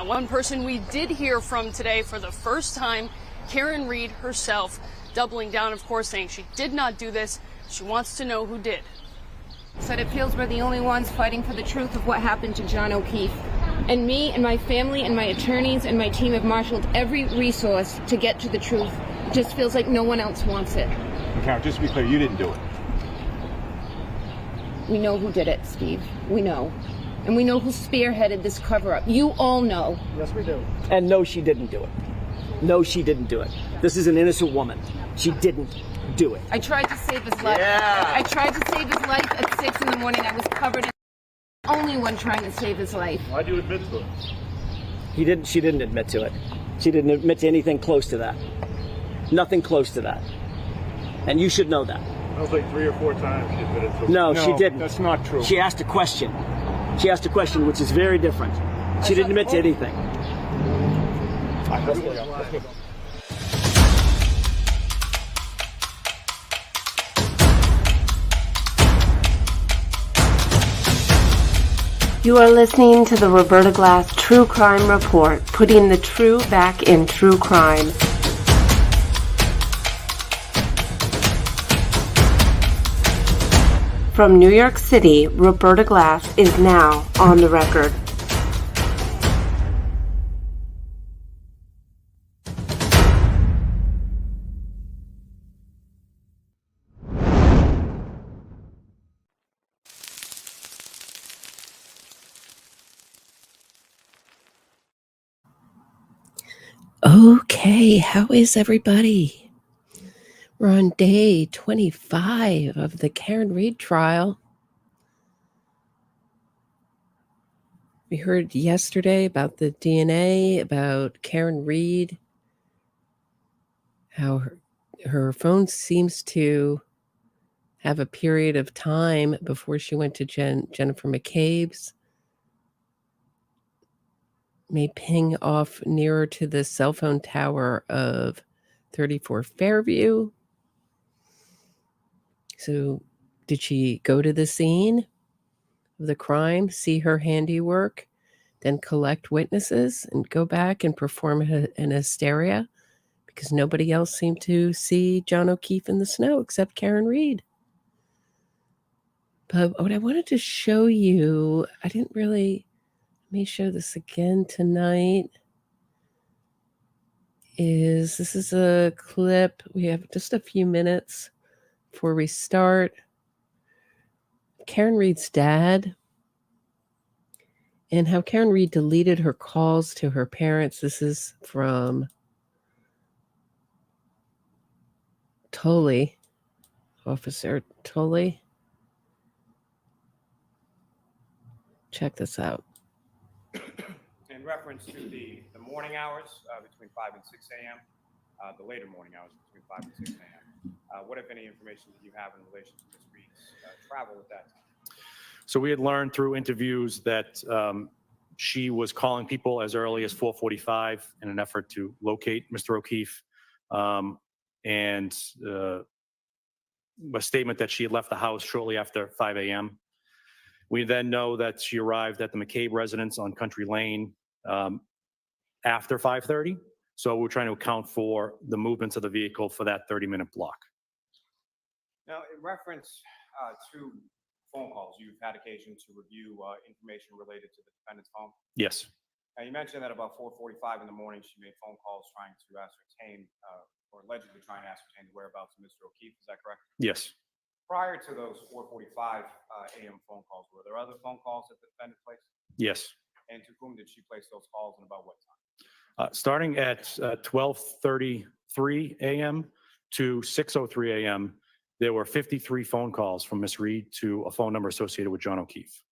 Now, one person we did hear from today for the first time, Karen Reed herself, doubling down, of course, saying she did not do this. She wants to know who did. Said it feels we're the only ones fighting for the truth of what happened to John O'Keefe. And me and my family and my attorneys and my team have marshaled every resource to get to the truth. It just feels like no one else wants it. Karen, just to be clear, you didn't do it. We know who did it, Steve. We know. And we know who spearheaded this cover-up. You all know. Yes, we do. And no, she didn't do it. No, she didn't do it. This is an innocent woman. She didn't do it. I tried to save his life. Yeah. I tried to save his life at 6 in the morning. I was covered in the only one trying to save his life. Why'd you admit to it? She didn't admit to it. She didn't admit to anything close to that. Nothing close to that. And you should know that. That was like 3 or 4 times she admitted to it. No, she didn't. That's not true. She asked a question. She asked a question, which is very different. She didn't admit to anything. You are listening to the Roberta Glass True Crime Report, putting the true back in true crime. From New York City, Roberta Glass is now on the record. Okay, how is everybody? We're on day 25 of the Karen Reed trial. We heard yesterday about the DNA, about Karen Reed, how her phone seems to have a period of time before she went to Jennifer McCabe's. May ping off nearer to the cell phone tower of 34 Fairview. So did she go to the scene of the crime, see her handiwork, then collect witnesses and go back and perform an hysteria? Because nobody else seemed to see John O'Keefe in the snow except Karen Reed. But what I wanted to show you, let me show this again tonight, this is a clip. We have just a few minutes before we start. Karen Reed's dad and how Karen Reed deleted her calls to her parents. This is from Tully, Officer Tully. Check this out. In reference to the morning hours between 5 and 6 a.m., the later morning hours between 5 and 6 a.m., what, if any, information do you have in relation to Ms. Reed's travel at that time? So we had learned through interviews that she was calling people as early as 4:45 in an effort to locate Mr. O'Keefe, and a statement that she had left the house shortly after 5 a.m. We then know that she arrived at the McCabe residence on Country Lane after 5:30. So we're trying to account for the movements of the vehicle for that 30-minute block. Now, in reference to phone calls, you've had occasion to review information related to the defendant's phone. Yes. Now, you mentioned that about 4:45 in the morning, she made phone calls trying to ascertain, or allegedly trying to ascertain the whereabouts of Mr. O'Keefe. Is that correct? Yes. Prior to those 4:45 a.m. phone calls, were there other phone calls that the defendant placed? Yes. And to whom did she place those calls and about what time? Starting at 12:33 a.m. to 6:03 a.m., there were 53 phone calls from Ms. Reed to a phone number associated with John O'Keefe.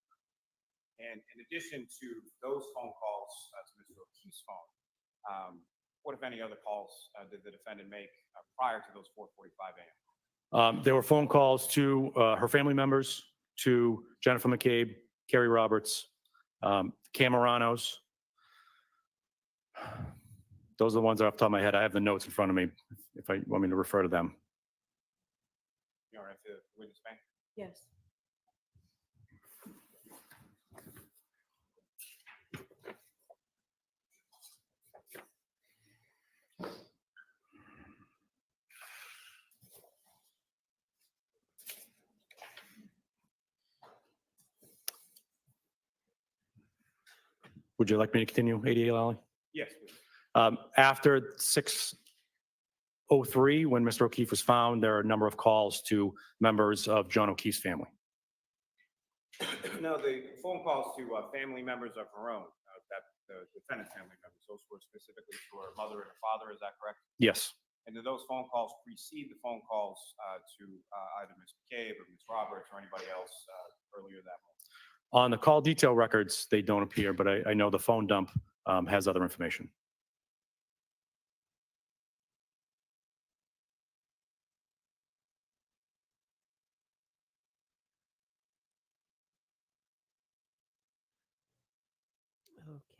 And in addition to those phone calls to Mr. O'Keefe's phone, what, if any, other calls did the defendant make prior to those 4:45 a.m.? There were phone calls to her family members, to Jennifer McCabe, Kerry Roberts, Camaranos. Those are the ones that are off the top of my head. I have the notes in front of me if I want me to refer to them. You all right to witness bank? Yes. Would you like me to continue, ADA Lally? Yes, please. After 6:03, when Mr. O'Keefe was found, there are a number of calls to members of John O'Keefe's family. No, the phone calls to family members of her own, that the defendant's family members, those were specifically to her mother and her father, is that correct? Yes. And did those phone calls precede the phone calls to either Ms. McCabe or Ms. Roberts or anybody else earlier that month? On the call detail records, they don't appear, but I know the phone dump has other information.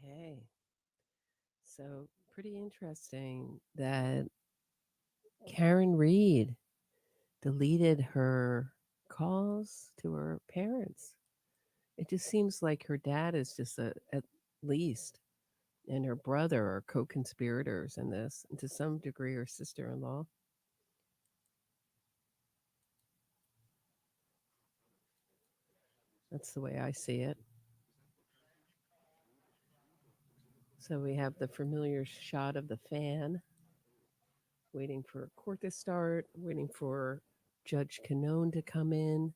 Okay. So pretty interesting that Karen Reed deleted her calls to her parents. It just seems like her dad is just at least, and her brother are co-conspirators in this, and to some degree her sister-in-law. That's the way I see it. So we have the familiar shot of the fan, waiting for court to start, waiting for Judge Canone to come in.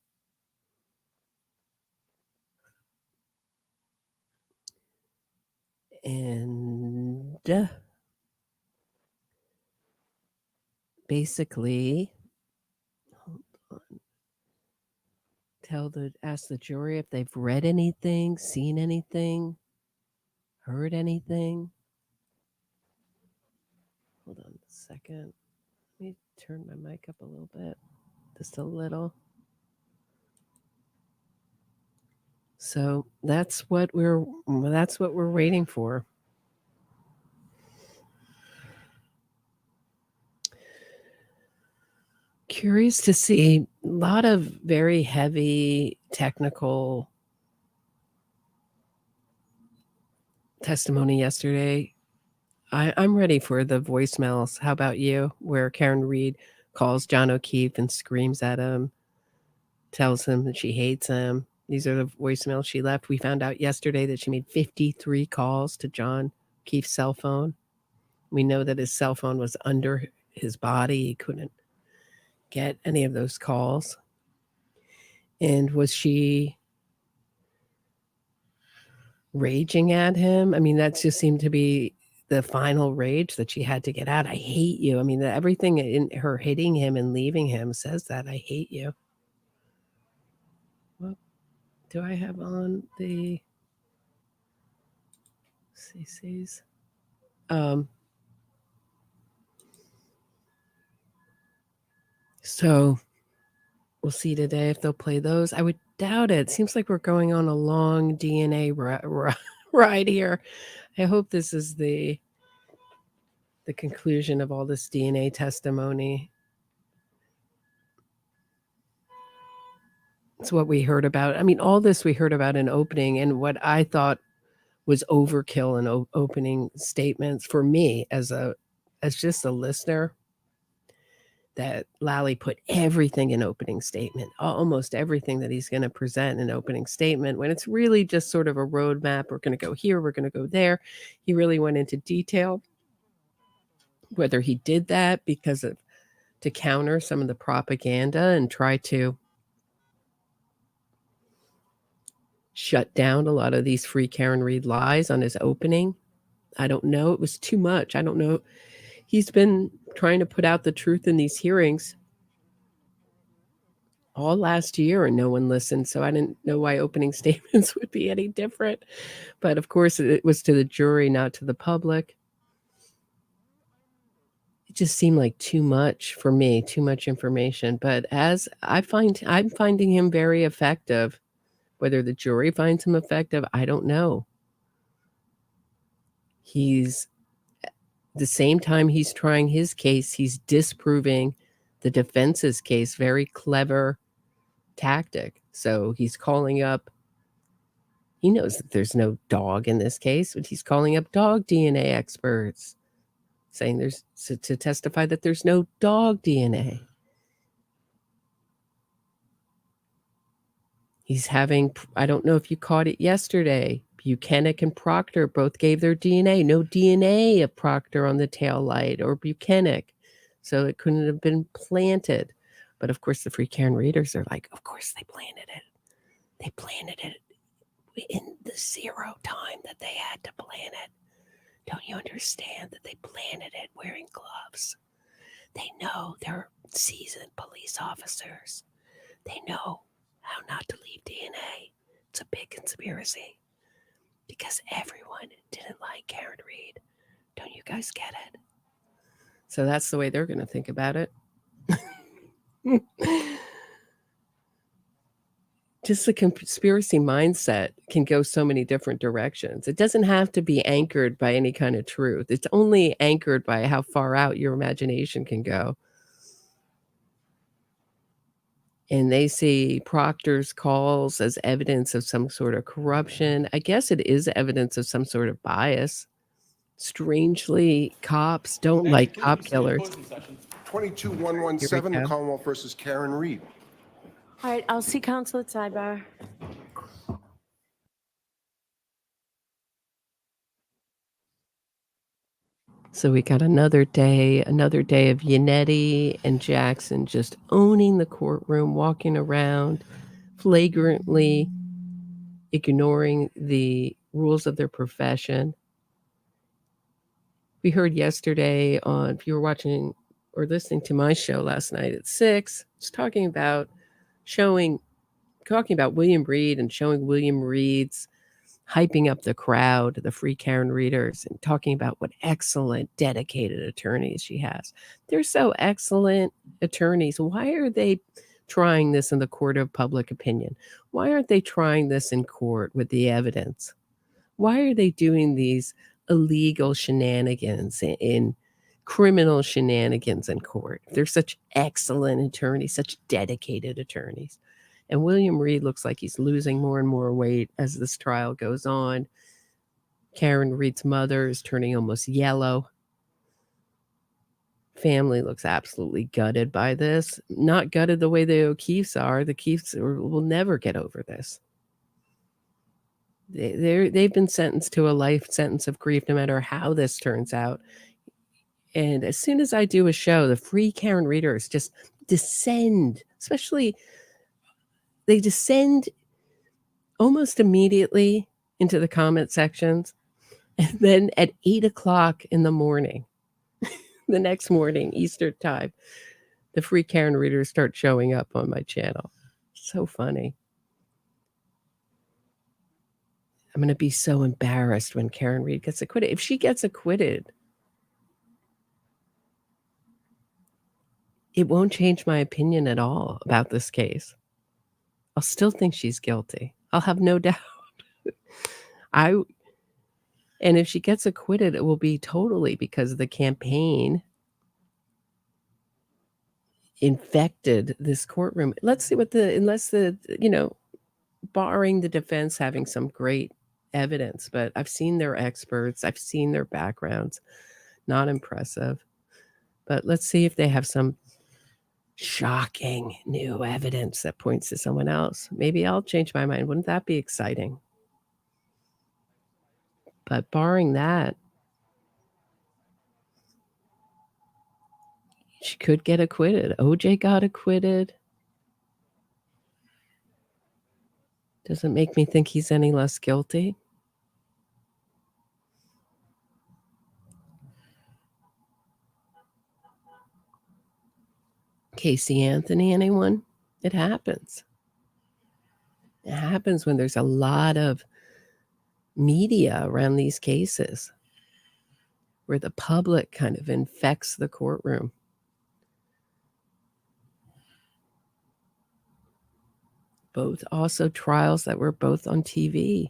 And basically, hold on, ask the jury if they've read anything, seen anything, heard anything. Hold on a second. Let me turn my mic up a little bit, just a little. So that's what we're waiting for. Curious to see a lot of very heavy technical testimony yesterday. I'm ready for the voicemails. How about you? Where Karen Reed calls John O'Keefe and screams at him, tells him that she hates him. These are the voicemails she left. We found out yesterday that she made 53 calls to John O'Keefe's cell phone. We know that his cell phone was under his body. He couldn't get any of those calls. And was she raging at him? I mean, that just seemed to be the final rage that she had to get out. I hate you. I mean, everything in her hitting him and leaving him says that. I hate you. What do I have on the CCs? So we'll see today if they'll play those. I would doubt it. Seems like we're going on a long DNA ride here. I hope this is the conclusion of all this DNA testimony. It's what we heard about. I mean, all this we heard about in opening, and what I thought was overkill in opening statements for me as just a listener. That Lally put everything in opening statement, almost everything that he's going to present in opening statement, when it's really just sort of a roadmap. We're going to go here, we're going to go there. He really went into detail. Whether he did that to counter some of the propaganda and try to shut down a lot of these free Karen Reed lies on his opening, I don't know. It was too much. I don't know. He's been trying to put out the truth in these hearings all last year and no one listened. So I didn't know why opening statements would be any different. But of course, it was to the jury, not to the public. It just seemed like too much for me, too much information. But I'm finding him very effective. Whether the jury finds him effective, I don't know. He's the same time he's trying his case, he's disproving the defense's case. Very clever tactic. So he's calling up, he knows that there's no dog in this case, but he's calling up dog DNA experts, saying to testify that there's no dog DNA. He's having, I don't know if you caught it yesterday, Buchanan and Proctor both gave their DNA. No DNA of Proctor on the tail light or Buchanan. So it couldn't have been planted. But of course, the free Karen readers are like, of course they planted it. They planted it in the 0 time that they had to plant it. Don't you understand that they planted it wearing gloves? They know they're seasoned police officers. They know how not to leave DNA. It's a big conspiracy because everyone didn't like Karen Reed. Don't you guys get it? So that's the way they're going to think about it. Just the conspiracy mindset can go so many different directions. It doesn't have to be anchored by any kind of truth. It's only anchored by how far out your imagination can go. And they see Proctor's calls as evidence of some sort of corruption. I guess it is evidence of some sort of bias. Strangely, cops don't like cop killers. 22117, the go. Commonwealth versus Karen Reed. All right, I'll see counsel at sidebar. So we got another day of Yannetti and Jackson just owning the courtroom, walking around, flagrantly ignoring the rules of their profession. We heard yesterday if you were watching or listening to my show last night at 6, it's talking about William Reed and showing William Reed's hyping up the crowd, the free Karen readers, and talking about what excellent, dedicated attorneys she has. They're so excellent attorneys. Why are they trying this in the court of public opinion? Why aren't they trying this in court with the evidence? Why are they doing these illegal shenanigans in criminal shenanigans in court? They're such excellent attorneys, such dedicated attorneys. And William Reed looks like he's losing more and more weight as this trial goes on. Karen Reed's mother is turning almost yellow. Family looks absolutely gutted by this. Not gutted the way the O'Keefes are. The O'Keefes will never get over this. They've been sentenced to a life sentence of grief no matter how this turns out. And as soon as I do a show, the free Karen readers just descend, especially they descend almost immediately into the comment sections. And then at 8 o'clock in the morning, the next morning, Eastern time, the free Karen readers start showing up on my channel. So funny. I'm going to be so embarrassed when Karen Reed gets acquitted. If she gets acquitted, it won't change my opinion at all about this case. I'll still think she's guilty. I'll have no doubt. And if she gets acquitted, it will be totally because the campaign infected this courtroom. Let's see barring the defense having some great evidence, but I've seen their experts. I've seen their backgrounds. Not impressive. But let's see if they have some shocking new evidence that points to someone else. Maybe I'll change my mind. Wouldn't that be exciting? But barring that, she could get acquitted. OJ got acquitted. Doesn't make me think he's any less guilty. Casey Anthony, anyone? It happens. It happens when there's a lot of media around these cases where the public kind of infects the courtroom. Both also trials that were both on TV.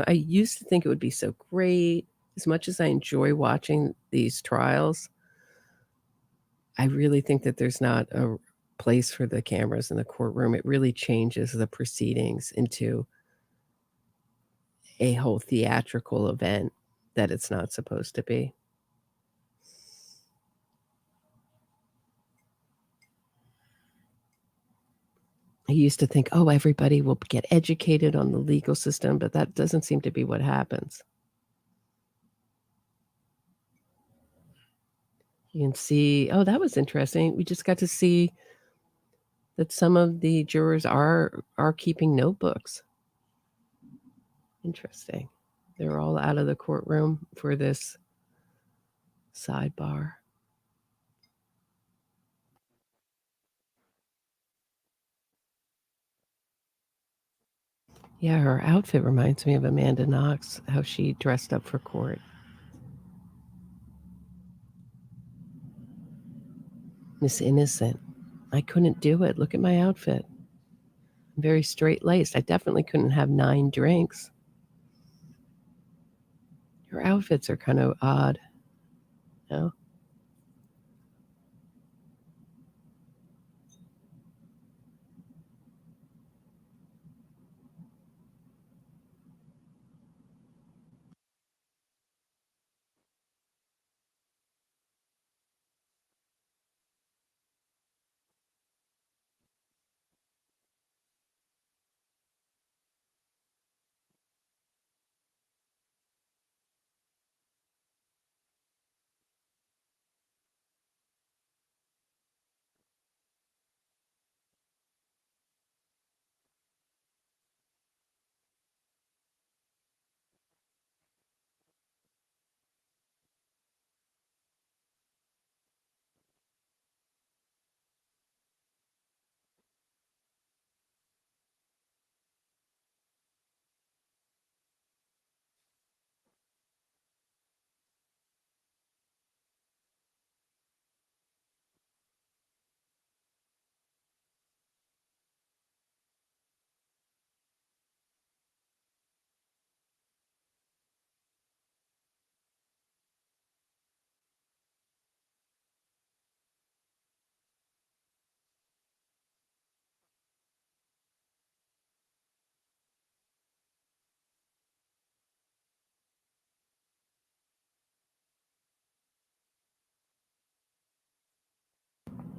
I used to think it would be so great. As much as I enjoy watching these trials, I really think that there's not a place for the cameras in the courtroom. It really changes the proceedings into a whole theatrical event that it's not supposed to be. I used to think, oh, everybody will get educated on the legal system, but that doesn't seem to be what happens. You can see, oh, that was interesting. We just got to see that some of the jurors are keeping notebooks. Interesting. They're all out of the courtroom for this sidebar. Yeah, her outfit reminds me of Amanda Knox, how she dressed up for court. Miss Innocent. I couldn't do it. Look at my outfit. I'm very straight-laced. I definitely couldn't have 9 drinks. Your outfits are kind of odd. No?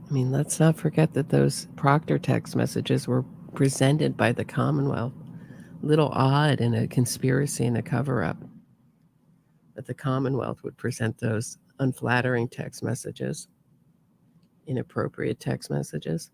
I mean, let's not forget that those Proctor text messages were presented by the Commonwealth. Little odd in a conspiracy and a cover-up that the Commonwealth would present those unflattering text messages, inappropriate text messages.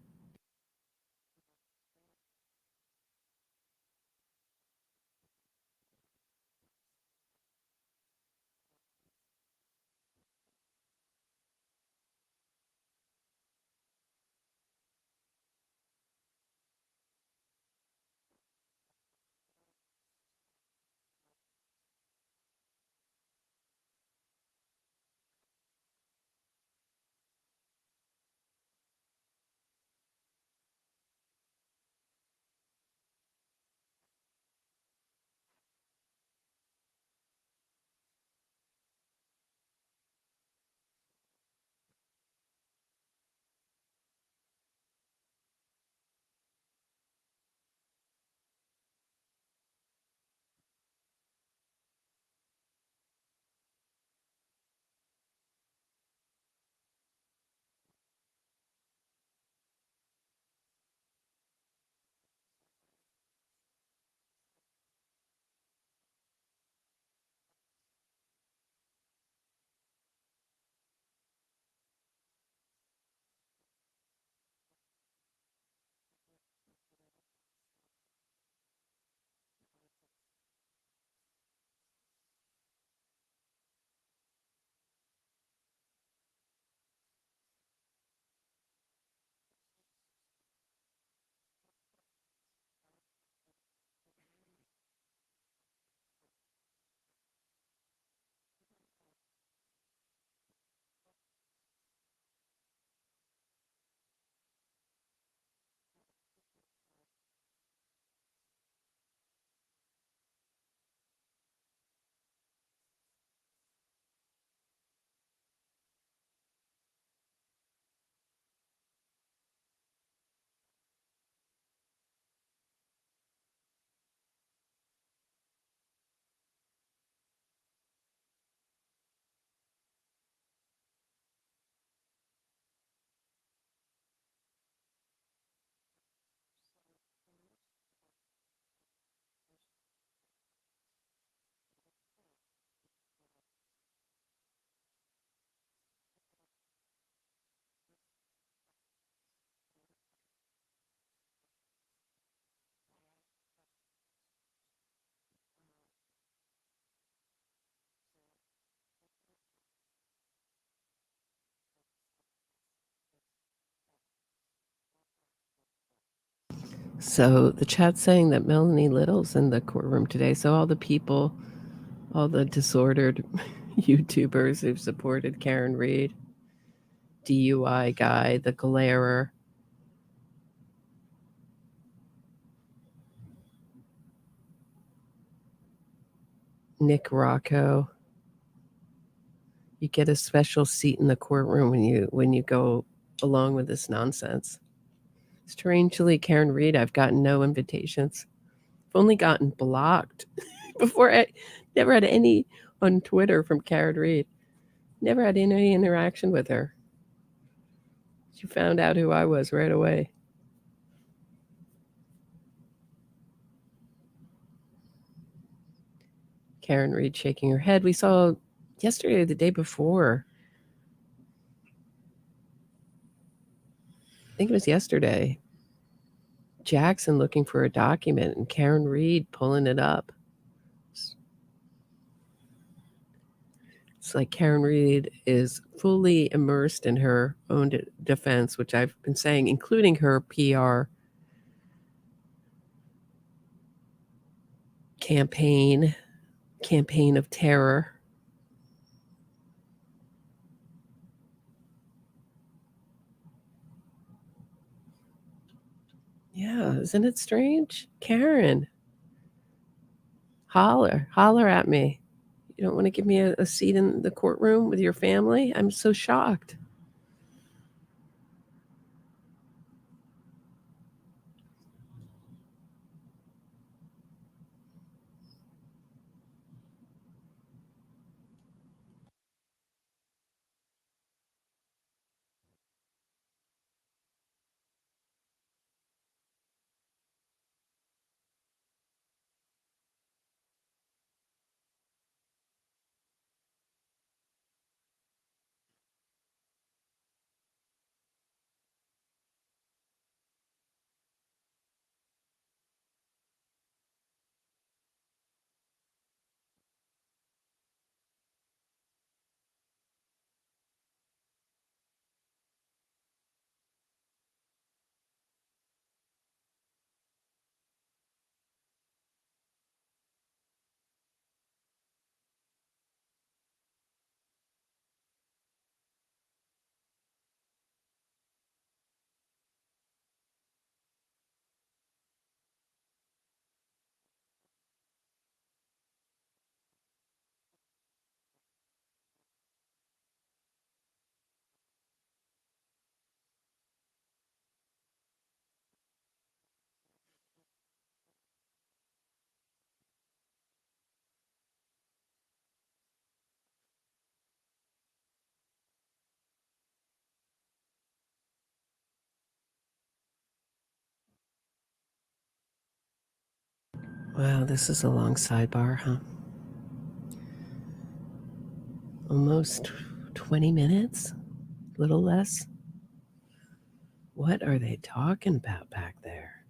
So the chat's saying that Melanie Little's in the courtroom today. So all the people, all the disordered YouTubers who've supported Karen Reed, DUI guy, the glarer, Nick Rocco. You get a special seat in the courtroom when you go along with this nonsense. Strangely, Karen Reed, I've gotten no invitations. I've only gotten blocked before. I never had any on Twitter from Karen Reed. Never had any interaction with her. She found out who I was right away. Karen Reed shaking her head. We saw yesterday or the day before. I think it was yesterday. Jackson looking for a document and Karen Reed pulling it up. It's like Karen Reed is fully immersed in her own defense, which I've been saying, including her PR campaign of terror. Yeah, isn't it strange? Karen, holler at me. You don't want to give me a seat in the courtroom with your family? I'm so shocked. Wow, this is a long sidebar, huh? Almost 20 minutes? A little less? What are they talking about back there?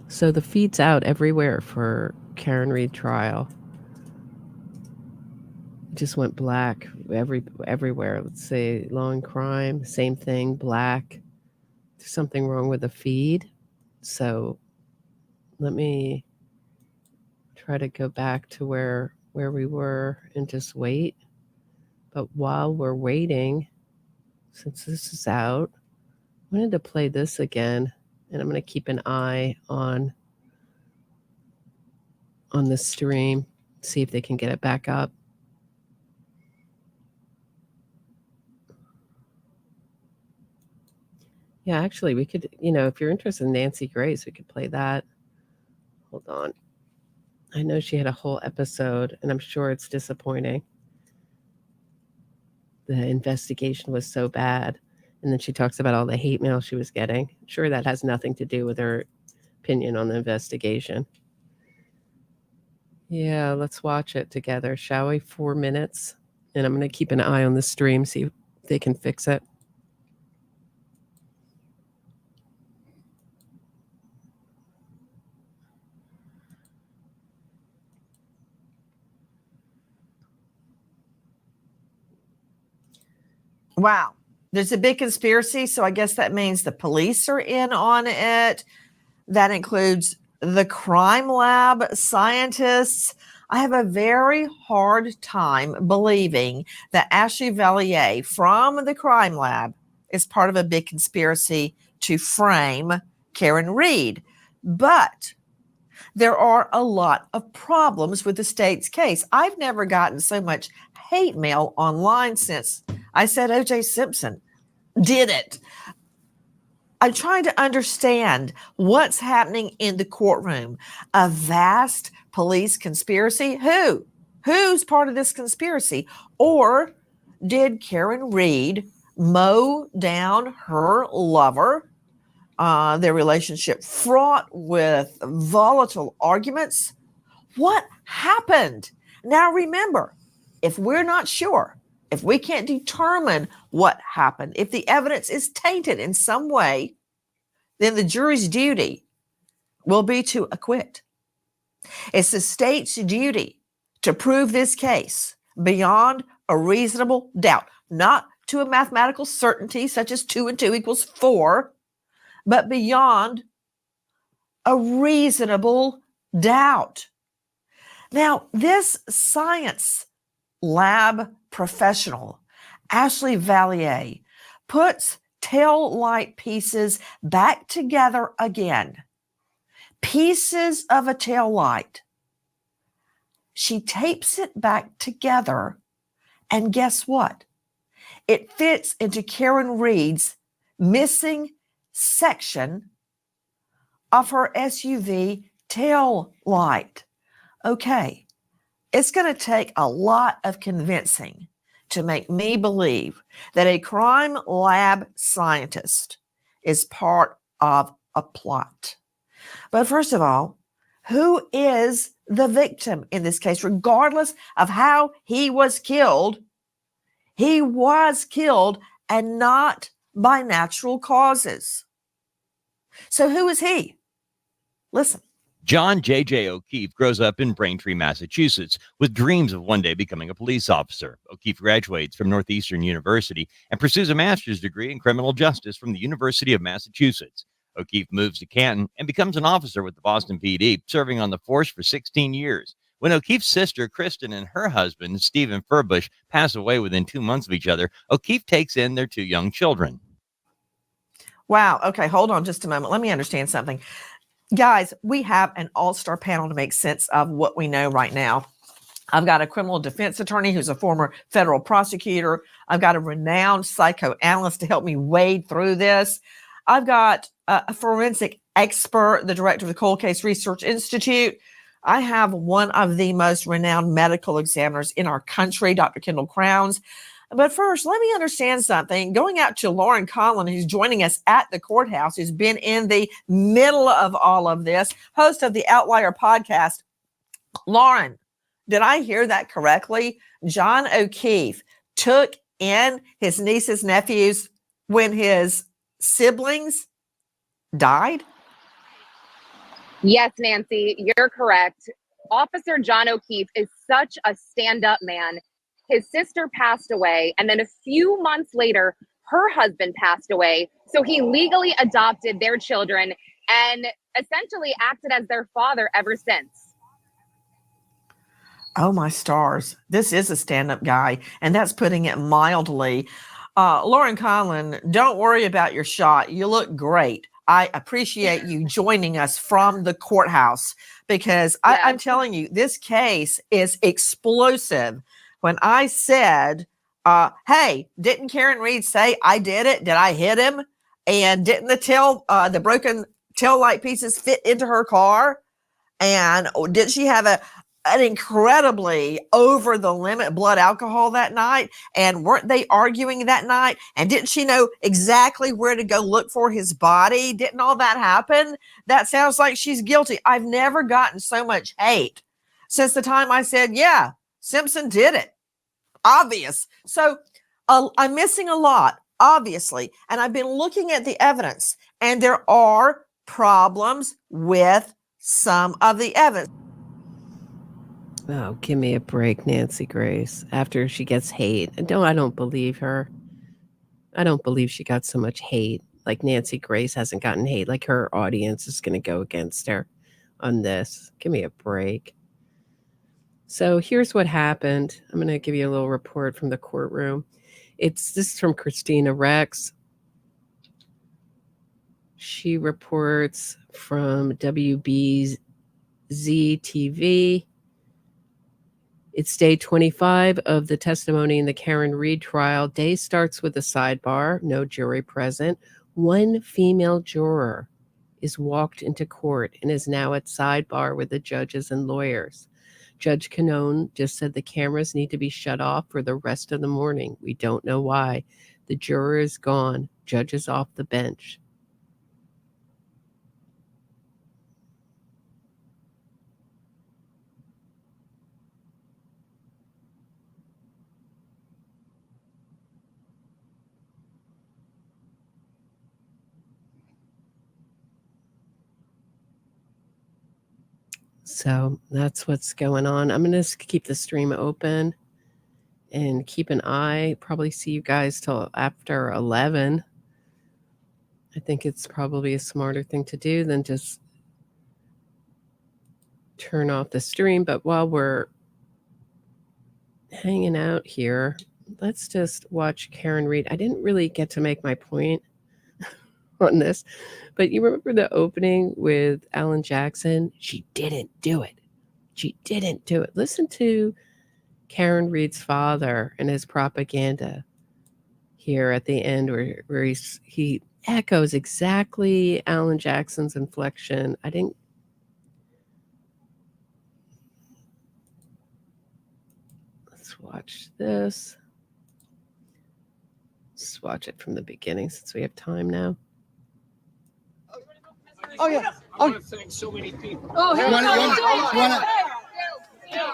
So the feed's out everywhere for Karen Reed trial. It just went black everywhere. Let's say law and crime, same thing, black. There's something wrong with the feed. So let me try to go back to where we were and just wait. But while we're waiting, since this is out, I wanted to play this again, and I'm going to keep an eye on the stream, see if they can get it back up. Yeah, actually, we could, if you're interested in Nancy Grace, we could play that. Hold on. I know she had a whole episode, and I'm sure it's disappointing. The investigation was so bad. And then she talks about all the hate mail she was getting. I'm sure that has nothing to do with her opinion on the investigation. Yeah, let's watch it together, shall we? 4 minutes. And I'm going to keep an eye on the stream, see if they can fix it. Wow. There's a big conspiracy. So I guess that means the police are in on it. That includes the crime lab scientists. I have a very hard time believing that Ashley Vallier from the crime lab is part of a big conspiracy to frame Karen Reed. But there are a lot of problems with the state's case. I've never gotten so much hate mail online since I said O.J. Simpson did it. I'm trying to understand what's happening in the courtroom. A vast police conspiracy? Who's part of this conspiracy? Or did Karen Reed mow down her lover? Their relationship fraught with volatile arguments? What happened? Now remember, if we're not sure, if we can't determine what happened, if the evidence is tainted in some way, then the jury's duty will be to acquit. It's the state's duty to prove this case beyond a reasonable doubt, not to a mathematical certainty such as 2 and 2 equals 4, but beyond a reasonable doubt. Now, this science lab professional, Ashley Vallier, puts tail light pieces back together again. Pieces of a tail light. She tapes it back together, and guess what? It fits into Karen Reed's missing section of her SUV tail light. Okay, it's going to take a lot of convincing to make me believe that a crime lab scientist is part of a plot. But first of all, who is the victim in this case? Regardless of how he was killed and not by natural causes. So who is he? Listen. John J.J. O'Keefe grows up in Braintree, Massachusetts, with dreams of one day becoming a police officer. O'Keefe graduates from Northeastern University and pursues a master's degree in criminal justice from the University of Massachusetts. O'Keefe moves to Canton and becomes an officer with the Boston PD, serving on the force for 16 years. When O'Keefe's sister, Kristen, and her husband, Stephen Furbush, pass away within 2 months of each other, O'Keefe takes in their 2 young children. Wow. Okay, hold on just a moment. Let me understand something. Guys, we have an all-star panel to make sense of what we know right now. I've got a criminal defense attorney who's a former federal prosecutor. I've got a renowned psychoanalyst to help me wade through this. I've got a forensic expert, the director of the Cold Case Research Institute. I have one of the most renowned medical examiners in our country, Dr. Kendall Crowns. But first, let me understand something. Going out to Lauren Conlon, who's joining us at the courthouse, who's been in the middle of all of this, host of the Outlier podcast. Lauren, did I hear that correctly? John O'Keefe took in his nieces, nephews when his siblings died? Yes, Nancy, you're correct. Officer John O'Keefe is such a stand-up man. His sister passed away, and then a few months later, her husband passed away. So he legally adopted their children and essentially acted as their father ever since. Oh, my stars. This is a stand-up guy, and that's putting it mildly. Lauren Conlon, don't worry about your shot. You look great. I appreciate you joining us from the courthouse because I'm telling you, this case is explosive. When I said, hey, didn't Karen Reed say I did it? Did I hit him? And didn't the broken tail light pieces fit into her car? And did she have an incredibly over the limit blood alcohol that night? And weren't they arguing that night? And didn't she know exactly where to go look for his body? Didn't all that happen? That sounds like she's guilty. I've never gotten so much hate since the time I said, yeah, Simpson did it. Obvious. So I'm missing a lot, obviously. And I've been looking at the evidence, and there are problems with some of the evidence. Oh, give me a break, Nancy Grace. After she gets hate. I don't believe her. I don't believe she got so much hate. Like Nancy Grace hasn't gotten hate. Like her audience is going to go against her on this. Give me a break. So here's what happened. I'm going to give you a little report from the courtroom. This is from Christina Rex. She reports from WBZ TV. It's day 25 of the testimony in the Karen Reed trial. Day starts with a sidebar, no jury present. One female juror is walked into court and is now at sidebar with the judges and lawyers. Judge Canone just said the cameras need to be shut off for the rest of the morning. We don't know why. The juror is gone. Judge is off the bench. So that's what's going on. I'm going to keep the stream open and keep an eye. Probably see you guys till after 11. I think it's probably a smarter thing to do than just turn off the stream. But while we're hanging out here, let's just watch Karen Reed. I didn't really get to make my point on this, but you remember the opening with Alan Jackson? She didn't do it. She didn't do it. Listen to Karen Reed's father and his propaganda here at the end where he echoes exactly Alan Jackson's inflection. Let's watch this. Let's watch it from the beginning since we have time now. Oh yeah. I want to thank so many people. Oh,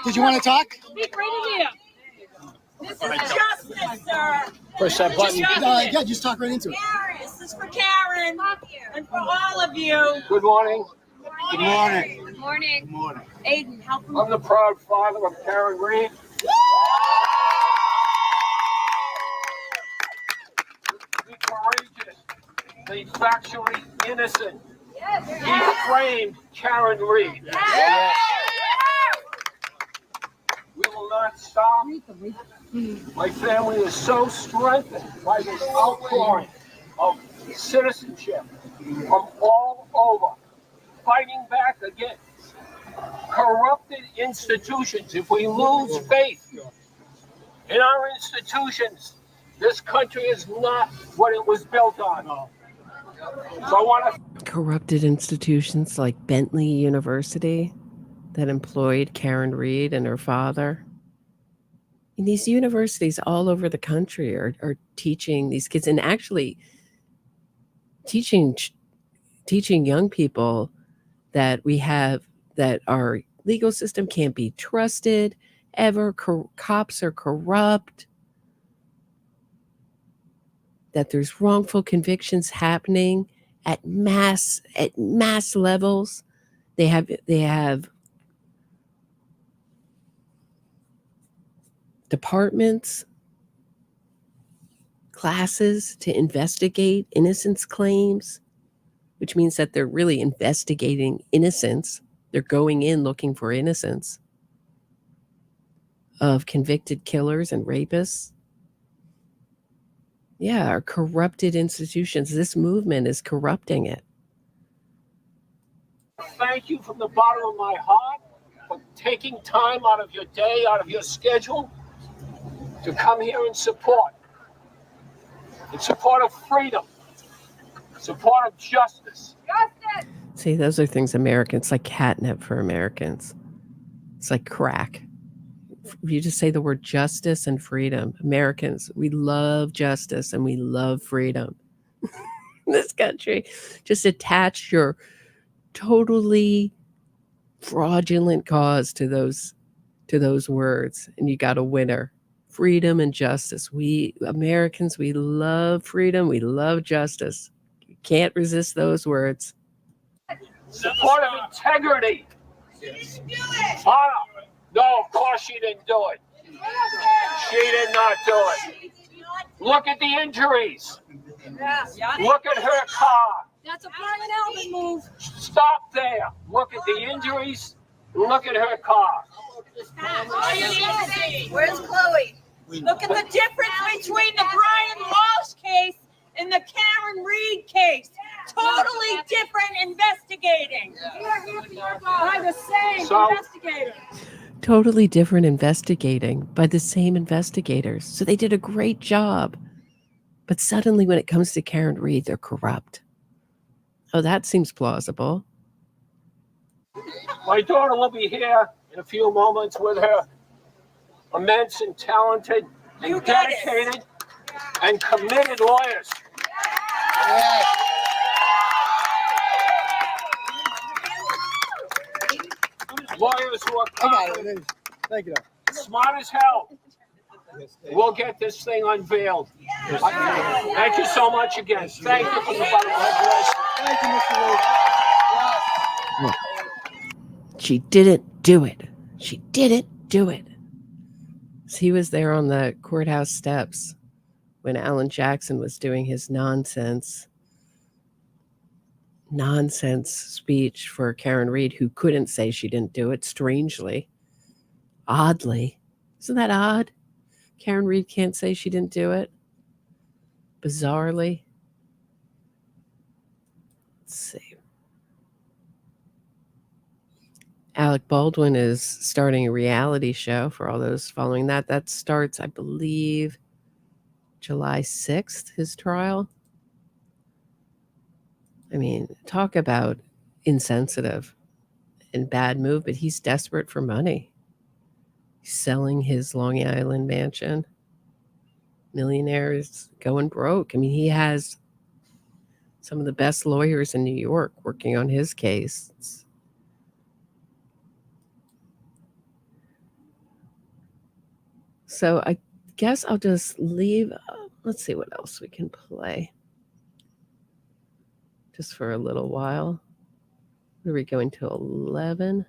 did you want to talk? Speak right in here. This is justice, sir. Push that button. Yeah, just talk right into it. This is for Karen and for all of you. Good morning. Good morning. Good morning. Good morning. Aiden, help him. I'm the proud father of Karen Reed. Be courageous. Be factually innocent. He framed Karen Reed. We will not stop. My family is so strengthened by this outpouring of citizenship from all over, fighting back against corrupted institutions. If we lose faith in our institutions, this country is not what it was built on. So I want to... Corrupted institutions like Bentley University that employed Karen Reed and her father. And these universities all over the country are teaching these kids and actually teaching young people that we have, that our legal system can't be trusted ever. Cops are corrupt. That there's wrongful convictions happening at mass levels, They have departments, classes to investigate innocence claims, which means that they're really investigating innocence. They're going in looking for innocence of convicted killers and rapists. Yeah, our corrupted institutions. This movement is corrupting it. Thank you from the bottom of my heart for taking time out of your day, out of your schedule, to come here and support. In support of freedom, support of justice. Justice! See, those are things Americans, like catnip for Americans. It's like crack. If you just say the word justice and freedom, Americans, we love justice and we love freedom in this country. Just attach your totally fraudulent cause to those words, and you got a winner. Freedom and justice. We Americans, we love freedom. We love justice. You can't resist those words. Support of integrity. Honor. No, of course she didn't do it. She did not do it. Look at the injuries. Look at her car. That's a Brian Alvin move. Stop there. Look at the injuries. Look at her car. Where's Chloe? Look at the difference between the Brian Walsh case and the Karen Reed case. Totally different investigating. By the same investigator. Totally different investigating by the same investigators. So they did a great job. But suddenly when it comes to Karen Reed, they're corrupt. Oh, that seems plausible. My daughter will be here in a few moments with her immense and talented and dedicated and committed lawyers. Lawyers who are competent, smart as hell. We'll get this thing unveiled. Thank you so much again. Thank you from the bottom of my voice. Thank you, Mr. Roach. She didn't do it. She didn't do it. So he was there on the courthouse steps when Alan Jackson was doing his nonsense speech for Karen Reed, who couldn't say she didn't do it, strangely. Oddly. Isn't that odd? Karen Reed can't say she didn't do it. Bizarrely. Let's see. Alec Baldwin is starting a reality show for all those following that. That starts, I believe, July 6th, his trial. I mean, talk about insensitive and bad move, but he's desperate for money. He's selling his Long Island mansion. Millionaire is going broke. I mean, he has some of the best lawyers in New York working on his case. So I guess I'll just leave. Let's see what else we can play. Just for a little while. What are we going to 11?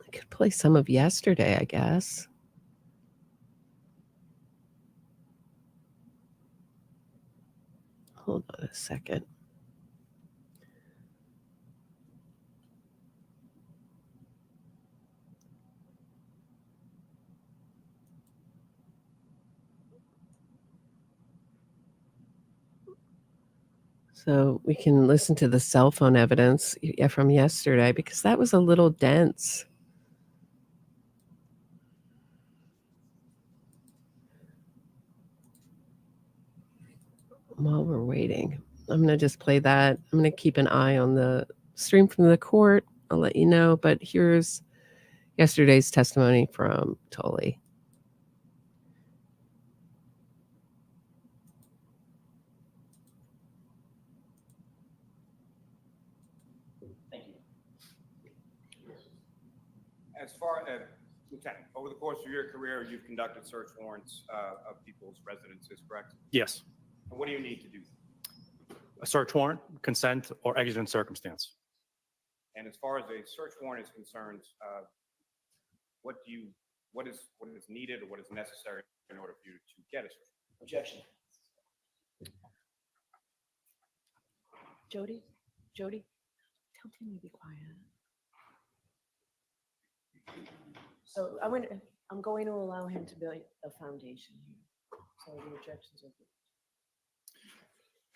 I could play some of yesterday, I guess. Hold on a second. So we can listen to the cell phone evidence from yesterday because that was a little dense. While we're waiting, I'm going to just play that. I'm going to keep an eye on the stream from the court. I'll let you know. But here's yesterday's testimony from Tully. Thank you. As far as Lieutenant, over the course of your career, you've conducted search warrants of people's residences, correct? Yes. And what do you need to do? A search warrant, consent, or exigent circumstance. And as far as a search warrant is concerned, what is needed or what is necessary in order for you to get a search warrant? Objection. Jody, tell Tammie to be quiet. So I'm going to allow him to build a foundation here. So the objections are.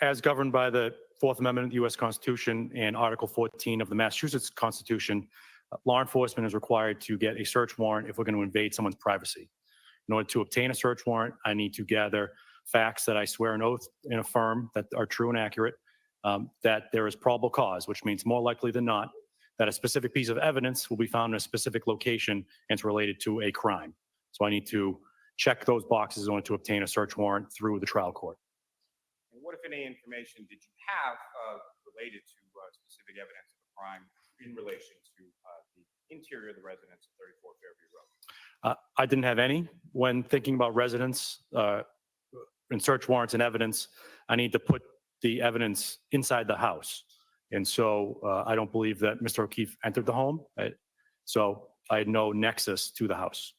As governed by the Fourth Amendment of the U.S. Constitution and Article 14 of the Massachusetts Constitution, law enforcement is required to get a search warrant if we're going to invade someone's privacy. In order to obtain a search warrant, I need to gather facts that I swear an oath and affirm that are true and accurate, that there is probable cause, which means more likely than not that a specific piece of evidence will be found in a specific location and it's related to a crime. So I need to check those boxes in order to obtain a search warrant through the trial court. And what, if any, information did you have related to specific evidence of a crime in relation to the interior of the residence at 34 Fairview Road? I didn't have any. When thinking about residence and search warrants and evidence, I need to put the evidence inside the house. And so I don't believe that Mr. O'Keefe entered the home. So I had no nexus to the house.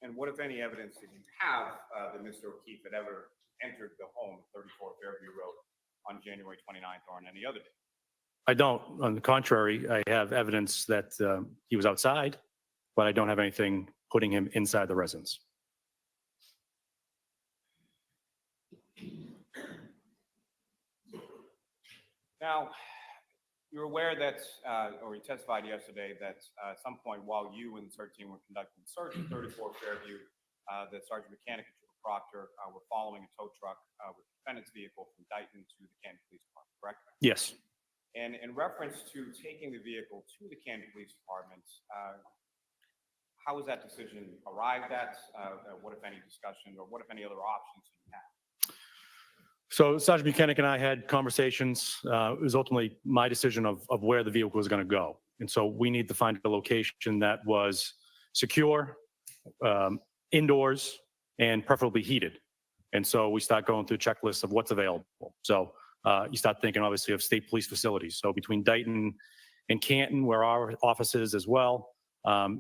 And what, if any, evidence did you have that Mr. O'Keefe had ever entered the home, 34 Fairview Road, on January 29th or on any other day? I don't. On the contrary, I have evidence that he was outside, but I don't have anything putting him inside the residence. Now, you're aware that, or you testified yesterday that at some point while you and the search team were conducting the search at 34 Fairview, that Sergeant Mechanic and Trooper Proctor were following a tow truck with the defendant's vehicle from Dighton to the Canton Police Department, correct? Yes. And in reference to taking the vehicle to the Canton Police Department, how was that decision arrived at? What, if any, discussion or what, if any, other options did you have? So Sergeant Mechanic and I had conversations. It was ultimately my decision of where the vehicle was going to go. And so we need to find a location that was secure, indoors, and preferably heated. And so we start going through checklists of what's available. So you start thinking, obviously, of state police facilities. So between Dighton and Canton, where our office is as well,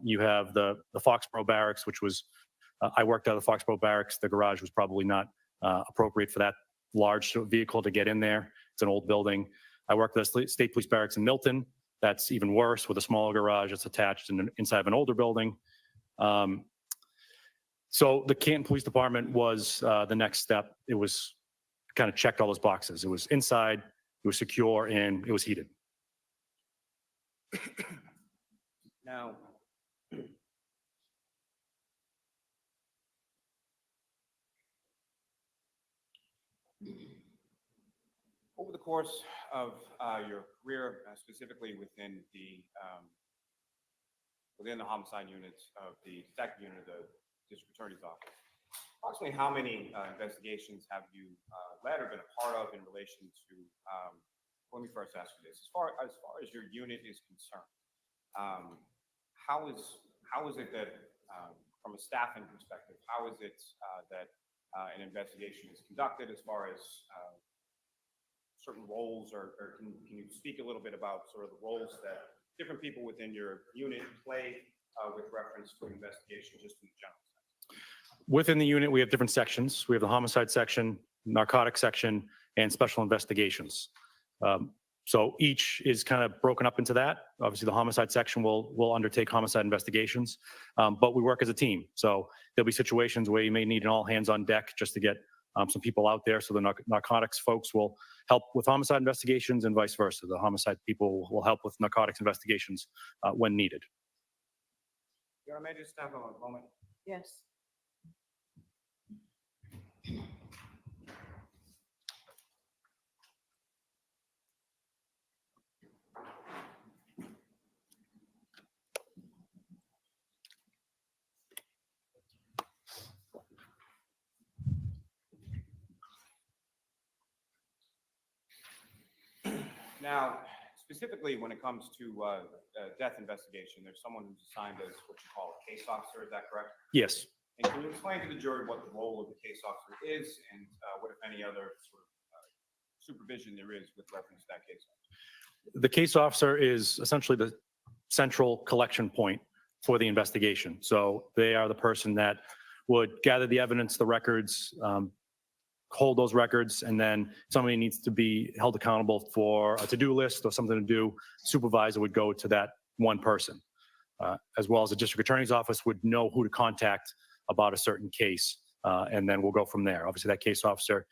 you have the Foxborough Barracks, which was, I worked out of the Foxborough Barracks. The garage was probably not appropriate for that large vehicle to get in there. It's an old building. I worked at the State Police Barracks in Milton. That's even worse with a smaller garage that's attached inside of an older building. So the Canton Police Department was the next step. It was kind of checked all those boxes. It was inside, it was secure, and it was heated. Now, over the course of your career, specifically within the homicide units of the detective unit of the district attorney's office, approximately how many investigations have you led or been a part of in relation to? Let me first ask you this: as far as your unit is concerned, how is it that, from a staffing perspective, how is it that an investigation is conducted as far as certain roles, or can you speak a little bit about sort of the roles that different people within your unit play with reference to an investigation, just in the general sense? Within the unit, we have different sections. We have the homicide section, narcotics section, and special investigations. So each is kind of broken up into that. Obviously, the homicide section will undertake homicide investigations, but we work as a team. So there'll be situations where you may need an all hands on deck just to get some people out there. So the narcotics folks will help with homicide investigations and vice versa. The homicide people will help with narcotics investigations when needed. Your Honor, may I just have a moment? Yes. Now, specifically when it comes to death investigation, there's someone who's assigned as what you call a case officer, is that correct? Yes. And can you explain to the jury what the role of the case officer is and what, if any, other sort of supervision there is with reference to that case officer? The case officer is essentially the central collection point for the investigation. So they are the person that would gather the evidence, the records, hold those records, and then somebody needs to be held accountable for a to-do list or something to do. Supervisor would go to that one person, as well as the district attorney's office would know who to contact about a certain case, and then we'll go from there. Obviously, that case officer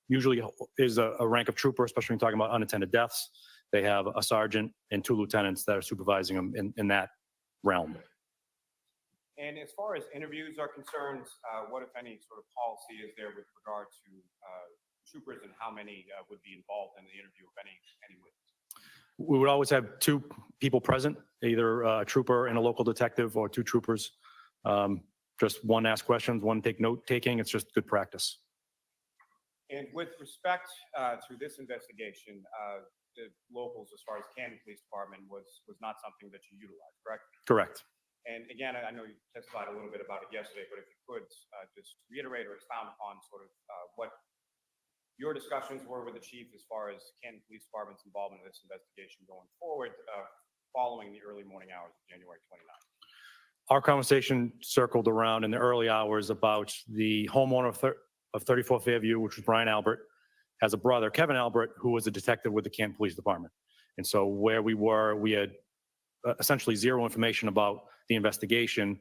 usually is a rank of trooper, especially when talking about unattended deaths. They have a sergeant and 2 lieutenants that are supervising them in that realm. And as far as interviews are concerned, what, if any, sort of policy is there with regard to troopers and how many would be involved in the interview of any witness? We would always have 2 people present, either a trooper and a local detective or 2 troopers. Just one ask questions, one take note taking. It's just good practice. And with respect to this investigation, the locals, as far as Camden Police Department, was not something that you utilized, correct? Correct. And again, I know you testified a little bit about it yesterday, but if you could just reiterate or expound upon sort of what your discussions were with the chief as far as Camden Police Department's involvement in this investigation going forward following the early morning hours of January 29th. Our conversation circled around in the early hours about the homeowner of 34 Fairview, which was Brian Albert, has a brother, Kevin Albert, who was a detective with the Camden Police Department. And so where we were, we had essentially zero information about the investigation.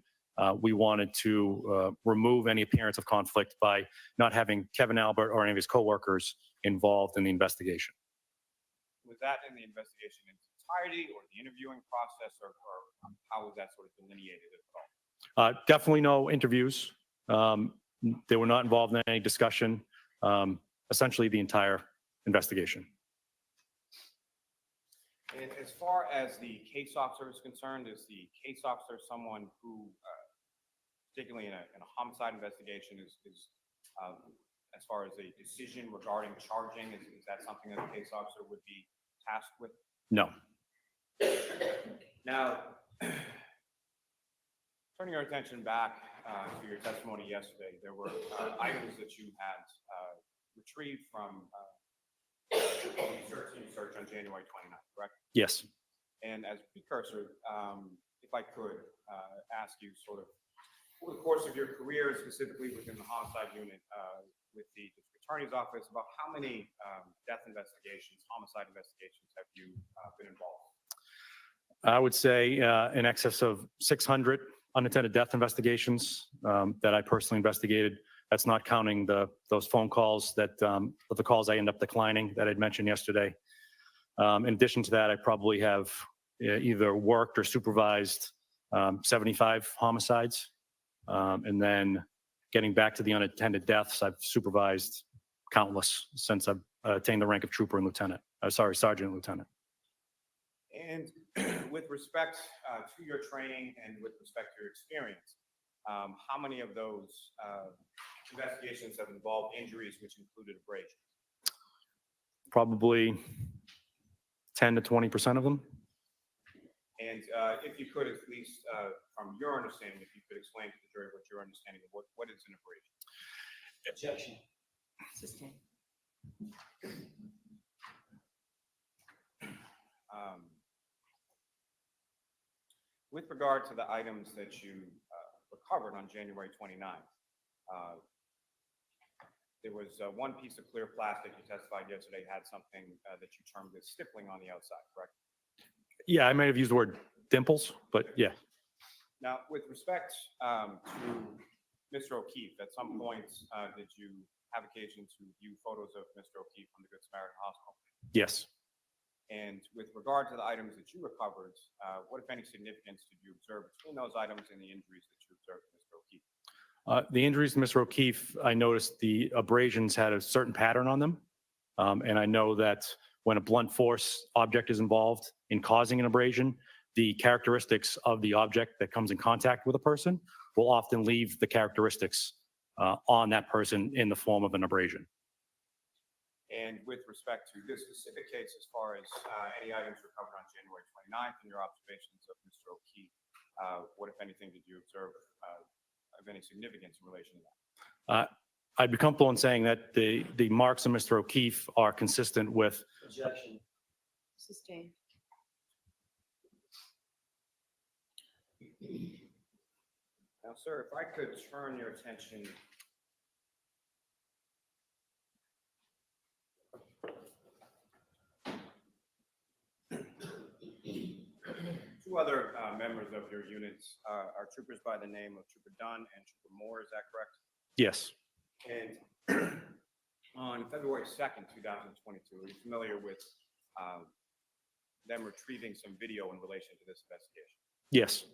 We wanted to remove any appearance of conflict by not having Kevin Albert or any of his coworkers involved in the investigation. Was that in the investigation in its entirety or the interviewing process, or how was that sort of delineated at all? Definitely no interviews. They were not involved in any discussion. Essentially the entire investigation. And as far as the case officer is concerned, is the case officer someone who, particularly in a homicide investigation, is as far as a decision regarding charging, is that something that the case officer would be tasked with? No. Now, turning our attention back to your testimony yesterday, there were items that you had retrieved from search on January 29th, correct? Yes. And as a precursor, if I could ask you sort of, over the course of your career, specifically within the homicide unit with the district attorney's office, about how many death investigations, homicide investigations have you been involved? I would say in excess of 600 unattended death investigations that I personally investigated. That's not counting those phone calls that the calls I end up declining that I'd mentioned yesterday. In addition to that, I probably have either worked or supervised 75 homicides. And then getting back to the unattended deaths, I've supervised countless since I've attained the rank of trooper and lieutenant. Sergeant and lieutenant. And with respect to your training and with respect to your experience, how many of those investigations have involved injuries which included abrasion? Probably 10 to 20% of them. And if you could, at least from your understanding, if you could explain to the jury what your understanding of what is an abrasion. Objection. Sustained. With regard to the items that you recovered on January 29th, there was one piece of clear plastic you testified yesterday had something that you termed as stippling on the outside, correct? Yeah, I may have used the word dimples, but yeah. Now, with respect to Mr. O'Keefe, at some point, did you have occasion to view photos of Mr. O'Keefe from the Good Samaritan Hospital? Yes. And with regard to the items that you recovered, what, if any, significance did you observe between those items and the injuries that you observed to Mr. O'Keefe? The injuries to Mr. O'Keefe, I noticed the abrasions had a certain pattern on them. And I know that when a blunt force object is involved in causing an abrasion, the characteristics of the object that comes in contact with a person will often leave the characteristics on that person in the form of an abrasion. And with respect to this specific case, as far as any items recovered on January 29th and your observations of Mr. O'Keefe, what, if anything, did you observe of any significance in relation to that? I'd be comfortable in saying that the marks on Mr. O'Keefe are consistent with. Objection. Sustained. Now, sir, if I could turn your attention two other members of your units are troopers by the name of Trooper Dunn and Trooper Moore, is that correct? Yes. And on February 2nd, 2022, are you familiar with them retrieving some video in relation to this investigation? Yes.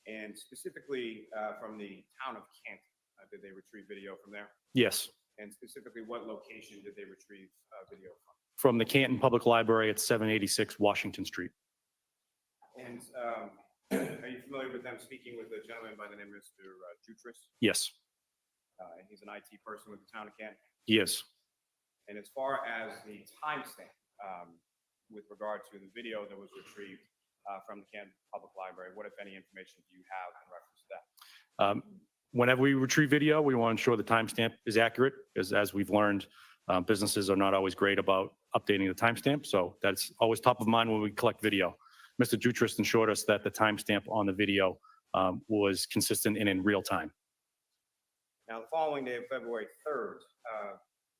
And specifically from the town of Canton, did they retrieve video from there? Yes. And specifically, what location did they retrieve video from? From the Canton Public Library at 786 Washington Street. And are you familiar with them speaking with a gentleman by the name of Mr. Jutras? Yes. He's an IT person with the town of Canton. Yes. And as far as the timestamp with regard to the video that was retrieved from the Canton Public Library, what, if any, information do you have in reference to that? Whenever we retrieve video, we want to ensure the timestamp is accurate, as we've learned, businesses are not always great about updating the timestamp. So that's always top of mind when we collect video. Mr. Jutras assured us that the timestamp on the video was consistent and in real time. Now, the following day of February 3rd,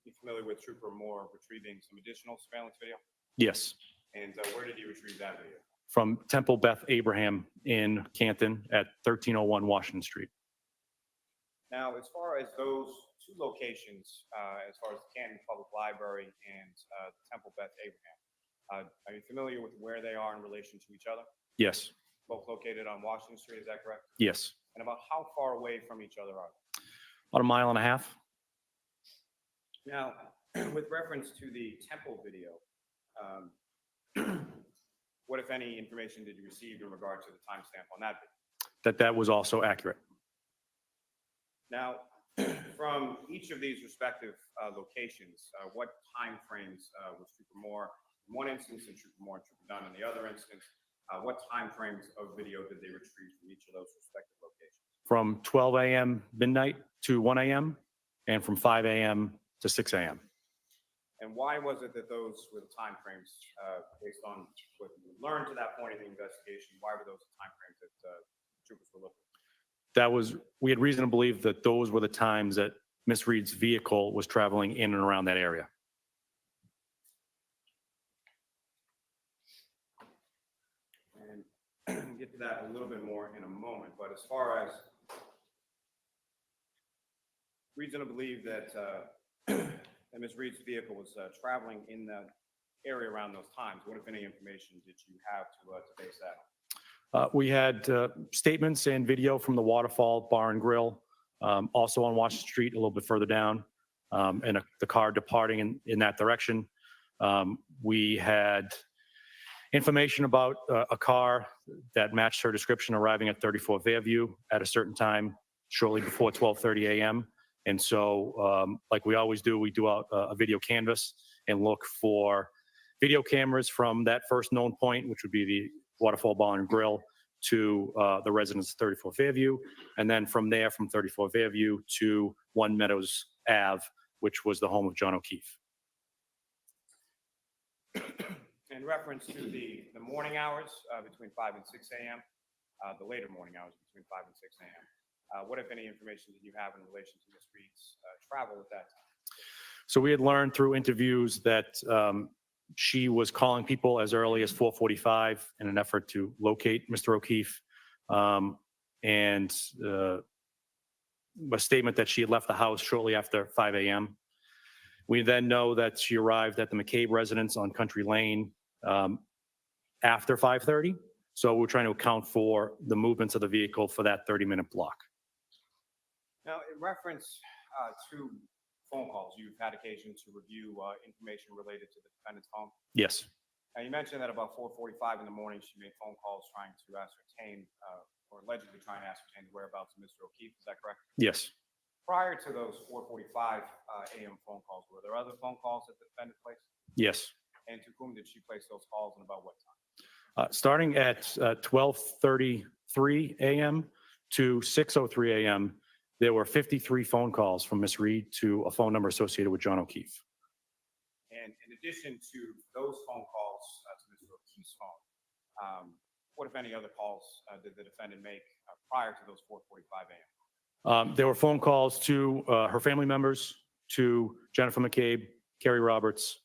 you familiar with Trooper Moore retrieving some additional surveillance video? Yes. And where did he retrieve that video? From Temple Beth Abraham in Canton at 1301 Washington Street. Now, as far as those two locations, as far as the Canton Public Library and Temple Beth Abraham, are you familiar with where they are in relation to each other? Yes. Both located on Washington Street, is that correct? Yes. And about how far away from each other are they? About a mile and a half. Now, with reference to the Temple video, what, if any, information did you receive in regard to the timestamp on that video? That was also accurate. Now, from each of these respective locations, what time frames was Trooper Moore in one instance and Trooper Moore and Trooper Dunn in the other instance? What time frames of video did they retrieve from each of those respective locations? From 12 a.m. midnight to 1 a.m. and from 5 a.m. to 6 a.m. And why was it that those were the time frames, based on what you learned to that point in the investigation, why were those the time frames that troopers were looking at? We had reason to believe that those were the times that Miss Reed's vehicle was traveling in and around that area. And we'll get to that a little bit more in a moment, but as far as reason to believe that that Ms. Reed's vehicle was traveling in the area around those times, what, if any, information did you have to base that on? We had statements and video from the Waterfall Bar and Grill, also on Washington Street, a little bit further down, and the car departing in that direction. We had information about a car that matched her description arriving at 34 Fairview at a certain time shortly before 12:30 a.m. And so, like we always do, we do a video canvas and look for video cameras from that first known point, which would be the Waterfall Bar and Grill, to the residence of 34 Fairview. And then from there, from 34 Fairview to 1 Meadows Ave, which was the home of John O'Keefe. In reference to the morning hours between 5 and 6 a.m., the later morning hours between 5 and 6 a.m., what, if any, information did you have in relation to Ms. Reed's travel at that time? So we had learned through interviews that she was calling people as early as 4:45 in an effort to locate Mr. O'Keefe, and a statement that she had left the house shortly after 5 a.m. We then know that she arrived at the McCabe residence on Country Lane after 5:30. So we're trying to account for the movements of the vehicle for that 30-minute block. Now, in reference to phone calls, you've had occasion to review information related to the defendant's home. Yes. Now, you mentioned that about 4:45 in the morning, she made phone calls trying to ascertain, or allegedly trying to ascertain the whereabouts of Mr. O'Keefe. Is that correct? Yes. Prior to those 4:45 a.m. phone calls, were there other phone calls that the defendant placed? Yes. And to whom did she place those calls and about what time? Starting at 12:33 a.m. to 6:03 a.m., There were 53 phone calls from Miss Reed to a phone number associated with John O'Keefe. And in addition to those phone calls to Mr. O'Keefe's phone, what, if any, other calls did the defendant make prior to those 4:45 a.m.? There were phone calls to her family members, to Jennifer McCabe, Kerry Roberts,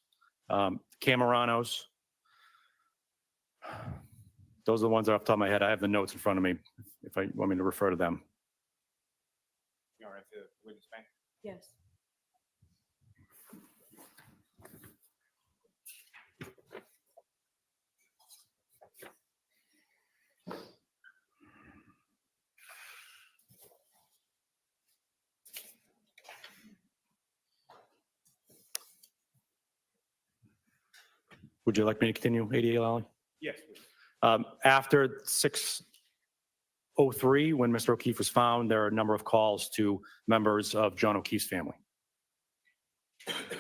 Cameranos. Those are the ones that are off the top of my head. I have the notes in front of me if I want me to refer to them. You all right to witness bank? Yes. Would you like me to continue, ADA Lally? Yes, please. After 6:03, when Mr. O'Keefe was found, there are a number of calls to members of John O'Keefe's family.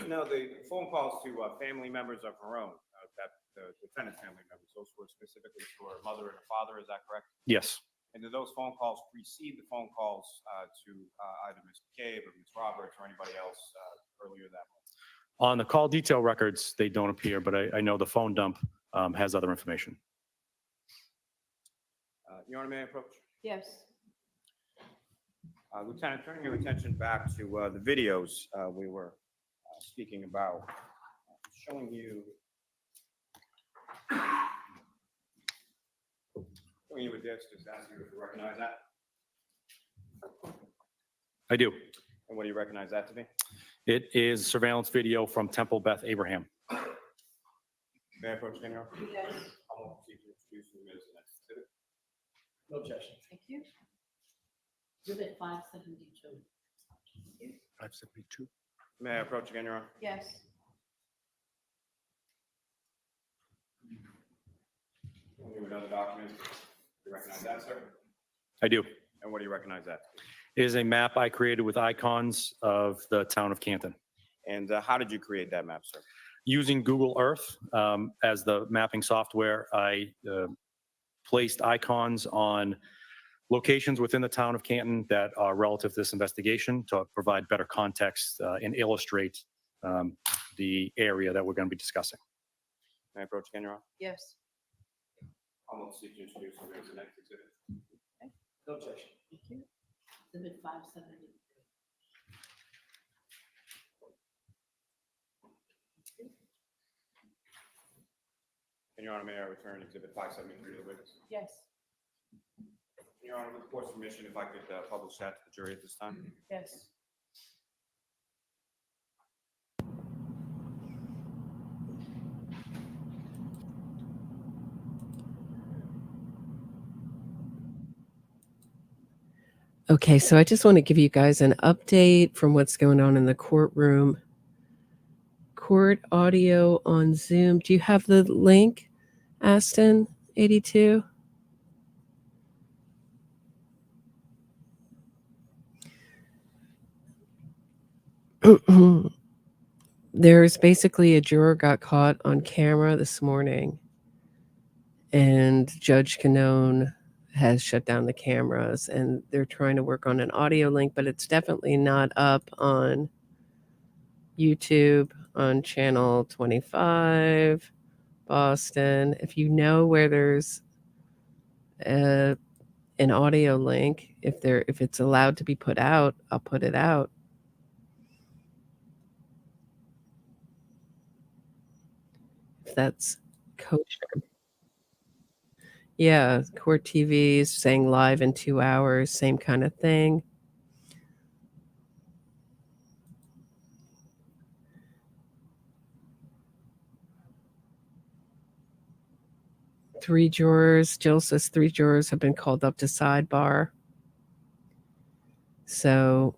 No, the phone calls to family members of her own, that the defendant's family members, those were specifically to her mother and her father, is that correct? Yes. And did those phone calls precede the phone calls to either Ms. McCabe or Ms. Roberts or anybody else earlier that month? On the call detail records, they don't appear, but I know the phone dump has other information. Your Honor, may I approach? Yes. Lieutenant, turning your attention back to the videos we were speaking about, showing you a disc, just asking you if you recognize that. I do. And what do you recognize that to be? It is surveillance video from Temple Beth Abraham. May I approach again, Your Honor? Yes. I want to introduce the minutes of the next exhibit. No objection. Thank you. Exhibit 572. 572. May I approach again, Your Honor? Yes. Any other documents? Do you recognize that, sir? I do. And what do you recognize that? It is a map I created with icons of the town of Canton. And how did you create that map, sir? Using Google Earth as the mapping software, I placed icons on locations within the town of Canton that are relative to this investigation to provide better context and illustrate the area that we're going to be discussing. May I approach again, Your Honor? Yes. I'm going to seek to introduce the minutes of the next exhibit. No objection. Thank you. Exhibit 573. And Your Honor, may I return exhibit 573 to the witness? Yes. Your Honor, with the court's permission, if I could publish that to the jury at this time. Yes. Okay, so I just want to give you guys an update from what's going on in the courtroom. Court audio on Zoom. Do you have the link, Aston 82? There's basically a juror got caught on camera this morning, and Judge Canone has shut down the cameras, and they're trying to work on an audio link, but it's definitely not up on YouTube on channel 25, Boston. If you know where there's an audio link, if it's allowed to be put out, I'll put it out. If that's kosher. Yeah, Court TV is saying live in 2 hours, same kind of thing. Jill says 3 jurors have been called up to sidebar. So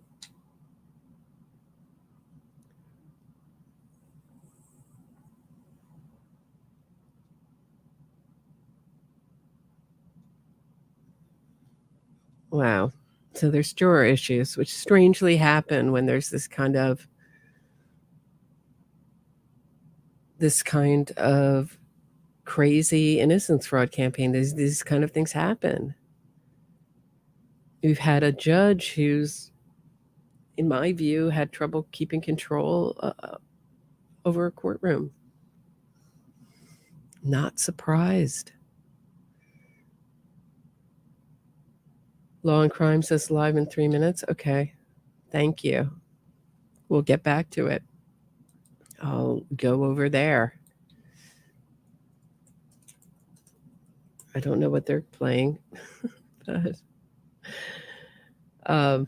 wow. So there's juror issues, which strangely happen when there's this kind of crazy innocence fraud campaign. These kind of things happen. We've had a judge who's in my view, had trouble keeping control over a courtroom. Not surprised. Law and Crime says live in 3 minutes. Okay. Thank you. We'll get back to it. I'll go over there. I don't know what they're playing, but I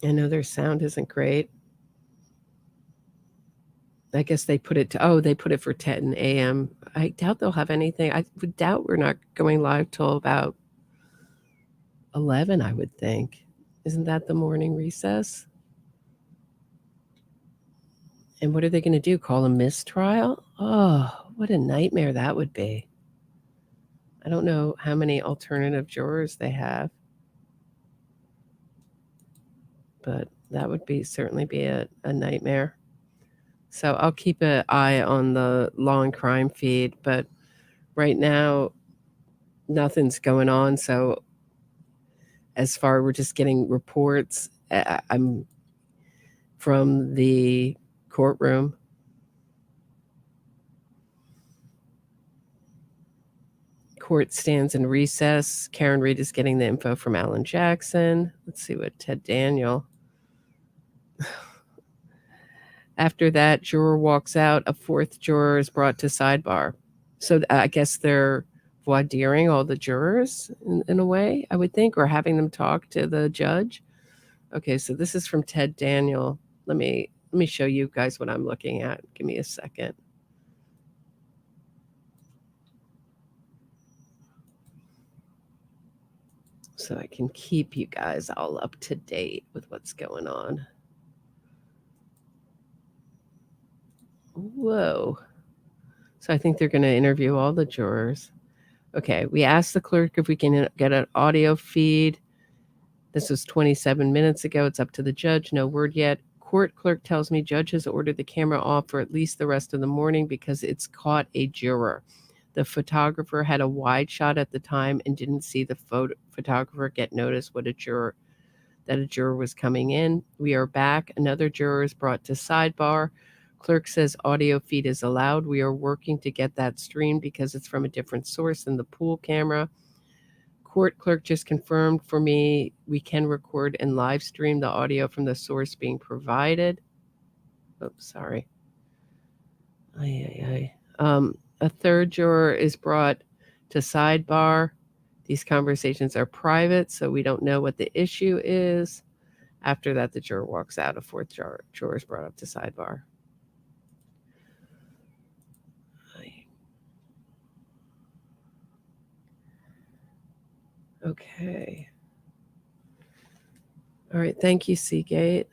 know their sound isn't great. I guess they put it to, they put it for 10 a.m. I doubt they'll have anything. I would doubt we're not going live till about 11, I would think. Isn't that the morning recess? And what are they going to do? Call a mistrial? Oh, what a nightmare that would be. I don't know how many alternative jurors they have, but that would certainly be a nightmare. So I'll keep an eye on the Law and Crime feed, but right now nothing's going on. So as far, we're just getting reports. I'm from the courtroom. Court stands in recess. Karen Reed is getting the info from Alan Jackson. Let's see what Ted Daniel. After that, juror walks out. A fourth juror is brought to sidebar. So I guess they're voir direing all the jurors in a way, I would think, or having them talk to the judge. Okay, so this is from Ted Daniel. Let me show you guys what I'm looking at. Give me a second. So I can keep you guys all up to date with what's going on. Whoa. So I think they're going to interview all the jurors. Okay, we asked the clerk if we can get an audio feed. This was 27 minutes ago. It's up to the judge. No word yet. Court clerk tells me judge has ordered the camera off for at least the rest of the morning because it's caught a juror. The photographer had a wide shot at the time and didn't see the photographer get notice that a juror was coming in. We are back. Another juror is brought to sidebar. Clerk says audio feed is allowed. We are working to get that streamed because it's from a different source than the pool camera. Court clerk just confirmed for me we can record and live stream the audio from the source being provided. Oops, sorry. A third juror is brought to sidebar. These conversations are private, so we don't know what the issue is. After that, the juror walks out. A fourth juror is brought up to sidebar. Okay. All right. Thank you, Seagate.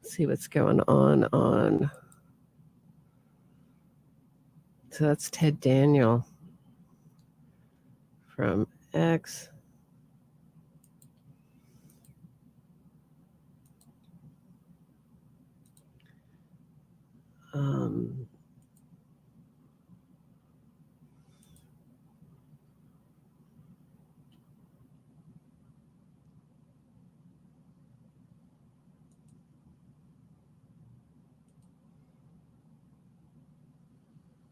Let's see what's going on. So that's Ted Daniel from X.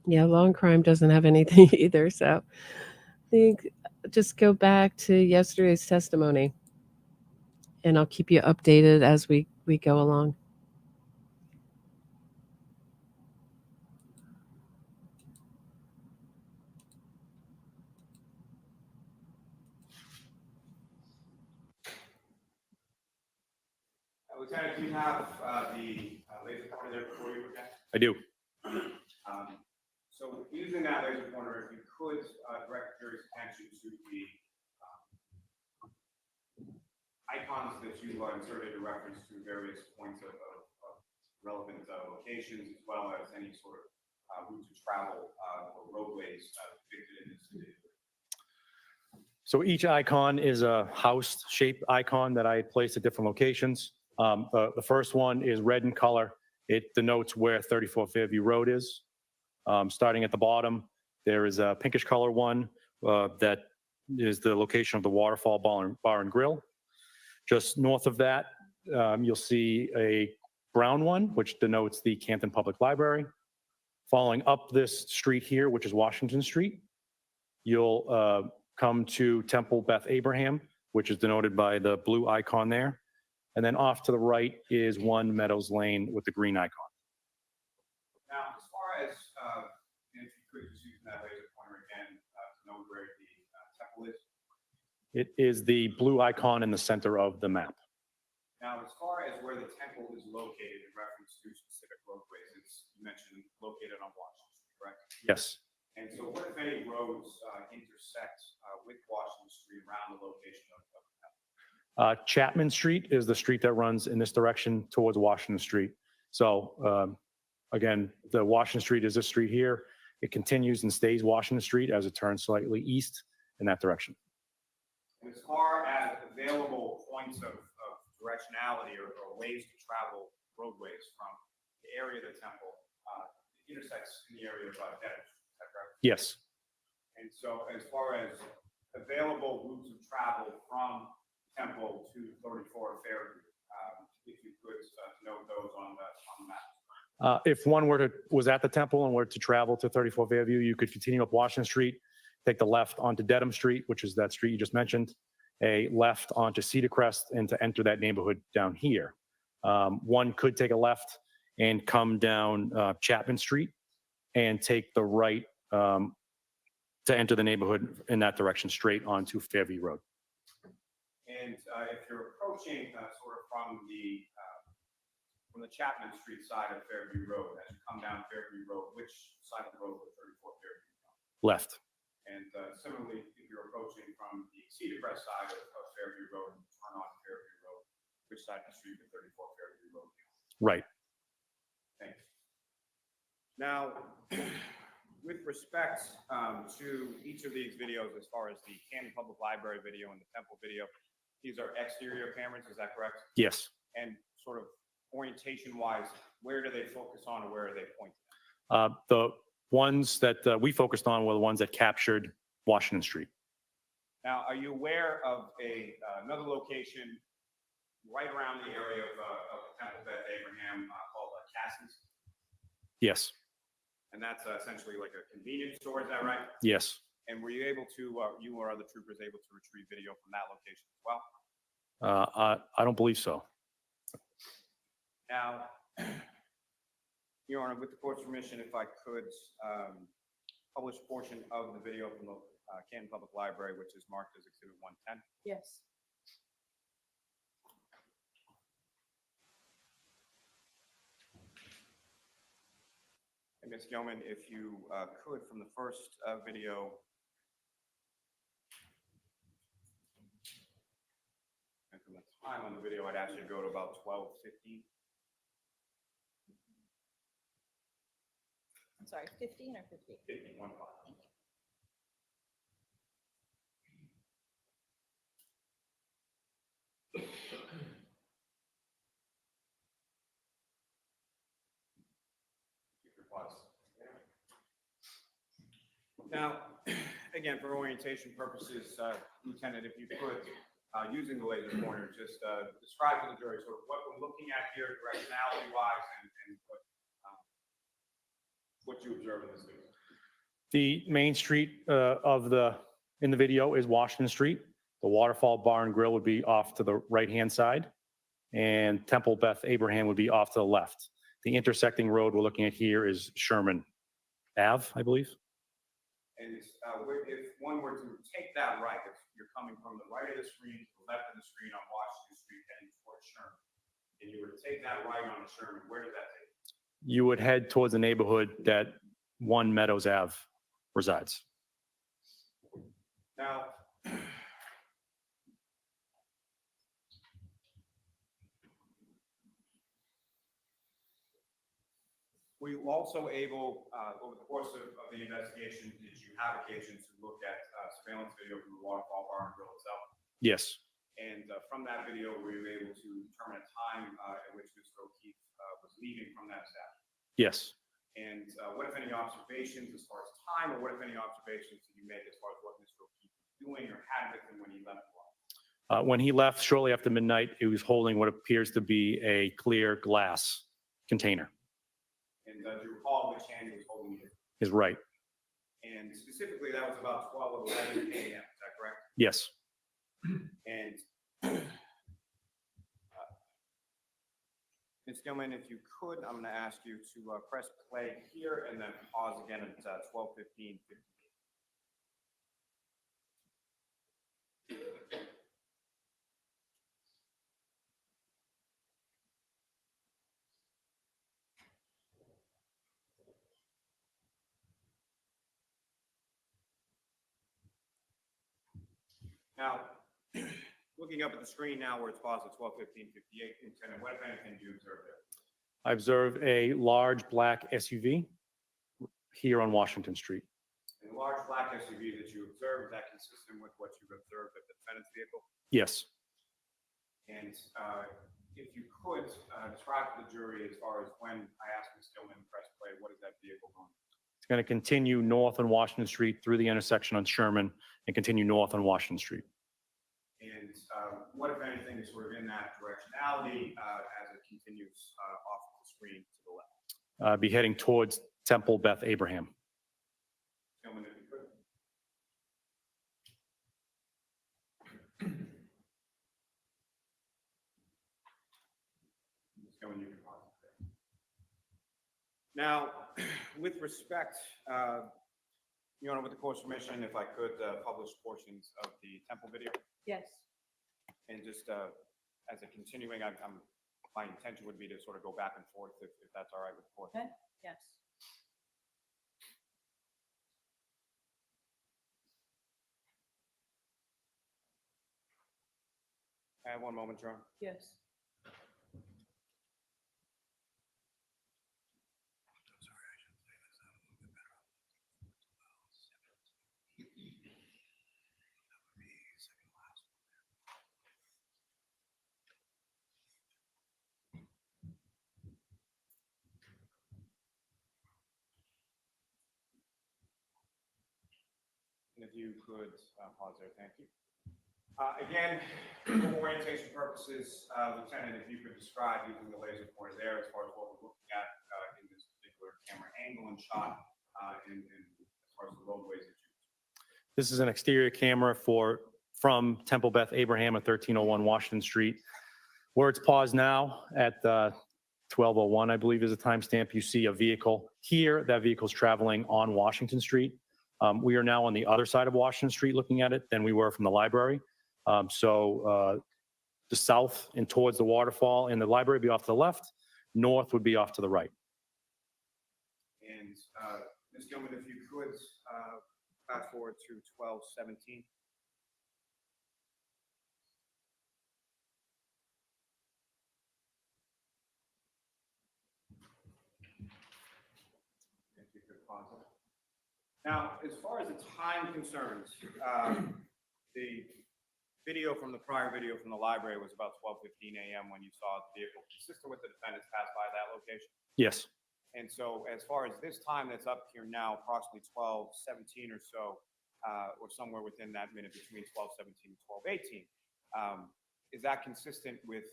Yeah, Law and Crime doesn't have anything either. So I think just go back to yesterday's testimony and I'll keep you updated as we go along. Lieutenant, do you have the laser pointer there before you again? I do. So using that laser pointer, if you could direct your attention to the icons that you inserted in reference to various points of relevant locations, as well as any sort of route to travel or roadways depicted in this video. So each icon is a house-shaped icon that I placed at different locations. The first one is red in color. It denotes where 34 Fairview Road is. Starting at the bottom, there is a pinkish color one that is the location of the Waterfall Bar and Grill. Just north of that, you'll see a brown one, which denotes the Canton Public Library. Following up this street here, which is Washington Street, you'll come to Temple Beth Abraham, which is denoted by the blue icon there. And then off to the right is 1 Meadows Lane with the green icon. Now, as far as, if you could just use that laser pointer again to know where the temple is. It is the blue icon in the center of the map. Now, as far as where the temple is located in reference to specific roadways, it's, you mentioned, located on Washington Street, correct? Yes. And so what if any roads intersect with Washington Street around the location of the temple? Chapman Street is the street that runs in this direction towards Washington Street. So again, the Washington Street is this street here. It continues and stays Washington Street as it turns slightly east in that direction. And as far as available points of directionality or ways to travel roadways from the area of the temple, it intersects in the area of Meadors, is that correct? Yes. And so as far as available routes of travel from Temple to 34 Fairview, if you could note those on the map. If one was at the temple and were to travel to 34 Fairview, you could continue up Washington Street, take the left onto Dedham Street, which is that street you just mentioned, a left onto Cedar Crest, and to enter that neighborhood down here. One could take a left and come down Chapman Street and take the right to enter the neighborhood in that direction, straight onto Fairview Road. And if you're approaching sort of from the Chapman Street side of Fairview Road, as you come down Fairview Road, which side of the road would 34 Fairview come? Left. And similarly, if you're approaching from the Cedar Crest side of Fairview Road and turn on Fairview Road, which side of the street would 34 Fairview Road be? Right. Thanks. Now, with respect to each of these videos, as far as the Canton Public Library video and the Temple video, these are exterior cameras, is that correct? Yes. And sort of orientation-wise, where do they focus on, or where are they pointing? The ones that we focused on were the ones that captured Washington Street. Now, are you aware of another location right around the area of Temple Beth Abraham called Kayce's? Yes. And that's essentially like a convenience store, is that right? Yes. And were you able to, you or other troopers able to retrieve video from that location as well? I don't believe so. Now, Your Honor, with the court's permission, if I could publish a portion of the video from the Canton Public Library, which is marked as Exhibit 110. Yes. And Ms. Yeoman, if you could, from the first video, and from the time on the video, I'd ask you to go to about 12:15. I'm sorry, 15 or 50? 15, 1 5. Now, again, for orientation purposes, Lieutenant, if you could, using the laser pointer, just describe to the jury sort of what we're looking at here directionality-wise and what you observe in this video. The main street in the video is Washington Street. The Waterfall Bar and Grill would be off to the right-hand side, and Temple Beth Abraham would be off to the left. The intersecting road we're looking at here is Sherman Ave, I believe. And if one were to take that right, if you're coming from the right of the screen to the left of the screen on Washington Street heading towards Sherman, and you were to take that right on Sherman, where does that take you? You would head towards the neighborhood that 1 Meadows Ave resides. Now, were you also able, over the course of the investigation, did you have occasion to look at surveillance video from the Waterfall Bar and Grill itself? Yes. And from that video, we were able to determine a time at which Mr. O'Keefe was leaving from that establishment. Yes. And what, if any, observations as far as time, or what, if any, observations did you make as far as what Mr. O'Keefe was doing or had with him when he left? When he left shortly after midnight, he was holding what appears to be a clear glass container. And do you recall which hand he was holding it? His right. And specifically, that was about 12 or 11 a.m. Is that correct? Yes. And Ms. Gilman, if you could, I'm going to ask you to press play here and then pause again at 12:15. Now, looking up at the screen now where it's paused at 12:15:58, Lieutenant, what, if anything, do you observe there? I observed a large black SUV here on Washington Street. And the large black SUV that you observed, is that consistent with what you've observed at the defendant's vehicle? Yes. And if you could describe to the jury as far as when I asked Ms. Gilman to press play, what is that vehicle going? It's going to continue north on Washington Street through the intersection on Sherman and continue north on Washington Street. And what, if anything, is sort of in that directionality as it continues off the screen to the left? Be heading towards Temple Beth Abraham. Gentlemen, if you could. Ms. Gilman, you can pause it there. Now, with respect, Your Honor, with the court's permission, if I could publish portions of the Temple video. Yes. And just as a continuing, my intention would be to sort of go back and forth if that's all right with the court. Okay. Yes. I have one moment, Your Honor. Yes. And if you could pause there, thank you. Again, for orientation purposes, Lieutenant, if you could describe using the laser pointer there as far as what we're looking at in this particular camera angle and shot, and as far as the roadways that you. This is an exterior camera from Temple Beth Abraham at 1301 Washington Street. Where it's paused now at 1201, I believe is the timestamp. You see a vehicle here. That vehicle is traveling on Washington Street. We are now on the other side of Washington Street looking at it than we were from the library. The south and towards the waterfall and the library would be off to the left. North would be off to the right. And Ms. Gilman, if you could fast forward to 12:17. If you could pause it. Now, as far as the time concerns, the video from the prior video from the library was about 12:15 a.m. when you saw the vehicle consistent with the defendants pass by that location. Yes. And so as far as this time that's up here now, approximately 12:17 or so, or somewhere within that minute between 12:17 and 12:18, is that consistent with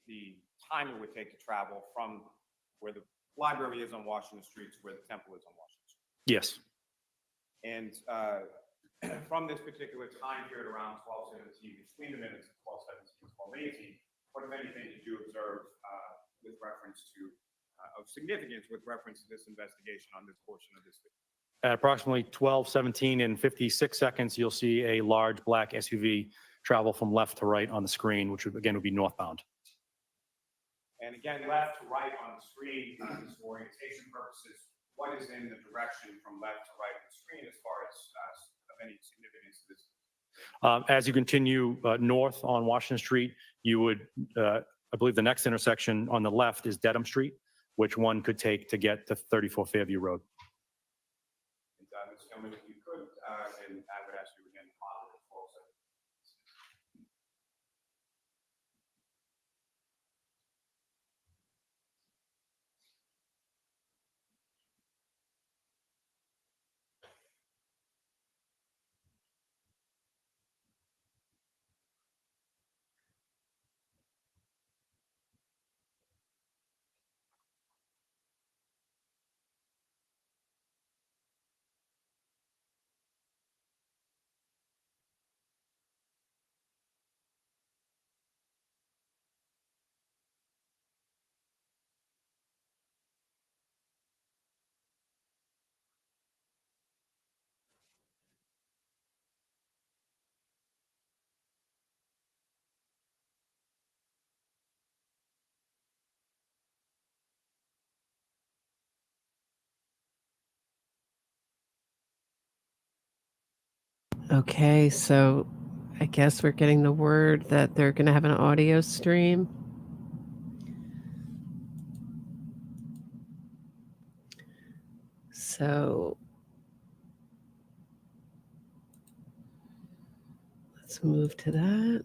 the time it would take to travel from where the library is on Washington Street to where the temple is on Washington Street? Yes. And from this particular time period around 12:17, between the minutes of 12:17 and 12:18, what, if anything, did you observe with reference to, of significance with reference to this investigation on this portion of this video? At approximately 12:17 and 56 seconds, you'll see a large black SUV travel from left to right on the screen, which would, again, would be northbound. And again, left to right on the screen, just for orientation purposes, what is in the direction from left to right on the screen as far as of any significance to this? As you continue north on Washington Street, you would, I believe the next intersection on the left is Dedham Street, which one could take to get to 34 Fairview Road. And Ms. Gilman, if you could, and I would ask you again to follow the 12:17. Okay, so I guess we're getting the word that they're going to have an audio stream. So let's move to that.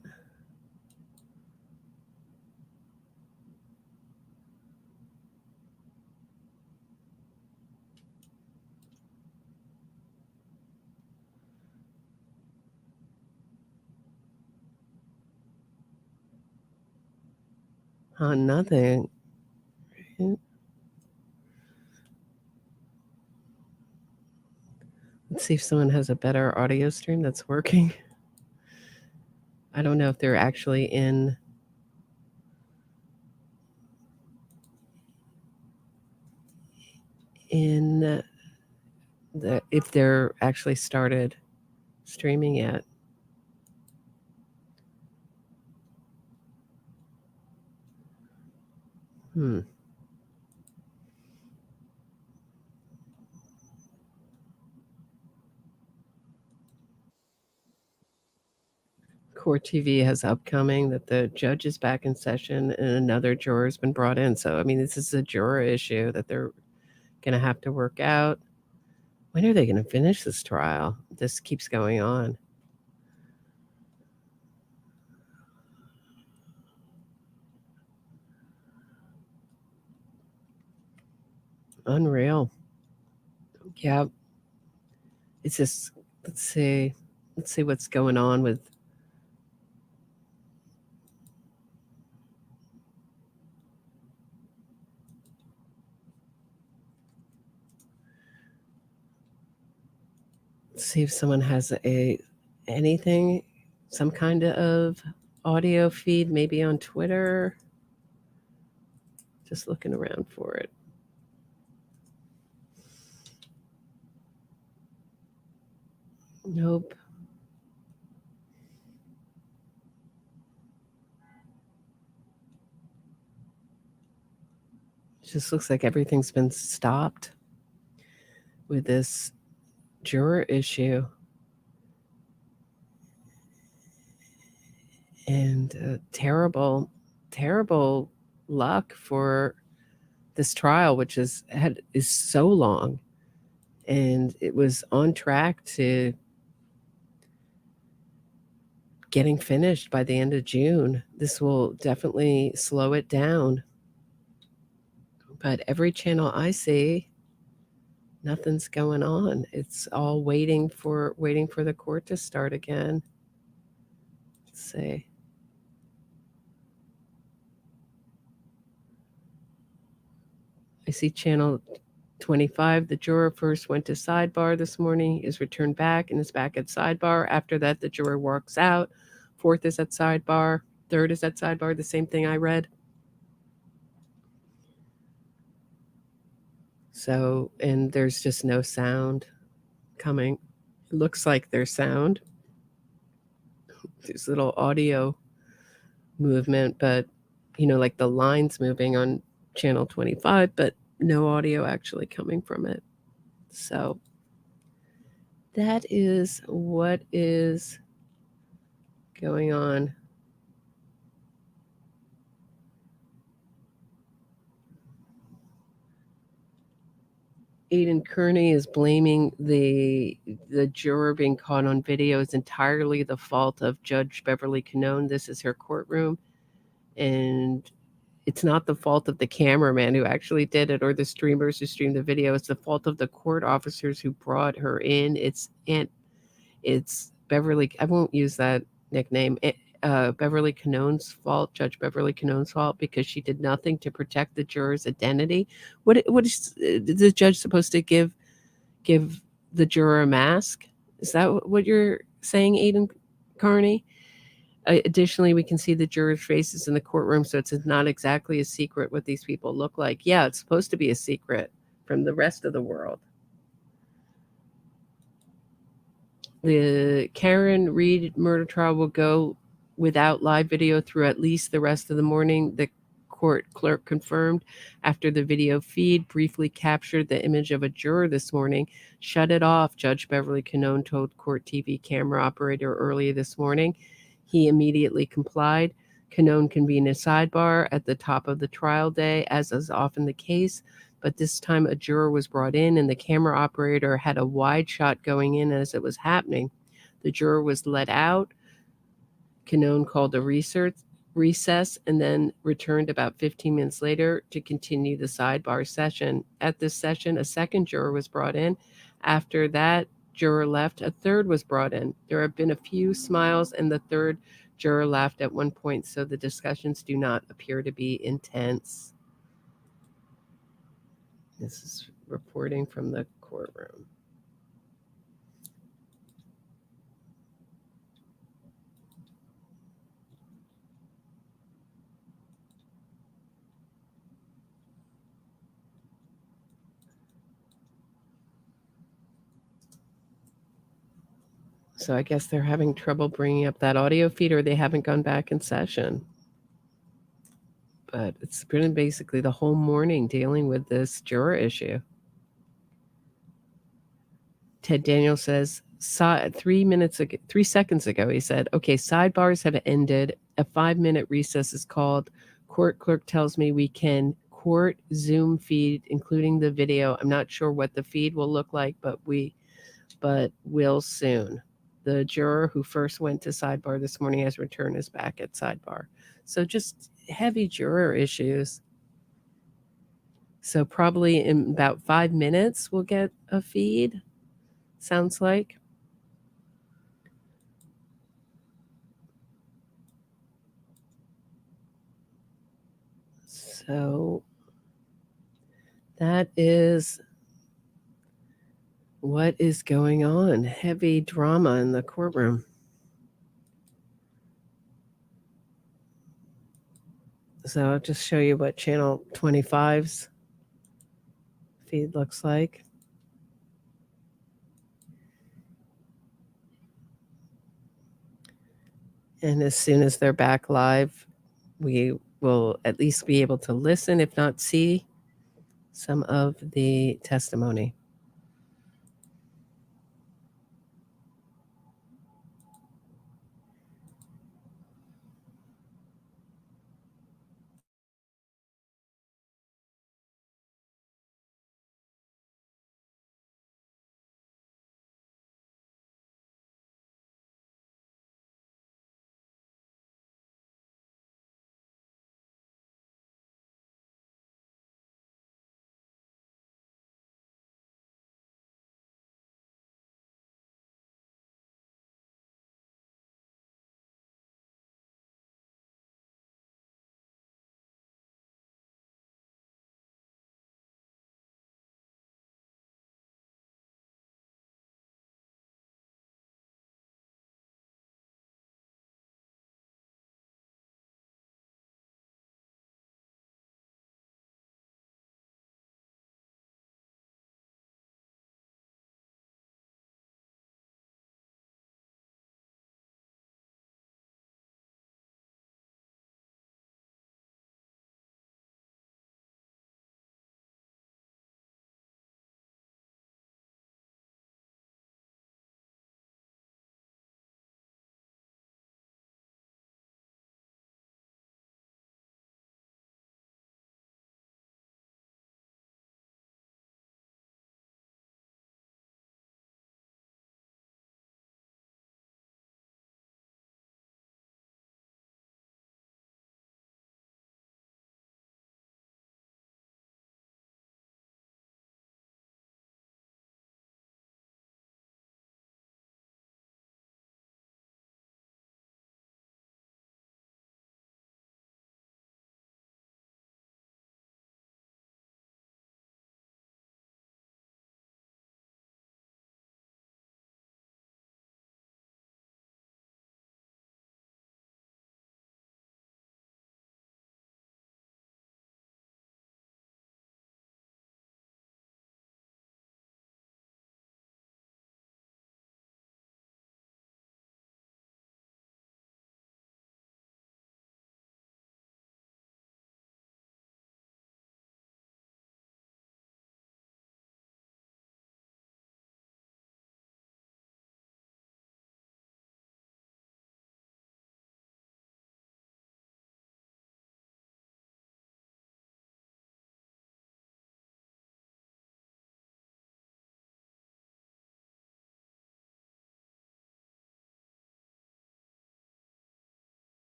Nothing. Let's see if someone has a better audio stream that's working. I don't know if they're actually in if they're actually started streaming yet. Court TV has upcoming that the judge is back in session and another juror has been brought in. So, I mean, this is a juror issue that they're going to have to work out. When are they going to finish this trial? This keeps going on. Unreal. Yeah. It's just, let's see what's going on with see if someone has anything, some kind of audio feed, maybe on Twitter. Just looking around for it. Nope. It just looks like everything's been stopped with this juror issue. And terrible luck for this trial, which is so long. And it was on track to getting finished by the end of June. This will definitely slow it down. But every channel I see, nothing's going on. It's all waiting for the court to start again. Let's see. I see channel 25. The juror first went to sidebar this morning, is returned back and is back at sidebar. After that, the juror walks out. Fourth is at sidebar. Third is at sidebar. The same thing I read. So, and there's just no sound coming. It looks like there's sound. There's little audio movement, but, like the lines moving on channel 25, but no audio actually coming from it. So that is what is going on. Aidan Kearney is blaming the juror being caught on video is entirely the fault of Judge Beverly Canone. This is her courtroom, and it's not the fault of the cameraman who actually did it or the streamers who streamed the video. It's the fault of the court officers who brought her in. It's Beverly. I won't use that nickname. Beverly Canone's fault, Judge Beverly Canone's fault, because she did nothing to protect the juror's identity. What is the judge supposed to give the juror a mask? Is that what you're saying, Aidan Kearney? Additionally, we can see the jurors' faces in the courtroom, so it's not exactly a secret what these people look like. Yeah, it's supposed to be a secret from the rest of the world. The Karen Reed murder trial will go without live video through at least the rest of the morning. The court clerk confirmed after the video feed briefly captured the image of a juror this morning. Shut it off, Judge Beverly Canone told court TV camera operator earlier this morning. He immediately complied. Canone convened a sidebar at the top of the trial day, as is often the case, but this time a juror was brought in and the camera operator had a wide shot going in as it was happening. The juror was let out. Canone called a recess and then returned about 15 minutes later to continue the sidebar session. At this session, a second juror was brought in. After that juror left, a third was brought in. There have been a few smiles, and the third juror laughed at one point, so the discussions do not appear to be intense. This is reporting from the courtroom. So I guess they're having trouble bringing up that audio feed, or they haven't gone back in session. But it's been basically the whole morning dealing with this juror issue. Ted Daniel says, 3 seconds ago, he said, okay, sidebars have ended. A 5-minute recess is called. Court clerk tells me we can court Zoom feed, including the video. I'm not sure what the feed will look like, but will soon. The juror who first went to sidebar this morning has returned, is back at sidebar. So just heavy juror issues. So probably in about 5 minutes, we'll get a feed, sounds like. So that is what is going on. Heavy drama in the courtroom. So I'll just show you what channel 25's feed looks like. And as soon as they're back live, we will at least be able to listen, if not see, some of the testimony.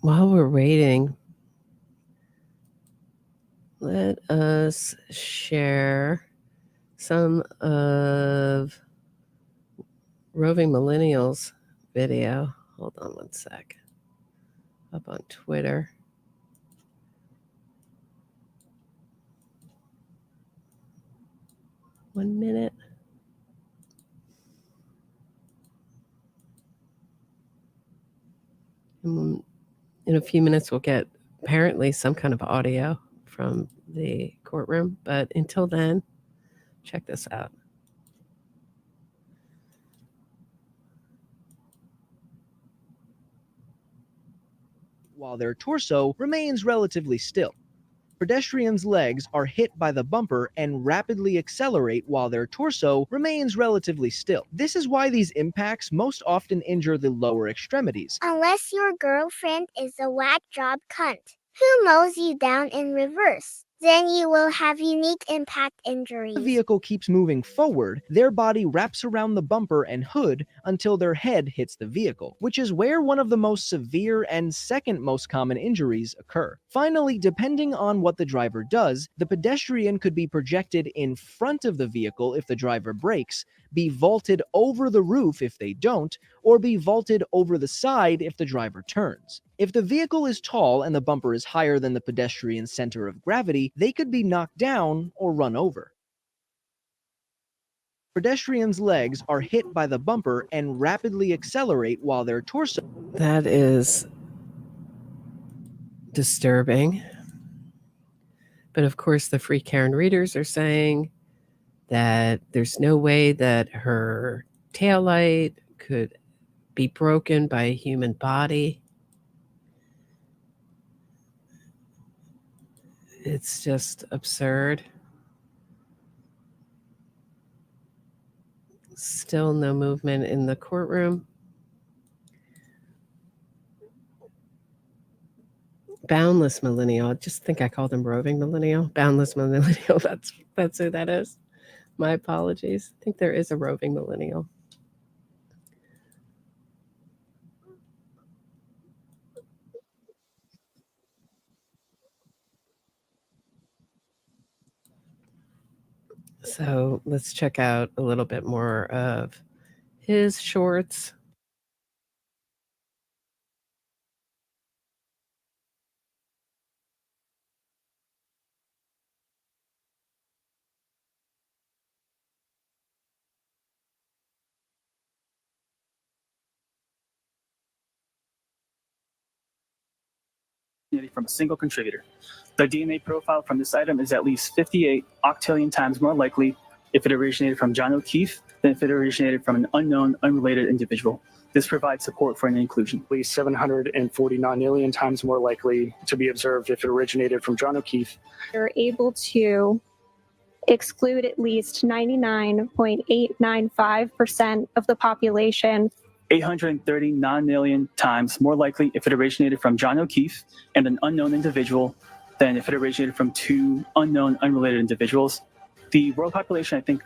while we're waiting, let us share some of Roving Millennials video. Hold on one sec. Up on Twitter. One minute. In a few minutes, we'll get apparently some kind of audio from the courtroom. But until then, check this out. While their torso remains relatively still. Pedestrians' legs are hit by the bumper and rapidly accelerate while their torso remains relatively still. This is why these impacts most often injure the lower extremities. Unless your girlfriend is a whack job cunt who mows you down in reverse, then you will have unique impact injuries. The vehicle keeps moving forward, their body wraps around the bumper and hood until their head hits the vehicle, which is where one of the most severe and second most common injuries occur. Finally, depending on what the driver does, the pedestrian could be projected in front of the vehicle if the driver brakes, be vaulted over the roof if they don't, or be vaulted over the side if the driver turns. If the vehicle is tall and the bumper is higher than the pedestrian's center of gravity, they could be knocked down or run over. Pedestrians' legs are hit by the bumper and rapidly accelerate while their torso... That is disturbing. But of course, the Free Karen readers are saying that there's no way that her taillight could be broken by a human body. It's just absurd. Still no movement in the courtroom. Boundless Millennial. I just think I called him Roving Millennial. Boundless Millennial. That's who that is. My apologies. I think there is a Roving Millennial. So let's check out a little bit more of his shorts. From a single contributor. The DNA profile from this item is at least 58 octillion times more likely if it originated from John O'Keefe than if it originated from an unknown, unrelated individual. This provides support for an inclusion. At least 749 million times more likely to be observed if it originated from John O'Keefe. You're able to exclude at least 99.895% of the population. 839 million times more likely if it originated from John O'Keefe and an unknown individual than if it originated from two unknown, unrelated individuals. The world population, I think.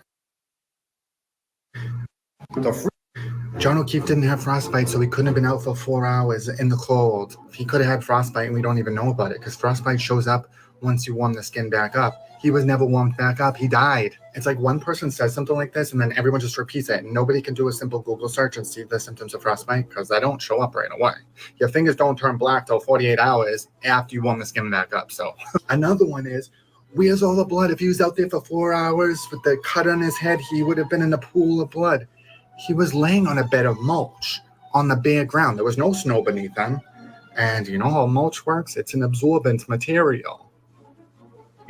John O'Keefe didn't have frostbite, so he couldn't have been out for 4 hours in the cold. He could have had frostbite, and we don't even know about it, because frostbite shows up once you warm the skin back up. He was never warmed back up. He died. It's like one person says something like this, and then everyone just repeats it. And nobody can do a simple Google search and see the symptoms of frostbite, because they don't show up right away. Your fingers don't turn black till 48 hours after you warm the skin back up. So another one is, where's all the blood? If he was out there for 4 hours with the cut on his head, he would have been in a pool of blood. He was laying on a bed of mulch on the bare ground. There was no snow beneath him. And you know how mulch works? It's an absorbent material.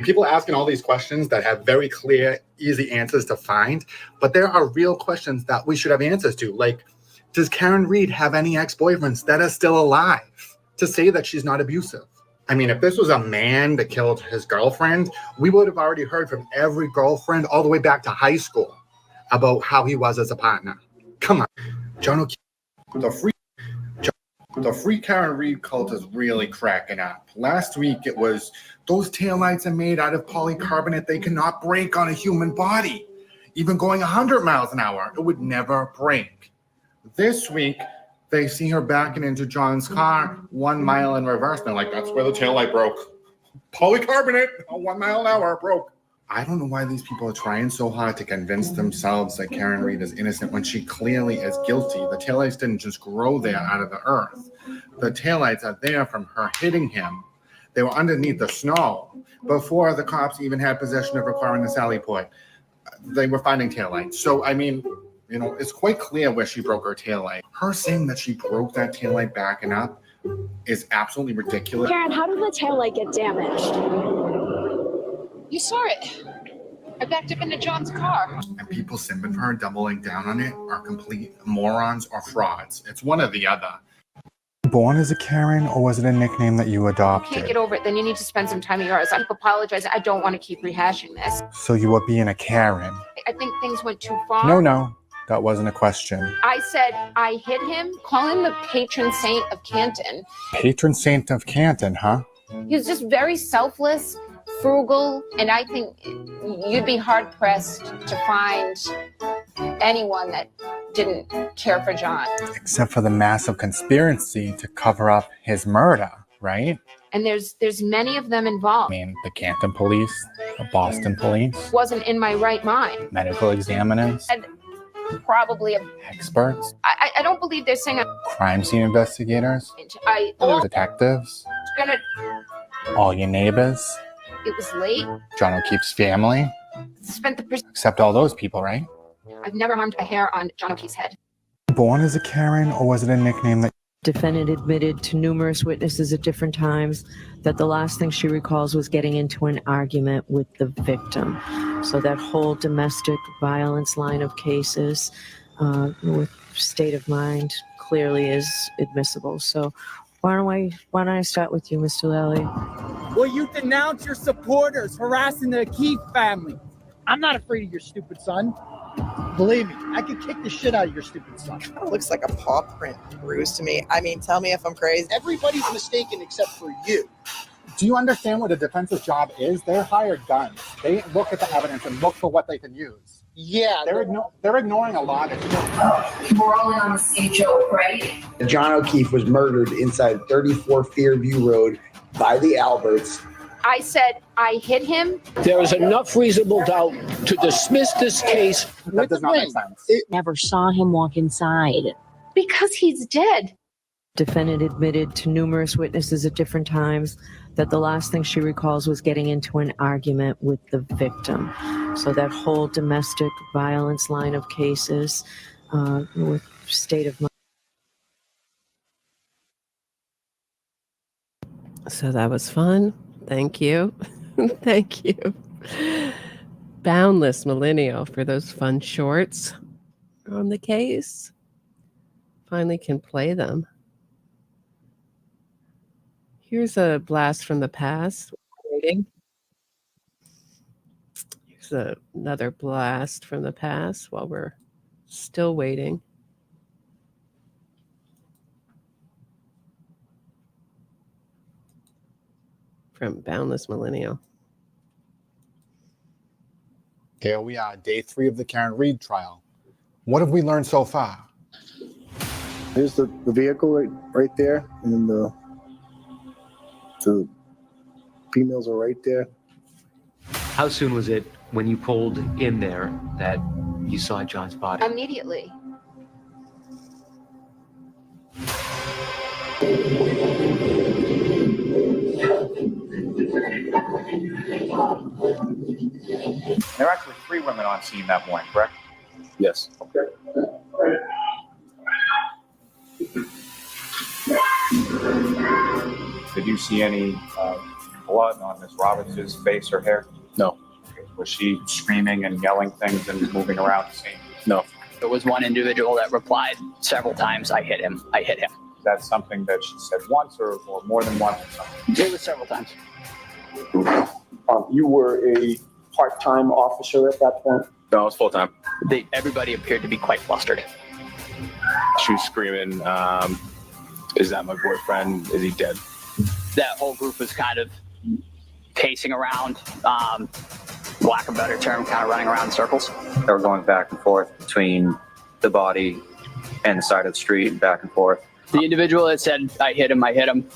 People asking all these questions that have very clear, easy answers to find, but there are real questions that we should have answers to. Like, does Karen Read have any ex-boyfriends that are still alive to say that she's not abusive? I mean, if this was a man that killed his girlfriend, we would have already heard from every girlfriend all the way back to high school about how he was as a partner. Come on. John O'Keefe. The free Karen Read cult is really cracking up. Last week it was, those taillights are made out of polycarbonate. They cannot break on a human body. Even going 100 miles an hour, it would never break. This week, They see her backing into John's car 1 mile in reverse. They're like, that's where the taillight broke. Polycarbonate, 1 mile an hour, broke. I don't know why these people are trying so hard to convince themselves that Karen Reed is innocent when she clearly is guilty. The taillights didn't just grow there out of the earth. The taillights are there from her hitting him. They were underneath the snow before the cops even had possession of her car in the Sally Port. They were finding taillights. So, I mean, you know, it's quite clear where she broke her taillight. Her saying that she broke that taillight backing up is absolutely ridiculous. Karen, how did the taillight get damaged? You saw it. I backed up into John's car. And people simping for her, doubling down on it, are complete morons or frauds. It's one or the other. Born as a Karen, or was it a nickname that you adopted? Can't get over it, then you need to spend some time with yours. I apologize. I don't want to keep rehashing this. So you were being a Karen? I think things went too far. No, that wasn't a question. I said I hit him. Call him the patron saint of Canton. Patron saint of Canton, huh? He was just very selfless, frugal, and I think you'd be hard-pressed to find anyone that didn't care for John. Except for the massive conspiracy to cover up his murder, right? And there's many of them involved. I mean, the Canton police, the Boston police. Wasn't in my right mind. Medical examiners. And probably experts. I don't believe they're saying Crime scene investigators. Detectives. Gonna, all your neighbors. it was late. John O'Keefe's family. Spent the Except all those people, right? I've never harmed a hair on John O'Keefe's head. Born as a Karen, or was it a nickname that... Defendant admitted to numerous witnesses at different times that the last thing she recalls was getting into an argument with the victim. So that whole domestic violence line of cases with state of mind clearly is admissible. So why don't I start with you, Mr. Lally? Will you denounce your supporters harassing the O'Keefe family? I'm not afraid of your stupid son. Believe me, I could kick the shit out of your stupid son. It looks like a paw print bruise to me. I mean, tell me if I'm crazy. Everybody's mistaken except for you. Do you understand what a defense's job is? They're hired guns. They look at the evidence and look for what they can use. Yeah. They're ignoring a lot of shit. We're all in on the same joke, right? John O'Keefe was murdered inside 34 Fairview Road by the Alberts. I said I hit him. There is enough reasonable doubt to dismiss this case. That does not make sense. Never saw him walk inside. Because he's dead. Defendant admitted to numerous witnesses at different times that the last thing she recalls was getting into an argument with the victim. So that whole domestic violence line of cases with state of mind. So that was fun. Thank you. Thank you. Boundless Millennial for those fun shorts on the case. Finally can play them. Here's a blast from the past. Waiting. Here's another blast from the past while we're still waiting. From Boundless Millennial. Here we are, day 3 of the Karen Reed trial. What have we learned so far? Here's the vehicle right there, and then the females are right there. How soon was it when you pulled in there that you saw John's body? Immediately. There are actually 3 women on scene that morning, correct? Yes. Okay. Did you see any blood on Miss Roberts' face or hair? No. Was she screaming and yelling things and moving around the scene? No. There was one individual that replied several times, I hit him. Is that something that she said once or more than once or something? It was several times. You were a part-time officer at that point? No, it was full-time. Everybody appeared to be quite flustered. She was screaming, is that my boyfriend? Is he dead? That whole group was kind of pacing around, for lack of a better term, kind of running around in circles. They were going back and forth between the body and the side of the street and back and forth. The individual that said, I hit him,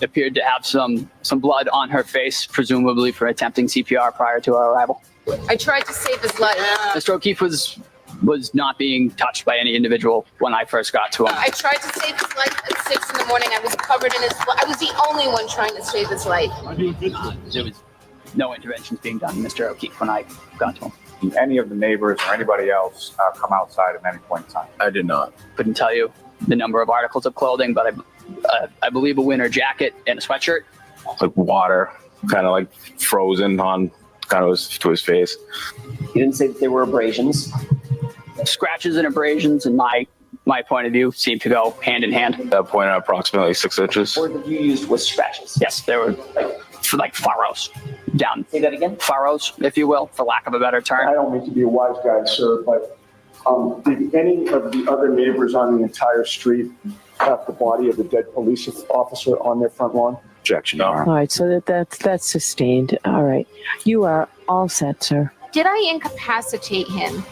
appeared to have some blood on her face, presumably for attempting CPR prior to our arrival. I tried to save his life. Mr. O'Keefe was not being touched by any individual when I first got to him. I tried to save his life at 6 in the morning. I was covered in his blood. I was the only one trying to save his life. There was no interventions being done, Mr. O'Keefe, when I got to him. Did any of the neighbors or anybody else come outside at any point in time? I did not. Couldn't tell you the number of articles of clothing, but I believe a winter jacket and a sweatshirt. Like water, kind of like frozen on kind of to his face. You didn't say that there were abrasions. Scratches and abrasions, in my point of view, seem to go hand in hand. At that point, approximately 6 inches. The word that you used was scratches. Yes, there were like furrows down. Say that again? Furrows, if you will, for lack of a better term. I don't mean to be a wise guy, sir, but did any of the other neighbors on the entire street have the body of the dead police officer on their front lawn? Objection. All right, so that's sustained. All right. You are all set, sir. Did I incapacitate him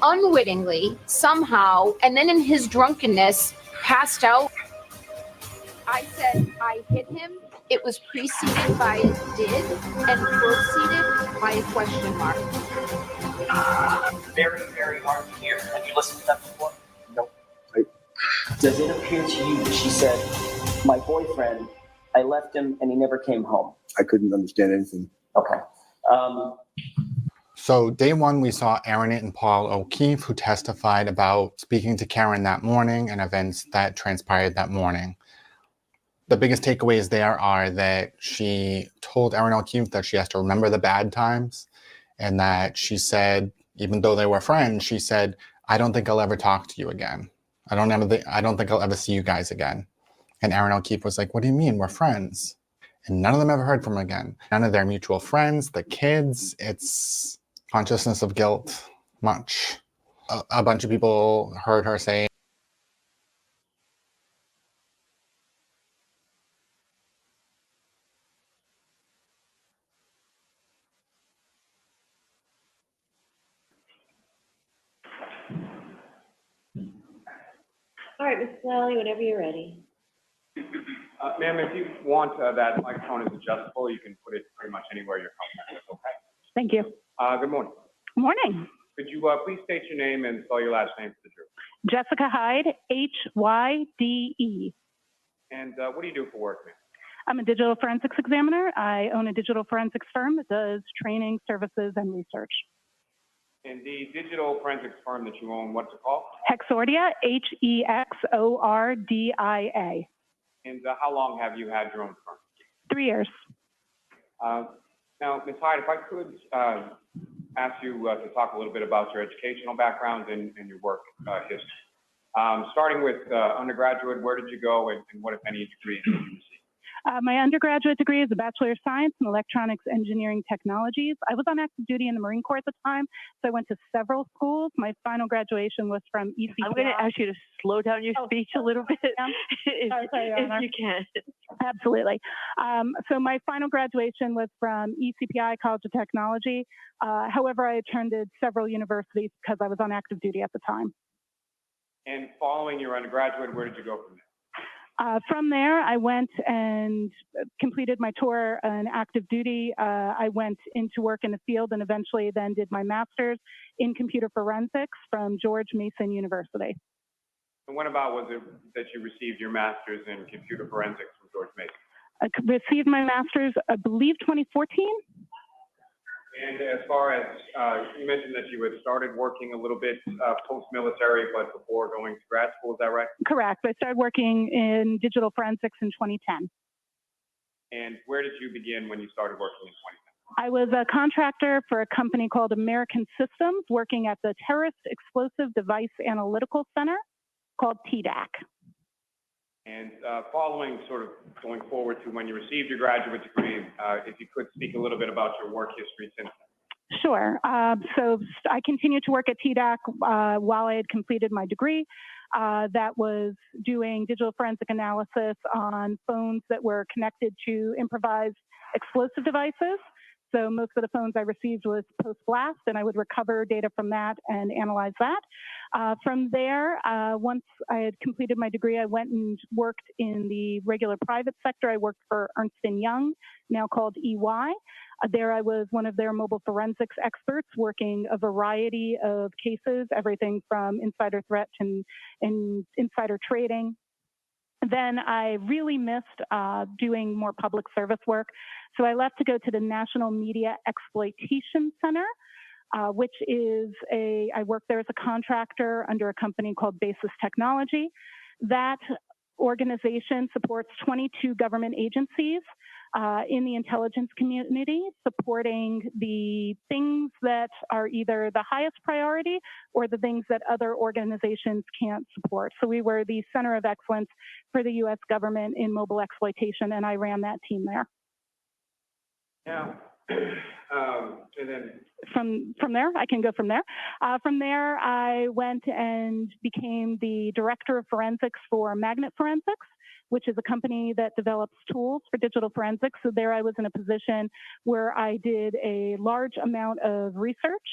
unwittingly, somehow, and then in his drunkenness, passed out? I said I hit him. It was preceded by a did and proceeded by a question mark. Very, very hard to hear. Have you listened to that before? No. Does it appear to you that she said, my boyfriend, I left him and he never came home? I couldn't understand anything. Okay. So day one, we saw Aaron and Paul O'Keefe, who testified about speaking to Karen that morning and events that transpired that morning. The biggest takeaways there are that she told Aaron O'Keefe that she has to remember the bad times, and that she said, even though they were friends, she said, I don't think I'll ever talk to you again. I don't think I'll ever see you guys again. And Aaron O'Keefe was like, what do you mean? We're friends. And none of them ever heard from him again. None of their mutual friends, the kids, it's consciousness of guilt, much. A bunch of people heard her say, All right, Miss Lally, whenever you're ready. Ma'am, if you want, that microphone is adjustable. You can put it pretty much anywhere you're comfortable with, okay? Thank you. Good morning. Morning. Could you please state your name and spell your last name for the jury? Jessica Hyde, Hyde. And what do you do for work, ma'am? I'm a digital forensics examiner. I own a digital forensics firm that does training, services, and research. And the digital forensics firm that you own, what's it called? Hexordia, Hexordia. And how long have you had your own firm? 3 years. Now, Ms. Hyde, if I could ask you to talk a little bit about your educational background and your work history. Starting with undergraduate, where did you go and what, if any, degrees did you receive? My undergraduate degree is a Bachelor of Science in Electronics Engineering Technologies. I was on active duty in the Marine Corps at the time, so I went to several schools. My final graduation was from ECPI. I'm going to ask you to slow down your speech a little bit, if you can. Absolutely. So my final graduation was from ECPI, College of Technology. However, I attended several universities because I was on active duty at the time. And following your undergraduate, where did you go from there? From there, I went and completed my tour on active duty. I went into work in the field and eventually then did my master's in computer forensics from George Mason University. And when about was it that you received your master's in computer forensics from George Mason? I received my master's, I believe, 2014. And as far as, you mentioned that you had started working a little bit post-military, but before going to grad school, is that right? Correct. I started working in digital forensics in 2010. And where did you begin when you started working in 2010? I was a contractor for a company called American Systems, working at the Terrorist Explosive Device Analytical Center called TDAC. And following sort of going forward to when you received your graduate degree, if you could speak a little bit about your work history since then. Sure. So I continued to work at TDAC while I had completed my degree. That was doing digital forensic analysis on phones that were connected to improvised explosive devices. So most of the phones I received was post-blast, and I would recover data from that and analyze that. From there, once I had completed my degree, I went and worked in the regular private sector. I worked for Ernst & Young, now called EY. There I was one of their mobile forensics experts working a variety of cases, everything from insider threat and insider trading. Then I really missed doing more public service work. So I left to go to the National Media Exploitation Center, which is I worked there as a contractor under a company called Basis Technology. That organization supports 22 government agencies in the intelligence community, supporting the things that are either the highest priority or the things that other organizations can't support. So we were the center of excellence for the U.S. government in mobile exploitation, and I ran that team there. Yeah. And then from there, I can go from there. From there, I went and became the director of forensics for Magnet Forensics, which is a company that develops tools for digital forensics. So there I was in a position where I did a large amount of research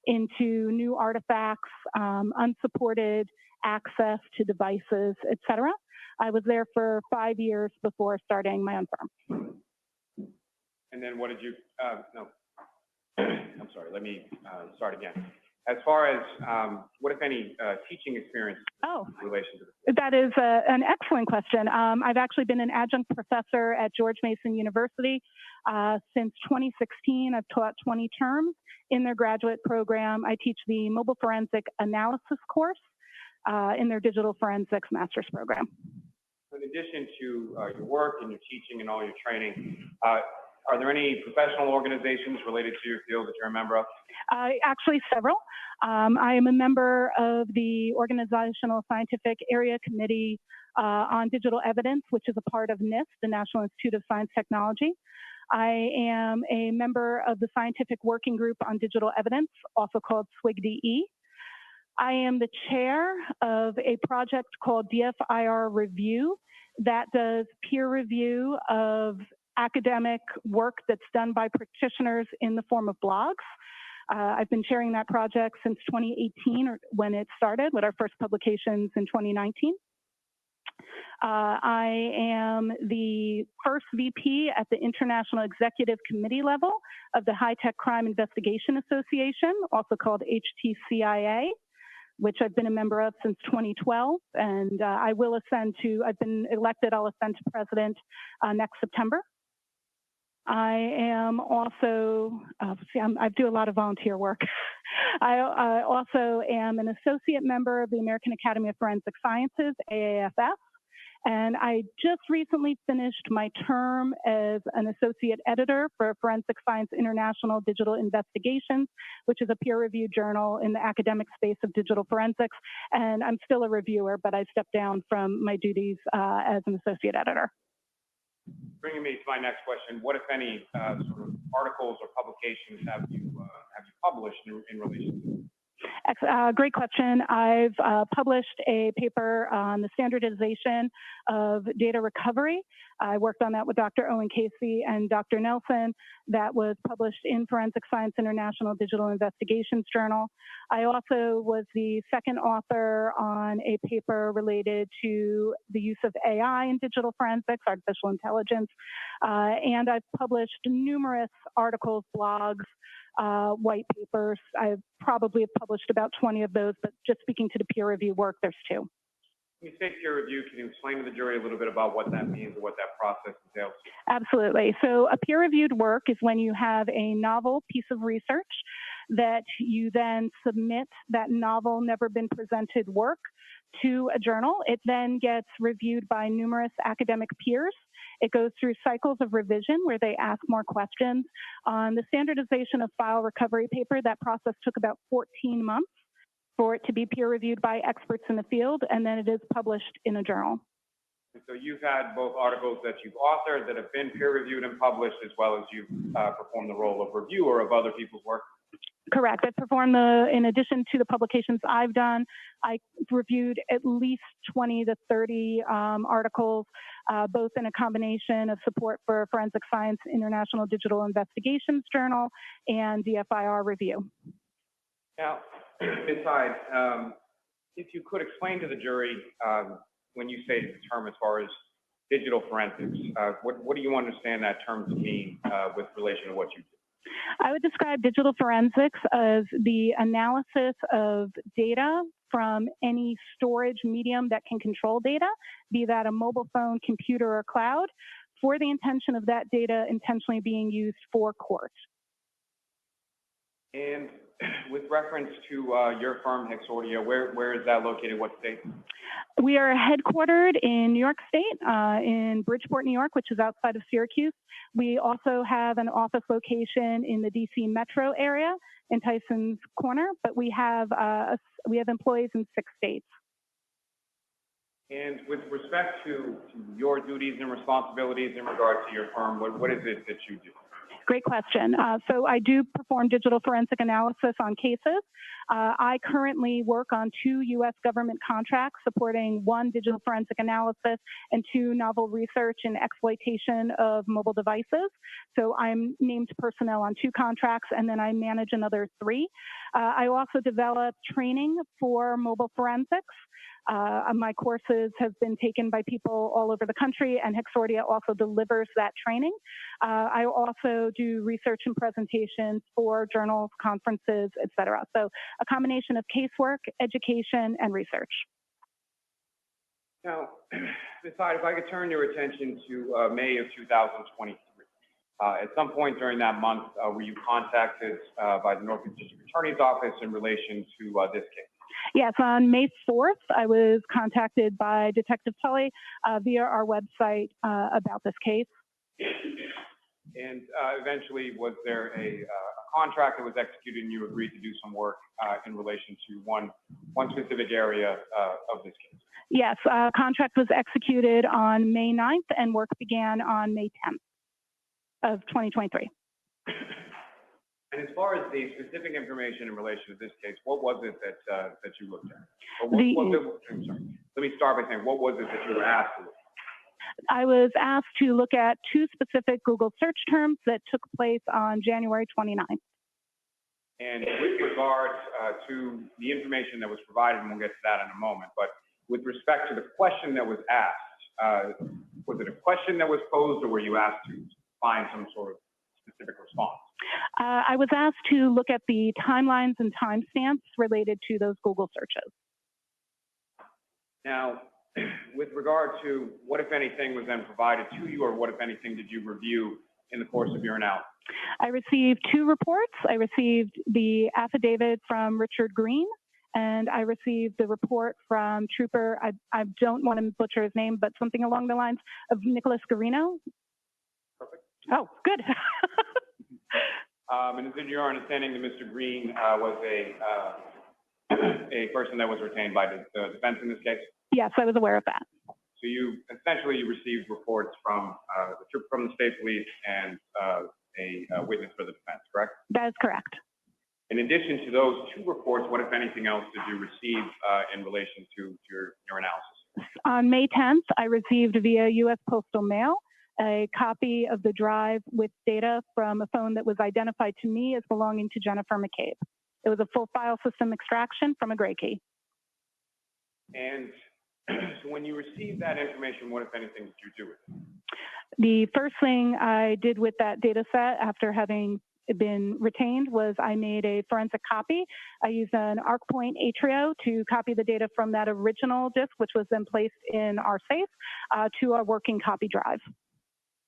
into new artifacts, unsupported access to devices, et cetera. I was there for 5 years before starting my own firm. And then what did you, no, I'm sorry, let me start again. As far as what, if any, teaching experience in relation to this? That is an excellent question. I've actually been an adjunct professor at George Mason University since 2016. I've taught 20 terms in their graduate program. I teach the mobile forensic analysis course in their digital forensics master's program. In addition to your work and your teaching and all your training, are there any professional organizations related to your field that you're a member of? Actually, several. I am a member of the Organizational Scientific Area Committee on Digital Evidence, which is a part of NIST, the National Institute of Science Technology. I am a member of the Scientific Working Group on Digital Evidence, also called SWIG-DE. I am the chair of a project called DFIR Review that does peer review of academic work that's done by practitioners in the form of blogs. I've been chairing that project since 2018, or when it started, with our first publications in 2019. I am the first VP at the International Executive Committee level of the High Tech Crime Investigation Association, also called HTCIA, which I've been a member of since 2012. And I will ascend to, I've been elected, I'll ascend to president next September. I am also, I do a lot of volunteer work. I also am an associate member of the American Academy of Forensic Sciences, AAFS, and I just recently finished my term as an associate editor for Forensic Science International Digital Investigations, which is a peer-reviewed journal in the academic space of digital forensics, and I'm still a reviewer, but I stepped down from my duties as an associate editor. Bringing me to my next question, what, if any, sort of articles or publications have you published in relation to this? Great question. I've published a paper on the standardization of data recovery. I worked on that with Dr. Owen Kayce and Dr. Nelson. That was published in Forensic Science International Digital Investigations Journal. I also was the second author on a paper related to the use of AI in digital forensics, artificial intelligence, and I've published numerous articles, blogs, white papers. I probably have published about 20 of those, but just speaking to the peer review work, there's 2. When you say peer review, can you explain to the jury a little bit about what that means or what that process entails? Absolutely. So a peer-reviewed work is when you have a novel piece of research that you then submit that novel, never been presented work to a journal. It then gets reviewed by numerous academic peers. It goes through cycles of revision where they ask more questions. On the standardization of file recovery paper, that process took about 14 months for it to be peer reviewed by experts in the field, and then it is published in a journal. And so you've had both articles that you've authored that have been peer reviewed and published, as well as you've performed the role of reviewer of other people's work? Correct. I've performed in addition to the publications I've done, I reviewed at least 20 to 30 articles, both in a combination of support for Forensic Science International Digital Investigations Journal and DFIR review. Now, Ms. Hyde, if you could explain to the jury when you say the term as far as digital forensics, what do you understand that term to mean with relation to what you do? I would describe digital forensics as the analysis of data from any storage medium that can control data, be that a mobile phone, computer, or cloud, for the intention of that data intentionally being used for court. And with reference to your firm, Hicks Audio, where is that located? What state? We are headquartered in New York State, in Bridgeport, New York, which is outside of Syracuse. We also have an office location in the DC metro area in Tyson's Corner, but we have employees in 6 states. And with respect to your duties and responsibilities in regard to your firm, what is it that you do? Great question. So I do perform digital forensic analysis on cases. I currently work on 2 U.S. government contracts supporting 1 digital forensic analysis and 2 novel research and exploitation of mobile devices. So I'm named personnel on 2 contracts, and then I manage another 3. I also develop training for mobile forensics. My courses have been taken by people all over the country, and Hixordia also delivers that training. I also do research and presentations for journals, conferences, etc. So a combination of casework, education, and research. Now, Ms. Hyde, if I could turn your attention to May of 2023. At some point during that month, were you contacted by the Norfolk District Attorney's Office in relation to this case? Yes, on May 4th, I was contacted by Detective Tully via our website about this case. And eventually, was there a contract that was executed and you agreed to do some work in relation to one specific area of this case? Yes, contract was executed on May 9th and work began on May 10th of 2023. And as far as the specific information in relation to this case, what was it that you looked at? I'm sorry. Let me start by saying, what was it that you were asked to look at? I was asked to look at 2 specific Google search terms that took place on January 29th. And with regard to the information that was provided, and we'll get to that in a moment, but with respect to the question that was asked, was it a question that was posed, or were you asked to find some sort of specific response? I was asked to look at the timelines and timestamps related to those Google searches. Now, with regard to what, if anything, was then provided to you, or what, if anything, did you review in the course of your analysis? I received 2 reports. I received the affidavit from Richard Green, and I received the report from Trooper, I don't want to butcher his name, but something along the lines of Nicholas Garino. Perfect. Oh, good. And is it your understanding that Mr. Green was a person that was retained by the defense in this case? Yes, I was aware of that. So you received reports from the state police and a witness for the defense, correct? That is correct. In addition to those 2 reports, what, if anything else, did you receive in relation to your analysis? On May 10th, I received via U.S. Postal Mail a copy of the drive with data from a phone that was identified to me as belonging to Jennifer McCabe. It was a full file system extraction from a gray key. And so when you received that information, what, if anything, did you do with it? The first thing I did with that data set after having been retained was I made a forensic copy. I used an ArcPoint Atrio to copy the data from that original disk, which was then placed in our safe, to our working copy drive.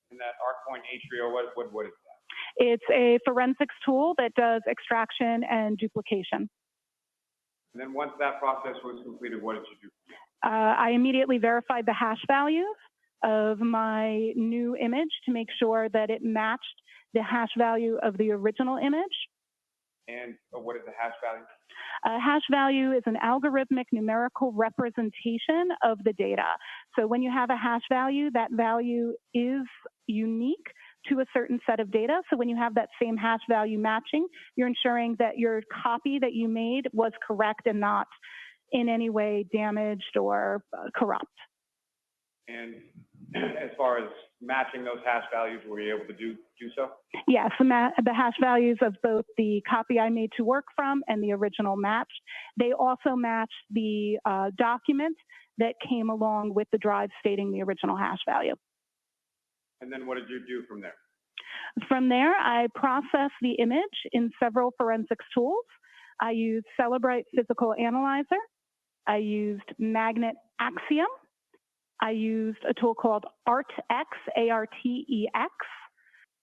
And that ArcPoint Atrio, what is that? It's a forensics tool that does extraction and duplication. And then once that process was completed, what did you do? I immediately verified the hash values of my new image to make sure that it matched the hash value of the original image. And what is the hash value? A hash value is an algorithmic numerical representation of the data. So when you have a hash value, that value is unique to a certain set of data. So when you have that same hash value matching, you're ensuring that your copy that you made was correct and not in any way damaged or corrupt. And as far as matching those hash values, were you able to do so? Yes, the hash values of both the copy I made to work from and the original matched. They also matched the document that came along with the drive stating the original hash value. And then what did you do from there? From there, I processed the image in several forensics tools. I used Celebrite Physical Analyzer. I used Magnet Axiom. I used a tool called ARTX, A-R-T-E-X.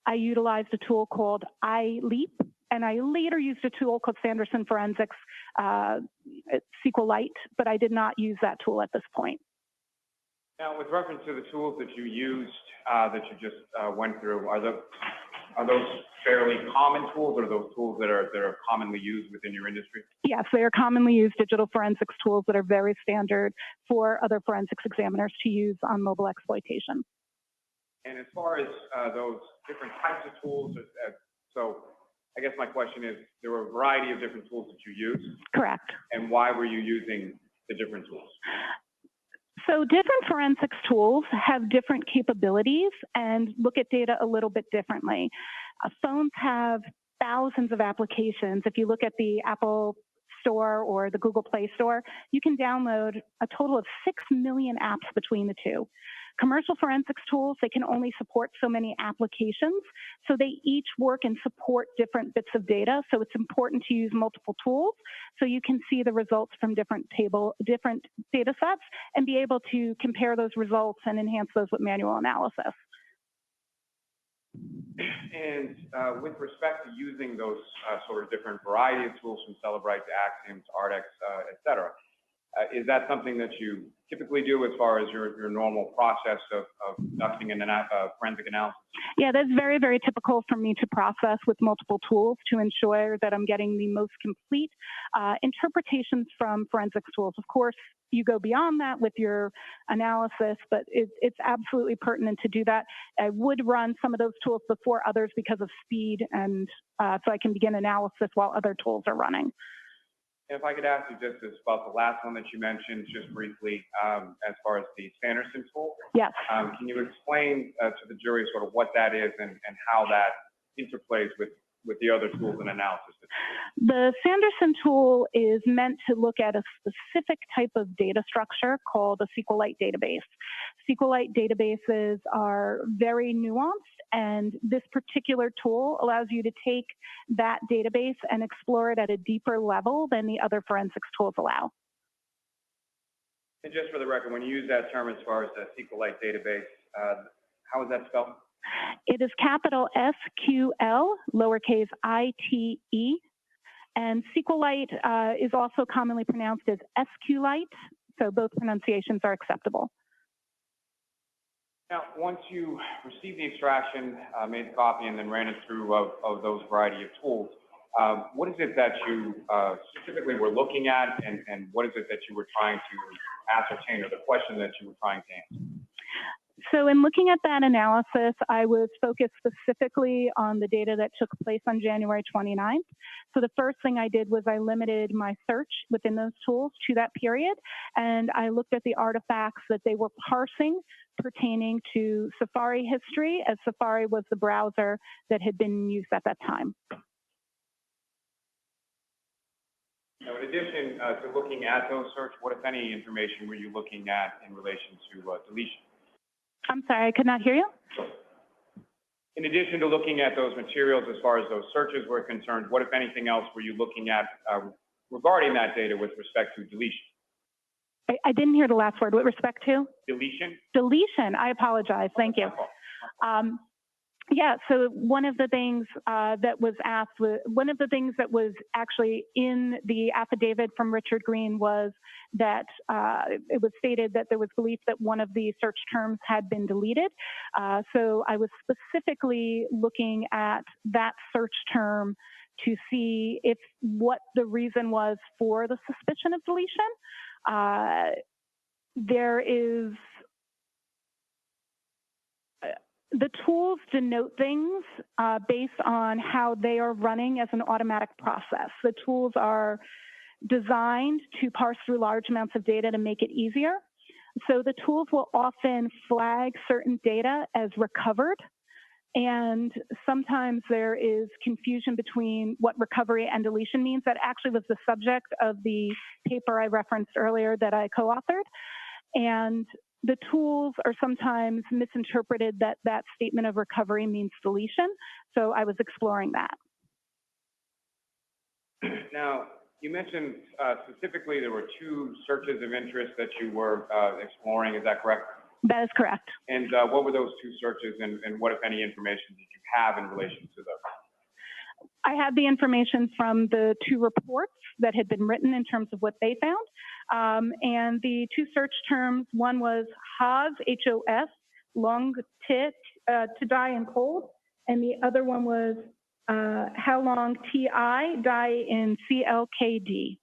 I utilized a tool called iLeap, and I later used a tool called Sanderson Forensics SQLite, but I did not use that tool at this point. Now, with reference to the tools that you used, that you just went through, are those fairly common tools, or are those tools that are commonly used within your industry? Yes, they are commonly used digital forensics tools that are very standard for other forensics examiners to use on mobile exploitation. And as far as those different types of tools, so I guess my question is, there were a variety of different tools that you used. Correct. And why were you using the different tools? So different forensics tools have different capabilities and look at data a little bit differently. Phones have thousands of applications. If you look at the Apple Store or the Google Play Store, you can download a total of 6 million apps between the two. Commercial forensics tools, they can only support so many applications, so they each work and support different bits of data. So it's important to use multiple tools so you can see the results from different data sets and be able to compare those results and enhance those with manual analysis. And with respect to using those sort of different variety of tools from Celebrite to Axiom to ARTX, et cetera, is that something that you typically do as far as your normal process of conducting a forensic analysis? Yeah, that's very, very typical for me to process with multiple tools to ensure that I'm getting the most complete interpretations from forensics tools. Of course, you go beyond that with your analysis, but it's absolutely pertinent to do that. I would run some of those tools before others because of speed, and so I can begin analysis while other tools are running. And if I could ask you just about the last one that you mentioned, just briefly, as far as the Sanderson tool. Yes. Can you explain to the jury sort of what that is and how that interplays with the other tools and analysis? The Sanderson tool is meant to look at a specific type of data structure called a SQLite database. SQLite databases are very nuanced, and this particular tool allows you to take that database and explore it at a deeper level than the other forensics tools allow. And just for the record, when you use that term as far as the SQLite database, how is that spelled? It is capital SQL, lowercase I-T-E, and SQLite is also commonly pronounced as SQLite, so both pronunciations are acceptable. Now, once you received the extraction, made the copy, and then ran it through of those variety of tools, what is it that you specifically were looking at, and what is it that you were trying to ascertain, or the question that you were trying to answer? So in looking at that analysis, I was focused specifically on the data that took place on January 29th. So the first thing I did was I limited my search within those tools to that period, and I looked at the artifacts that they were parsing pertaining to Safari history, as Safari was the browser that had been used at that time. Now, in addition to looking at those search, what, if any, information were you looking at in relation to deletion? I'm sorry, I could not hear you. In addition to looking at those materials as far as those searches were concerned, what, if anything else, were you looking at regarding that data with respect to deletion? I didn't hear the last word. With respect to? Deletion. Deletion. I apologize. Thank you. Yeah, so one of the things that was asked, one of the things that was actually in the affidavit from Richard Green was that it was stated that there was belief that one of the search terms had been deleted. So I was specifically looking at that search term to see if what the reason was for the suspicion of deletion. There is The tools denote things based on how they are running as an automatic process. The tools are designed to parse through large amounts of data to make it easier. So the tools will often flag certain data as recovered, and sometimes there is confusion between what recovery and deletion means. That actually was the subject of the paper I referenced earlier that I co-authored. And the tools are sometimes misinterpreted that that statement of recovery means deletion. So I was exploring that. Now, you mentioned specifically there were 2 searches of interest that you were exploring. Is that correct? That is correct. And what were those 2 searches, and what, if any, information did you have in relation to those? I had the information from the 2 reports that had been written in terms of what they found. And the 2 search terms, one was HOS, H-O-S, long tit, to die in cold, and the other one was how long T-I, die in C-L-K-D.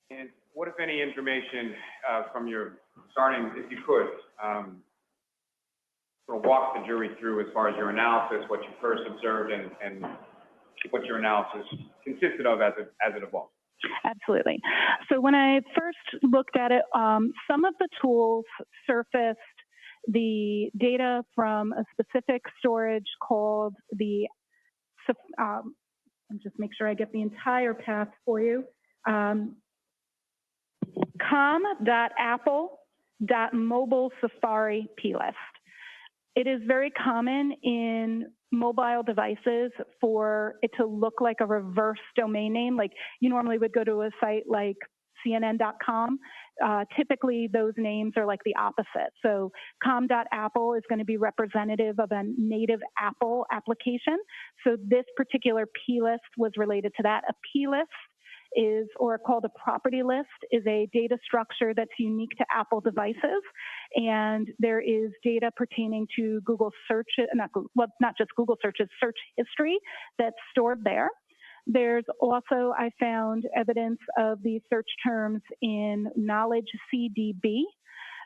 And what, if any, information from your starting, if you could, sort of walk the jury through as far as your analysis, what you first observed, and what your analysis consisted of as it evolved? Absolutely. So when I first looked at it, some of the tools surfaced the data from a specific storage called the, I'll just make sure I get the entire path for you, com.apple.mobile Safari plist. It is very common in mobile devices for it to look like a reverse domain name. Like you normally would go to a site like CNN.com. Typically, those names are like the opposite. So com.apple is going to be representative of a native Apple application. So this particular plist was related to that. A plist is, or called a property list, is a data structure that's unique to Apple devices. And there is data pertaining to Google search, not just Google searches, search history that's stored there. There's also, I found evidence of these search terms in Knowledge CDB.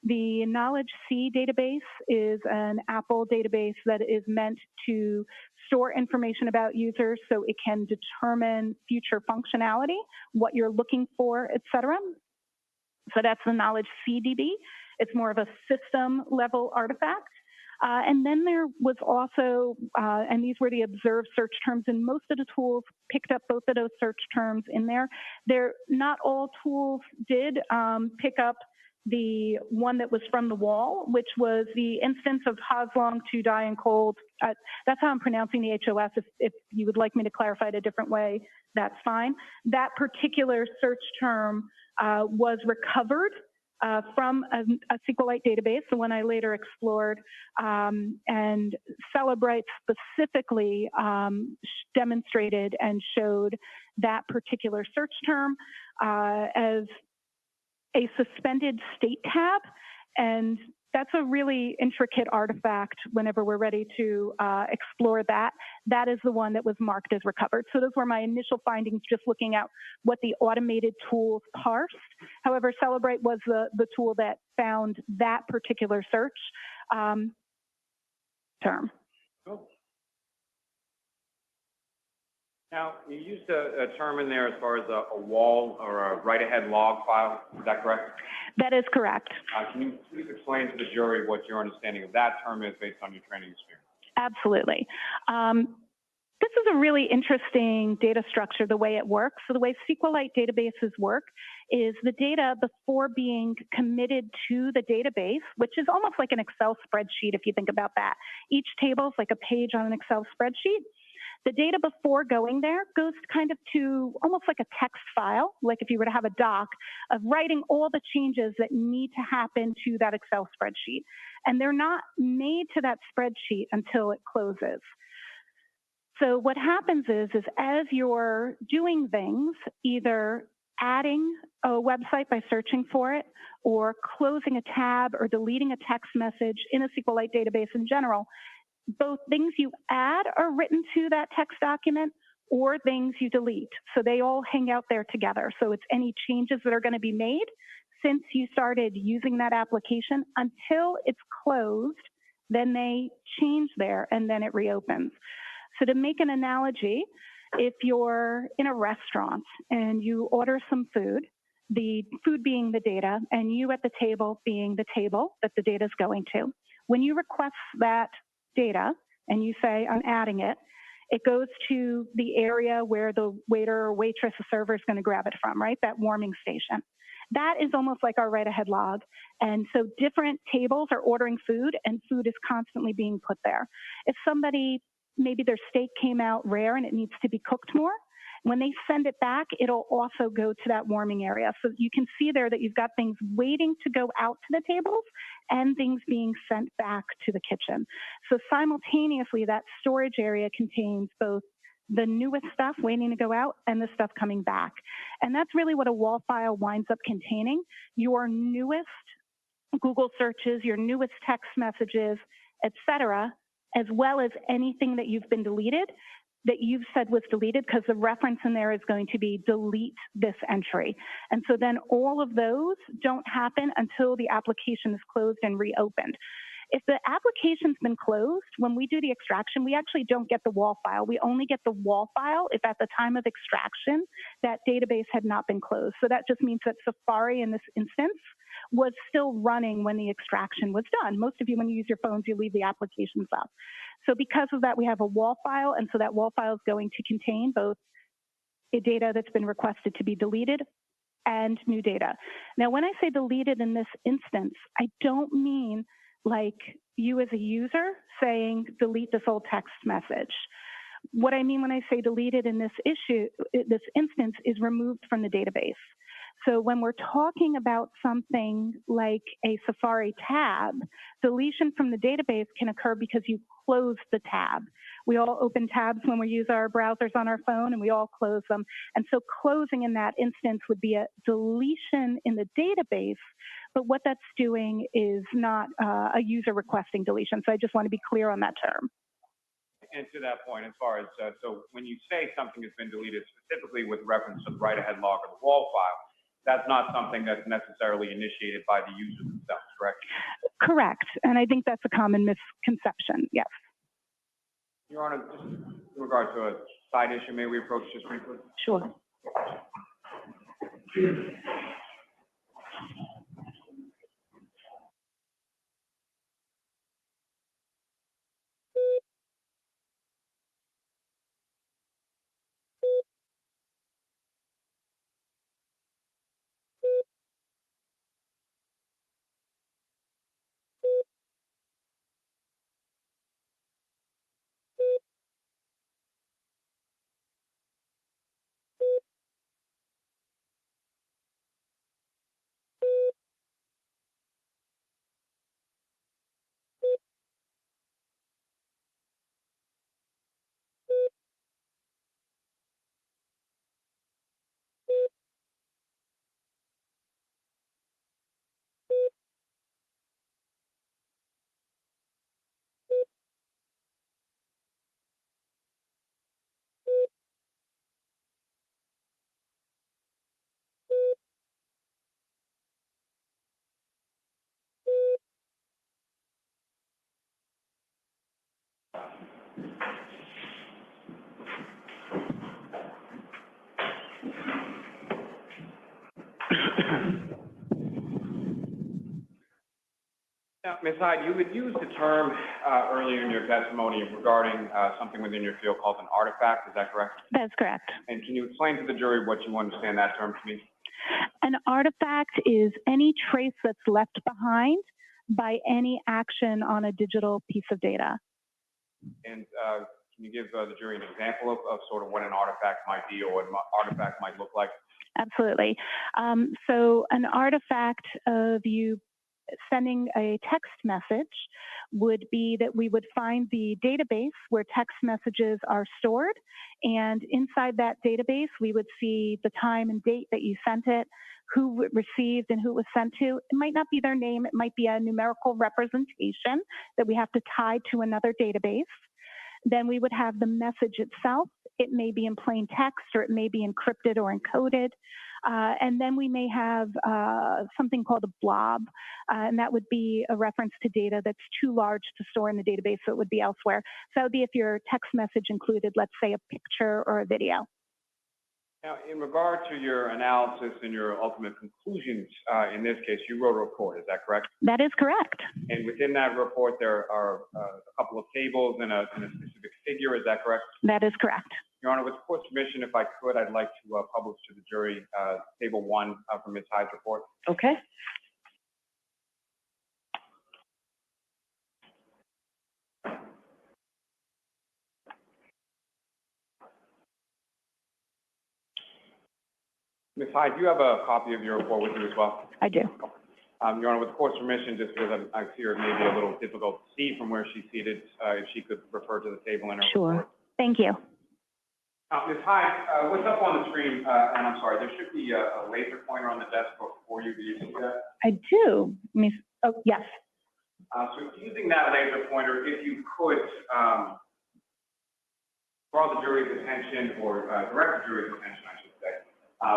The Knowledge C database is an Apple database that is meant to store information about users so it can determine future functionality, what you're looking for, et cetera. So that's the Knowledge CDB. It's more of a system level artifact. And then there was also, and these were the observed search terms, and most of the tools picked up both of those search terms in there. Not all tools did pick up the one that was from the wall, which was the instance of Hoslong to die in cold. That's how I'm pronouncing the HOS. If you would like me to clarify it a different way, that's fine. That particular search term was recovered from a SQLite database, the one I later explored, and Celebrite specifically demonstrated and showed that particular search term as a suspended state tab, and that's a really intricate artifact whenever we're ready to explore that. That is the one that was marked as recovered. So those were my initial findings, just looking at what the automated tools parsed. However, Celebrite was the tool that found that particular search term. Cool. Now, you used a term in there as far as a wall or a write-ahead log file. Is that correct? That is correct. Can you please explain to the jury what your understanding of that term is based on your training experience? Absolutely. This is a really interesting data structure, the way it works. So the way SQLite databases work is the data before being committed to the database, which is almost like an Excel spreadsheet if you think about that. Each table is like a page on an Excel spreadsheet. The data before going there goes kind of to almost like a text file, like if you were to have a doc of writing all the changes that need to happen to that Excel spreadsheet. And they're not made to that spreadsheet until it closes. So what happens is as you're doing things, either adding a website by searching for it, or closing a tab or deleting a text message in a SQLite database in general, both things you add are written to that text document or things you delete. So they all hang out there together. So it's any changes that are going to be made since you started using that application until it's closed then they change there, and then it reopens. So to make an analogy, if you're in a restaurant and you order some food, the food being the data, and you at the table being the table that the data is going to, when you request that data and you say, I'm adding it, it goes to the area where the waiter or waitress or server is going to grab it from, right? That warming station. That is almost like our write-ahead log. And so different tables are ordering food, and food is constantly being put there. If somebody, maybe their steak came out rare and it needs to be cooked more, when they send it back, it'll also go to that warming area. So you can see there that you've got things waiting to go out to the tables and things being sent back to the kitchen. So simultaneously, that storage area contains both the newest stuff waiting to go out and the stuff coming back. And that's really what a wall file winds up containing: your newest Google searches, your newest text messages, etc., as well as anything that you've been deleted, that you've said was deleted, because the reference in there is going to be delete this entry. And so then all of those don't happen until the application is closed and reopened. If the application's been closed, when we do the extraction, we actually don't get the wall file. We only get the wall file if at the time of extraction, that database had not been closed. So that just means that Safari in this instance was still running when the extraction was done. Most of you, when you use your phones, you leave the applications up. So because of that, we have a wall file, and so that wall file is going to contain both the data that's been requested to be deleted and new data. Now, when I say deleted in this instance, I don't mean like you as a user saying, delete this old text message. What I mean when I say deleted in this instance is removed from the database. So when we're talking about something like a Safari tab, deletion from the database can occur because you closed the tab. We all open tabs when we use our browsers on our phone, and we all close them. And so closing in that instance would be a deletion in the database, but what that's doing is not a user requesting deletion. So I just want to be clear on that term. And to that point, as far as, so when you say something has been deleted, specifically with reference to the write-ahead log or the wall file, that's not something that's necessarily initiated by the user themselves, correct? Correct. And I think that's a common misconception, yes. Your Honor, just in regard to a side issue, may we approach this briefly? Sure. Now, Ms. Hyde, you had used the term earlier in your testimony regarding something within your field called an artifact. Is that correct? That's correct. And can you explain to the jury what you understand that term to mean? An artifact is any trace that's left behind by any action on a digital piece of data. And can you give the jury an example of sort of what an artifact might be or what an artifact might look like? Absolutely. So an artifact of you sending a text message would be that we would find the database where text messages are stored, and inside that database we would see the time and date that you sent it, who it received and who it was sent to. It might not be their name, it might be a numerical representation that we have to tie to another database. Then we would have the message itself. It may be in plain text or it may be encrypted or encoded. And then we may have something called a blob, and that would be a reference to data that's too large to store in the database, so it would be elsewhere. So that would be if your text message included, let's say, a picture or a video. Now, in regard to your analysis and your ultimate conclusions, in this case, you wrote a report, is that correct? That is correct. And within that report, there are a couple of tables and a specific figure, is that correct? That is correct. Your Honor, with the court's permission, if I could, I'd like to publish to the jury Table 1 from Ms. Hyde's report. Okay. Ms. Hyde, do you have a copy of your report with you as well? I do. Your Honor, with the court's permission, just because I fear it may be a little difficult to see from where she's seated, if she could refer to the table in her report. Thank you. Ms. Hyde, what's up on the screen, and I'm sorry, there should be a laser pointer on the desk for you. Do you see that? I do. Oh, yes. So using that laser pointer, if you could draw the jury's attention, or direct the jury's attention, I should say,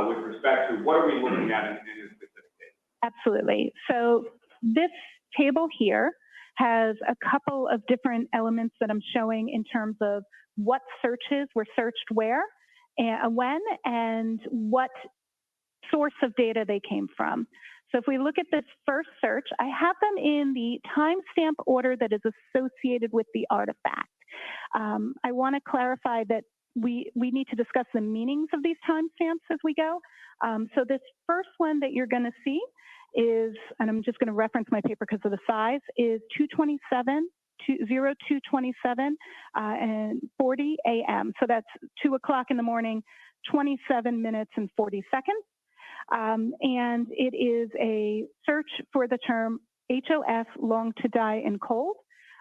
with respect to what are we looking at in this specific case? Absolutely. So this table here has a couple of different elements that I'm showing in terms of what searches were searched where, and when, and what source of data they came from. So if we look at this first search, I have them in the timestamp order that is associated with the artifact. I want to clarify that we need to discuss the meanings of these timestamps as we go. So this first one that you're going to see is, and I'm just going to reference my paper because of the size, is 0227 and 40 a.m. So that's 2 o'clock in the morning, 27 minutes and 40 seconds. And it is a search for the term HOF, long to die in cold.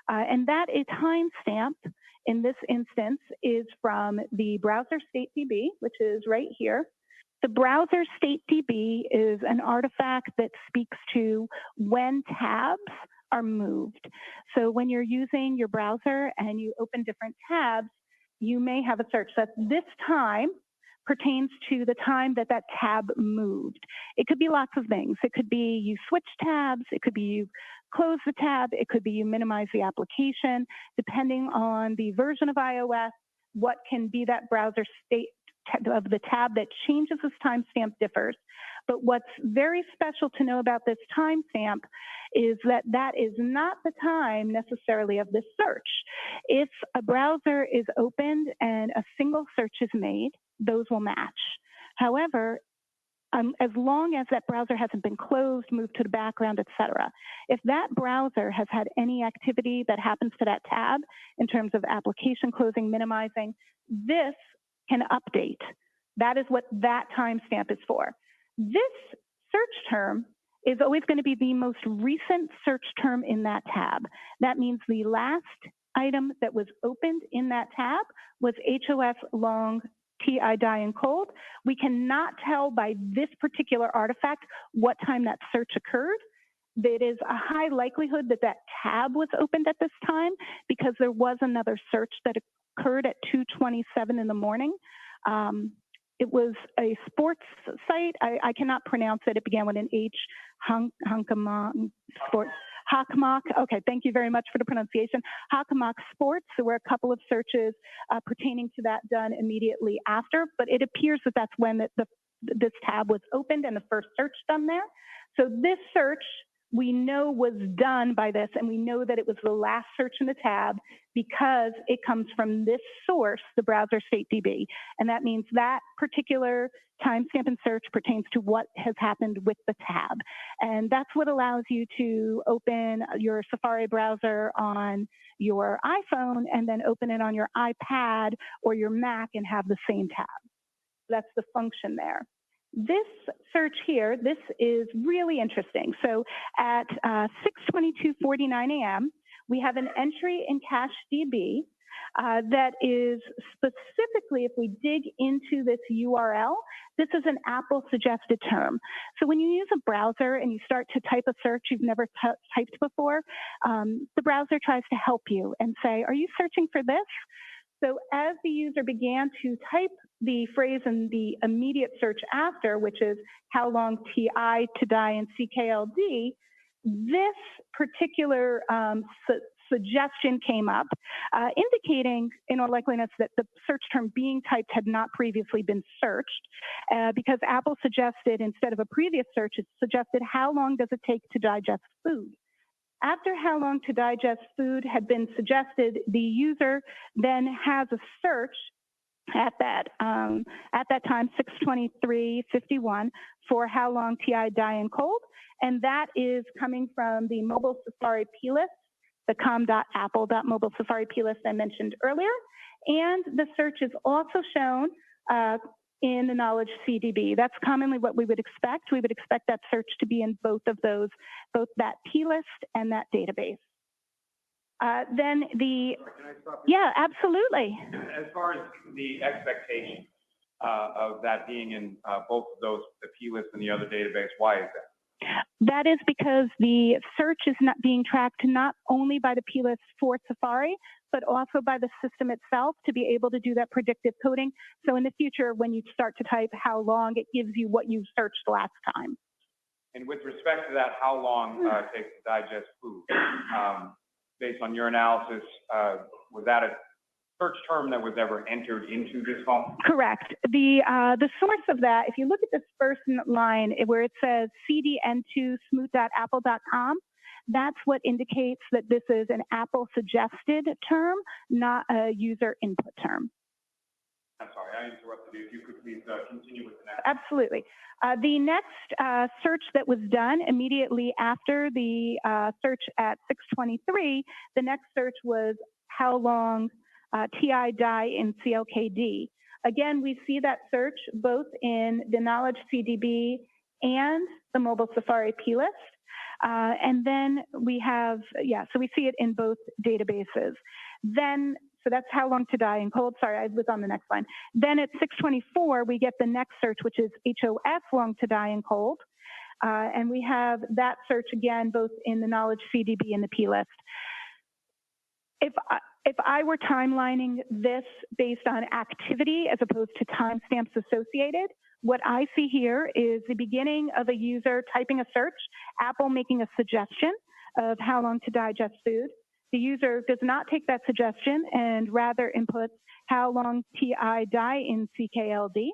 And that is timestamp in this instance is from the browser state DB, which is right here. The browser state DB is an artifact that speaks to when tabs are moved. So when you're using your browser and you open different tabs, you may have a search that this time pertains to the time that that tab moved. It could be lots of things. It could be you switch tabs. It could be you close the tab. It could be you minimize the application. Depending on the version of iOS, what can be that browser state of the tab that changes this timestamp differs. But what's very special to know about this timestamp is that that is not the time necessarily of this search. If a browser is opened and a single search is made, those will match. However, as long as that browser hasn't been closed, moved to the background, etc. If that browser has had any activity that happens to that tab in terms of application closing, minimizing, this can update. That is what that timestamp is for. This search term is always going to be the most recent search term in that tab. That means the last item that was opened in that tab was HOF long TI die and cold. We cannot tell by this particular artifact what time that search occurred. It is a high likelihood that that tab was opened at this time because there was another search that occurred at 2:27 in the morning. It was a sports site. I cannot pronounce it. It began with an H. Hunkamok Sports. Hakmok. Okay, thank you very much for the pronunciation. Hakmok Sports. There were a couple of searches pertaining to that done immediately after, but it appears that that's when this tab was opened and the first search done there. So this search we know was done by this, and we know that it was the last search in the tab because it comes from this source, the browser state DB. And that means that particular timestamp and search pertains to what has happened with the tab. And that's what allows you to open your Safari browser on your iPhone and then open it on your iPad or your Mac and have the same tab. That's the function there. This search here, this is really interesting. So at 6:22:49 a.m., we have an entry in Cache DB that is specifically, if we dig into this URL, this is an Apple suggested term. So when you use a browser and you start to type a search you've never typed before, the browser tries to help you and say, are you searching for this? So as the user began to type the phrase in the immediate search after, which is how long TI to die in CKLD, this particular suggestion came up, indicating in all likeliness that the search term being typed had not previously been searched, because Apple suggested, instead of a previous search, it suggested how long does it take to digest food. After how long to digest food had been suggested, the user then has a search at that time, 6/23/51, for how long TI die in cold, and that is coming from the mobile Safari plist, the com.apple.mobile Safari plist I mentioned earlier, and the search is also shown in the Knowledge CDB. That's commonly what we would expect. We would expect that search to be in both of those, both that plist and that database. Then the, yeah, absolutely. As far as the expectation of that being in both of those, the plist and the other database, why is that? That is because the search is not being tracked not only by the plist for Safari, but also by the system itself to be able to do that predictive coding. So in the future, when you start to type how long, it gives you what you searched last time. And with respect to that, how long it takes to digest food? Based on your analysis, was that a search term that was ever entered into this phone? Correct. The source of that, if you look at this first line where it says cdn2smooth.apple.com, that's what indicates that this is an Apple suggested term, not a user input term. I'm sorry, I interrupted you. If you could please continue with the next. Absolutely. The next search that was done immediately after the search at 6/23, the next search was how long TI die in CLKD. Again, we see that search both in the Knowledge CDB and the mobile Safari plist. And then we have, so we see it in both databases. Then, so that's how long to die in cold. Sorry, I was on the next line. Then at 6/24, we get the next search, which is HOS long to die in cold. And we have that search again, both in the Knowledge CDB and the plist. If I were timelining this based on activity as opposed to timestamps associated, what I see here is the beginning of a user typing a search, Apple making a suggestion of how long to digest food. The user does not take that suggestion and rather inputs how long TI die in CKLD.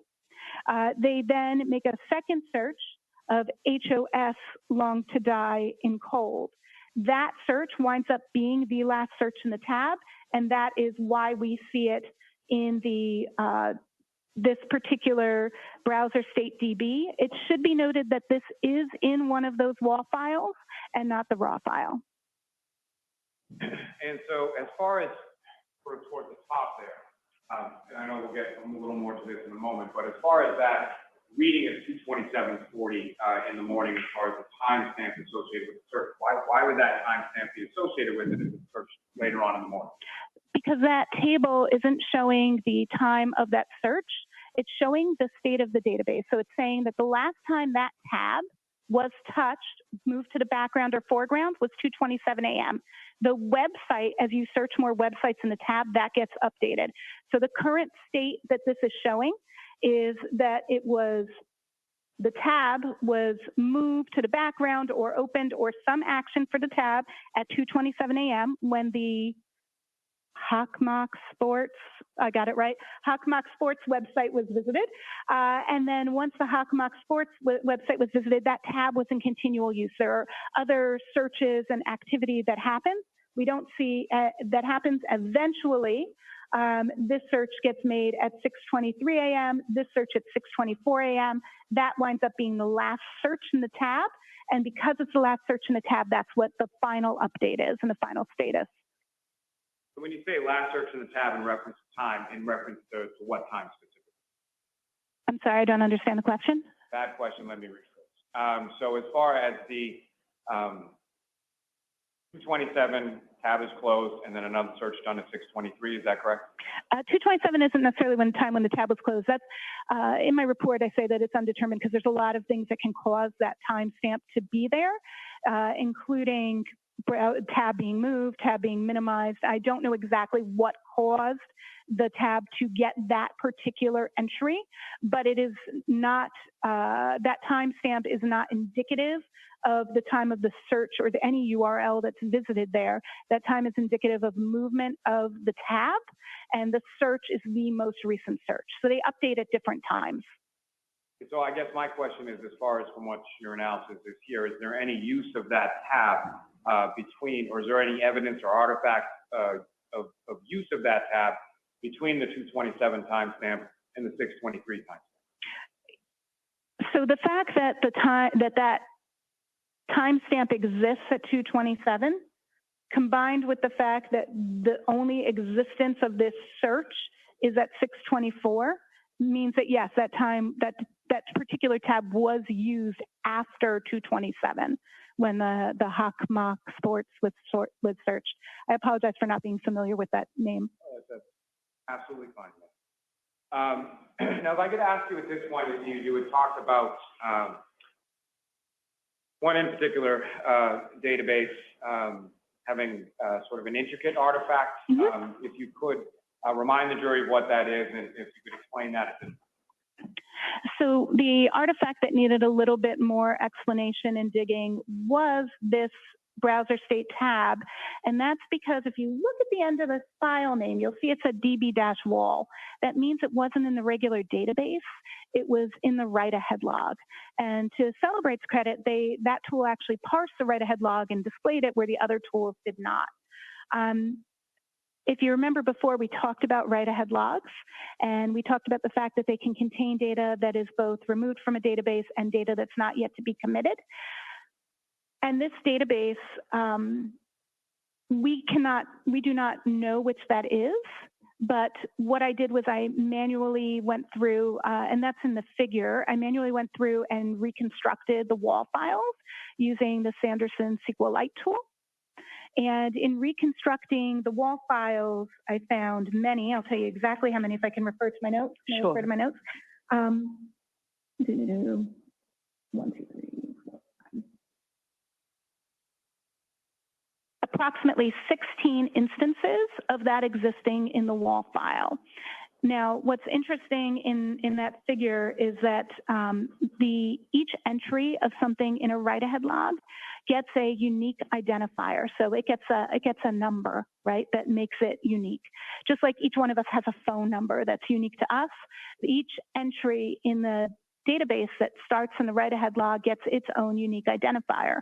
They then make a second search of HOS long to die in cold. That search winds up being the last search in the tab, and that is why we see it in the this particular browser state DB. It should be noted that this is in one of those WAW files and not the raw file. And so as far as sort of towards the top there, and I know we'll get a little more to this in a moment, but as far as that reading of 2:27:40 in the morning, as far as the timestamp associated with the search, why would that timestamp be associated with it if it's searched later on in the morning? Because that table isn't showing the time of that search. It's showing the state of the database. So it's saying that the last time that tab was touched, moved to the background or foreground, was 2:27 a.m. The website, as you search more websites in the tab, that gets updated. So the current state that this is showing is that it was, the tab was moved to the background or opened or some action for the tab at 2:27 a.m. when the Hockmock Sports, I got it right, Hockmock Sports website was visited. And then once the Hockmock Sports website was visited, that tab was in continual use. There are other searches and activity that happens. We don't see, that happens eventually. This search gets made at 6:23 a.m., this search at 6:24 a.m. That winds up being the last search in the tab. And because it's the last search in the tab, that's what the final update is and the final status. So when you say last search in the tab in reference to time, in reference to what time specifically? I'm sorry, I don't understand the question. That question, let me rephrase. So as far as the 2:27 tab is closed and then another search done at 6:23, is that correct? 2:27 isn't necessarily when the tab was closed. That's in my report. I say that it's undetermined because there's a lot of things that can cause that timestamp to be there, including tab being moved, tab being minimized. I don't know exactly what caused the tab to get that particular entry, but it is not, that timestamp is not indicative of the time of the search or any URL that's visited there. That time is indicative of movement of the tab, and the search is the most recent search. So they update at different times. So I guess my question is, as far as from what your analysis is here, is there any use of that tab between, or is there any evidence or artifact of use of that tab between the 227 timestamp and the 623 timestamp? So the fact that that timestamp exists at 227, combined with the fact that the only existence of this search is at 624, means that yes, that particular tab was used after 227 when the Hawk Mock Sports was searched. I apologize for not being familiar with that name. That's absolutely fine. Now, if I could ask you at this point, you had talked about one in particular database having sort of an intricate artifact. If you could remind the jury of what that is, and if you could explain that at this point. So the artifact that needed a little bit more explanation and digging was this browser state tab. And that's because if you look at the end of the file name, you'll see it's a db-wall. That means it wasn't in the regular database. It was in the write-ahead log. And to Celebrate's credit, that tool actually parsed the write-ahead log and displayed it where the other tools did not. If you remember before, we talked about write-ahead logs, and we talked about the fact that they can contain data that is both removed from a database and data that's not yet to be committed. And this database, we do not know which that is, but what I did was I manually went through, and that's in the figure, I manually went through and reconstructed the wall files using the Sanderson SQLite tool. And in reconstructing the wall files, I found many. I'll tell you exactly how many if I can refer to my notes. Can I refer to my notes? 1, 2, 3, 4, 5. Approximately 16 instances of that existing in the wall file. Now, what's interesting in that figure is that each entry of something in a write-ahead log gets a unique identifier. So it gets a number, right, that makes it unique. Just like each one of us has a phone number that's unique to us, each entry in the database that starts in the write-ahead log gets its own unique identifier.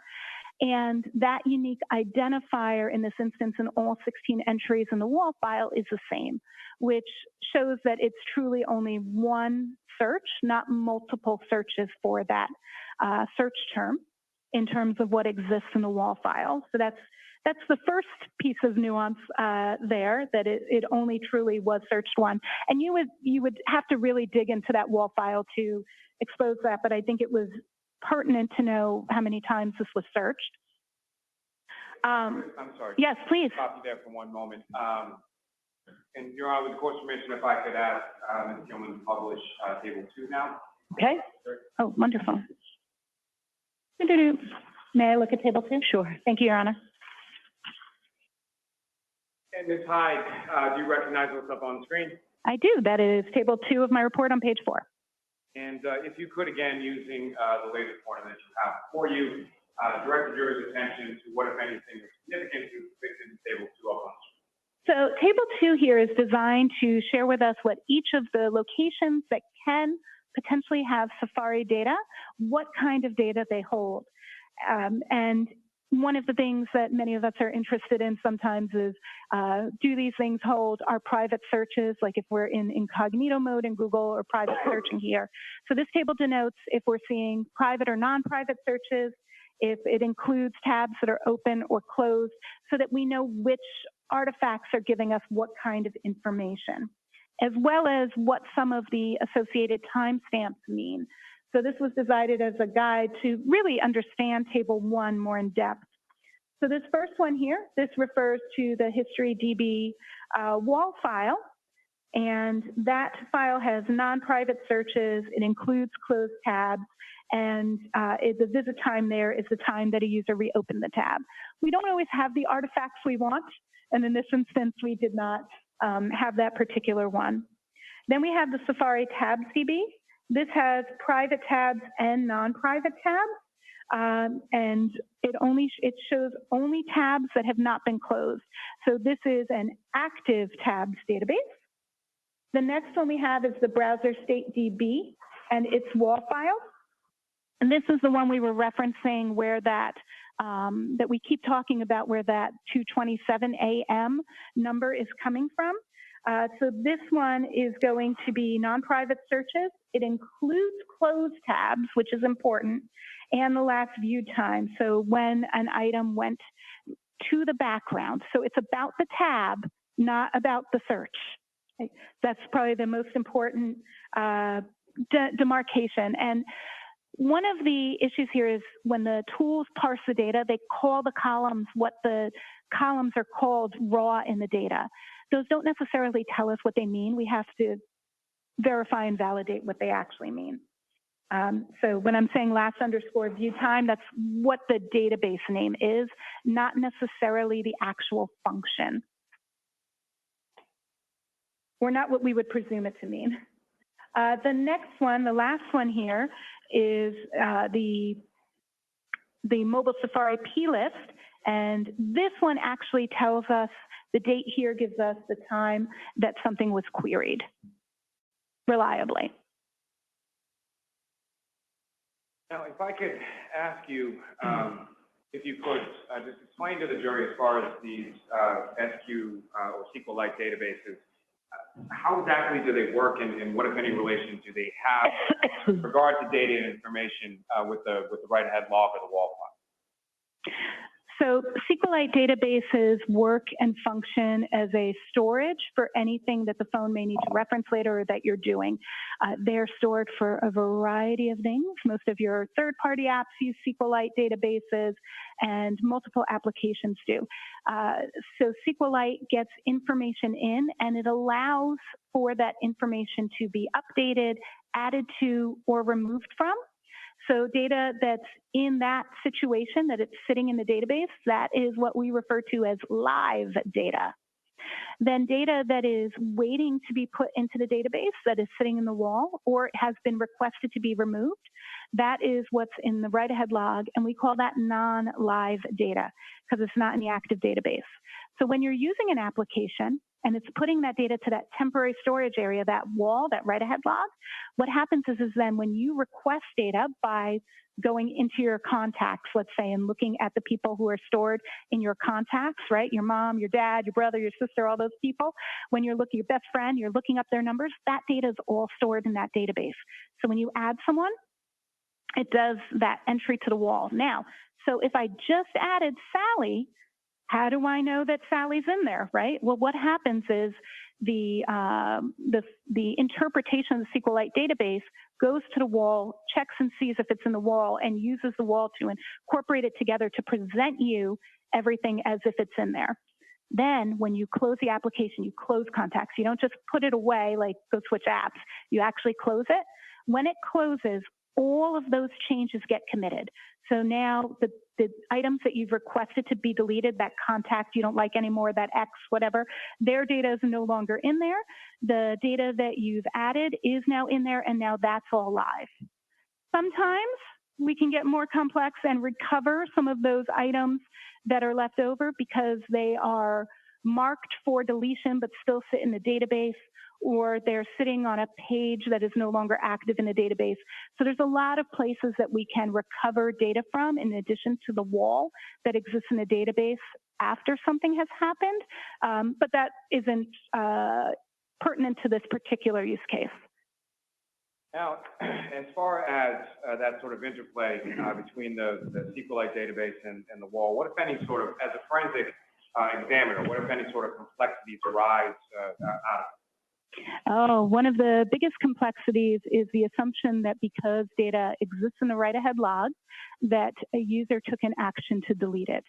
And that unique identifier in this instance in all 16 entries in the wall file is the same, which shows that it's truly only one search, not multiple searches for that search term in terms of what exists in the wall file. So that's the first piece of nuance there, that it only truly was searched one. And you would have to really dig into that wall file to expose that, but I think it was pertinent to know how many times this was searched. I'm sorry. Yes, please. Stop you there for one moment. And Your Honor, with the court's permission, if I could ask Ms. Gilman to publish table 2 now. Okay. Oh, wonderful. May I look at table 2? Sure. Thank you, Your Honor. And Ms. Hyde, do you recognize what's up on the screen? I do. That is table 2 of my report on page 4. And if you could, again, using the latest form that you have before you, direct the jury's attention to what, if anything, is significant to depicted in table 2 up on the screen. So table 2 here is designed to share with us what each of the locations that can potentially have Safari data, what kind of data they hold. And one of the things that many of us are interested in sometimes is, do these things hold our private searches, like if we're in incognito mode in Google or private searching here. So this table denotes if we're seeing private or non-private searches, if it includes tabs that are open or closed, so that we know which artifacts are giving us what kind of information, as well as what some of the associated timestamps mean. So this was designed as a guide to really understand table 1 more in depth. So this first one here, this refers to the history DB wall file. And that file has non-private searches. It includes closed tabs. and the visit time there is the time that a user reopened the tab. We don't always have the artifacts we want, and in this instance, we did not have that particular one. Then we have the Safari Tabs DB. This has private tabs and non-private tabs, and it shows only tabs that have not been closed. So this is an active tabs database. The next one we have is the Browser State DB and its wall file. And this is the one we were referencing where that we keep talking about, where that 2:27 a.m. number is coming from. So this one is going to be non-private searches. It includes closed tabs, which is important, and the last view time. So when an item went to the background. So it's about the tab, not about the search. That's probably the most important demarcation. And one of the issues here is when the tools parse the data, they call the columns what the columns are called raw in the data. Those don't necessarily tell us what they mean. We have to verify and validate what they actually mean. So when I'm saying last underscore view time, that's what the database name is, not necessarily the actual function. Or not what we would presume it to mean. The next one, the last one here, is the mobile Safari P list. And this one actually tells us, the date here gives us the time that something was queried reliably. Now, if I could ask you, if you could just explain to the jury as far as these SQ or SQLite databases, how exactly do they work, and what, if any, relation do they have with regard to data and information with the write-ahead log or the wall file? So SQLite databases work and function as a storage for anything that the phone may need to reference later or that you're doing. They're stored for a variety of things. Most of your third-party apps use SQLite databases, and multiple applications do. So SQLite gets information in, and it allows for that information to be updated, added to, or removed from. So data that's in that situation, that it's sitting in the database, that is what we refer to as live data. Then data that is waiting to be put into the database, that is sitting in the wall, or has been requested to be removed, that is what's in the write-ahead log, and we call that non-live data because it's not in the active database. So when you're using an application, and it's putting that data to that temporary storage area, that wall, that write-ahead log, what happens is then when you request data by going into your contacts, let's say, and looking at the people who are stored in your contacts, right? Your mom, your dad, your brother, your sister, all those people. When you're looking, your best friend, you're looking up their numbers, that data is all stored in that database. So when you add someone, it does that entry to the wall. Now, so if I just added Sally, how do I know that Sally's in there, right? Well, what happens is the interpretation of the SQLite database goes to the wall, checks and sees if it's in the wall, and uses the wall to incorporate it together to present you everything as if it's in there. Then when you close the application, you close contacts. You don't just put it away like go switch apps. You actually close it. When it closes, all of those changes get committed. So now the items that you've requested to be deleted, that contact you don't like anymore, that X, whatever, their data is no longer in there. The data that you've added is now in there, and now that's all live. Sometimes we can get more complex and recover some of those items that are left over because they are marked for deletion but still sit in the database, or they're sitting on a page that is no longer active in the database. So there's a lot of places that we can recover data from in addition to the wall that exists in the database after something has happened, but that isn't pertinent to this particular use case. Now, as far as that sort of interplay between the SQLite database and the wall, what, if any, sort of, as a forensic examiner, what, if any, sort of complexities arise out of it? Oh, one of the biggest complexities is the assumption that because data exists in the write-ahead log, that a user took an action to delete it.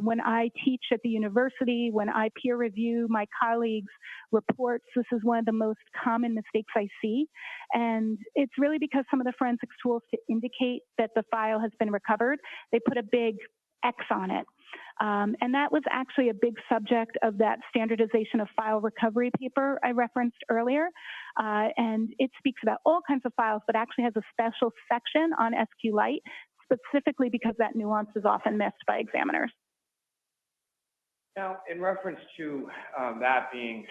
When I teach at the university, when I peer review my colleagues' reports, this is one of the most common mistakes I see. And it's really because some of the forensics tools to indicate that the file has been recovered, they put a big X on it. And that was actually a big subject of that standardization of file recovery paper I referenced earlier. And it speaks about all kinds of files, but actually has a special section on SQLite, specifically because that nuance is often missed by examiners. Now, in reference to that being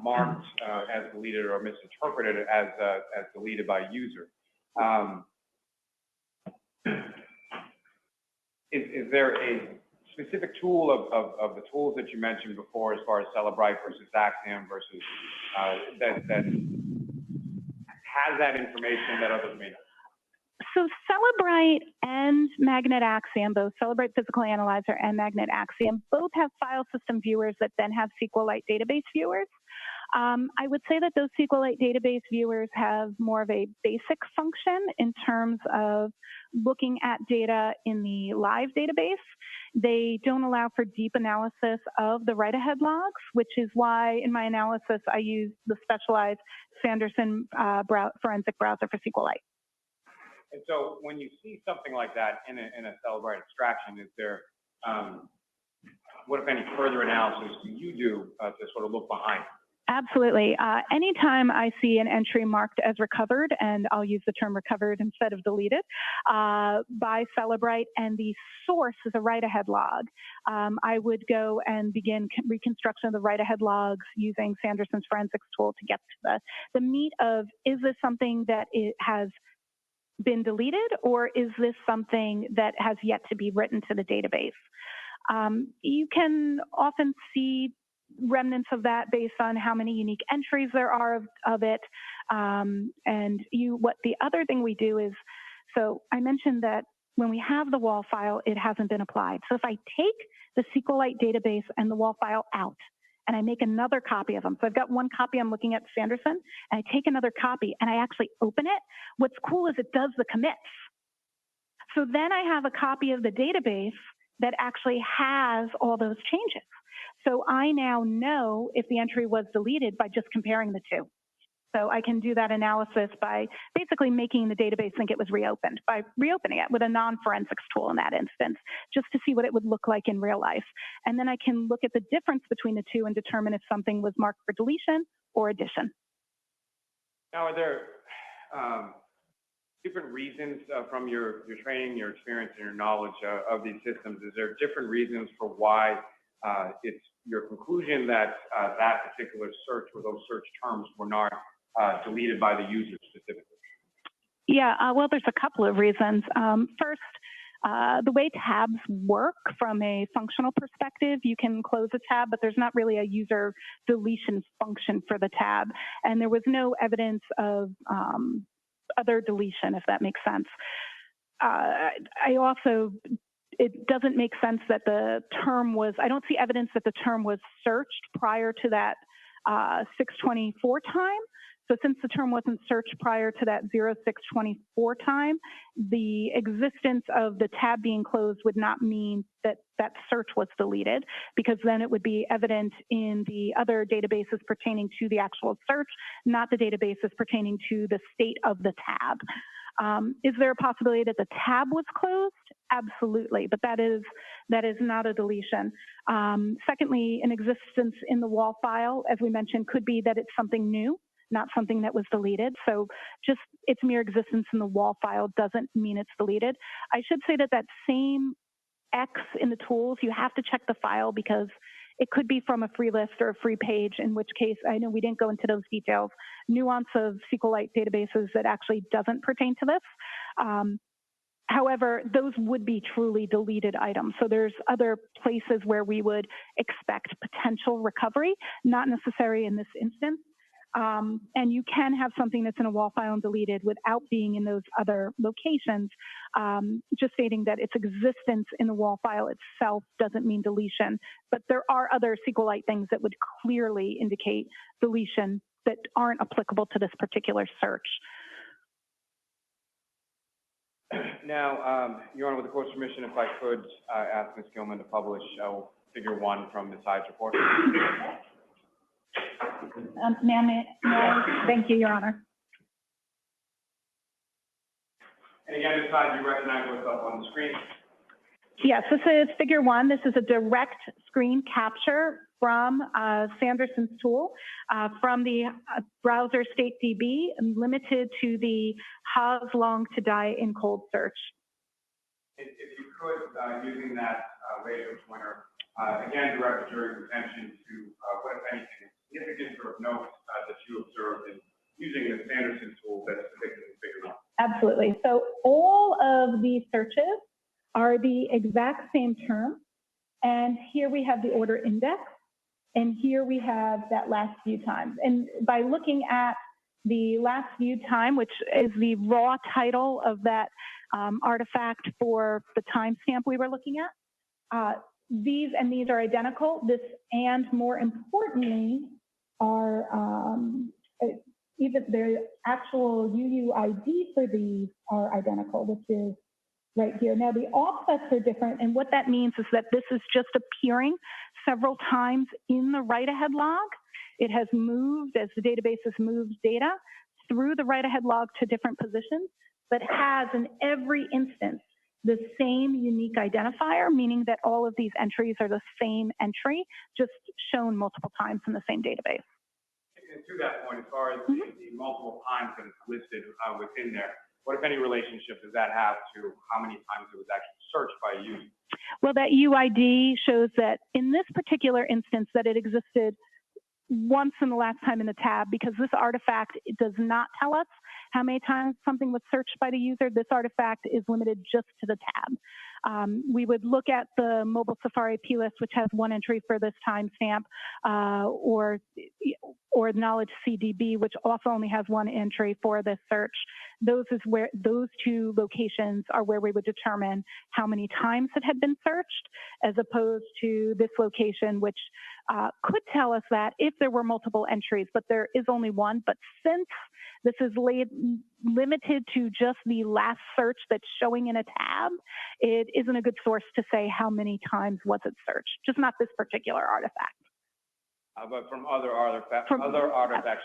marked as deleted or misinterpreted as deleted by user, is there a specific tool of the tools that you mentioned before, as far as Celebrite versus ACM versus that has that information that others may not? So Celebrite and Magnet ACM, both Celebrite Physical Analyzer and Magnet ACM, both have file system viewers that then have SQLite database viewers. I would say that those SQLite database viewers have more of a basic function in terms of looking at data in the live database. They don't allow for deep analysis of the write-ahead logs, which is why in my analysis I use the specialized Sanderson forensic browser for SQLite. And so when you see something like that in a Celebrite extraction, is there, what if any further analysis do you do to sort of look behind it? Absolutely. Anytime I see an entry marked as recovered, and I'll use the term recovered instead of deleted, by Celebrite, and the source is a write-ahead log, I would go and begin reconstruction of the write-ahead logs using Sanderson's forensics tool to get to the meat of, is this something that it has been deleted, or is this something that has yet to be written to the database? You can often see remnants of that based on how many unique entries there are of it. What the other thing we do is, so I mentioned that when we have the wall file, it hasn't been applied. So if I take the SQLite database and the wall file out, and I make another copy of them. So I've got one copy I'm looking at Sanderson, and I take another copy and I actually open it. What's cool is it does the commits. So then I have a copy of the database that actually has all those changes. So I now know if the entry was deleted by just comparing the two. So I can do that analysis by basically making the database think it was reopened, by reopening it with a non-forensics tool in that instance, just to see what it would look like in real life. And then I can look at the difference between the two and determine if something was marked for deletion or addition. Now, are there different reasons from your training, your experience, and your knowledge of these systems? Is there different reasons for why it's your conclusion that that particular search or those search terms were not deleted by the user specifically? Yeah, well, there's a couple of reasons. First, the way tabs work from a functional perspective, you can close a tab, but there's not really a user deletion function for the tab. And there was no evidence of other deletion, if that makes sense. It doesn't make sense that the term was, I don't see evidence that the term was searched prior to that 624 time. So since the term wasn't searched prior to that 0624 time, the existence of the tab being closed would not mean that that search was deleted, because then it would be evident in the other databases pertaining to the actual search, not the databases pertaining to the state of the tab. Is there a possibility that the tab was closed? Absolutely, but that is not a deletion. Secondly, an existence in the wall file, as we mentioned, could be that it's something new, not something that was deleted. So just its mere existence in the wall file doesn't mean it's deleted. I should say that that same X in the tools, you have to check the file, because it could be from a free list or a free page, in which case, I know we didn't go into those details, nuance of SQLite databases that actually doesn't pertain to this. However, those would be truly deleted items. So there's other places where we would expect potential recovery, not necessary in this instance. And you can have something that's in a wall file and deleted without being in those other locations. Just stating that its existence in the wall file itself doesn't mean deletion, but there are other SQLite things that would clearly indicate deletion that aren't applicable to this particular search. Now, Your Honor, with the court's permission, if I could ask Ms. Gilman to publish figure 1 from Ms. Hyde's report. Ma'am, thank you, Your Honor. And again, Ms. Hyde, you recognize what's up on the screen? Yes, this is figure 1. This is a direct screen capture from Sanderson's tool from the browser State DB, limited to the Haas long to die in cold search. If you could, using that laser pointer, again, direct the jury's attention to what, if anything, significant or of note that you observed in using the Sanderson tool that's depicted in figure 1. Absolutely. So all of these searches are the exact same term. And here we have the order index. And here we have that last view time. And by looking at the last view time, which is the raw title of that artifact for the timestamp we were looking at, these are identical. This, and more importantly, are even the actual UUID for these are identical, which is right here. Now the offsets are different, and what that means is that this is just appearing several times in the write-ahead log. It has moved as the database has moved data through the write-ahead log to different positions, but has in every instance the same unique identifier, meaning that all of these entries are the same entry, just shown multiple times in the same database. And to that point, as far as the multiple times that it's listed within there, what, if any, relationship does that have to how many times it was actually searched by a user? Well, that UID shows that in this particular instance that it existed once in the last time in the tab, because this artifact does not tell us how many times something was searched by the user. This artifact is limited just to the tab. We would look at the mobile Safari plist, which has one entry for this timestamp, or knowledge CDB, which also only has one entry for this search. Those two locations are where we would determine how many times it had been searched, as opposed to this location, which could tell us that if there were multiple entries, but there is only one. But since this is limited to just the last search that's showing in a tab, it isn't a good source to say how many times was it searched, just not this particular artifact. But from other artifacts,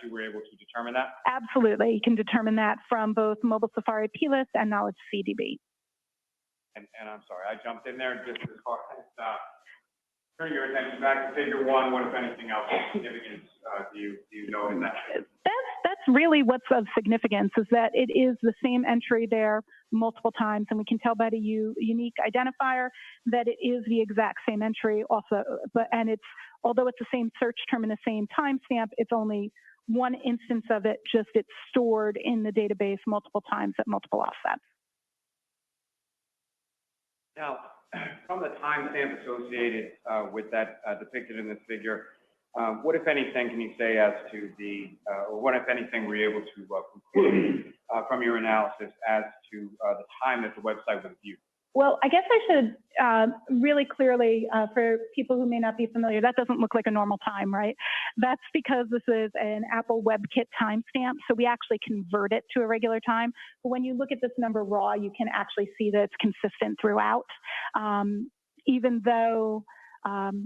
you were able to determine that? Absolutely, you can determine that from both mobile Safari plist and knowledge CDB. And I'm sorry, I jumped in there just as far as turning your attention back to figure 1. What, if anything, else of significance do you know in that? That's really what's of significance, is that it is the same entry there multiple times, and we can tell by the unique identifier that it is the exact same entry also. And it's, although it's the same search term and the same timestamp, it's only one instance of it, just it's stored in the database multiple times at multiple offsets. Now, from the timestamp associated with that depicted in this figure, what, if anything, can you say as to the, or what, if anything, were you able to conclude from your analysis as to the time that the website was viewed? Well, I guess I should really clearly, for people who may not be familiar, that doesn't look like a normal time, right? That's because this is an Apple WebKit timestamp, so we actually convert it to a regular time. But when you look at this number raw, you can actually see that it's consistent throughout, even though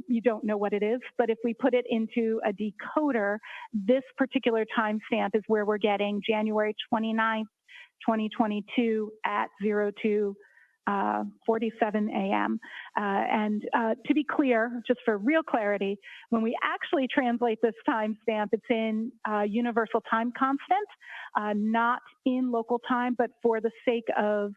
you don't know what it is. But if we put it into a decoder, this particular timestamp is where we're getting January 29th, 2022 at 02:47 a.m. And to be clear, just for real clarity, when we actually translate this timestamp, it's in universal time constant, not in local time, but for the sake of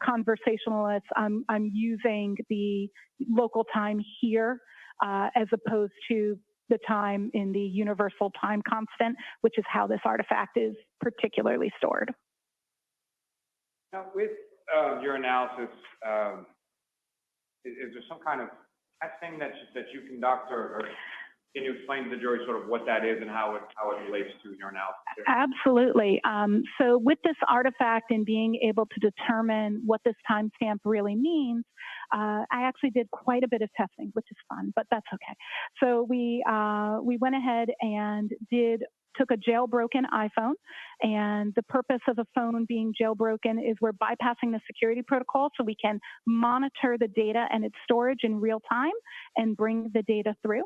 conversationalists, I'm using the local time here as opposed to the time in the universal time constant, which is how this artifact is particularly stored. Now, with your analysis, is there some kind of testing that you conduct, or can you explain to the jury sort of what that is and how it relates to your analysis? Absolutely. So with this artifact and being able to determine what this timestamp really means, I actually did quite a bit of testing, which is fun, but that's okay. So we went ahead and did took a jailbroken iPhone, and the purpose of a phone being jailbroken is we're bypassing the security protocol so we can monitor the data and its storage in real time and bring the data through.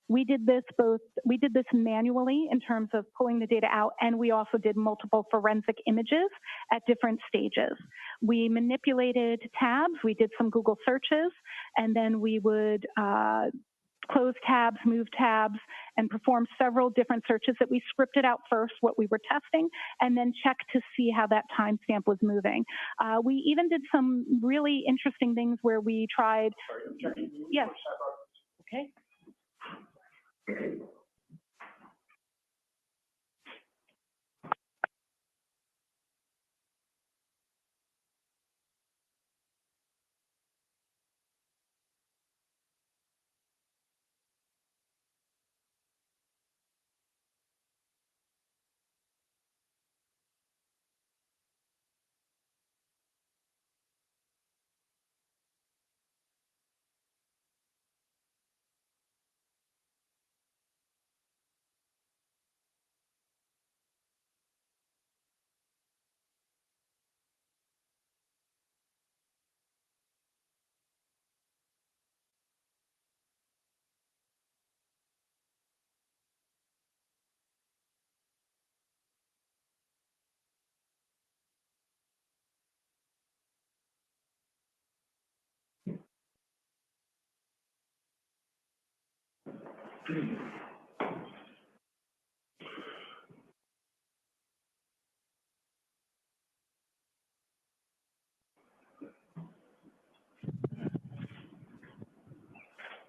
We did this manually in terms of pulling the data out, and we also did multiple forensic images at different stages. We manipulated tabs, we did some Google searches, and then we would close tabs, move tabs, and perform several different searches that we scripted out first, what we were testing, and then checked to see how that timestamp was moving. We even did some really interesting things where we tried. Yes. Okay.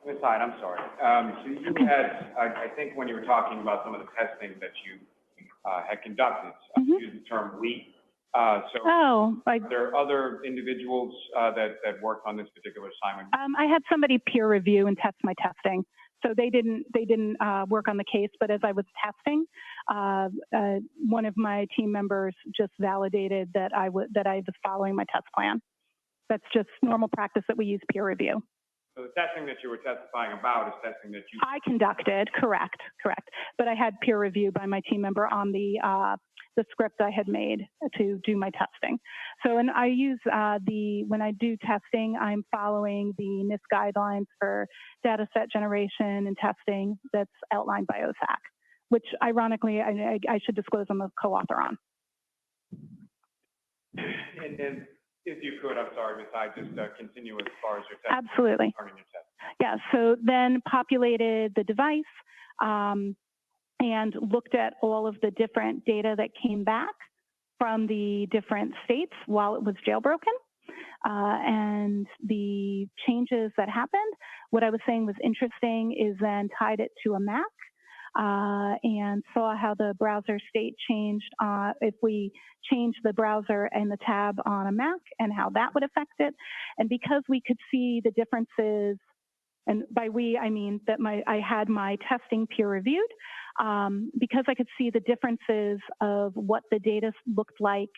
Ms. Hyde, I'm sorry. So you had, I think when you were talking about some of the testing that you had conducted, you used the term we. Are there other individuals that worked on this particular assignment? I had somebody peer review and test my testing. So they didn't work on the case, but as I was testing, one of my team members just validated that I was following my test plan. That's just normal practice that we use peer review. So the testing that you were testifying about is testing that you... I conducted, correct. But I had peer review by my team member on the script I had made to do my testing. So, and I use when I do testing, I'm following the NIST guidelines for data set generation and testing that's outlined by OSAC, which ironically, I should disclose I'm a co-author on. And if you could, I'm sorry, Ms. Hyde, just continue as far as your testing. Absolutely. Yeah, so then populated the device and looked at all of the different data that came back from the different states while it was jailbroken and the changes that happened. What I was saying was interesting is then tied it to a Mac and saw how the browser state changed if we change the browser and the tab on a Mac and how that would affect it. And because we could see the differences, and by we, I mean that I had my testing peer reviewed, because I could see the differences of what the data looked like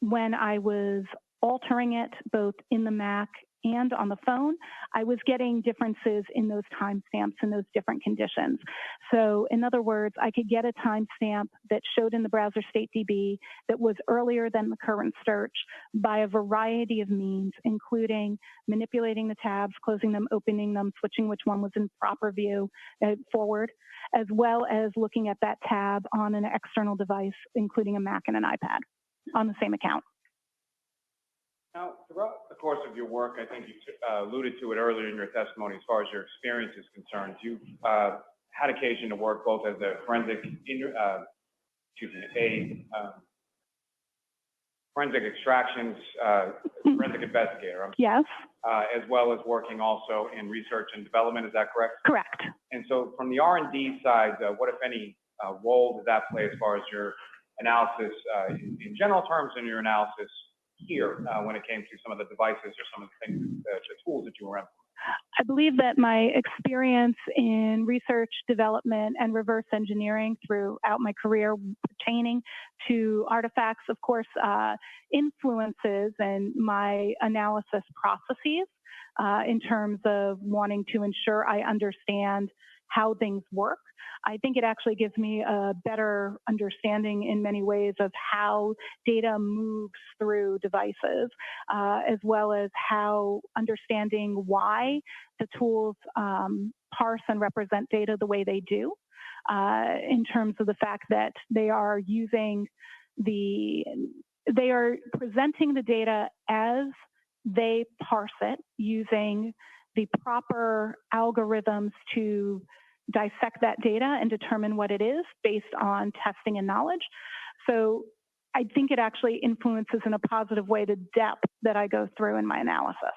when I was altering it both in the Mac and on the phone, I was getting differences in those timestamps in those different conditions. So in other words, I could get a timestamp that showed in the browser state DB that was earlier than the current search by a variety of means, including manipulating the tabs, closing them, opening them, switching which one was in proper view forward, as well as looking at that tab on an external device, including a Mac and an iPad on the same account. Now, throughout the course of your work, I think you alluded to it earlier in your testimony as far as your experience is concerned. You've had occasion to work both as a forensic, forensic extractions, forensic investigator. Yes. As well as working also in research and development, is that correct? Correct. And so from the R&D side, what, if any, role does that play as far as your analysis in general terms and your analysis here when it came to some of the devices or some of the things, the tools that you were implementing? I believe that my experience in research, development, and reverse engineering throughout my career pertaining to artifacts, of course, influences and my analysis processes in terms of wanting to ensure I understand, how things work. I think it actually gives me a better understanding in many ways of how data moves through devices, as well as how understanding why the tools parse and represent data the way they do, in terms of the fact that they are presenting the data as they parse it using the proper algorithms to dissect that data and determine what it is based on testing and knowledge. So I think it actually influences in a positive way the depth that I go through in my analysis.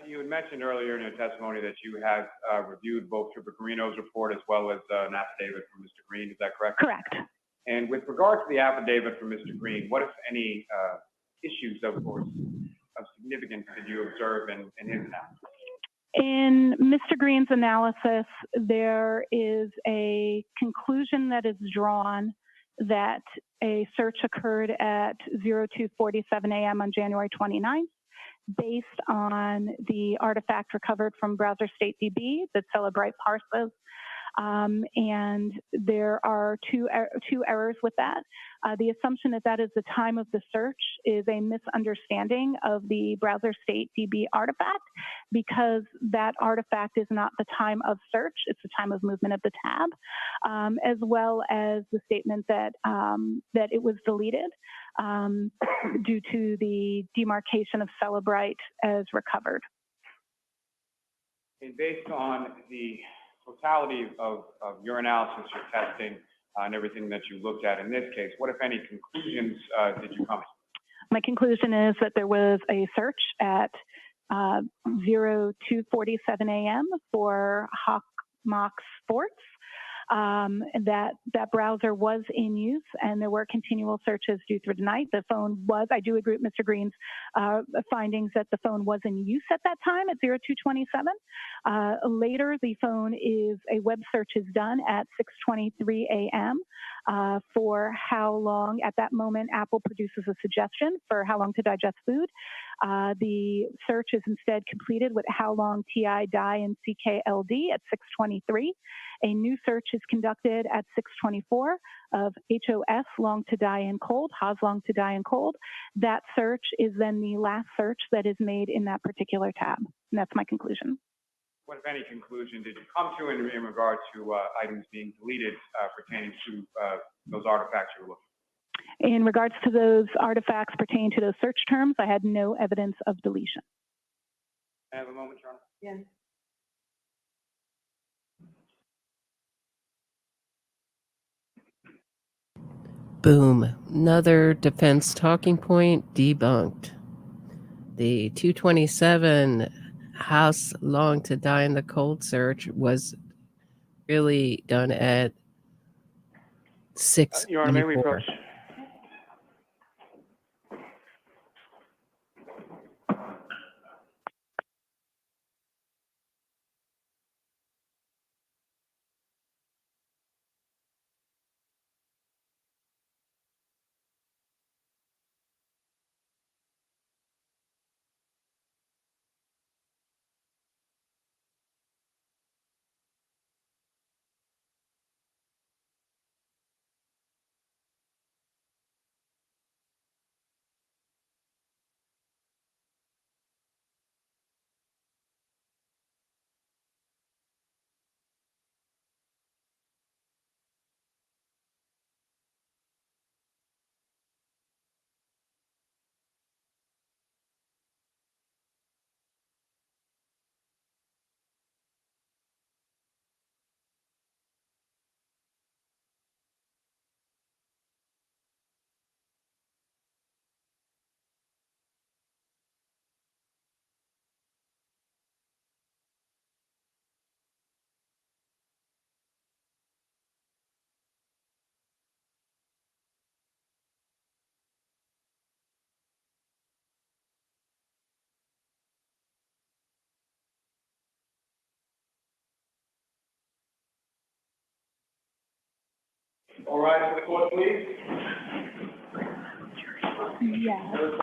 You had mentioned earlier in your testimony that you had reviewed both Trooper Carino's report as well as an affidavit from Mr. Green. Is that correct? Correct. And with regard to the affidavit from Mr. Green, what, if any, issues of significance did you observe in his analysis? In Mr. Green's analysis, there is a conclusion that is drawn that a search occurred at 02:47 a.m. on January 29th, based on the artifact recovered from Browser State DB that Celebrite parses. And there are two errors with that. The assumption that that is the time of the search is a misunderstanding of the Browser State DB artifact, because that artifact is not the time of search, it's the time of movement of the tab, as well as the statement that, that it was deleted due to the demarcation of Celebrite as recovered. And based on the totality of your analysis, your testing, and everything that you looked at in this case, what, if any, conclusions did you come to? My conclusion is that there was a search at 02:47 a.m. for Hawk Mock Sports. That browser was in use, and there were continual searches due through the night. The phone was, I do agree with Mr. Green's findings that the phone was in use at that time at 02:27. Later, the phone is, a web search is done at 6:23 a.m. For how long, at that moment, Apple produces a suggestion for how long to digest food. The search is instead completed with how long TI, die, and CKLD at 6:23. A new search is conducted at 6:24 of HOS, long to die and cold, Haas long to die and cold. That search is then the last search that is made in that particular tab. And that's my conclusion. What, if any, conclusion did you come to in regard to items being deleted pertaining to those artifacts you were looking for? In regards to those artifacts pertaining to those search terms, I had no evidence of deletion. I have a moment, Your Honor. Yeah. Boom. Another defense talking point debunked. The 227 House long to die in the cold search was really done at 6:24. Your Honor, may we approach? All right, to the court, please. Yeah.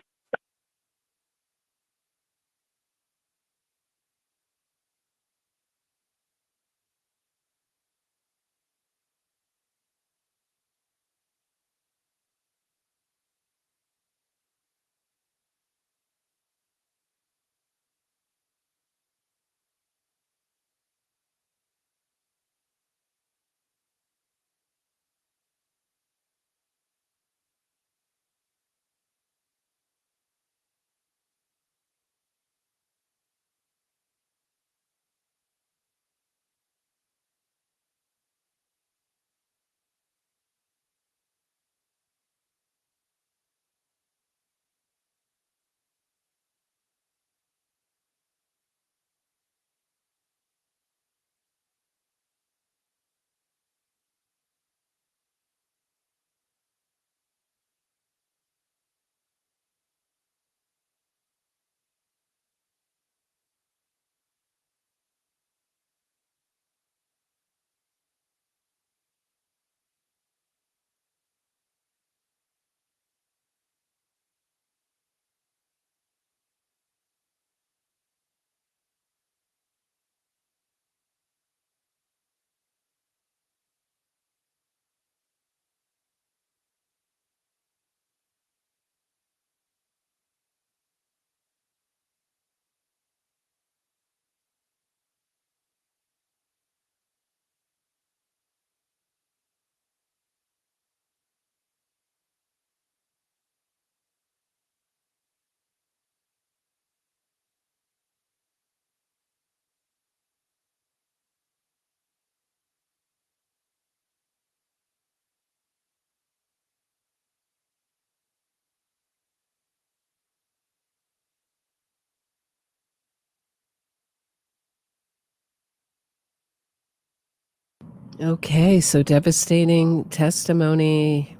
Okay, so devastating testimony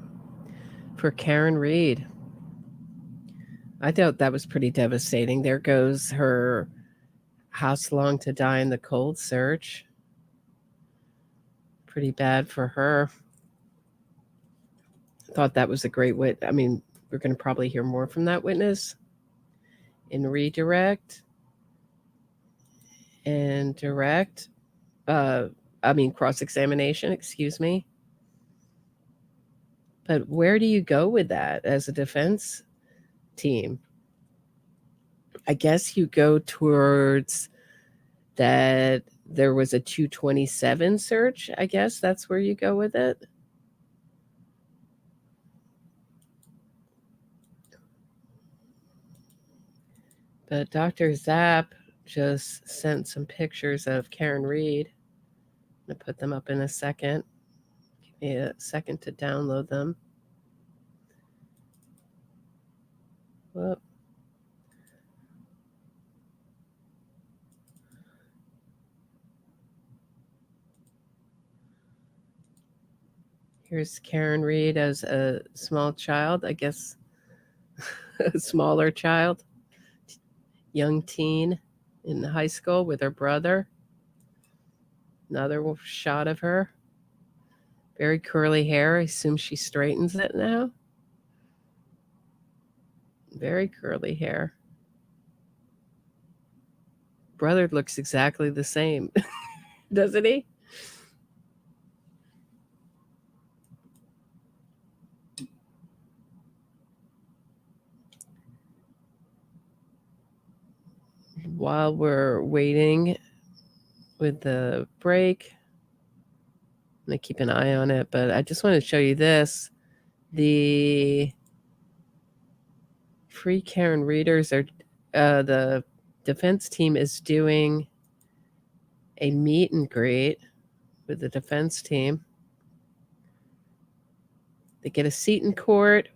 for Karen Reed. I thought that was pretty devastating. There goes her house long to die in the cold search. Pretty bad for her. Thought that was a great I mean, we're going to probably hear more from that witness in redirect and direct. Cross-examination, excuse me. But where do you go with that as a defense team? I guess you go towards that there was a 227 search. I guess that's where you go with it. But Dr. Zapp just sent some pictures of Karen Reed. I'm going to put them up in a second. Give me a second to download them. Whoop. Here's Karen Reed as a small child, I guess a smaller child, young teen in high school with her brother. Another shot of her. Very curly hair. I assume she straightens it now. Very curly hair. Brother looks exactly the same, doesn't he? While we're waiting with the break, I'm going to keep an eye on it, but I just want to show you this. The Free Karen readers are, the defense team is doing a meet and greet with the defense team. They get a seat in court.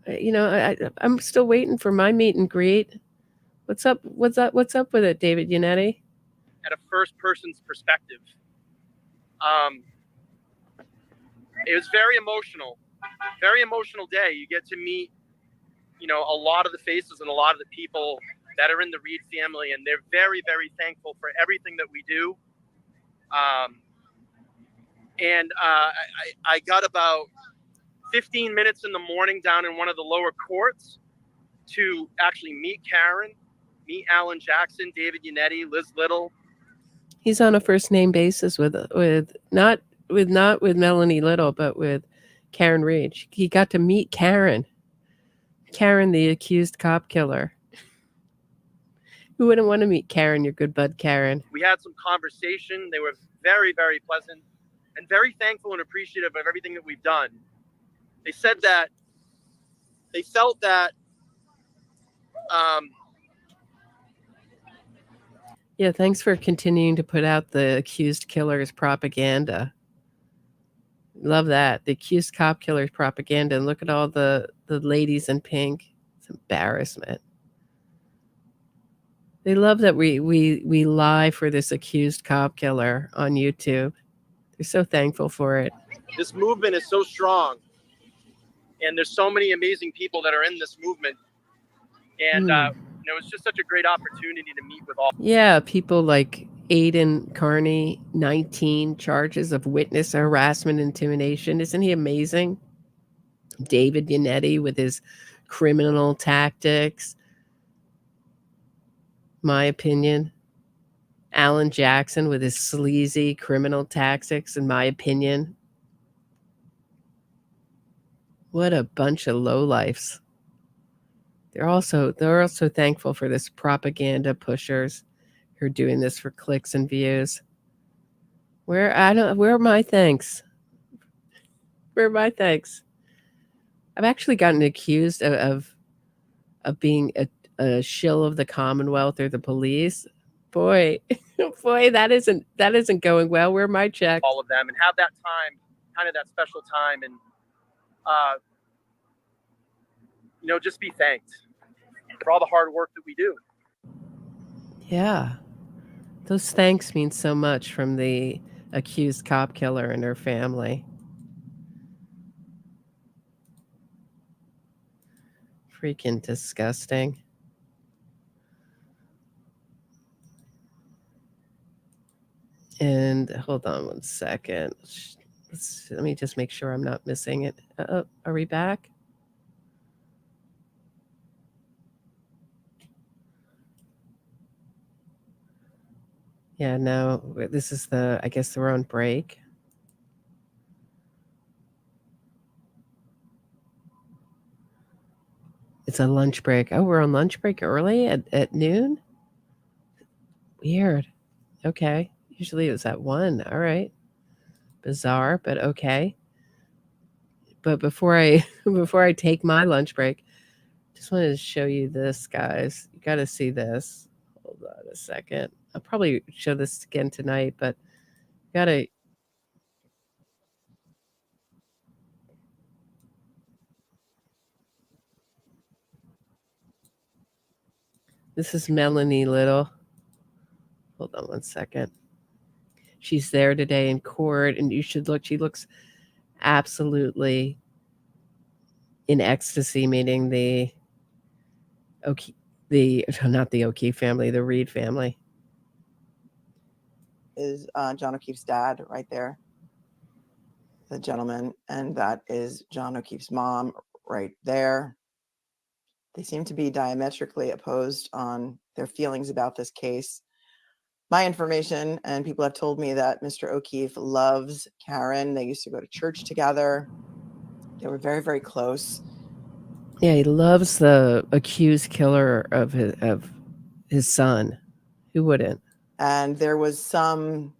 You know, I'm still waiting for my meet and greet. What's up? What's up with it, David Yannetti? At a first person's perspective. It was very emotional day. You get to meet, you know, a lot of the faces and a lot of the people that are in the Reed family, and they're very, very thankful for everything that we do. I got about 15 minutes in the morning down in one of the lower courts to actually meet Karen, meet Alan Jackson, David Yannetti, Liz Little. He's on a first name basis with not with Melanie Little, but with Karen Reed. He got to meet Karen, the accused cop killer. Who wouldn't want to meet Karen, your good bud Karen? We had some conversation. They were very, very pleasant and very thankful and appreciative of everything that we've done. They said that they felt that yeah, thanks for continuing to put out the accused killer's propaganda. Love that. The accused cop killer's propaganda. And look at all the ladies in pink. It's embarrassment. They love that we lie for this accused cop killer on YouTube. They're so thankful for it. This movement is so strong. And there's so many amazing people that are in this movement. And it was just such a great opportunity to meet with all. Yeah, people like Aiden Carney, 19 charges of witness harassment, intimidation. Isn't he amazing? David Yannetti with his criminal tactics. My opinion. Alan Jackson with his sleazy criminal tactics, in my opinion. What a bunch of lowlifes. They're also thankful for this propaganda pushers who are doing this for clicks and views. Where are my thanks? Where are my thanks? I've actually gotten accused of being a shill of the Commonwealth or the police. Boy, that isn't going well. Where are my checks? All of them, and have that time, kind of that special time, and just be thanked for all the hard work that we do. Yeah. Those thanks mean so much from the accused cop killer and her family. Freaking disgusting. And hold on one second. Let me just make sure I'm not missing it. Are we back? Yeah, no, this is I guess we're on break. It's a lunch break. Oh, we're on lunch break early at noon? Weird. Okay. Usually it was at 1. All right. Bizarre, but okay. But before I take my lunch break, just wanted to show you this, guys. You got to see this. Hold on a second. I'll probably show this again tonight, but got to. This is Melanie Little. Hold on one second. She's there today in court, and you should look. She looks absolutely in ecstasy, meaning not the O'Keefe family, the Reed family. Is John O'Keefe's dad right there, the gentleman, and that is John O'Keefe's mom right there. They seem to be diametrically opposed on their feelings about this case. My information, and people have told me that Mr. O'Keefe loves Karen. They used to go to church together. They were very, very close. Yeah, he loves the accused killer of his son. Who wouldn't? And there was some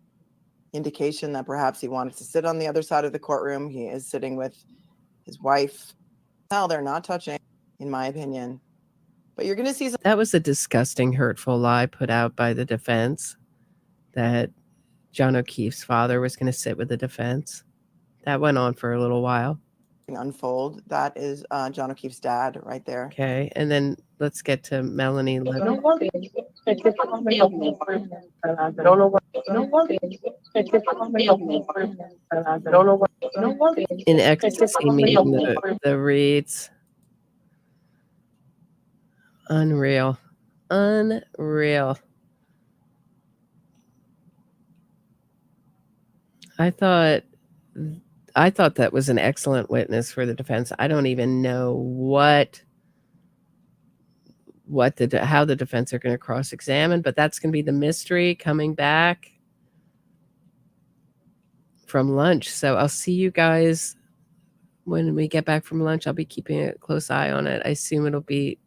indication that perhaps he wanted to sit on the other side of the courtroom. He is sitting with his wife. Now they're not touching, in my opinion. But you're going to see some. That was a disgusting, hurtful lie put out by the defense that John O'Keefe's father was going to sit with the defense. That went on for a little while. Unfold. That is John O'Keefe's dad right there. Okay, and then let's get to Melanie Little. In ecstasy, meeting the Reeds. Unreal. Unreal. I thought that was an excellent witness for the defense. I don't even know how the defense are going to cross-examine, but that's going to be the mystery coming back from lunch. So I'll see you guys when we get back from lunch. I'll be keeping a close eye on it. I assume it'll be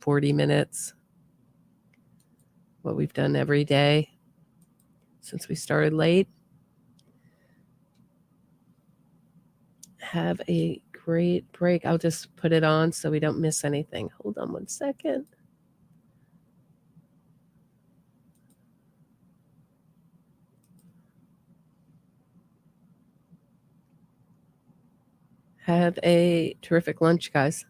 40 minutes. What we've done every day since we started late. Have a great break. I'll just put it on so we don't miss anything. Hold on one second. Have a terrific lunch, guys.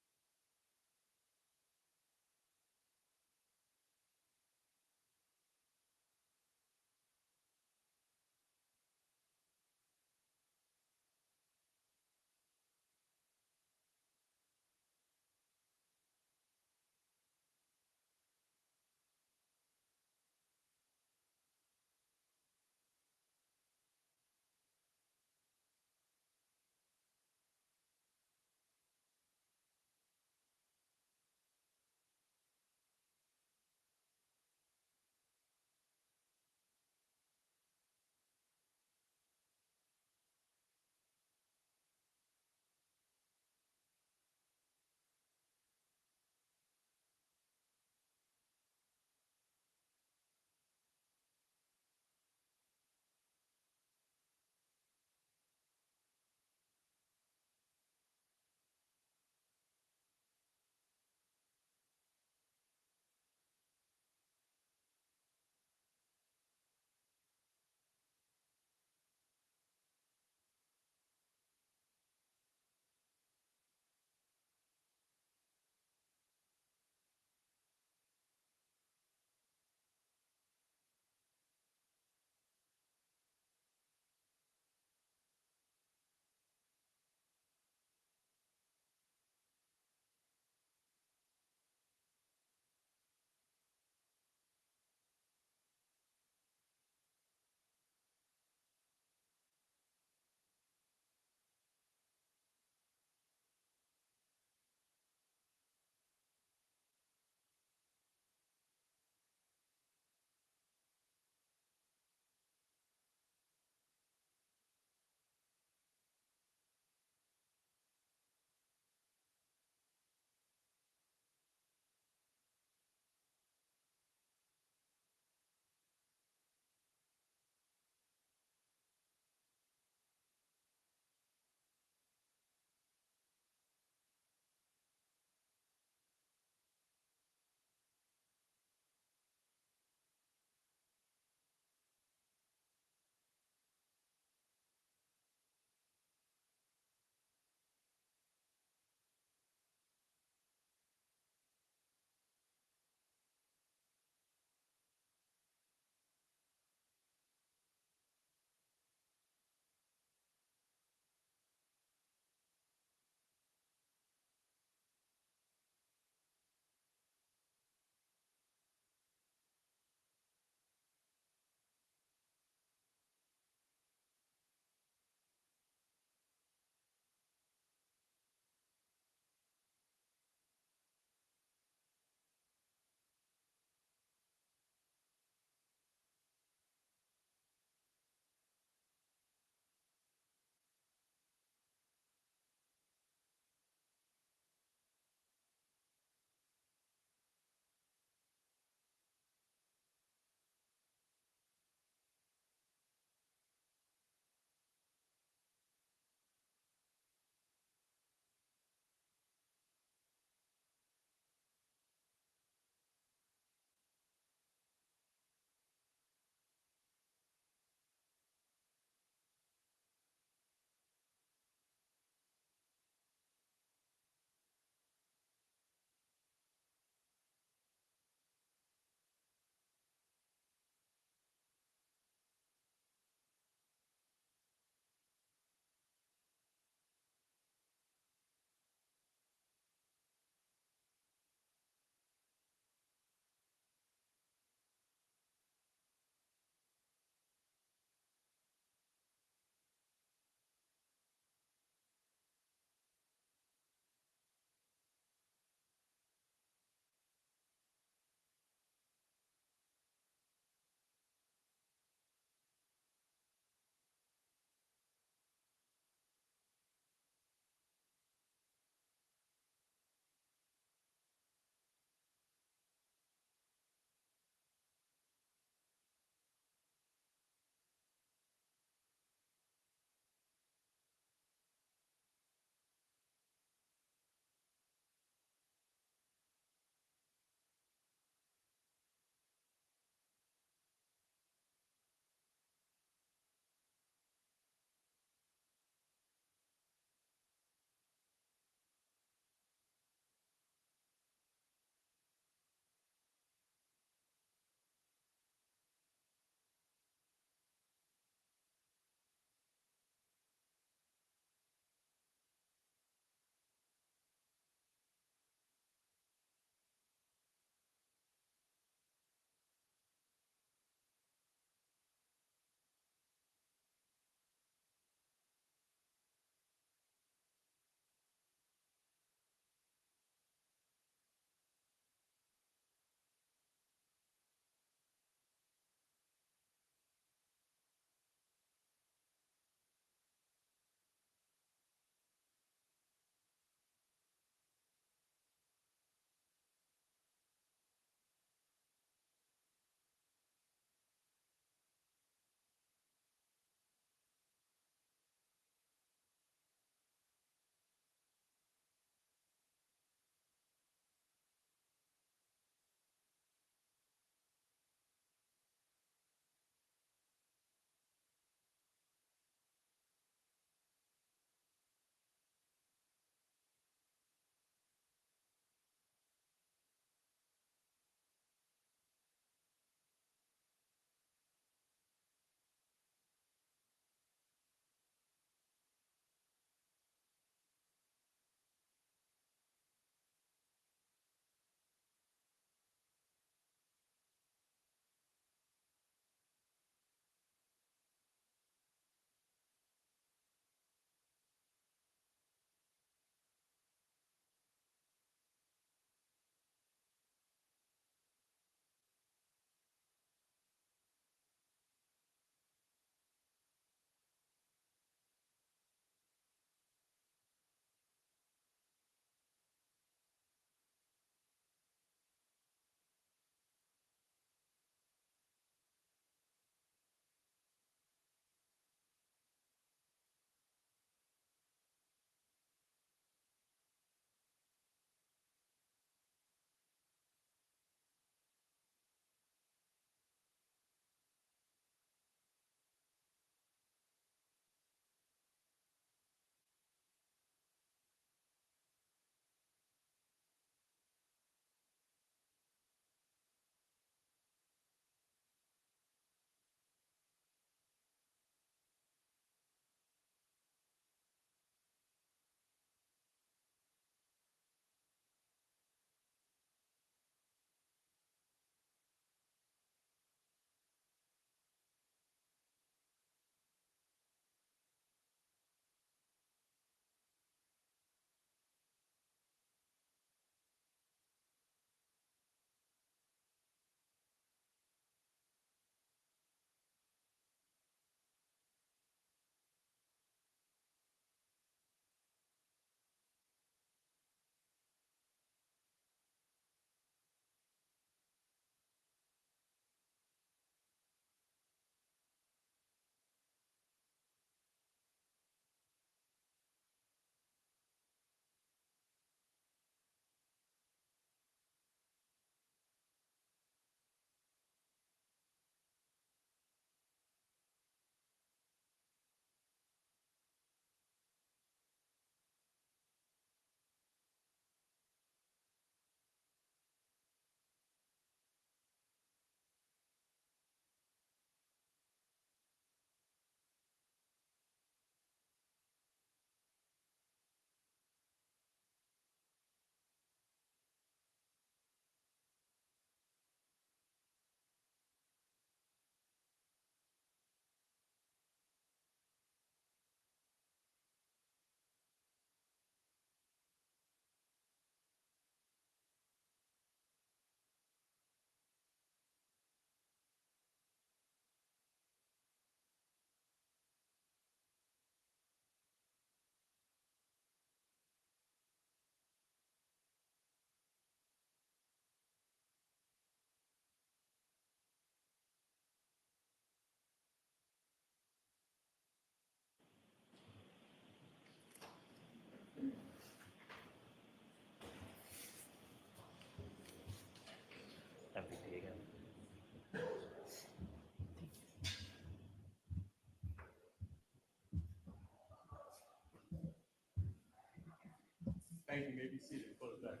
Thank you. Maybe seated. Close that.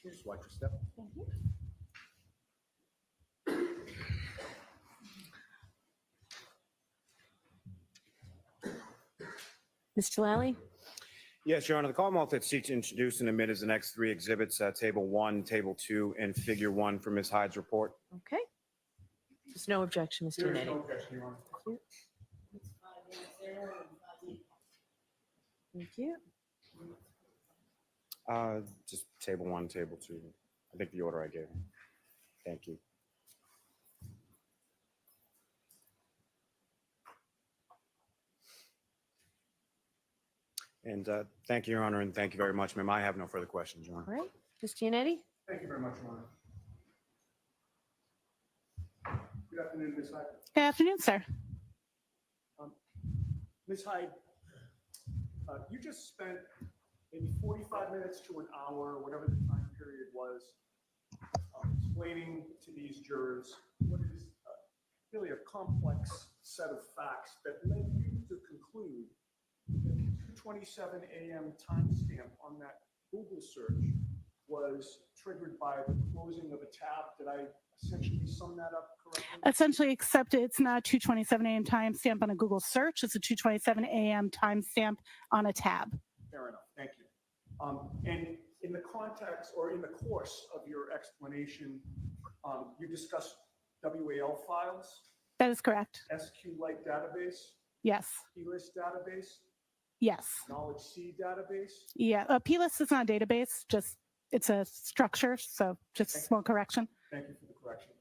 Just watch your step. Mr. Lally? Yes, Your Honor. The Commonwealth seeks to introduce and admit as the next three exhibits, Table 1, Table 2, and Figure 1 from Ms. Hyde's report. Okay. There's no objection, Mr. There is Yannetti. no objection, Your Honor. Thank you. Just Table 1, Table 2. I think the order I gave. Thank you. And thank you, Your Honor, and thank you very much, ma'am. I have no further questions, Your Honor. All right. Mr. Yannetti? Thank you very much, Your Honor. Good afternoon, Ms. Hyde. Good afternoon, sir. Ms. Hyde, you just spent maybe 45 minutes to an hour, whatever the time period was, explaining to these jurors what is really a complex set of facts that led you to conclude that the 2:27 a.m. timestamp on that Google search was triggered by the closing of a tab. Did I essentially sum that up correctly? Essentially, except it's not a 2:27 a.m. timestamp on a Google search. It's a 2:27 a.m. timestamp on a tab. Fair enough. Thank you. And in the context or in the course of your explanation, you discussed WAL files, That is correct. SQLite database, Yes. PLIST database, Yes. Knowledge C database. Yeah. PLIST is not a database, just it's a structure. So just a small correction. Thank you for the correction.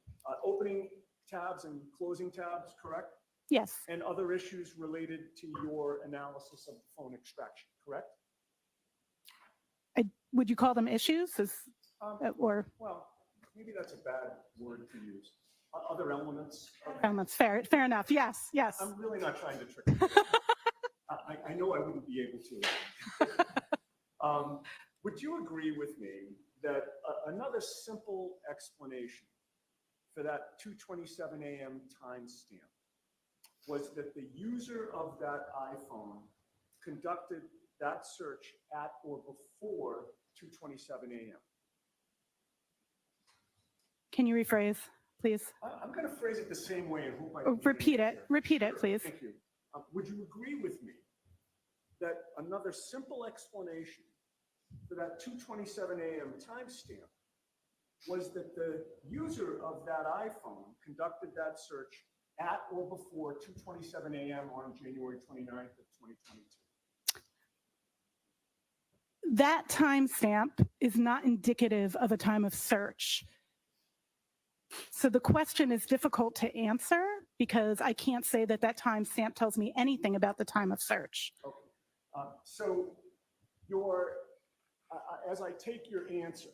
Opening tabs and closing tabs, correct? Yes. And other issues related to your analysis of the phone extraction, correct? Would you call them issues? Or Well, maybe that's a bad word to use. Other elements. fair enough. Yes. Yes. I'm really not trying to trick you. I know I wouldn't be able to. Would you agree with me that another simple explanation for that 2:27 a.m. timestamp was that the user of that iPhone conducted that search at or before 2:27 a.m.? Can you rephrase, please? I'm going to phrase it the same way and hope I can Repeat it. Repeat it, please. Thank you. Would you agree with me that another simple explanation for that 2:27 a.m. timestamp was that the user of that iPhone conducted that search at or before 2:27 a.m. on January 29th of 2022? That timestamp is not indicative of a time of search. So the question is difficult to answer because I can't say that that timestamp tells me anything about the time of search. Okay. So as I take your answer,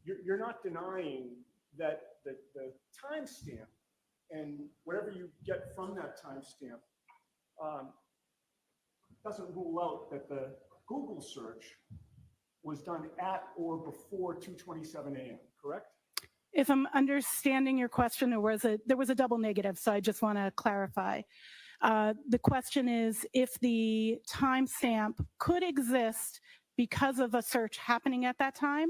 you're not denying that the timestamp and whatever you get from that timestamp doesn't rule out that the Google search was done at or before 2:27 a.m., correct? If I'm understanding your question, there was a double negative, so I just want to clarify. The question is if the timestamp could exist because of a search happening at that time?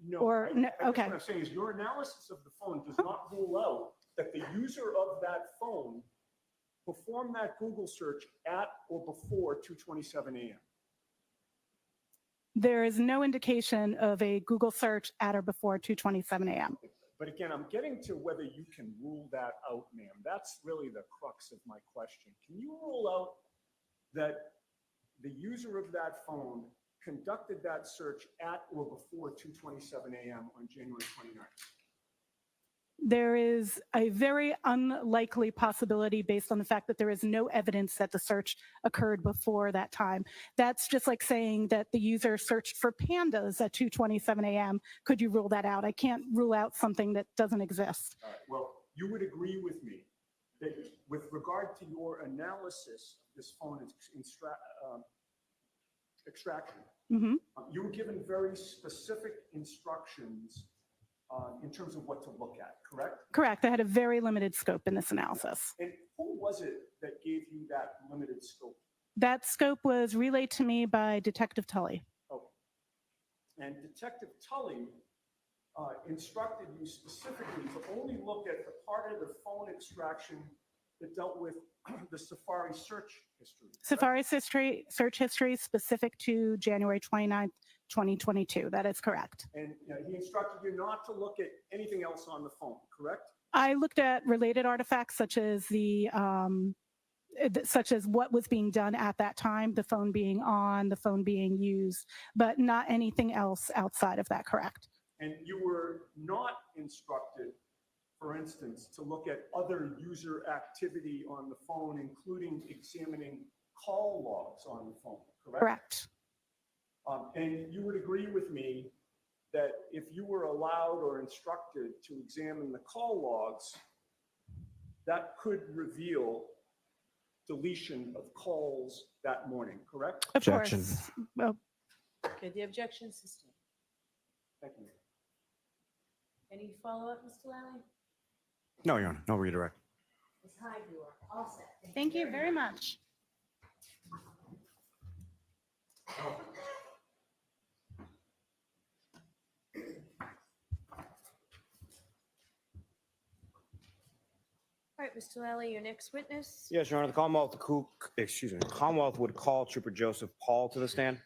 No. Or no, okay. What I'm saying is your analysis of the phone does not rule out that the user of that phone performed that Google search at or before 2:27 a.m. There is no indication of a Google search at or before 2:27 a.m. But again, I'm getting to whether you can rule that out, ma'am. That's really the crux of my question. Can you rule out that the user of that phone conducted that search at or before 2:27 a.m. on January 29th? There is a very unlikely possibility based on the fact that there is no evidence that the search occurred before that time. That's just like saying that the user searched for pandas at 2:27 a.m. Could you rule that out? I can't rule out something that doesn't exist. All right. Well, you would agree with me that with regard to your analysis of this phone extraction. Mm-hmm. You were given very specific instructions in terms of what to look at, correct? Correct. I had a very limited scope in this analysis. And who was it that gave you that limited scope? That scope was relayed to me by Detective Tully. Okay. And Detective Tully instructed you specifically to only look at the part of the phone extraction that dealt with the Safari search history. Safari search history specific to January 29th, 2022. That is correct. And he instructed you not to look at anything else on the phone, correct? I looked at related artifacts such as such as what was being done at that time, the phone being on, the phone being used, but not anything else outside of that, correct? And you were not instructed, for instance, to look at other user activity on the phone, including examining call logs on the phone, correct? Correct. And you would agree with me that if you were allowed or instructed to examine the call logs, that could reveal deletion of calls that morning, correct? Of course. Well, Okay, the objection sustained. Thank you. Any follow-up, Mr. Lally? No, Your Honor, no redirect. Ms. Hyde, you are all set. thank you very much. All right, Mr. Lally, your next witness. Yes, Your Honor, the Commonwealth would call Trooper Joseph Paul to the stand.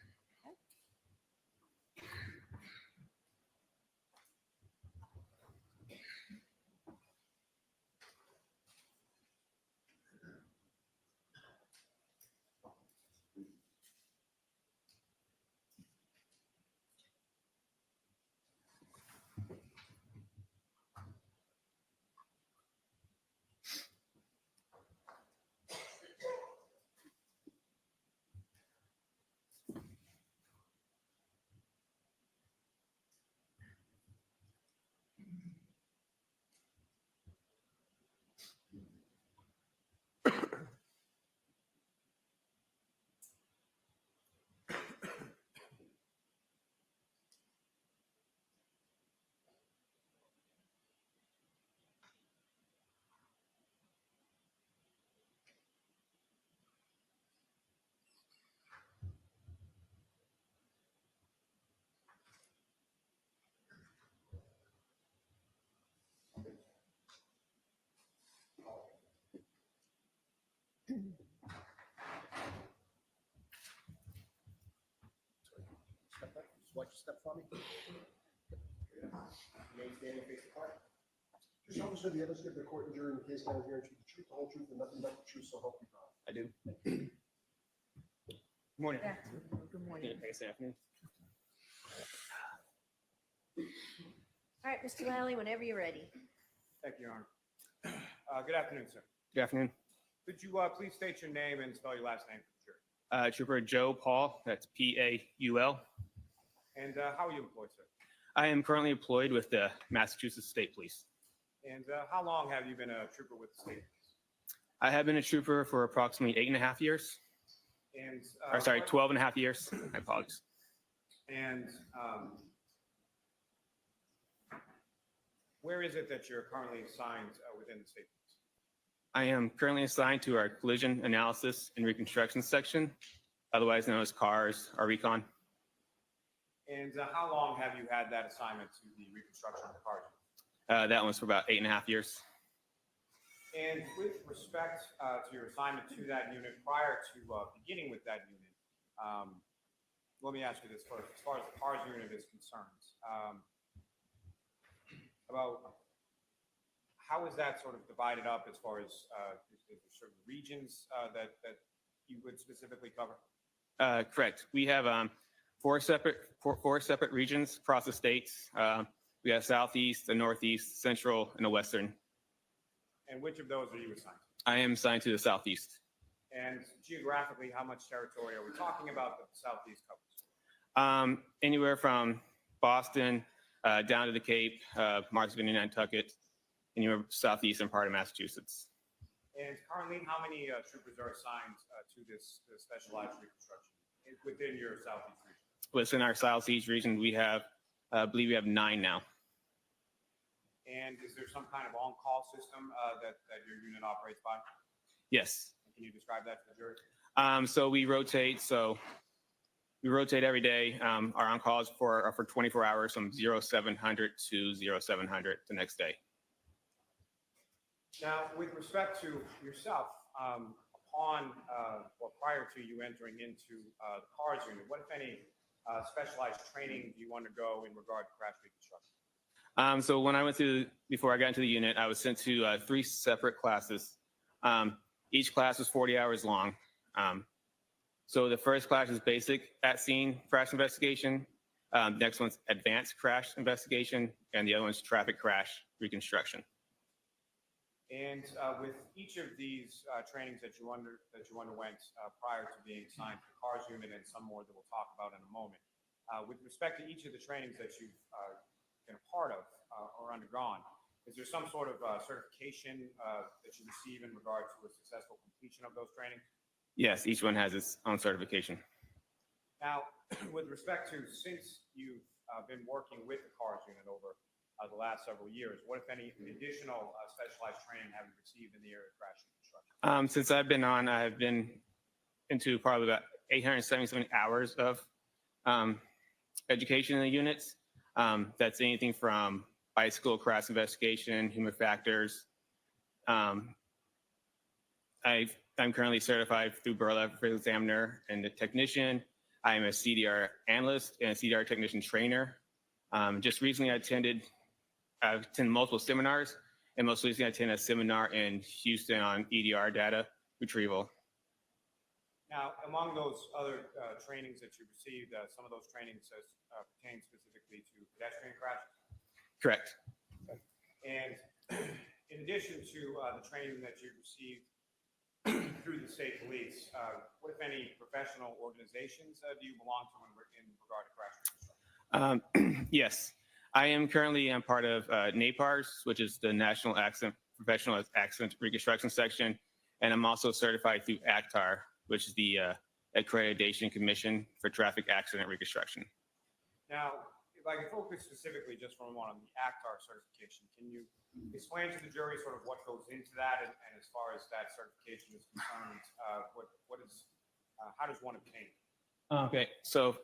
Watch your step for me. Name, standing, face the card. Just officer, the others give the court and jury in the case now guarantee the truth, the whole truth, and nothing but the truth, so help you God. I do. Good morning. Good morning. Good afternoon. All right, Mr. Lally, whenever you're ready. Thank you, Your Honor. Good afternoon, sir. Good afternoon. Could you please state your name and spell your last name for the jury? Trooper Joe Paul, that's Paul. And how are you employed, sir? I am currently employed with the Massachusetts State Police. And how long have you been a trooper with the state police? I have been a trooper for approximately 8.5 years. And 12.5 years. I apologize. And where is it that you're currently assigned within the state police? I am currently assigned to our collision analysis and reconstruction section, otherwise known as CARS, our recon. And how long have you had that assignment to the reconstruction of the cars? That one's for about 8.5 years. And with respect to your assignment to that unit, prior to beginning with that unit, let me ask you this first. As far as the cars unit is concerned, about how is that sort of divided up as far as certain regions that you would specifically cover? Correct. We have four separate regions across the states. We have Southeast, the Northeast, Central, and the Western. And which of those are you assigned to? I am assigned to the Southeast. And geographically, how much territory are we talking about that the Southeast covers? Anywhere from Boston down to the Cape, Martha's Vineyard, Nantucket, anywhere southeastern part of Massachusetts. And currently, how many troopers are assigned to this specialized reconstruction? within your Southeast region? Within our Southeast region, we have, I believe we have 9 now. And is there some kind of on-call system that your unit operates by? Yes. Can you describe that to the jury? So we rotate. So we rotate every day. Our on-calls are for 24 hours from 0700 to 0700 the next day. Now, with respect to yourself, upon or prior to you entering into the cars unit, what, if any, specialized training do you undergo in regard to crash reconstruction? So when I before I got into the unit, I was sent to 3 separate classes. Each class was 40 hours long. So the first class is basic at-scene crash investigation. Next one's advanced crash investigation, and the other one's traffic crash reconstruction. And with each of these trainings that you underwent prior to being assigned to the cars unit, and some more that we'll talk about in a moment, with respect to each of the trainings that you've been a part of or undergone, is there some sort of certification that you receive in regard to a successful completion of those trainings? Yes, each one has its own certification. Now, with respect to, since you've been working with the cars unit over the last several years, what, if any, additional specialized training have you received in the area of crash reconstruction? Since I've been on, I've been into probably about 877 hours of education in the units. That's anything from bicycle crash investigation, human factors. I'm currently certified through Berla for examiner and a technician. I'm a CDR analyst and a CDR technician trainer. Just recently I've attended multiple seminars, and most recently I attended a seminar in Houston on EDR data retrieval. Now, among those other trainings that you received, some of those trainings pertain specifically to pedestrian crashes? Correct. And in addition to the training that you received through the state police, what, if any, professional organizations do you belong to in regard to crash reconstruction? Yes, I am currently part of NAPARS, which is the National Professional Accident Reconstruction Section, and I'm also certified through ACTAR, which is the Accreditation Commission for Traffic Accident Reconstruction. Now, if I can focus specifically just for a moment on the ACTAR certification, can you explain to the jury sort of what goes into that, and as far as that certification is concerned, how does one obtain it? Okay, so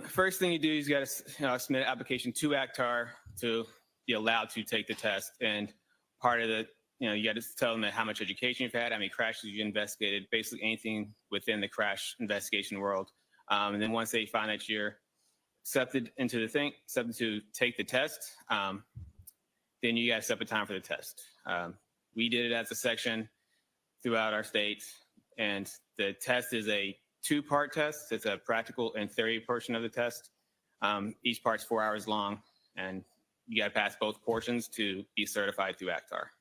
first thing you do is you got to submit an application to ACTAR to be allowed to take the test, and part of the you got to tell them how much education you've had, how many crashes you've investigated, basically anything within the crash investigation world. And then once they find that you're accepted to take the test, then you got to set up a time for the test. We did it as a section throughout our state, and the test is a 2-part test. It's a practical and theory portion of the test. Each part's 4 hours long, and you got to pass both portions to be certified through ACTAR.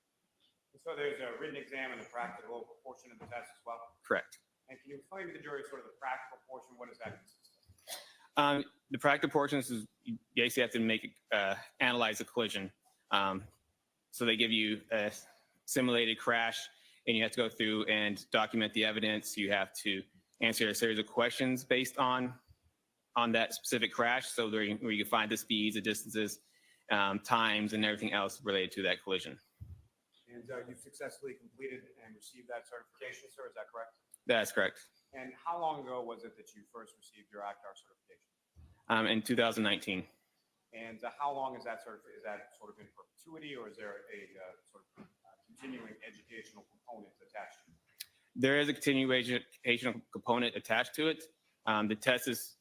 So there's a written exam and a practical portion of the test as well? Correct. And can you explain to the jury sort of the practical portion? What does that consist of? The practical portions is you basically have to analyze a collision. So they give you a simulated crash, and you have to go through and document the evidence. You have to answer a series of questions based on that specific crash, so where you can find the speeds, the distances, times, and everything else related to that collision. And you've successfully completed and received that certification, sir, is that correct? That's correct. And how long ago was it that you first received your ACTAR certification? In 2019. And how long is that sort of in perpetuity, or is there a sort of continuing educational component attached to it? There is a continuation educational component attached to it. The test it's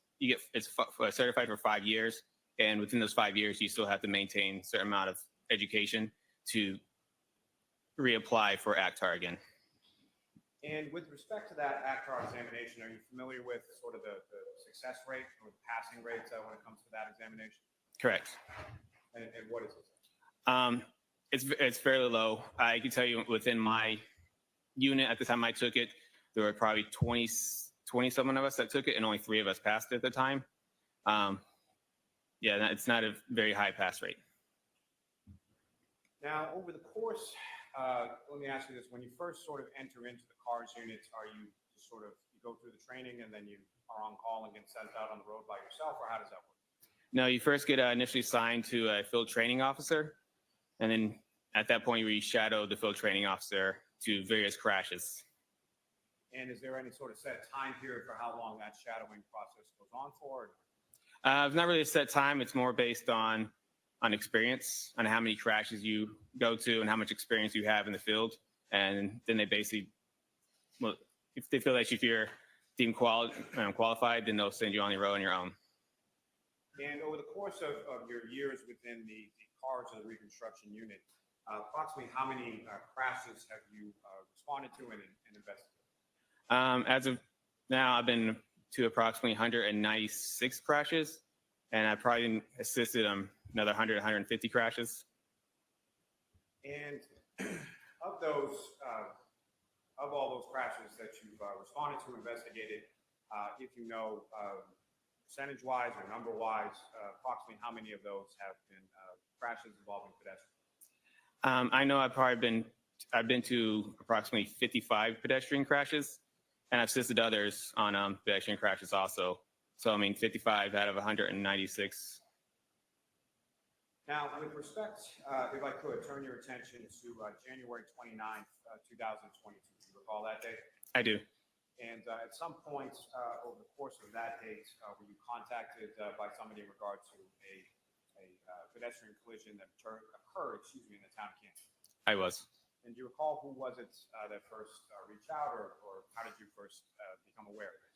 certified for 5 years, and within those 5 years, you still have to maintain a certain amount of education to reapply for ACTAR again. And with respect to that ACTAR examination, are you familiar with sort of the success rate or the passing rates when it comes to that examination? Correct. And what is it? It's fairly low. I can tell you within my unit at the time I took it, there were probably 20-something of us that took it, and only 3 of us passed it at the time. Yeah, it's not a very high pass rate. Now, over the course let me ask you this. When you first sort of enter into the cars units, are you just sort of, you go through the training and then you are on call and get sent out on the road by yourself, or how does that work? No, you first get initially assigned to a field training officer, and then at that point, you shadow the field training officer to various crashes. And is there any sort of set time period for how long that shadowing process goes on for? It's not really a set time. It's more based on experience, on how many crashes you go to and how much experience you have in the field. And then they basically, well, if they feel that if you're deemed qualified, then they'll send you on the road on your own. And over the course of your years within the cars of the reconstruction unit, approximately how many crashes have you responded to and investigated? As of now, I've been to approximately 196 crashes, and I've probably assisted another 100, 150 crashes. And of those, of all those crashes that you've responded to, investigated, if you know percentage-wise or number-wise, approximately how many of those have been crashes involving pedestrians? I know I've been to approximately 55 pedestrian crashes, and I've assisted others on pedestrian crashes also. So, I mean, 55 out of 196. Now, with respect, if I could, turn your attention to January 29th, 2022. Do you recall that date? I do. And at some point over the course of that date, were you contacted by somebody in regard to a pedestrian collision that occurred, in the town of Kansas? I was. And do you recall who was it that first reached out, or how did you first become aware of this?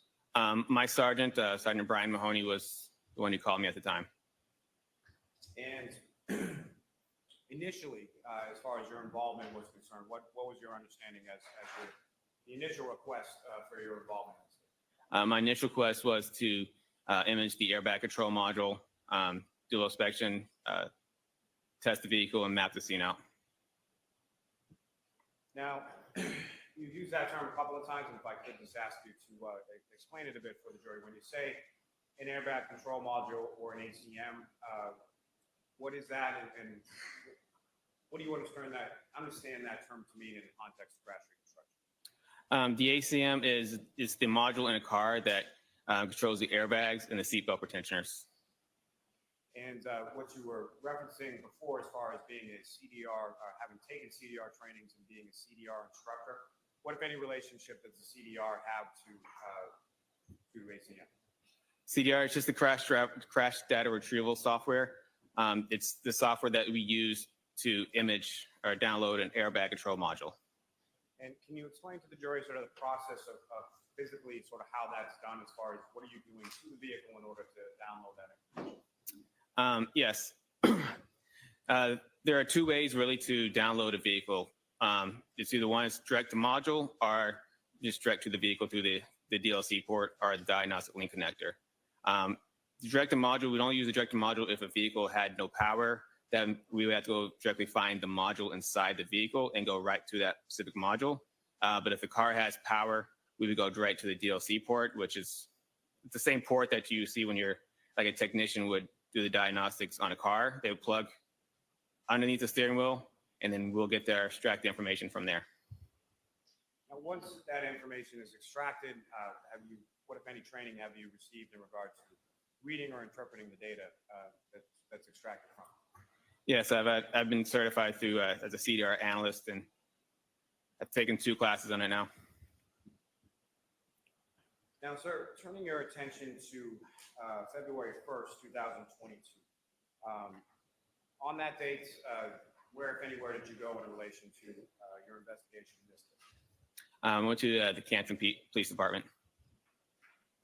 My sergeant, Sergeant Brian Mahoney, was the one who called me at the time. And initially, as far as your involvement was concerned, what was your understanding as the initial request for your involvement? My initial request was to image the airbag control module, do a inspection, test the vehicle, and map the scene out. Now, you've used that term a couple of times, and if I could just ask you to explain it a bit for the jury. When you say an airbag control module or an ACM, what is that, and what do you understand that term to mean in the context of crash reconstruction? The ACM is the module in a car that controls the airbags and the seatbelt pretensioners. And what you were referencing before as far as being a CDR, having taken CDR trainings and being a CDR instructor, what, if any, relationship does the CDR have to ACM? CDR is just the crash data retrieval software. It's the software that we use to image or download an airbag control module. And can you explain to the jury sort of the process of physically sort of how that's done as far as what are you doing to the vehicle in order to download that information? Yes. There are two ways really to download a vehicle. It's either one is direct to module or just direct to the vehicle through the DLC port or the diagnostic link connector. Direct to module, we don't use the direct to module if a vehicle had no power. Then we would have to go directly find the module inside the vehicle and go right to that specific module. But if the car has power, we would go direct to the DLC port, which is the same port that you see when you're like a technician would do the diagnostics on a car. They would plug underneath the steering wheel, and then we'll get there, extract the information from there. Now, once that information is extracted, what, if any, training have you received in regard to reading or interpreting the data that's extracted from? Yes, I've been certified through as a CDR analyst, and I've taken 2 classes on it now. Now, sir, turning your attention to February 1st, 2022. On that date, where, if anywhere, did you go in relation to your investigation in this case? I went to the Canton Police Department.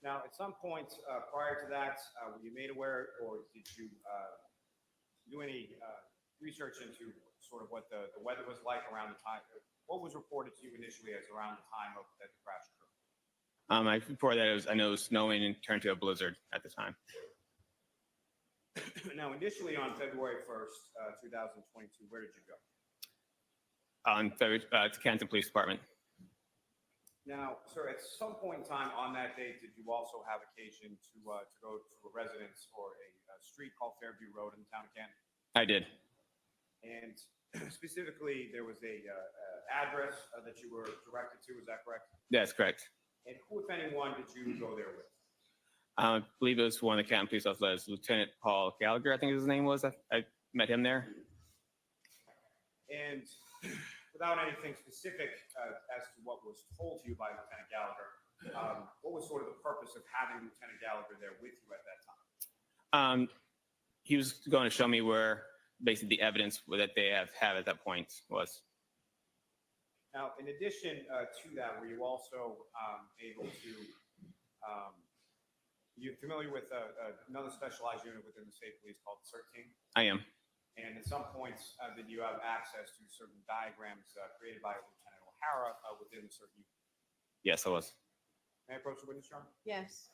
Now, at some point prior to that, were you made aware, or did you do any research into sort of what the weather was like around the time? What was reported to you initially as around the time of that the crash occurred? I reported that I know it was snowing and turned to a blizzard at the time. Now, initially on February 1st, 2022, where did you go? On February, to Canton Police Department. Now, sir, at some point in time on that date, did you also have occasion to go to a residence or a street called Fairview Road in the town of Canton? I did. And specifically, there was a address that you were directed to. Is that correct? That's correct. And who, if anyone, did you go there with? I believe it was one of the Captain Police officers, Lieutenant Paul Gallagher, I think his name was. I met him there. And without anything specific as to what was told to you by Lieutenant Gallagher, what was sort of the purpose of having Lieutenant Gallagher there with you at that time? He was going to show me where basically the evidence that they have at that point was. Now, in addition to that, were you also able to, you're familiar with another specialized unit within the state police called CERT team? I am. And at some points, did you have access to certain diagrams created by Lieutenant O'Hara within the CERT unit? Yes, I was. May I approach the witness, John? Yes.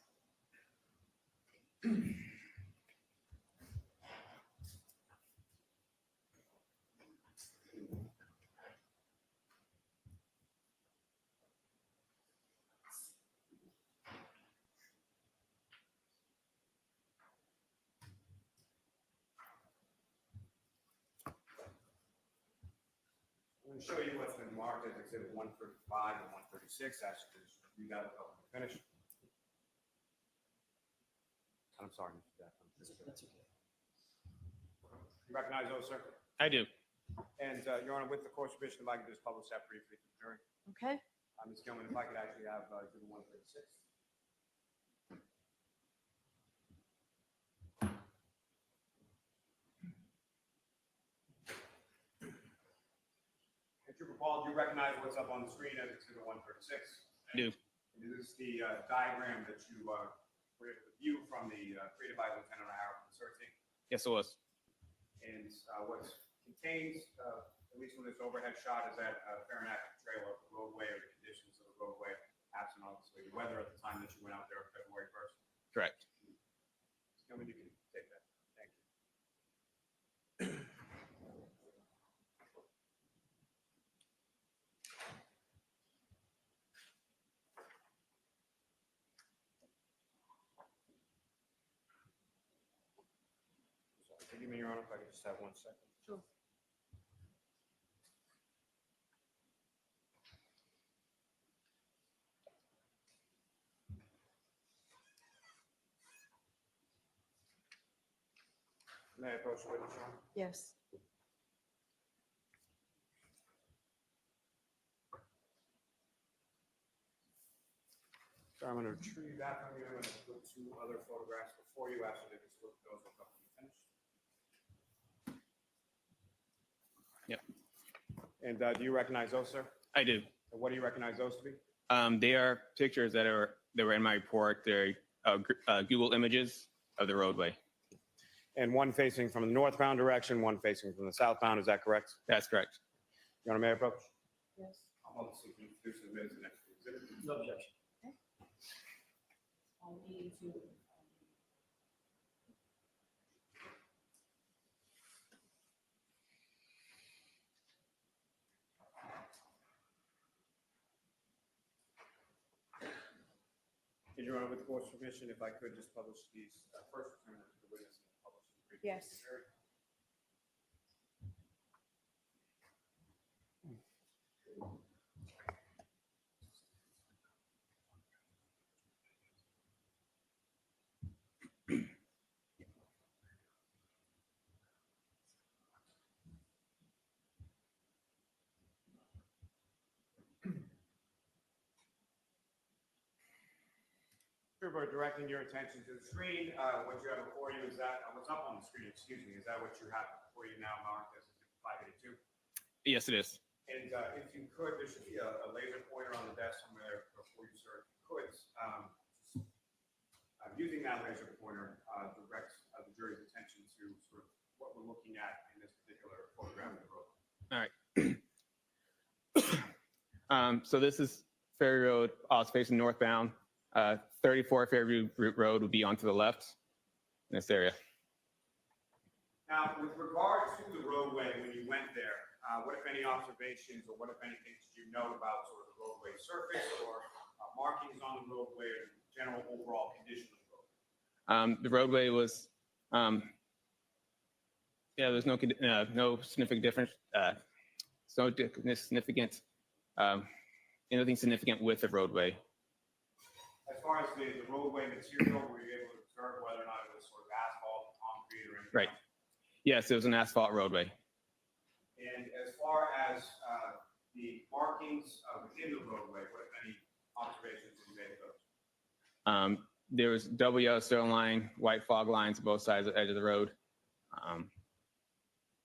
I'm going to show you what's been marked as Exhibit 135 and 136. Ask you to read that until we finish. I'm sorry, Mr. Jackson. That's okay. You recognize those, sir? I do. And, Your Honor, with the court's permission, if I could just publish that briefly to the jury. Okay. Ms. Gilman, if I could actually have Exhibit 136. Trooper Paul, do you recognize what's up on the screen as Exhibit 136? I do. This is the diagram that you were able to view from the created by Lieutenant O'Hara from the CERT team. Yes, it was. And what's contained, at least from this overhead shot, is that fair and accurate portrayal of the roadway or the conditions of the roadway, absent obviously the weather at the time that you went out there February 1st. Correct. Tell me you can take that. Thank you. Forgive me, Your Honor, if I could just have 1 second. Sure. May I approach the witness, Your Honor? Yes. So I'm going to retrieve that from you. I'm going to put 2 other photographs before you after they just look those up when you finish. Yep. And do you recognize those, sir? I do. And what do you recognize those to be? They are pictures that were in my report. They're Google images of the roadway. And one facing from the northbound direction, one facing from the southbound. Is that correct? That's correct. Your Honor, may I approach? Yes. I'm going to see if you introduce the minutes next to the exhibit. No objection. I'll need to. Your Honor, with the court's permission, if I could just publish these first return to the witness and publish them briefly. Yes. to the jury. Trooper, directing your attention to the screen. What you have before you is that, what's up on the screen, excuse me, is that what you have before you now marked as 582? Yes, it is. And if you could, there should be a laser pointer on the desk somewhere before you start. Could, using that laser pointer, direct the jury's attention to sort of what we're looking at in this particular photograph of the road. All right. So this is Ferry Road. It's facing northbound. 34 Fairview Road would be onto the left in this area. Now, with regard to the roadway, when you went there, what if any observations or what if anything did you note about sort of the roadway surface or markings on the roadway or the general overall condition of the roadway? The roadway was Yeah, there's no significant difference. Significant, anything significant with the roadway. As far as the roadway material, were you able to observe whether or not it was sort of asphalt, concrete, or anything? Right. Yes, it was an asphalt roadway. And as far as the markings within the roadway, what, if any, observations did you make of those? There was double yellow stone line, white fog lines on both sides of the edge of the road.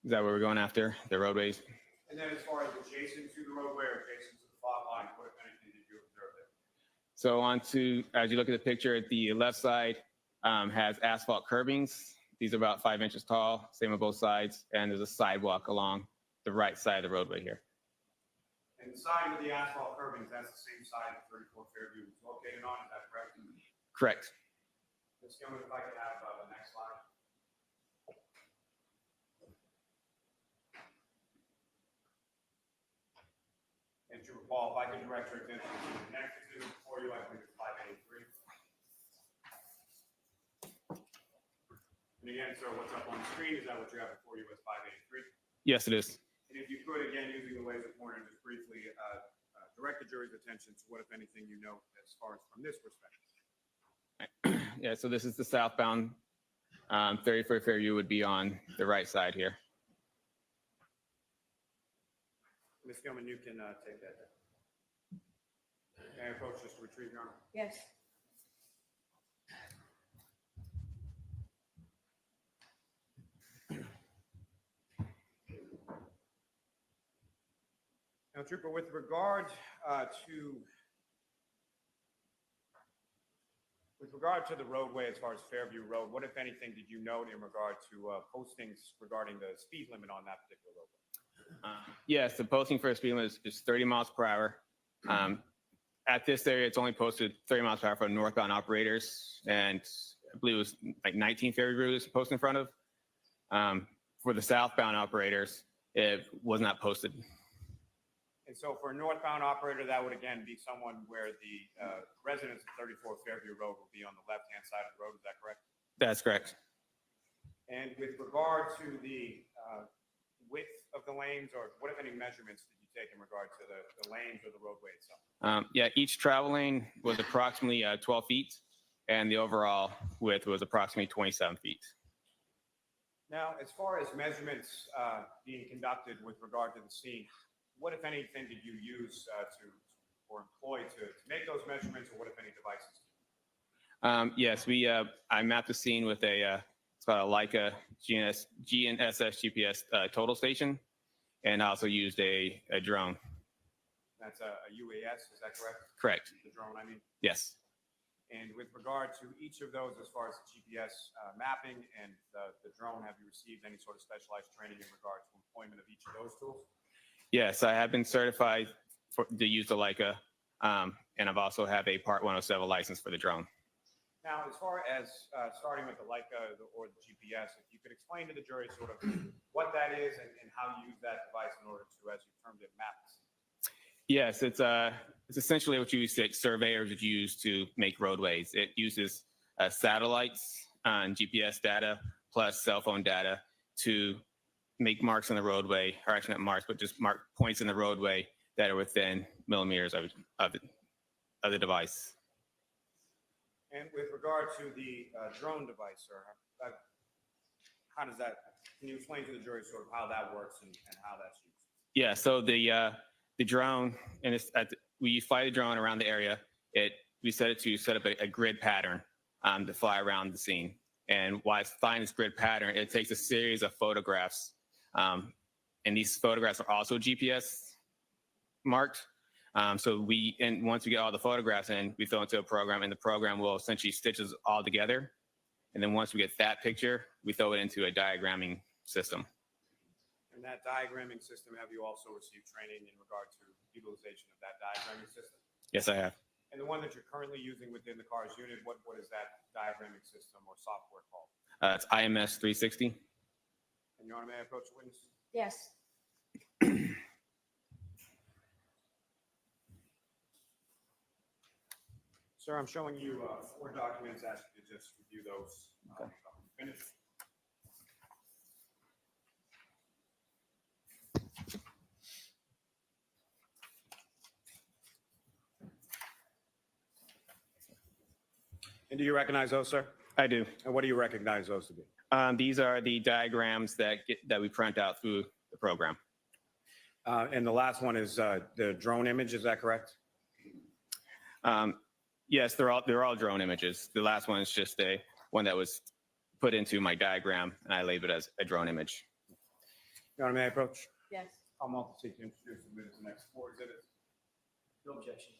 Is that what we're going after? The roadways? And then as far as adjacent to the roadway or adjacent to the fog line, what, if anything, did you observe there? So as you look at the picture, the left side has asphalt curbings. These are about 5 inches tall, same on both sides. And there's a sidewalk along the right side of the roadway here. And the side with the asphalt curbings, that's the same side that 34 Fairview is located on, is that correct? Correct. Ms. Gilman, if I could have the next slide. And to recall, if I could direct your attention to the next exhibit before you, I believe it's 583. And again, sir, what's up on the screen? Is that what you have before you as 583? Yes, it is. And if you could, again, using the laser pointer, just briefly direct the jury's attention to what, if anything, you know as far as from this perspective. Yeah, so this is the southbound 34 Fairview would be on the right side here. Ms. Gilman, you can take that. Can I approach this to retrieve, Your Honor? Yes. Now, Trooper, with regard to the roadway as far as Fairview Road, what, if anything, did you note in regard to postings regarding the speed limit on that particular roadway? Yes, the posting for a speed limit is 30 miles per hour. At this area, it's only posted 30 miles per hour for northbound operators, and I believe it was like 19 Fairview routes posted in front of. For the southbound operators, it was not posted. And so for a northbound operator, that would again be someone where the residents of 34 Fairview Road will be on the left-hand side of the road. Is that correct? That's correct. And with regard to the width of the lanes, or what, if any, measurements did you take in regard to the lanes or the roadway itself? Yeah, each travel lane was approximately 12 feet, and the overall width was approximately 27 feet. Now, as far as measurements being conducted with regard to the scene, what, if anything, did you use or employ to make those measurements, or what, if any, devices? Yes, I mapped the scene with it's called a Leica GNSS GPS total station, and also used a drone. That's a UAS, is that correct? Correct. The drone, I mean? Yes. And with regard to each of those, as far as the GPS mapping and the drone, have you received any sort of specialized training in regard to employment of each of those tools? Yes, I have been certified to use the Leica, and I've also have a Part 107 license for the drone. Now, as far as starting with the Leica or the GPS, if you could explain to the jury sort of what that is and how you use that device in order to, as you termed it, map. Yes, it's essentially what surveyors would use to make roadways. It uses satellites and GPS data plus cell phone data to make marks on the roadway, or actually not marks, but just mark points in the roadway that are within millimeters of the device. And with regard to the drone device, sir, how does that, can you explain to the jury sort of how that works and how that's used? Yeah, so the drone, and we fly the drone around the area. We set it to set up a grid pattern to fly around the scene. And while it's flying this grid pattern, it takes a series of photographs. And these photographs are also GPS marked. So once we get all the photographs in, we throw into a program, and the program will essentially stitch us all together. And then once we get that picture, we throw it into a diagramming system. In that diagramming system, have you also received training in regard to utilization of that diagramming system? Yes, I have. And the one that you're currently using within the car's unit, what is that diagramming system or software called? It's IMS 360. And Your Honor, may I approach the witness? Yes. Sir, I'm showing you 4 documents. Ask you to just review those. Finish. And do you recognize those, sir? I do. And what do you recognize those to be? These are the diagrams that we print out through the program. And the last one is the drone image, is that correct? Yes, they're all drone images. The last one is just one that was put into my diagram, and I labeled it as a drone image. Your Honor, may I approach? Yes. I'm also seek to introduce the next 4 exhibits. No objection.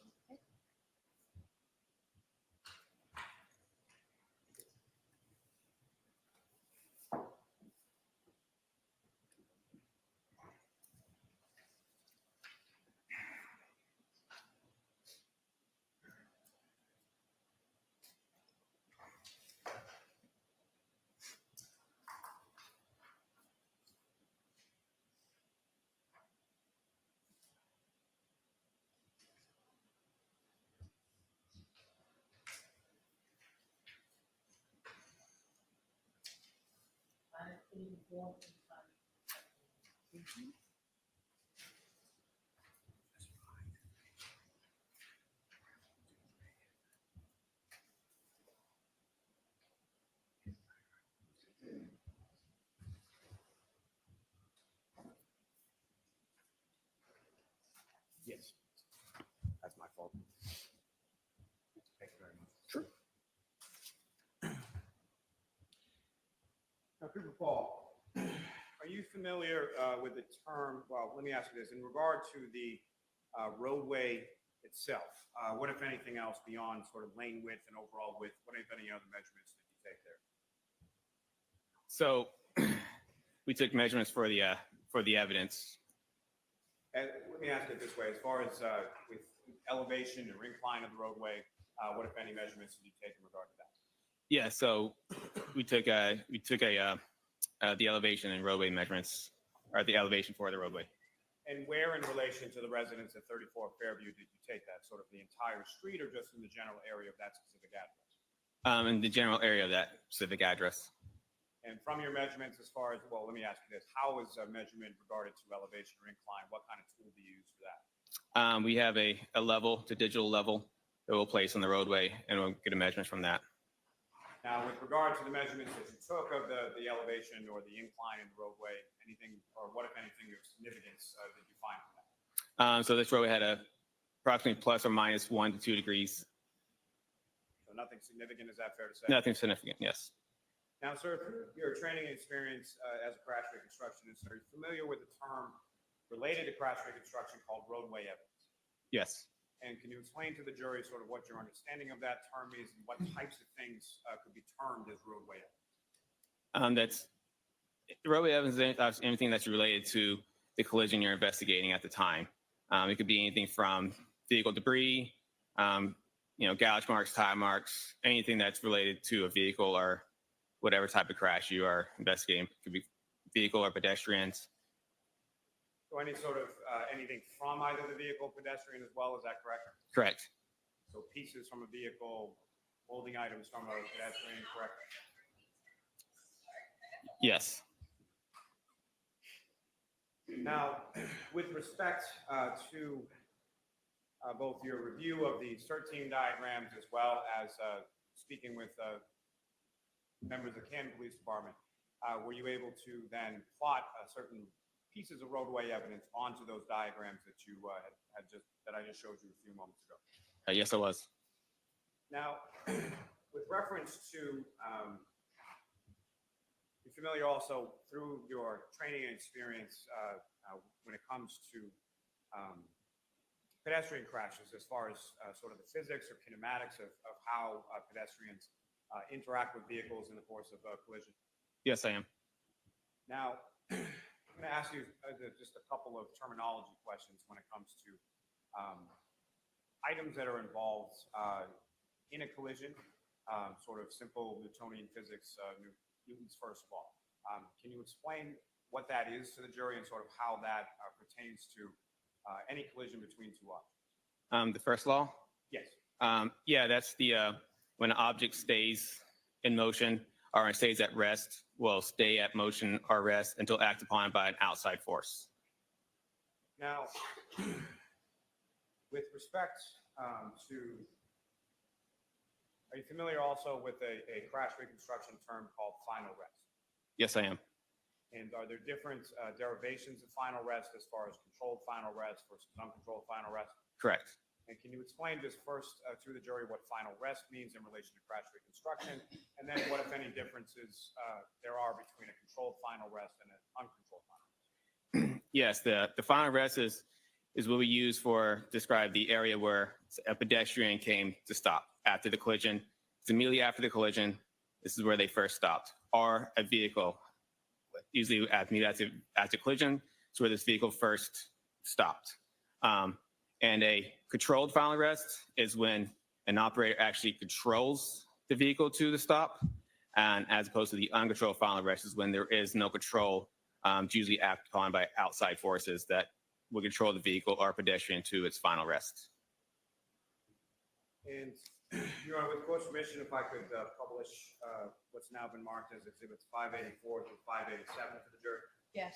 Yes. That's my fault. Thank you very much. Sure. Now, Cooper Paul, are you familiar with the term, well, let me ask you this, in regard to the roadway itself, what, if anything else, beyond sort of lane width and overall width, what, if any, other measurements did you take there? So we took measurements for the evidence. And let me ask it this way, as far as with elevation or incline of the roadway, what, if any, measurements did you take in regard to that? Yeah, so we took the elevation and roadway measurements, or the elevation for the roadway. And where in relation to the residents at 34 Fairview did you take that? Sort of the entire street or just in the general area of that specific address? In the general area of that specific address. And from your measurements as far as, well, let me ask you this, how is a measurement regarded to elevation or incline? What kind of tool do you use for that? We have a level, the digital level that we'll place on the roadway, and we'll get a measurement from that. Now, with regard to the measurements that you took of the elevation or the incline in the roadway, anything, or what, if anything, of significance did you find from that? So this roadway had approximately plus or minus 1 to 2 degrees. So nothing significant, is that fair to say? Nothing significant, yes. Now, sir, through your training experience as a crash reconstructionist, are you familiar with the term related to crash reconstruction called roadway evidence? Yes. And can you explain to the jury sort of what your understanding of that term is and what types of things could be termed as roadway evidence? Roadway evidence is anything that's related to the collision you're investigating at the time. It could be anything from vehicle debris, gouge marks, tire marks, anything that's related to a vehicle or whatever type of crash you are investigating. It could be vehicle or pedestrians. So any sort of anything from either the vehicle, pedestrian as well, is that correct? Correct. So pieces from a vehicle, holding items from a pedestrian, correct? Yes. Now, with respect to both your review of the CERT team diagrams as well as speaking with members of the Canton Police Department, were you able to then plot certain pieces of roadway evidence onto those diagrams that you that I just showed you a few moments ago? Yes, I was. Now, with reference to, you're familiar also through your training and experience when it comes to pedestrian crashes, as far as sort of the physics or kinematics of how pedestrians interact with vehicles in the course of a collision? Yes, I am. Now, I'm going to ask you just a couple of terminology questions when it comes to items that are involved in a collision, sort of simple Newtonian physics, Newton's first law. Can you explain what that is to the jury and sort of how that pertains to any collision between two objects? The first law? Yes. Yeah, that's the when an object stays in motion or it stays at rest, will stay at motion or rest until acted upon by an outside force. Now, with respect to Are you familiar also with a crash reconstruction term called final rest? Yes, I am. And are there different derivations of final rest as far as controlled final rest versus uncontrolled final rest? Correct. And can you explain just first to the jury what final rest means in relation to crash reconstruction, and then what, if any, differences there are between a controlled final rest and an uncontrolled final rest? Yes, the final rest is what we use for describe the area where a pedestrian came to stop after the collision. It's immediately after the collision. This is where they first stopped, or a vehicle. Usually after collision, it's where this vehicle first stopped. And a controlled final rest is when an operator actually controls the vehicle to the stop, and as opposed to the uncontrolled final rest is when there is no control. It's usually acted upon by outside forces that will control the vehicle or pedestrian to its final rest. And Your Honor, with court's permission, if I could publish what's now been marked as exhibits 584 through 587 to the jury. Yes.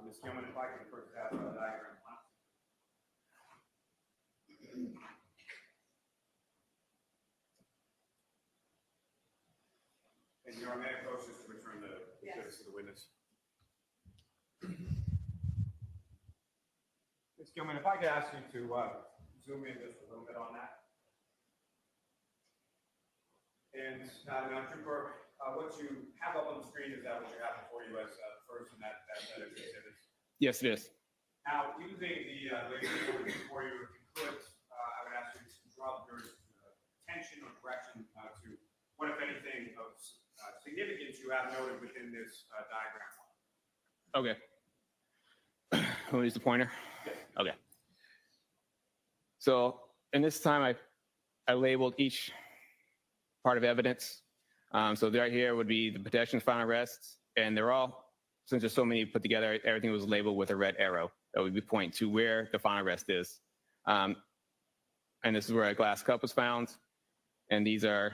Ms. Gilman, if I could first have the diagram. And Your Honor, may I approach this to return the exhibits to the witness? Ms. Gilman, if I could ask you to zoom in just a little bit on that. And now, Trooper, what you have up on the screen, is that what you have before you as first in that set of exhibits? Yes, it is. Now, using the laser before you, if you could, I would ask you to draw your attention or direction to what, if anything, of significance you have noted within this diagram. Okay. Who is the pointer? Yes. Okay. So in this time, I labeled each part of evidence. So right here would be the pedestrian's final rest, and they're all, since there's so many put together, everything was labeled with a red arrow that would be pointing to where the final rest is. And this is where a glass cup was found, and these are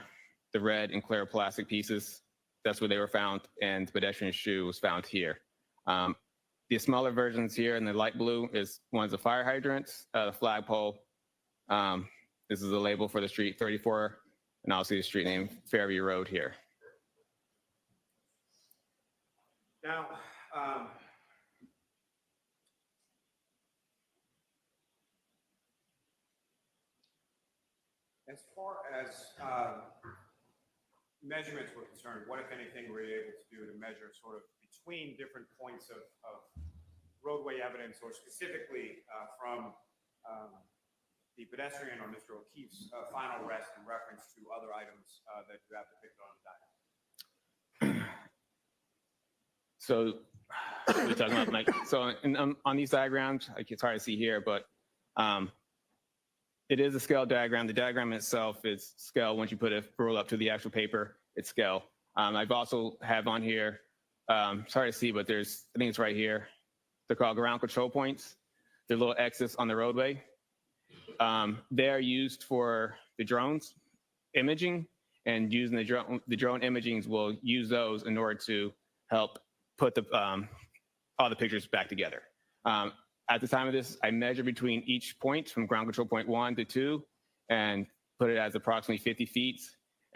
the red and clear plastic pieces. That's where they were found, and the pedestrian shoe was found here. The smaller versions here in the light blue is one's a fire hydrant, the flagpole. This is a label for the street 34, and also the street name Fairview Road here. Now, as far as measurements were concerned, what, if anything, were you able to do to measure sort of between different points of roadway evidence, or specifically from the pedestrian or Mr. O'Keefe's final rest in reference to other items that you have depicted on the diagram? So we're talking about on these diagrams, it's hard to see here, but it is a scale diagram. The diagram itself is scale. Once you put a roll up to the actual paper, it's scale. I've also have on here, it's hard to see, but I think it's right here. They're called ground control points. They're little X's on the roadway. They're used for the drones imaging, and using the drone imagings will use those in order to help put all the pictures back together. At the time of this, I measured between each point from ground control point 1 to 2 and put it as approximately 50 feet.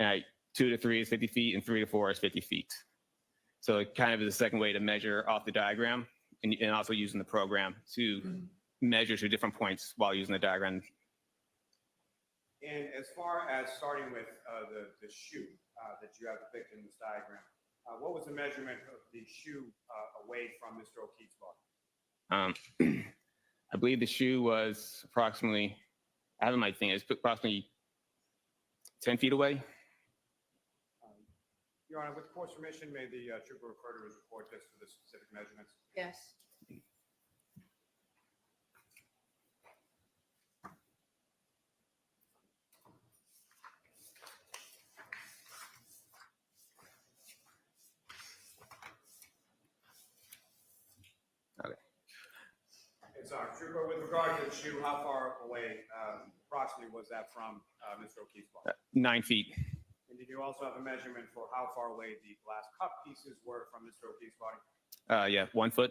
And 2 to 3 is 50 feet, and 3 to 4 is 50 feet. So it kind of is a second way to measure off the diagram, and also using the program to measure to different points while using the diagram. And as far as starting with the shoe that you have depicted in this diagram, what was the measurement of the shoe away from Mr. O'Keefe's body? I believe the shoe was approximately, I have my thing, it's approximately 10 feet away. Your Honor, with the court's permission, may the trooper refer to his report just for the specific measurements? Yes. Okay. It's trooper, with regard to the shoe, how far away approximately was that from Mr. O'Keefe's body? 9 feet. And did you also have a measurement for how far away the glass cup pieces were from Mr. O'Keefe's body? Yeah, 1 foot.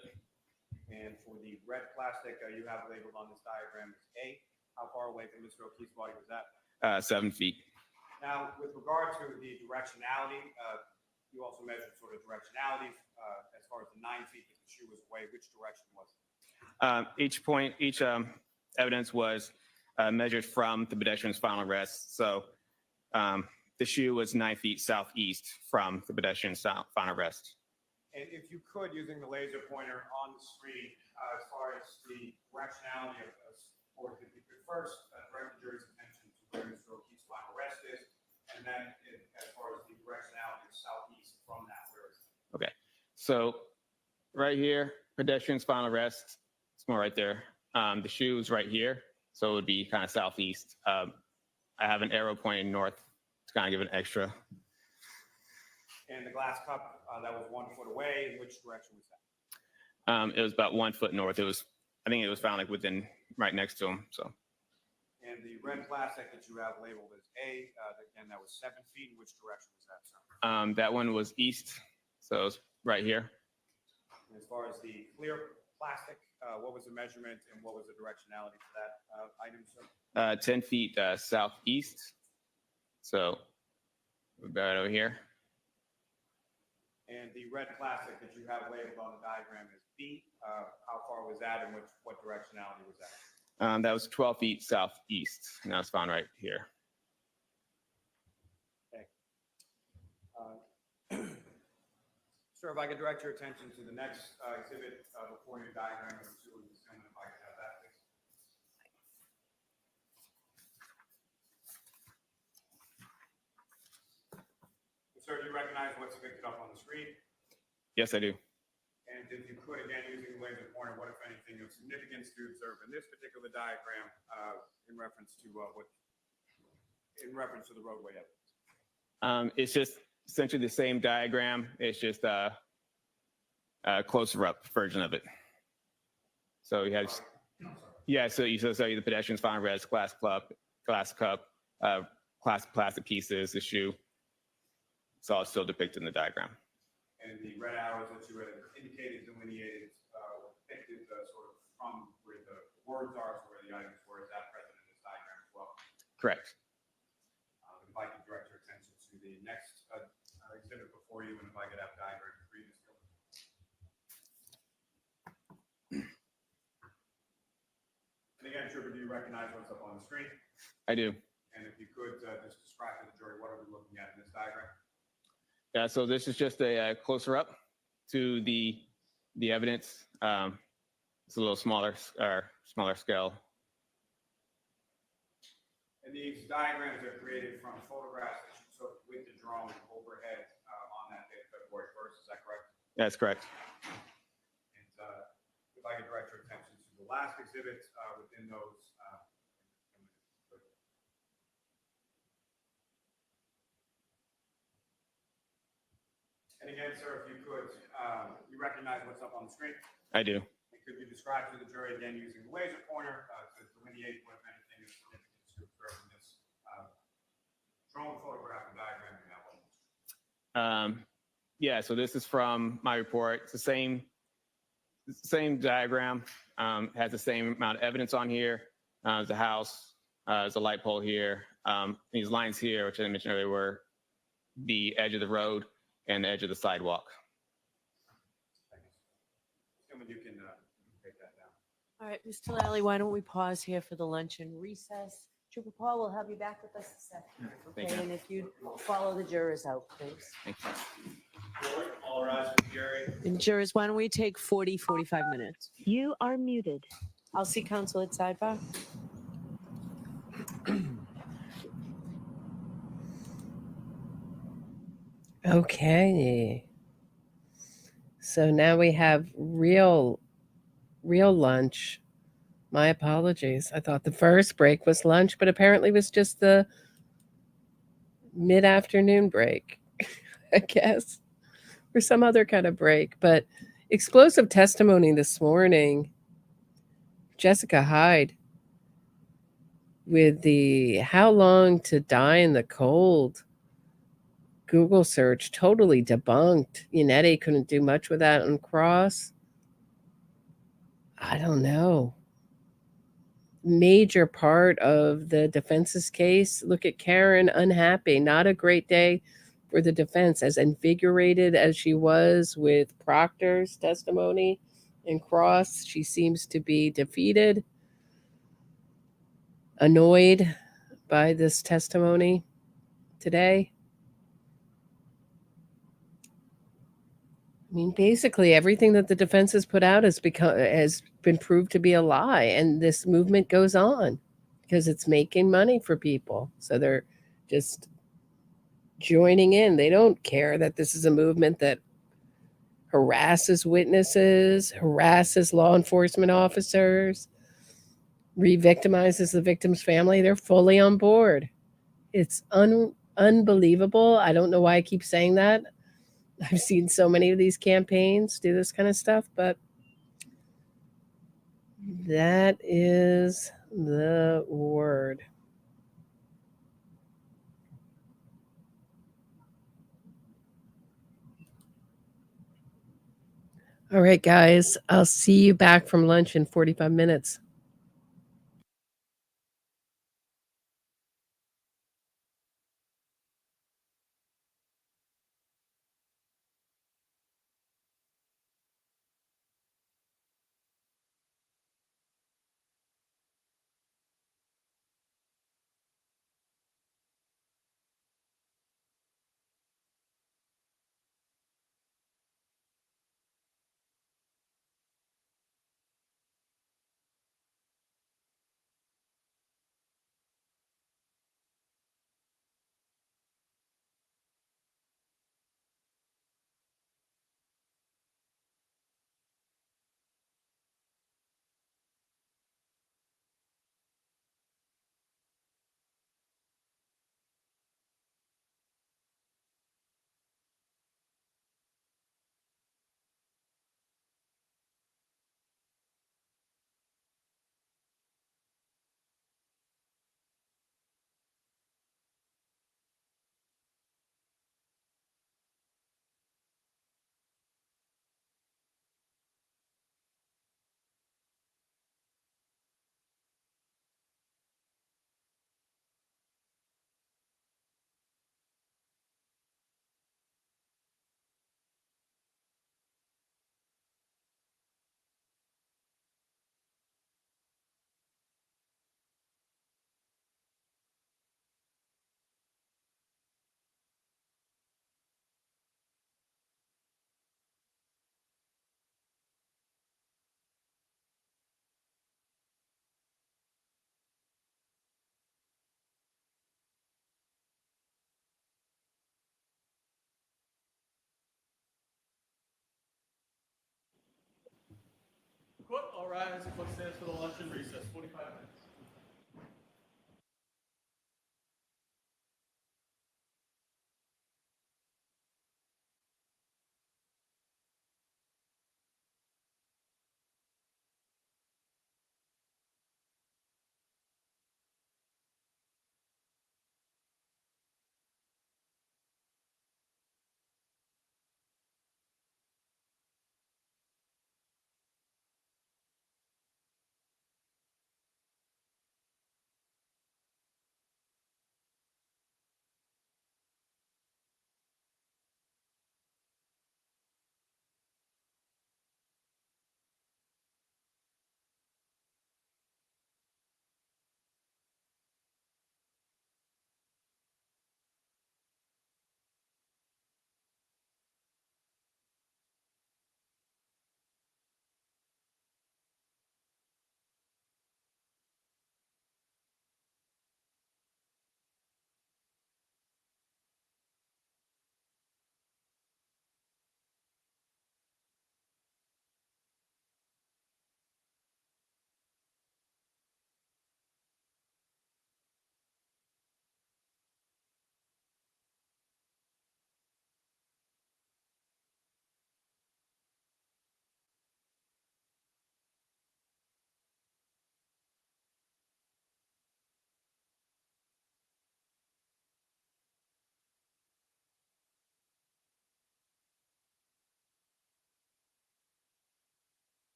And for the red plastic you have labeled on this diagram as A, how far away from Mr. O'Keefe's body was that? 7 feet. Now, with regard to the directionality, you also measured sort of directionality as far as the 9 feet that the shoe was away. Which direction was it? Each evidence was measured from the pedestrian's final rest. So the shoe was 9 feet southeast from the pedestrian's final rest. And if you could, using the laser pointer on the screen, as far as the directionality of those, or if you could first direct the jury's attention to where Mr. O'Keefe's final rest is, and then as far as the directionality of southeast from that, where is it? Okay, so right here, pedestrian's final rest, it's more right there. The shoe is right here, so it would be kind of southeast. I have an arrow pointing north to kind of give an extra. And the glass cup that was 1 foot away, in which direction was that? It was about 1 foot north. I think it was found like within, right next to him, so. And the red plastic that you have labeled as A, again, that was 7 feet. In which direction was that, sir? That one was east, so it was right here. And as far as the clear plastic, what was the measurement and what was the directionality for that item, sir? 10 feet southeast, so about over here. And the red plastic that you have labeled on the diagram is B. How far was that, and what directionality was that? That was 12 feet southeast, and that's found right here. Okay. Sir, if I could direct your attention to the next exhibit before your diagram number 2, and if I could have that, please. Sir, do you recognize what's depicted up on the screen? Yes, I do. And if you could, again, using the laser pointer, what, if anything, of significance do you observe in this particular diagram in reference to the roadway evidence? It's just essentially the same diagram. It's just a closer up version of it. So you have, yeah. So you show you the pedestrian's final rest, glass cup, plastic pieces, the shoe. It's all still depicted in the diagram. And the red arrows that you had indicated, delineated, depicted sort of from where the words are to where the items were. Is that present in this diagram as well? Correct. If I could direct your attention to the next exhibit before you, and if I could have diagram 3, Ms. Gilbert. And again, Trooper, do you recognize what's up on the screen? I do. And if you could just describe to the jury, what are we looking at in this diagram? Yeah, so this is just a closer up to the evidence. It's a little smaller scale. And these diagrams are created from photographs that you took with the drone overhead on that day, February 1st. Is that correct? That's correct. And if I could direct your attention to the last exhibit within those. And again, sir, if you could, you recognize what's up on the screen? I do. And could you describe to the jury again using the laser pointer to delineate what, if anything, is significant to observe in this drone photograph and diagram you have? Yeah, so this is from my report. It's the same diagram. Has the same amount of evidence on here. There's a house, there's a light pole here. These lines here, which I mentioned earlier, were the edge of the road and the edge of the sidewalk. You can take that down. All right, Mr. Lally, why don't we pause here for the luncheon recess? Trooper Paul will have you back with us in a second. Thank Okay, you. and if you follow the jurors out, please. Thank you. All rise for the jury. And jurors, why don't we take 45 minutes? You are muted. I'll see counsel at sidebar. Okay. So now we have real lunch. My apologies. I thought the first break was lunch, but apparently it was just the mid-afternoon break, I guess, or some other kind of break. But explosive testimony this morning. Jessica Hyde with the how long to die in the cold Google search, totally debunked. Yvette couldn't do much with that on cross. I don't know. major part of the defense's case. Look at Karen, unhappy. Not a great day for the defense, as invigorated as she was with Proctor's testimony and Cross. She seems to be defeated, annoyed by this testimony today. I mean, basically everything that the defense has put out has been proved to be a lie, and this movement goes on because it's making money for people. So they're just joining in. They don't care that this is a movement that harasses witnesses, harasses law enforcement officers, re-victimizes the victim's family. They're fully on board. It's unbelievable. I don't know why I keep saying that. I've seen so many of these campaigns do this kind of stuff, but that is the word. All right, guys, I'll see you back from lunch in 45 minutes. Court, all rise. The court stands for the luncheon recess. 45 minutes.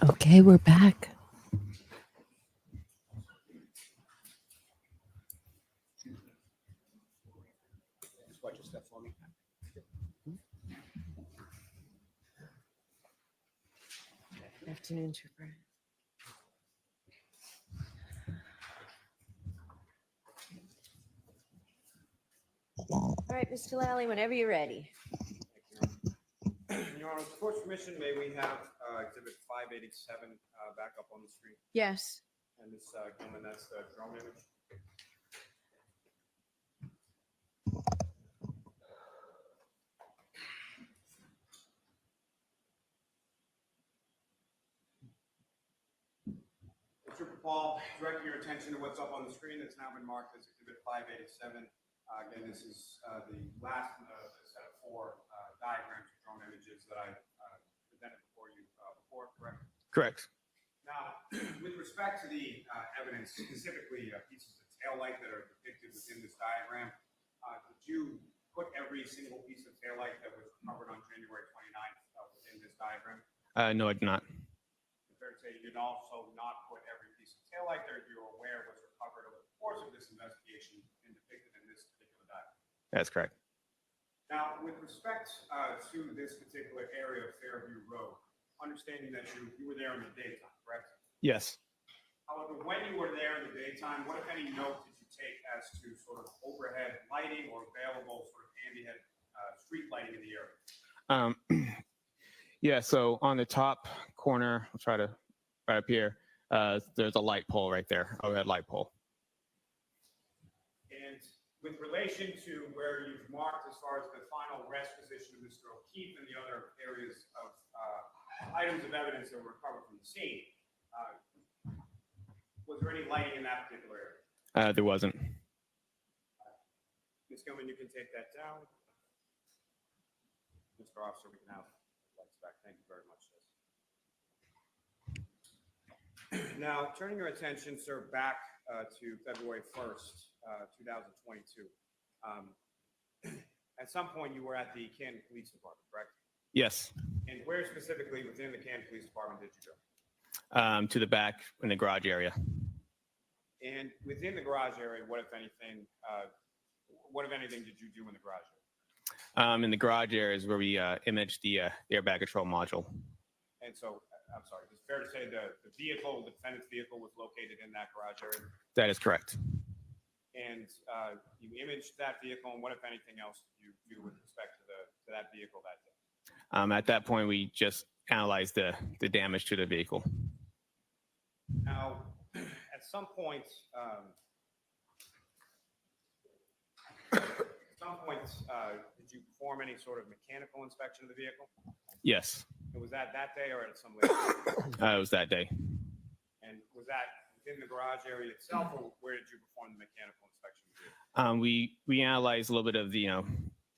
Okay, we're back. Just watch your step for me. Afternoon, Trooper. All right, Mr. Lally, whenever you're ready. Your Honor, with the court's permission, may we have exhibit 587 back up on the screen? Yes. And this gentleman, that's the drone image. Trooper Paul, directing your attention to what's up on the screen that's now been marked as exhibit 587. Again, this is the last in the set of 4 diagrams of drone images that I presented before you before, correct? Correct. Now, with respect to the evidence, specifically pieces of tail light that are depicted within this diagram, did you put every single piece of tail light that was recovered on January 29th within this diagram? No, I did not. Fair to say you did also not put every piece of tail light that you're aware was recovered over the course of this investigation and depicted in this particular diagram. That's correct. Now, with respect to this particular area of Fairview Road, understanding that you were there in the daytime, correct? Yes. However, when you were there in the daytime, what, if any, note did you take as to sort of overhead lighting or available sort of ambient street lighting in the area? Yeah, so on the top corner, I'll try to, right up here, there's a light pole right there, overhead light pole. And with relation to where you've marked as far as the final rest position of Mr. O'Keefe and the other areas of items of evidence that were recovered from the scene, was there any lighting in that particular area? There wasn't. Ms. Gilman, you can take that down. Mr. Officer, we can have lights back. Thank you very much, sir. Now, turning your attention, sir, back to February 1st, 2022. At some point, you were at the Canton Police Department, correct? Yes. And where specifically within the Canton Police Department did you go? To the back in the garage area. And within the garage area, what if anything did you do in the garage area? In the garage area is where we imaged the airbag control module. And so, I'm sorry, it's fair to say the vehicle, the defendant's vehicle was located in that garage area? That is correct. And you imaged that vehicle, and what, if anything else, did you do with respect to that vehicle that day? At that point, we just analyzed the damage to the vehicle. Now, at some point, did you perform any sort of mechanical inspection of the vehicle? Yes. Was that day or at some later? It was that day. And was that within the garage area itself, or where did you perform the mechanical inspection of the vehicle? We analyzed a little bit of the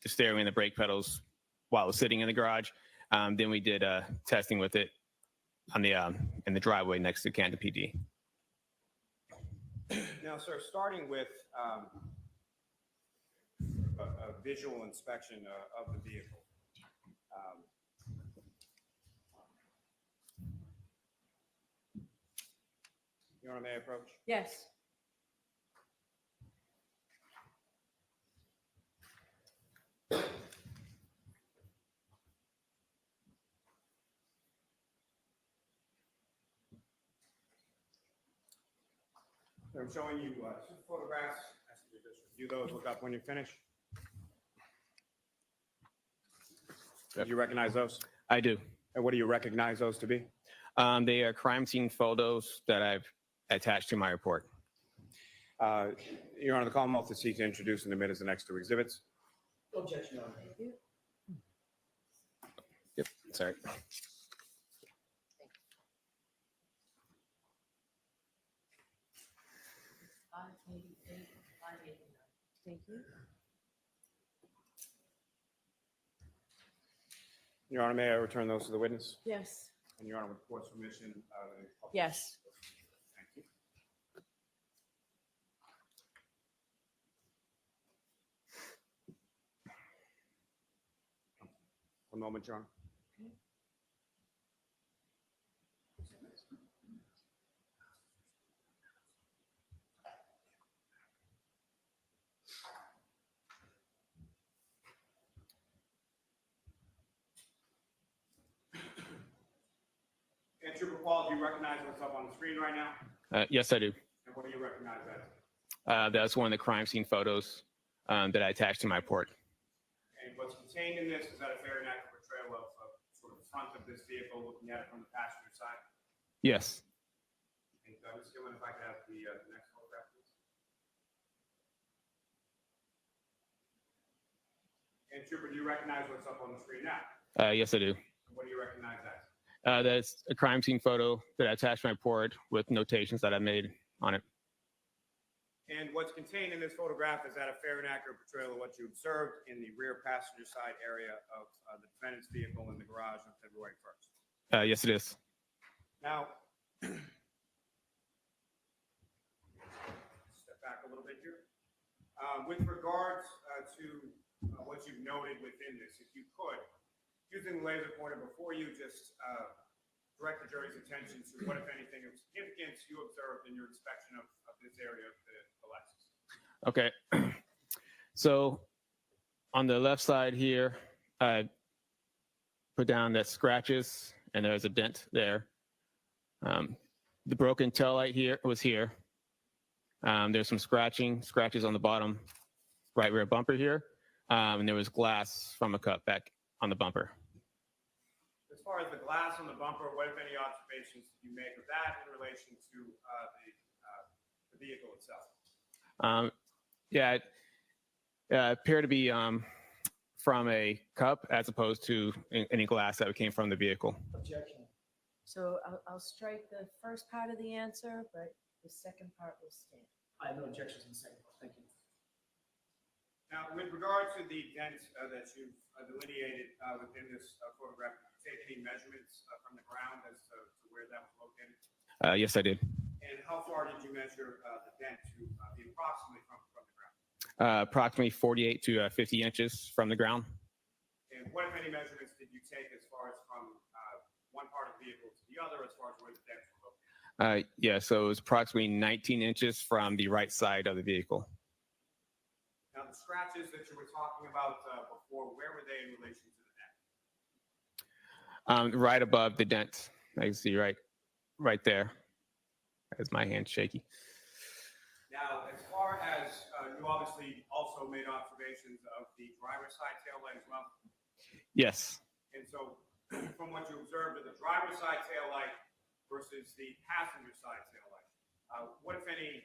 steering and the brake pedals while it was sitting in the garage. Then we did testing with it on the in the driveway next to Canton PD. Now, sir, starting with a visual inspection of the vehicle. Your Honor, may I approach? Yes. I'm showing you 2 photographs. Ask you to just review those, look up when you finish. Do you recognize those? I do. And what do you recognize those to be? They are crime scene photos that I've attached to my report. Your Honor, the Commonwealth is seeking to introduce and admit as the next 2 exhibits. Objection, Your Honor. Thank you. Yep, sorry. Thank you. Your Honor, may I return those to the witness? Yes. And Your Honor, with the court's permission. Yes. Thank you. One moment, Your Honor. And Trooper Paul, do you recognize what's up on the screen right now? Yes, I do. And what do you recognize as? That's one of the crime scene photos that I attached to my report. And what's contained in this, is that a fair and accurate portrayal of sort of the front of this vehicle, looking at it from the passenger side? Yes. And Ms. Gilman, if I could have the next photograph, please. And Trooper, do you recognize what's up on the screen now? Yes, I do. What do you recognize as? That's a crime scene photo that I attached to my report with notations that I made on it. And what's contained in this photograph, is that a fair and accurate portrayal of what you observed in the rear passenger side area of the defendant's vehicle in the garage on February 1st? Yes, it is. Now, step back a little bit here. With regards to what you've noted within this, if you could, using the laser pointer before you, just direct the jury's attention to what, if anything, of significance you observed in your inspection of this area of the Lexus. Okay. So on the left side here, I put down that scratches, and there's a dent there. The broken tail light here was here. There's some scratches on the bottom right rear bumper here. And there was glass from a cut back on the bumper. As far as the glass on the bumper, what, if any, observations did you make of that in relation to the vehicle itself? Yeah, it appeared to be from a cup as opposed to any glass that came from the vehicle. Objection. So I'll strike the first part of the answer, but the second part will stand. I have no objections in the second part. Thank you. Now, with regard to the dent that you've delineated within this photograph, did you take any measurements from the ground as to where that was located? Yes, I did. And how far did you measure the dent to be approximately from the ground? Approximately 48 to 50 inches from the ground. And what, if any, measurements did you take as far as from one part of the vehicle to the other, as far as where the dents were located? Yeah, so it was approximately 19 inches from the right side of the vehicle. Now, the scratches that you were talking about before, where were they in relation to the dent? Right above the dent. I can see right there. As my hand shaky. Now, as far as you obviously also made observations of the driver's side tail light as well? Yes. And so, from what you observed of the driver's side tail light versus the passenger side tail light, what, if any,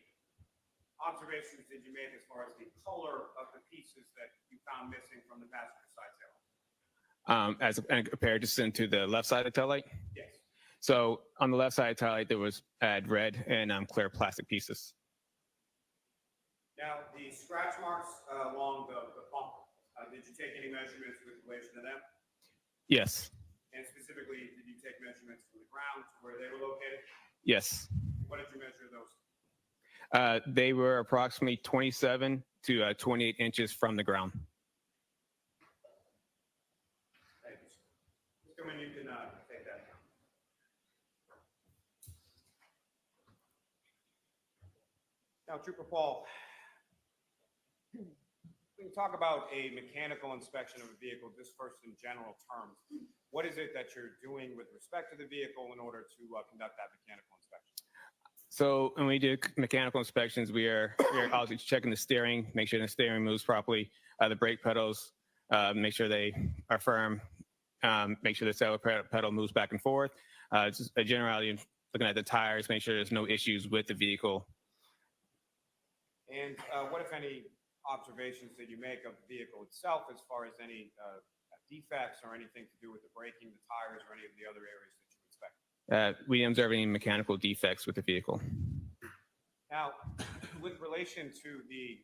observations did you make as far as the color of the pieces that you found missing from the passenger side tail light? As compared just into the left side of the tail light? Yes. So on the left side of the tail light, there was red and clear plastic pieces. Now, the scratch marks along the bumper, did you take any measurements with relation to them? Yes. And specifically, did you take measurements from the ground to where they were located? Yes. What did you measure those? They were approximately 27 to 28 inches from the ground. Thank you. Just come in, you can take that down. Now, Trooper Paul, when you talk about a mechanical inspection of a vehicle, just first in general terms, what is it that you're doing with respect to the vehicle in order to conduct that mechanical inspection? So when we do mechanical inspections, we are obviously checking the steering, make sure the steering moves properly, the brake pedals, make sure they are firm, make sure the accelerator pedal moves back and forth. Just generally looking at the tires, make sure there's no issues with the vehicle. And what, if any, observations did you make of the vehicle itself as far as any defects or anything to do with the braking, the tires, or any of the other areas that you expect? We didn't observe any mechanical defects with the vehicle. Now, with relation to the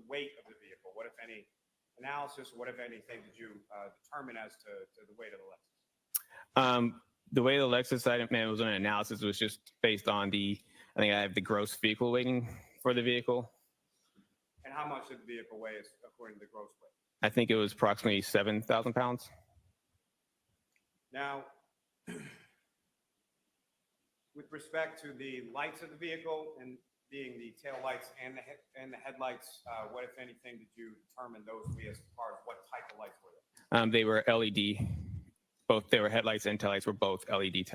weight of the vehicle, what, if any, analysis, or what, if anything, did you determine as to the weight of the Lexus? The way the Lexus side man was on an analysis was just based on I think I have the gross vehicle weighting for the vehicle. And how much did the vehicle weigh according to the gross weight? I think it was approximately 7,000 pounds. Now, with respect to the lights of the vehicle and being the tail lights and the headlights, what, if anything, did you determine those to be as far as what type of lights were they? They were LED. They were headlights and taillights were both LED.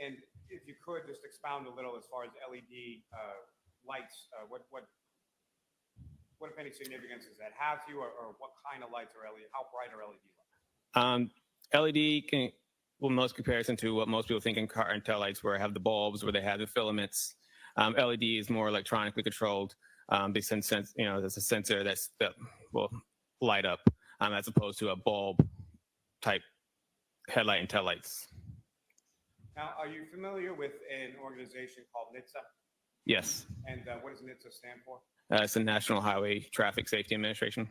And if you could just expound a little as far as LED lights, what if any significance does that have to you, or what kind of lights are LED? How bright are LED lights? LED well, most comparison to what most people think in car and tail lights, where I have the bulbs, where they have the filaments. LED is more electronically controlled. There's a sensor that will light up, as opposed to a bulb type headlight and tail lights. Now, are you familiar with an organization called NHTSA? Yes. And what does NHTSA stand for? It's the National Highway Traffic Safety Administration.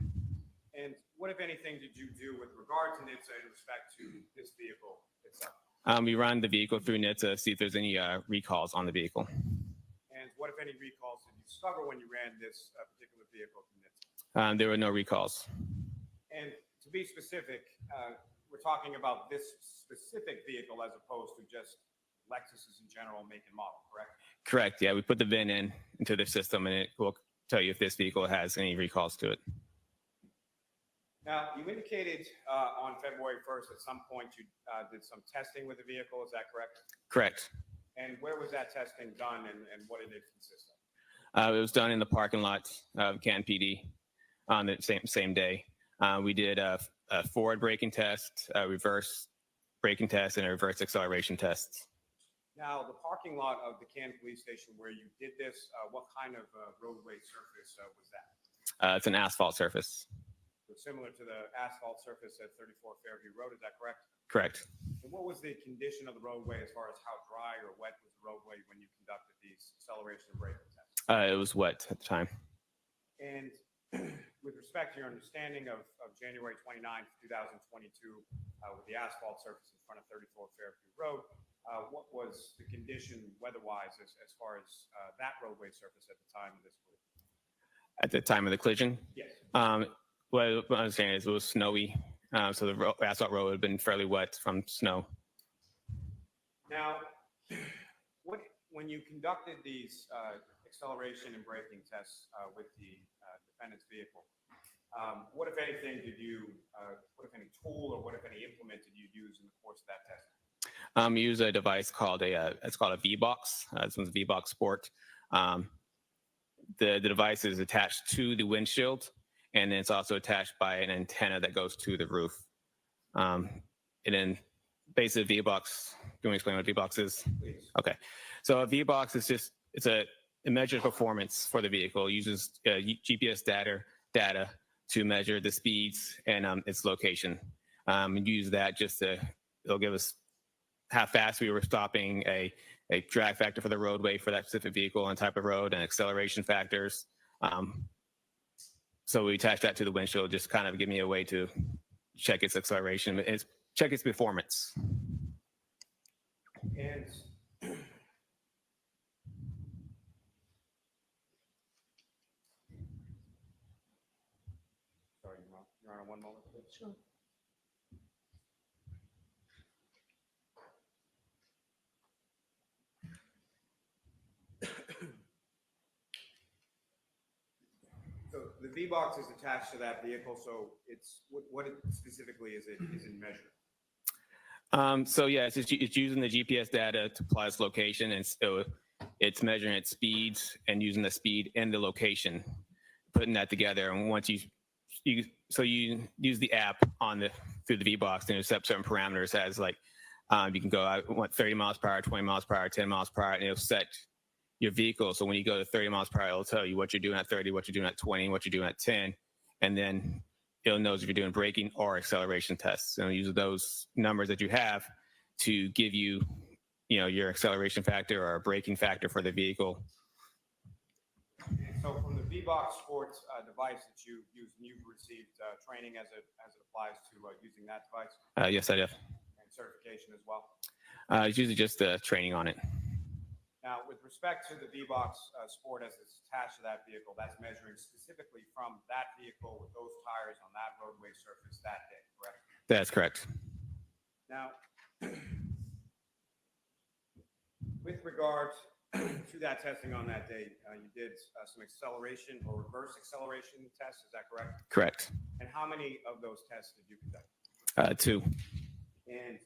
And what, if anything, did you do with regard to NHTSA in respect to this vehicle itself? We run the vehicle through NHTSA to see if there's any recalls on the vehicle. And what, if any, recalls did you discover when you ran this particular vehicle through NHTSA? There were no recalls. And to be specific, we're talking about this specific vehicle as opposed to just Lexuses in general, make and model, correct? Correct. Yeah, we put the VIN into the system, and it will tell you if this vehicle has any recalls to it. Now, you indicated on February 1st at some point you did some testing with the vehicle. Is that correct? Correct. And where was that testing done, and what did it consist of? It was done in the parking lot of Canton PD on the same day. We did a forward braking test, a reverse braking test, and a reverse acceleration test. Now, the parking lot of the Canton Police Station where you did this, what kind of roadway surface was that? It's an asphalt surface. So similar to the asphalt surface at 34 Fairview Road, is that correct? Correct. And what was the condition of the roadway as far as how dry or wet was the roadway when you conducted these acceleration and braking tests? It was wet at the time. And with respect to your understanding of January 29th, 2022, with the asphalt surface in front of 34 Fairview Road, what was the condition weather-wise as far as that roadway surface at the time of this collision? At the time of the collision? Yes. What I understand is it was snowy, so the asphalt road had been fairly wet from snow. Now, when you conducted these acceleration and braking tests with the defendant's vehicle, what, if anything, what, if any, tool or what, if any, implement did you use in the course of that testing? We use a device called it's called a V-Box. This one's a V-Box Sport. The device is attached to the windshield, and then it's also attached by an antenna that goes to the roof. And then basically V-Box, do you want to explain what a V-Box is? Please. Okay. So a V-Box is just, it measures performance for the vehicle. It uses GPS data to measure the speeds and its location. And use that it'll give us how fast we were stopping, a drag factor for the roadway for that specific vehicle and type of road, and acceleration factors. So we attach that to the windshield, just kind of give me a way to check its acceleration, check its performance. And sorry, you're on one moment, please. Sure. So the V-Box is attached to that vehicle, so it's what specifically is it measuring? So yeah, it's using the GPS data to apply its location, and so it's measuring its speeds and using the speed and the location, putting that together. And once you use the app through the V-Box and you set certain parameters as you can go, I want 30 miles per hour, 20 miles per hour, 10 miles per hour, and it'll set your vehicle. So when you go to 30 miles per hour, it'll tell you what you're doing at 30, what you're doing at 20, what you're doing at 10, and then it'll know if you're doing braking or acceleration tests. And it'll use those numbers that you have to give you, your acceleration factor or braking factor for the vehicle. So from the V-Box Sports device that you use, and you've received training as it applies to using that device? Yes, I do. And certification as well? It's usually just training on it. Now, with respect to the V-Box Sport as it's attached to that vehicle, that's measuring specifically from that vehicle with those tires on that roadway surface that day, correct? That's correct. Now, with regard to that testing on that day, you did some acceleration or reverse acceleration tests, is that correct? Correct. And how many of those tests did you conduct? 2. And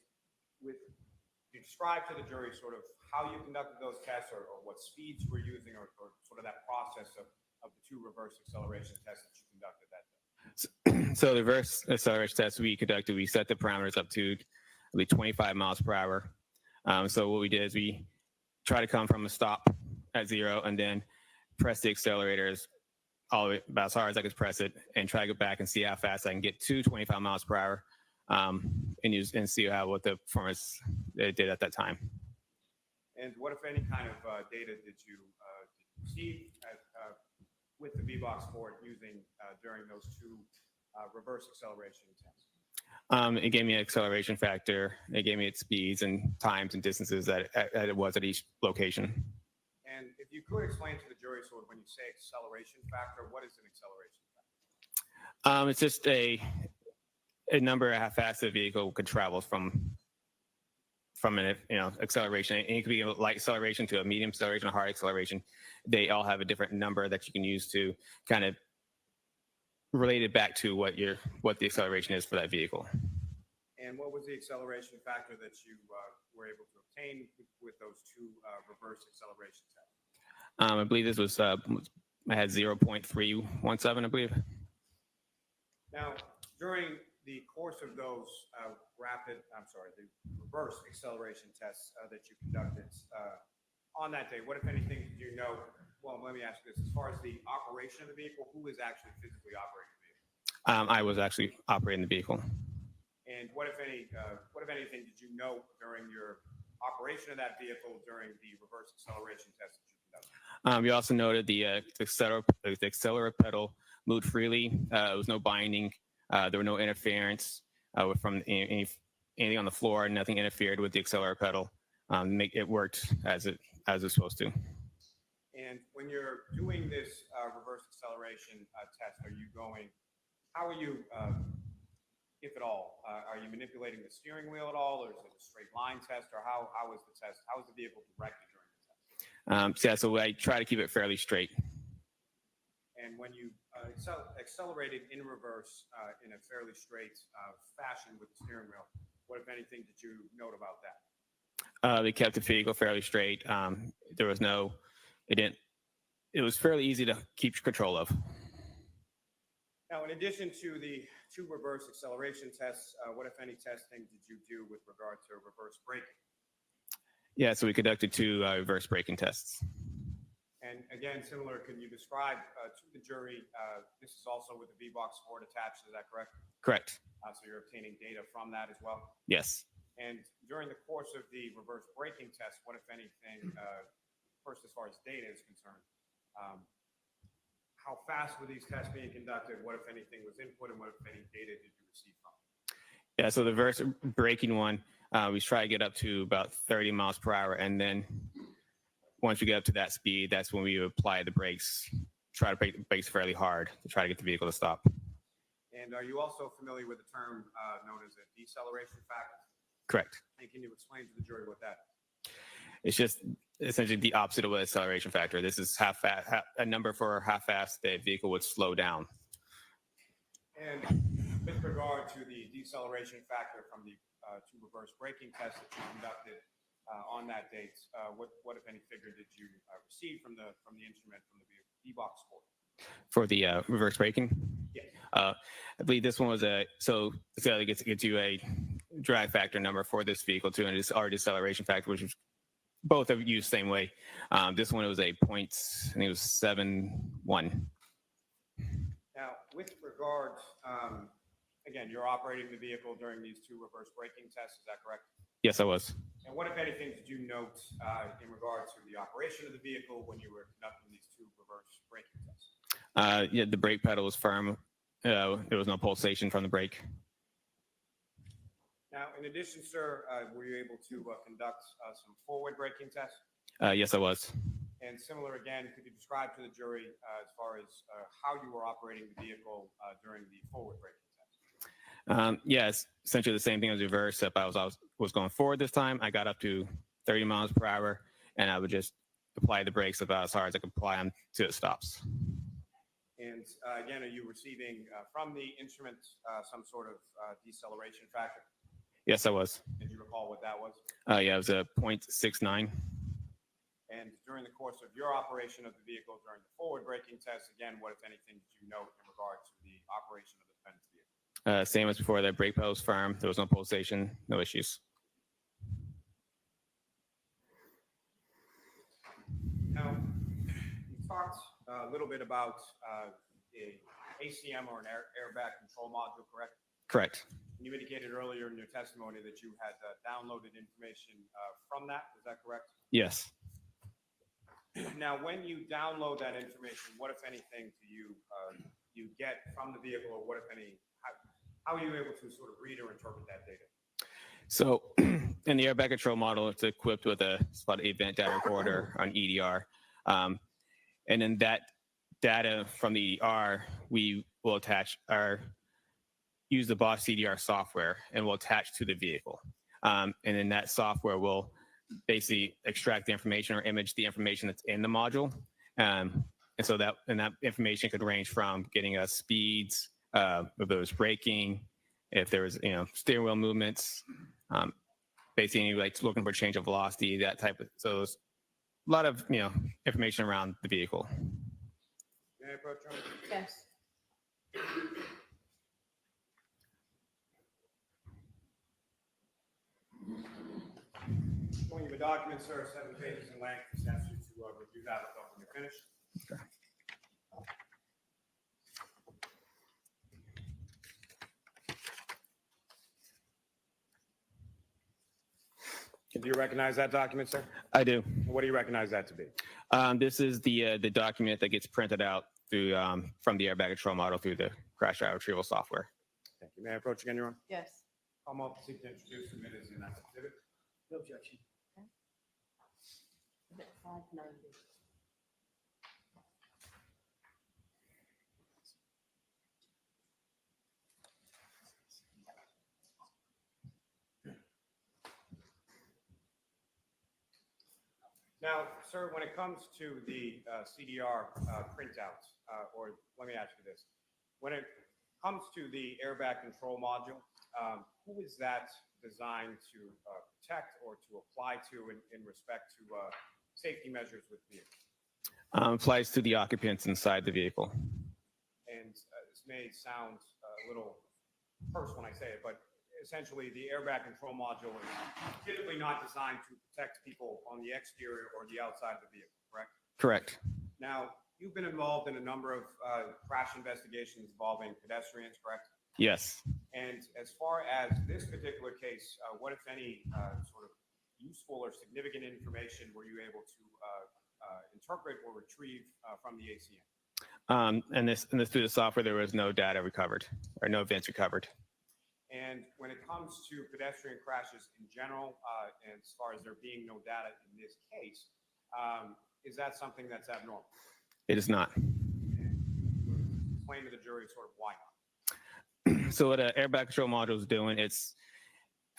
did describe to the jury sort of how you conducted those tests or what speeds you were using or sort of that process of the two reverse acceleration tests that you conducted that day? So the reverse acceleration test we conducted, we set the parameters up to I believe 25 miles per hour. So what we did is we try to come from a stop at 0 and then press the accelerators all the way about as hard as I could press it and try to go back and see how fast I can get to 25 miles per hour and see what the performance it did at that time. And what, if any, kind of data did you receive with the V-Box Sport using during those two reverse acceleration tests? It gave me an acceleration factor. It gave me its speeds and times and distances that it was at each location. And if you could explain to the jury, sort of when you say acceleration factor, what is an acceleration factor? It's just a number of how fast the vehicle could travel from an acceleration. And it could be a light acceleration to a medium acceleration, a hard acceleration. They all have a different number that you can use to kind of relate it back to what the acceleration is for that vehicle. And what was the acceleration factor that you were able to obtain with those two reverse acceleration tests? I believe this was I had 0.317, I believe. Now, during the course of those the reverse acceleration tests that you conducted on that day, what, if anything, did you know? Well, let me ask this: as far as the operation of the vehicle, who is actually physically operating the vehicle? I was actually operating the vehicle. And what, if anything, did you know during your operation of that vehicle during the reverse acceleration test that you conducted? We also noted the accelerator pedal moved freely. There was no binding. There were no interference from anything on the floor. Nothing interfered with the accelerator pedal. It worked as it's supposed to. And when you're doing this reverse acceleration test, how are you, if at all, are you manipulating the steering wheel at all, or is it a straight line test, or how is the test? How is the vehicle directed during the test? So I try to keep it fairly straight. And when you accelerated in reverse in a fairly straight fashion with the steering wheel, what, if anything, did you note about that? They kept the vehicle fairly straight. It was fairly easy to keep control of. Now, in addition to the two reverse acceleration tests, what, if any, testing did you do with regard to reverse braking? Yeah, so we conducted two reverse braking tests. And again, similar, can you describe to the jury, this is also with the V-Box Sport attached, is that correct? Correct. So you're obtaining data from that as well? Yes. And during the course of the reverse braking test, what, if anything, first as far as data is concerned, how fast were these tests being conducted? What, if anything, was input, and what, if any, data did you receive from? Yeah, so the reverse braking one, we try to get up to about 30 miles per hour. And then once we get up to that speed, that's when we apply the brakes, try to brake the brakes fairly hard to try to get the vehicle to stop. And are you also familiar with the term known as a deceleration factor? Correct. And can you explain to the jury what that is? It's just essentially the opposite of an acceleration factor. This is a number for how fast the vehicle would slow down. And with regard to the deceleration factor from the two reverse braking tests that you conducted on that date, what, if any, figure did you receive from the instrument from the V-Box Sport? For the reverse braking? Yes. I believe this one was so it gets you a drag factor number for this vehicle too, and it's our deceleration factor, which is both are used the same way. This one, it was I think it was 7.1. Now, with regard, again, you're operating the vehicle during these two reverse braking tests, is that correct? Yes, I was. And what, if anything, did you note in regard to the operation of the vehicle when you were conducting these two reverse braking tests? Yeah, the brake pedal was firm. There was no pulsation from the brake. Now, in addition, sir, were you able to conduct some forward braking tests? Yes, I was. And similar again, could you describe to the jury as far as how you were operating the vehicle during the forward braking test? Yes, essentially the same thing as reverse. If I was going forward this time, I got up to 30 miles per hour, and I would just apply the brakes about as hard as I could apply them to the stops. And again, are you receiving from the instrument some sort of deceleration factor? Yes, I was. Did you recall what that was? Yeah, it was a .69. And during the course of your operation of the vehicle during the forward braking test, again, what, if anything, did you note in regard to the operation of the defendant's vehicle? Same as before, the brake pedal was firm. There was no pulsation, no issues. Now, you talked a little bit about a ACM or an airbag control module, correct? Correct. And you indicated earlier in your testimony that you had downloaded information from that. Is that correct? Yes. Now, when you download that information, what, if anything, do you get from the vehicle, or what, if any, how are you able to sort of read or interpret that data? So in the airbag control model, it's equipped with a spot event data recorder on EDR. And then that data from the EDR, we will use the Bosch CDR software and will attach to the vehicle. And then that software will basically extract the information or image the information that's in the module. And so that information could range from getting us speeds, if there was braking, if there was, steering wheel movements, basically like looking for change of velocity, that type of, so there's a lot of, information around the vehicle. May I approach you? Yes. Showing you the document, sir, 7 pages in length. Just ask you to review that when you're finished. Okay. Do you recognize that document, sir? I do. What do you recognize that to be? This is the document that gets printed out through from the airbag control model through the crash data retrieval software. Thank you. May I approach again, Your Honor? Yes. Come up, seek to introduce the Meadors in that exhibit. No objection. Exhibit 590. Now, sir, when it comes to the CDR printouts, or let me ask you this. When it comes to the airbag control module, who is that designed to protect or to apply to in respect to safety measures with vehicles? Applies to the occupants inside the vehicle. And this may sound a little terse when I say it, but essentially the airbag control module is typically not designed to protect people on the exterior or the outside of the vehicle, correct? Correct. Now, you've been involved in a number of crash investigations involving pedestrians, correct? Yes. And as far as this particular case, what, if any, sort of useful or significant information were you able to interpret or retrieve from the ACM? And this through the software, there was no data recovered or no events recovered. And when it comes to pedestrian crashes in general, and as far as there being no data in this case, is that something that's abnormal? It is not. Explain to the jury sort of why not. So what an airbag control module is doing, as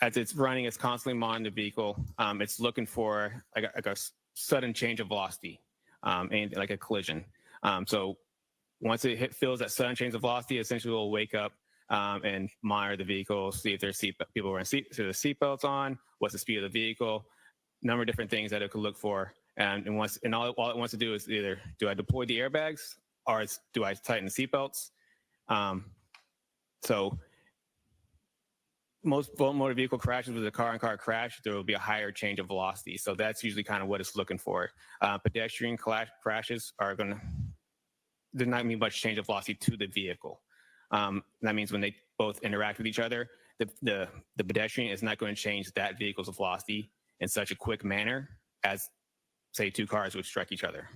it's running, it's constantly monitoring the vehicle. It's looking for like a sudden change of velocity, and like a collision. So once it feels that sudden change of velocity, essentially will wake up and monitor the vehicle, see if there's people wearing seatbelts on, what's the speed of the vehicle, number of different things that it could look for. And all it wants to do is either do I deploy the airbags or do I tighten the seatbelts? So most motor vehicle crashes with a car-on-car crash, there will be a higher change of velocity. So that's usually kind of what it's looking for. Pedestrian crashes are going to, there's not going to be much change of velocity to the vehicle. That means when they both interact with each other, the pedestrian is not going to change that vehicle's velocity in such a quick manner as, say, two cars would strike each other.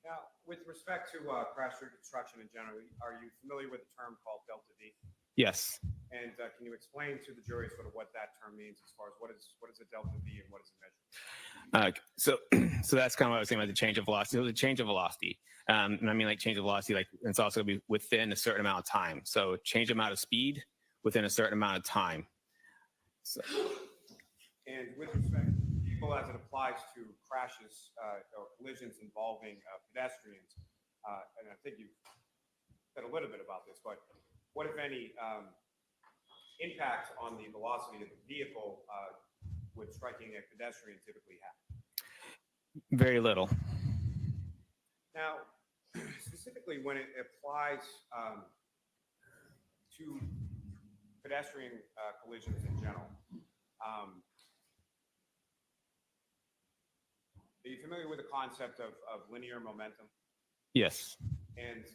Now, with respect to crash reconstruction in general, are you familiar with the term called delta V? Yes. And can you explain to the jury sort of what that term means as far as what is a delta V and what is it measured? So that's kind of what I was saying about the change of velocity. So the change of velocity, and I mean like change of velocity, like it's also going to be within a certain amount of time. So change amount of speed within a certain amount of time. So. And with respect to people as it applies to crashes or collisions involving pedestrians, and I think you've said a little bit about this, but what, if any, impact on the velocity of the vehicle would striking a pedestrian typically have? Very little. Now, specifically when it applies to pedestrian collisions in general, are you familiar with the concept of linear momentum? Yes. And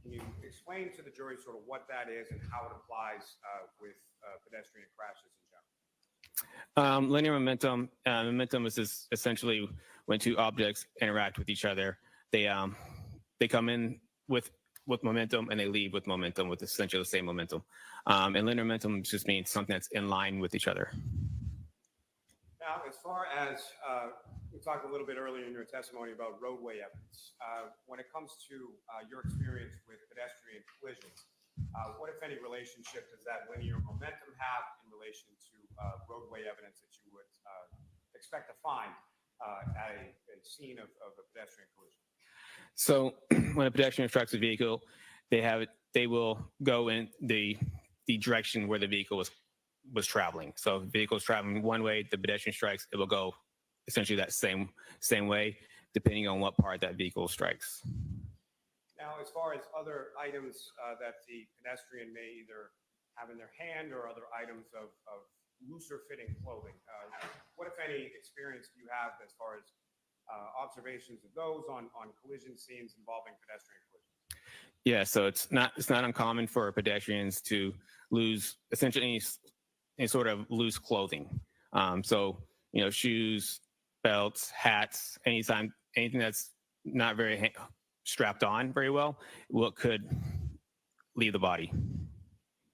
can you explain to the jury sort of what that is and how it applies with pedestrian crashes in general? Linear momentum. Momentum is just essentially when two objects interact with each other. They come in with momentum and they leave with momentum, with essentially the same momentum. And linear momentum just means something that's in line with each other. Now, as far as we talked a little bit earlier in your testimony about roadway evidence, when it comes to your experience with pedestrian collisions, what, if any, relationship does that linear momentum have in relation to roadway evidence that you would expect to find at a scene of a pedestrian collision? So when a pedestrian strikes a vehicle, they will go in the direction where the vehicle was traveling. So if the vehicle is traveling one way, the pedestrian strikes, it will go essentially that same way, depending on what part that vehicle strikes. Now, as far as other items that the pedestrian may either have in their hand or other items of looser fitting clothing, what, if any, experience do you have as far as observations of those on collision scenes involving pedestrian collisions? Yeah, so it's not uncommon for pedestrians to lose essentially any sort of loose clothing. So, shoes, belts, hats, anything that's not very strapped on very well, could leave the body.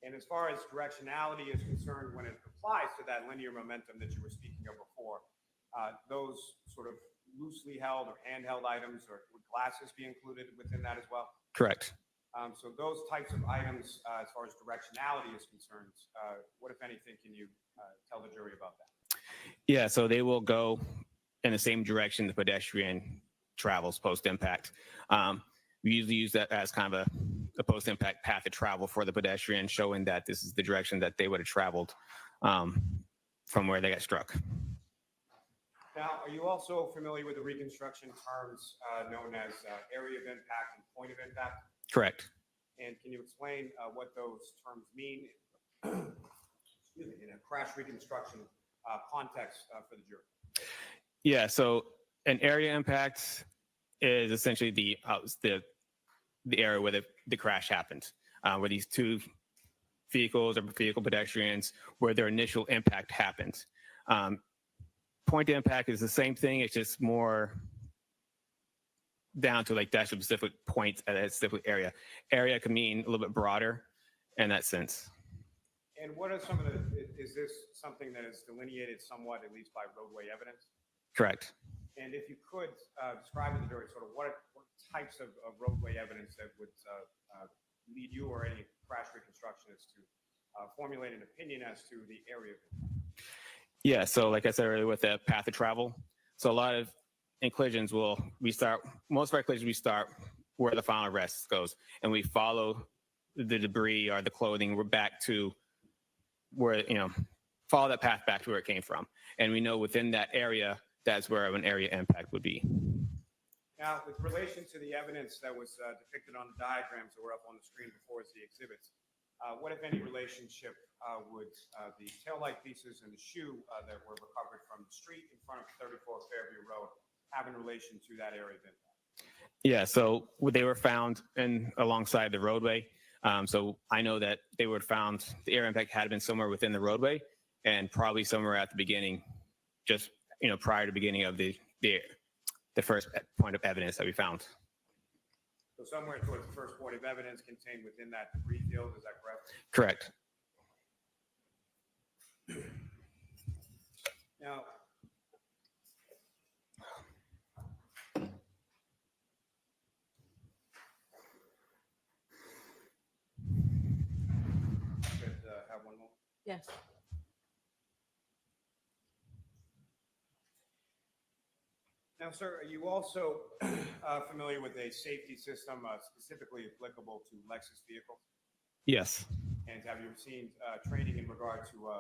And as far as directionality is concerned, when it applies to that linear momentum that you were speaking of before, those sort of loosely held or handheld items, or would glasses be included within that as well? Correct. So those types of items, as far as directionality is concerned, what, if anything, can you tell the jury about that? Yeah, so they will go in the same direction the pedestrian travels post-impact. We usually use that as kind of a post-impact path of travel for the pedestrian, showing that this is the direction that they would have traveled from where they got struck. Now, are you also familiar with the reconstruction terms known as area of impact and point of impact? Correct. And can you explain what those terms mean in a crash reconstruction context for the jury? Yeah, so an area impact is essentially the area where the crash happened, where these two vehicles or vehicle pedestrians, where their initial impact happened. Point of impact is the same thing. It's just more down to like that specific point at a specific area. Area can mean a little bit broader in that sense. And what are some of is this something that is delineated somewhat, at least by roadway evidence? Correct. And if you could describe to the jury sort of what types of roadway evidence that would lead you or any crash reconstructionist to formulate an opinion as to the area of impact. Yeah, so like I said earlier with the path of travel, so a lot of collisions most of our collisions we start where the final rest goes, and we follow the debris or the clothing, we're back to where, follow that path back to where it came from. And we know within that area, that's where an area impact would be. Now, with relation to the evidence that was depicted on the diagrams that were up on the screen before as the exhibits, what, if any, relationship would the taillight pieces and the shoe that were recovered from the street in front of 34 Fairview Road have in relation to that area of impact? Yeah, so they were found alongside the roadway. So I know that they were found, the area impact had been somewhere within the roadway and probably somewhere at the beginning, just prior to the beginning of the first point of evidence that we found. So somewhere towards the first point of evidence contained within that debris field, is that correct? Correct. Now, could have one more? Yes. Now, sir, are you also familiar with a safety system specifically applicable to Lexus vehicles? Yes. And have you seen training in regard to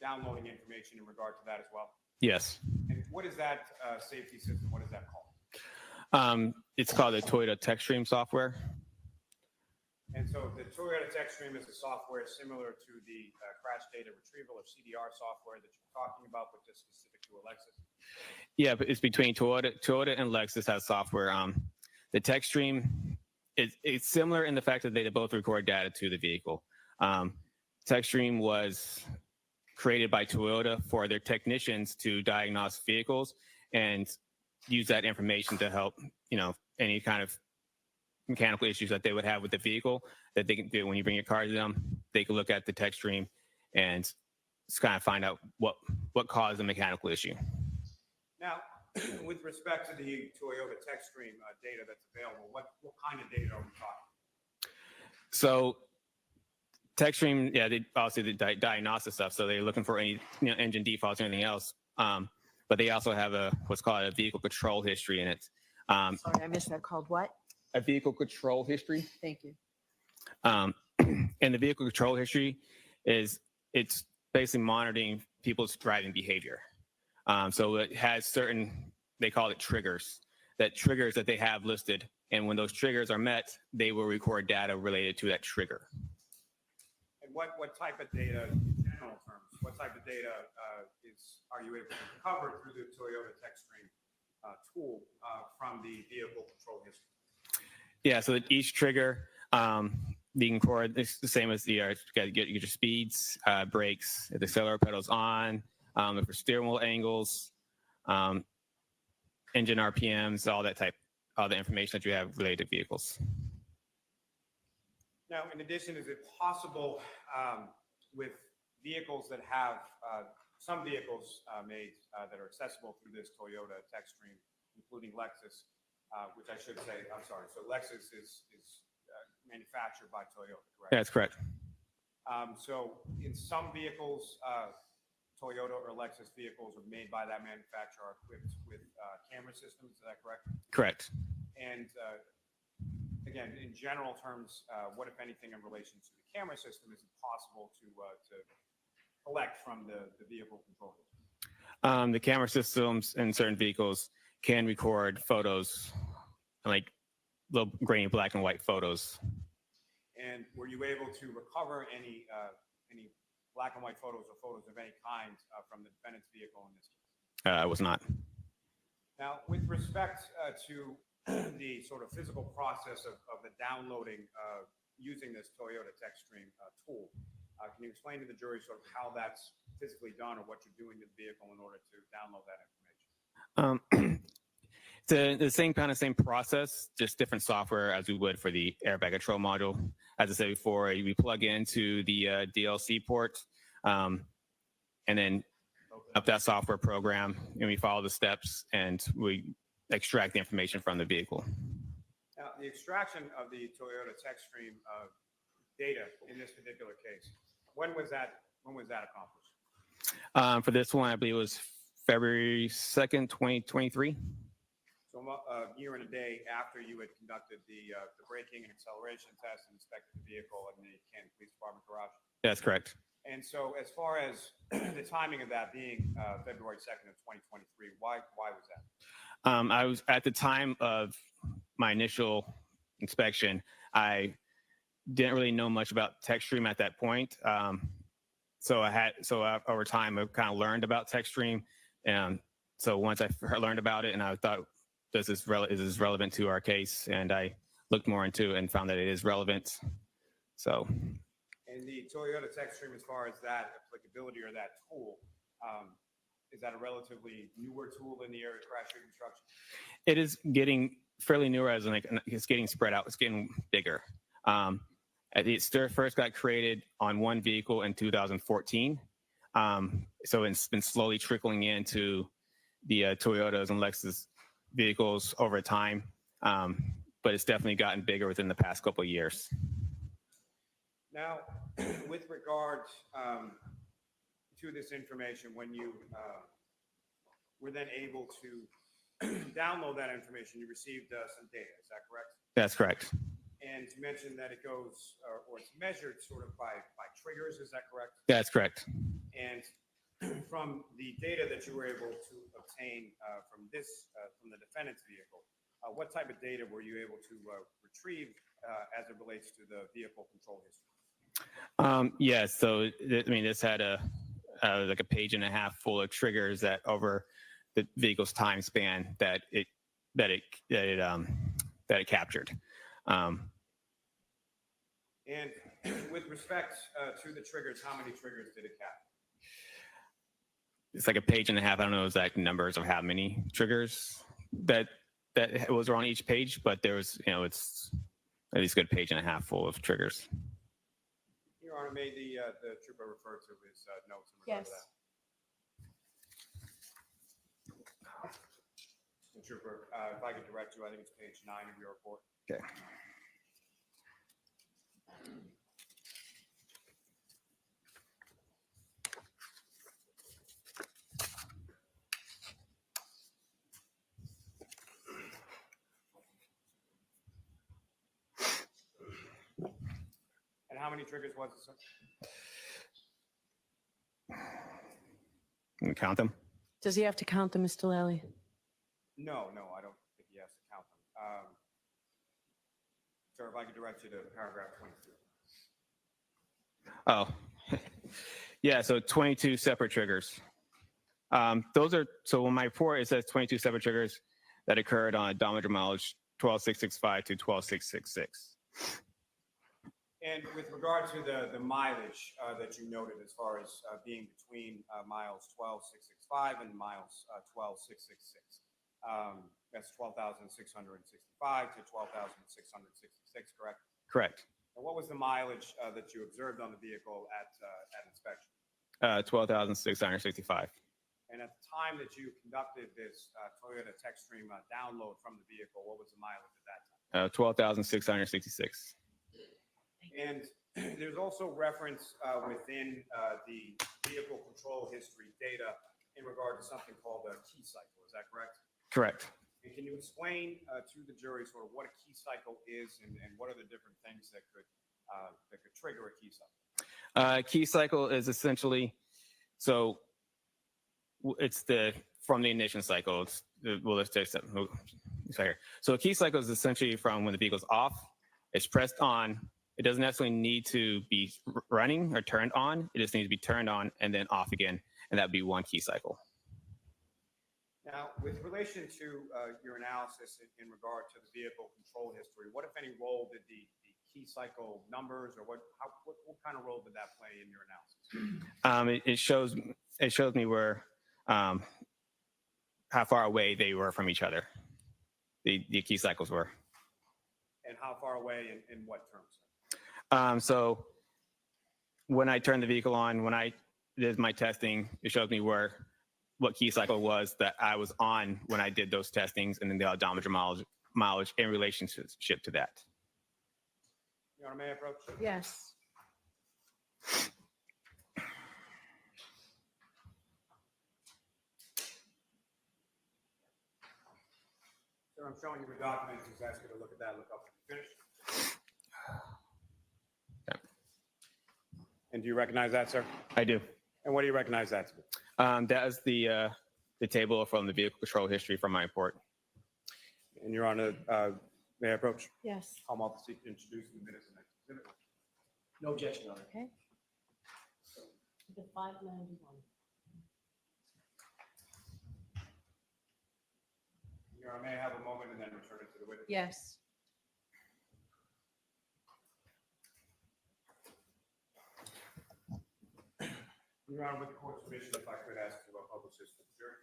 downloading information in regard to that as well? Yes. And what is that safety system? What is that called? It's called the Toyota TechStream software. And so the Toyota TechStream is a software similar to the crash data retrieval or CDR software that you're talking about, but just specific to a Lexus. Yeah, but it's between Toyota and Lexus has software. The TechStream, it's similar in the fact that they both record data to the vehicle. TechStream was created by Toyota for their technicians to diagnose vehicles and use that information to help, any kind of mechanical issues that they would have with the vehicle that they can do when you bring your car to them. They can look at the TechStream and just kind of find out what caused the mechanical issue. Now, with respect to the Toyota TechStream data that's available, what kind of data are we talking? So TechStream, yeah, they obviously the diagnostic stuff. So they're looking for any engine defaults or anything else. But they also have what's called a vehicle control history in it. Sorry, I missed that. Called what? A vehicle control history. Thank you. And the vehicle control history it's basically monitoring people's driving behavior. So it has certain, they call it triggers that they have listed. And when those triggers are met, they will record data related to that trigger. And what type of data, in general terms, what type of data are you able to recover through the Toyota TechStream tool from the vehicle control history? Yeah, so that each trigger, you can record, it's the same as the, you get your speeds, brakes, if the accelerator pedal's on, for steering wheel angles, engine RPMs, all the information that you have related to vehicles. Now, in addition, is it possible with vehicles that have, some vehicles made that are accessible through this Toyota TechStream, including Lexus, which I should say, I'm sorry, so Lexus is manufactured by Toyota, correct? That's correct. So in some vehicles, Toyota or Lexus vehicles are made by that manufacturer, are equipped with camera systems, is that correct? Correct. And again, in general terms, what, if anything, in relation to the camera system is it possible to collect from the vehicle control? The camera systems in certain vehicles can record photos, like little grainy black and white photos. And were you able to recover any black and white photos or photos of any kind from the defendant's vehicle in this case? I was not. Now, with respect to the sort of physical process of the downloading using this Toyota TechStream tool, can you explain to the jury sort of how that's physically done or what you're doing to the vehicle in order to download that information? It's the same process, just different software as we would for the airbag control module. As I said before, we plug into the DLC port and then up that software program, and we follow the steps and we extract the information from the vehicle. Now, the extraction of the Toyota TechStream data in this particular case, when was that accomplished? For this one, I believe it was February 2nd, 2023. So a year and a day after you had conducted the braking and acceleration test and inspected the vehicle in the Canton Police Department garage? That's correct. And so as far as the timing of that being February 2nd of 2023, why was that? I was at the time of my initial inspection, I didn't really know much about TechStream at that point. So over time, I kind of learned about TechStream. And so once I learned about it and I thought, is this relevant to our case? And I looked more into it and found that it is relevant. So. And the Toyota TechStream, as far as that applicability or that tool, is that a relatively newer tool in the area of crash reconstruction? It is getting fairly newer, as in like it's getting spread out. It's getting bigger. It first got created on one vehicle in 2014. So it's been slowly trickling into the Toyotas and Lexus vehicles over time. But it's definitely gotten bigger within the past couple of years. Now, with regard to this information, when you were then able to download that information, you received some data, is that correct? That's correct. And you mentioned that it goes, or it's measured sort of by triggers, is that correct? That's correct. And from the data that you were able to obtain from the defendant's vehicle, what type of data were you able to retrieve as it relates to the vehicle control history? Yeah, so I mean, this had like a page and a half full of triggers that over the vehicle's time span that it captured. And with respect to the triggers, how many triggers did it capture? It's like a page and a half. I don't know exact numbers of how many triggers that was on each page, but there was, it's at least a good page and a half full of triggers. Your Honor, may the trooper refer to his notes in regard to that? The trooper, if I could direct you, I think it's page 9 of your report. Okay. And how many triggers was it, sir? Can we count them? Does he have to count them, Mr. Lally? No, I don't think he has to count them. Sir, if I could direct you to paragraph 22. Oh, yeah. So 22 separate triggers. Those are, so in my report, it says 22 separate triggers that occurred on odometer mileage 12665 to 12666. And with regard to the mileage that you noted as far as being between miles 12665 and miles 12666, that's 12,665 to 12,666, correct? Correct. And what was the mileage that you observed on the vehicle at inspection? 12,665. And at the time that you conducted this Toyota TechStream download from the vehicle, what was the mileage at that time? 12,666. And there's also reference within the vehicle control history data in regard to something called a key cycle. Is that correct? Correct. And can you explain to the jury sort of what a key cycle is and what are the different things that could trigger a key cycle? Key cycle is essentially, so it's from the ignition cycle. Let's take something. So a key cycle is essentially from when the vehicle's off, it's pressed on. It doesn't necessarily need to be running or turned on. It just needs to be turned on and then off again. And that'd be one key cycle. Now, with relation to your analysis in regard to the vehicle control history, what, if any, role did the key cycle numbers or what kind of role did that play in your analysis? It shows me where, how far away they were from each other. The key cycles were. And how far away in what terms? So when I turned the vehicle on, when I did my testing, it shows me what key cycle was that I was on when I did those testings, and then the odometer mileage in relationship to that. Your Honor, may I approach? Yes. Sir, I'm showing you the documents. Just ask you to look at that, look up and finish. And do you recognize that, sir? I do. And what do you recognize that to be? That is the table from the vehicle control history from my report. And Your Honor, may I approach? Yes. I'm off to seek to introduce the minutes of the next exhibit. No objection, Your Honor. Okay. The 591. Your Honor, may I have a moment and then return it to the witness? Yes. Your Honor, with the court's permission, if I could ask to publish this to the jury.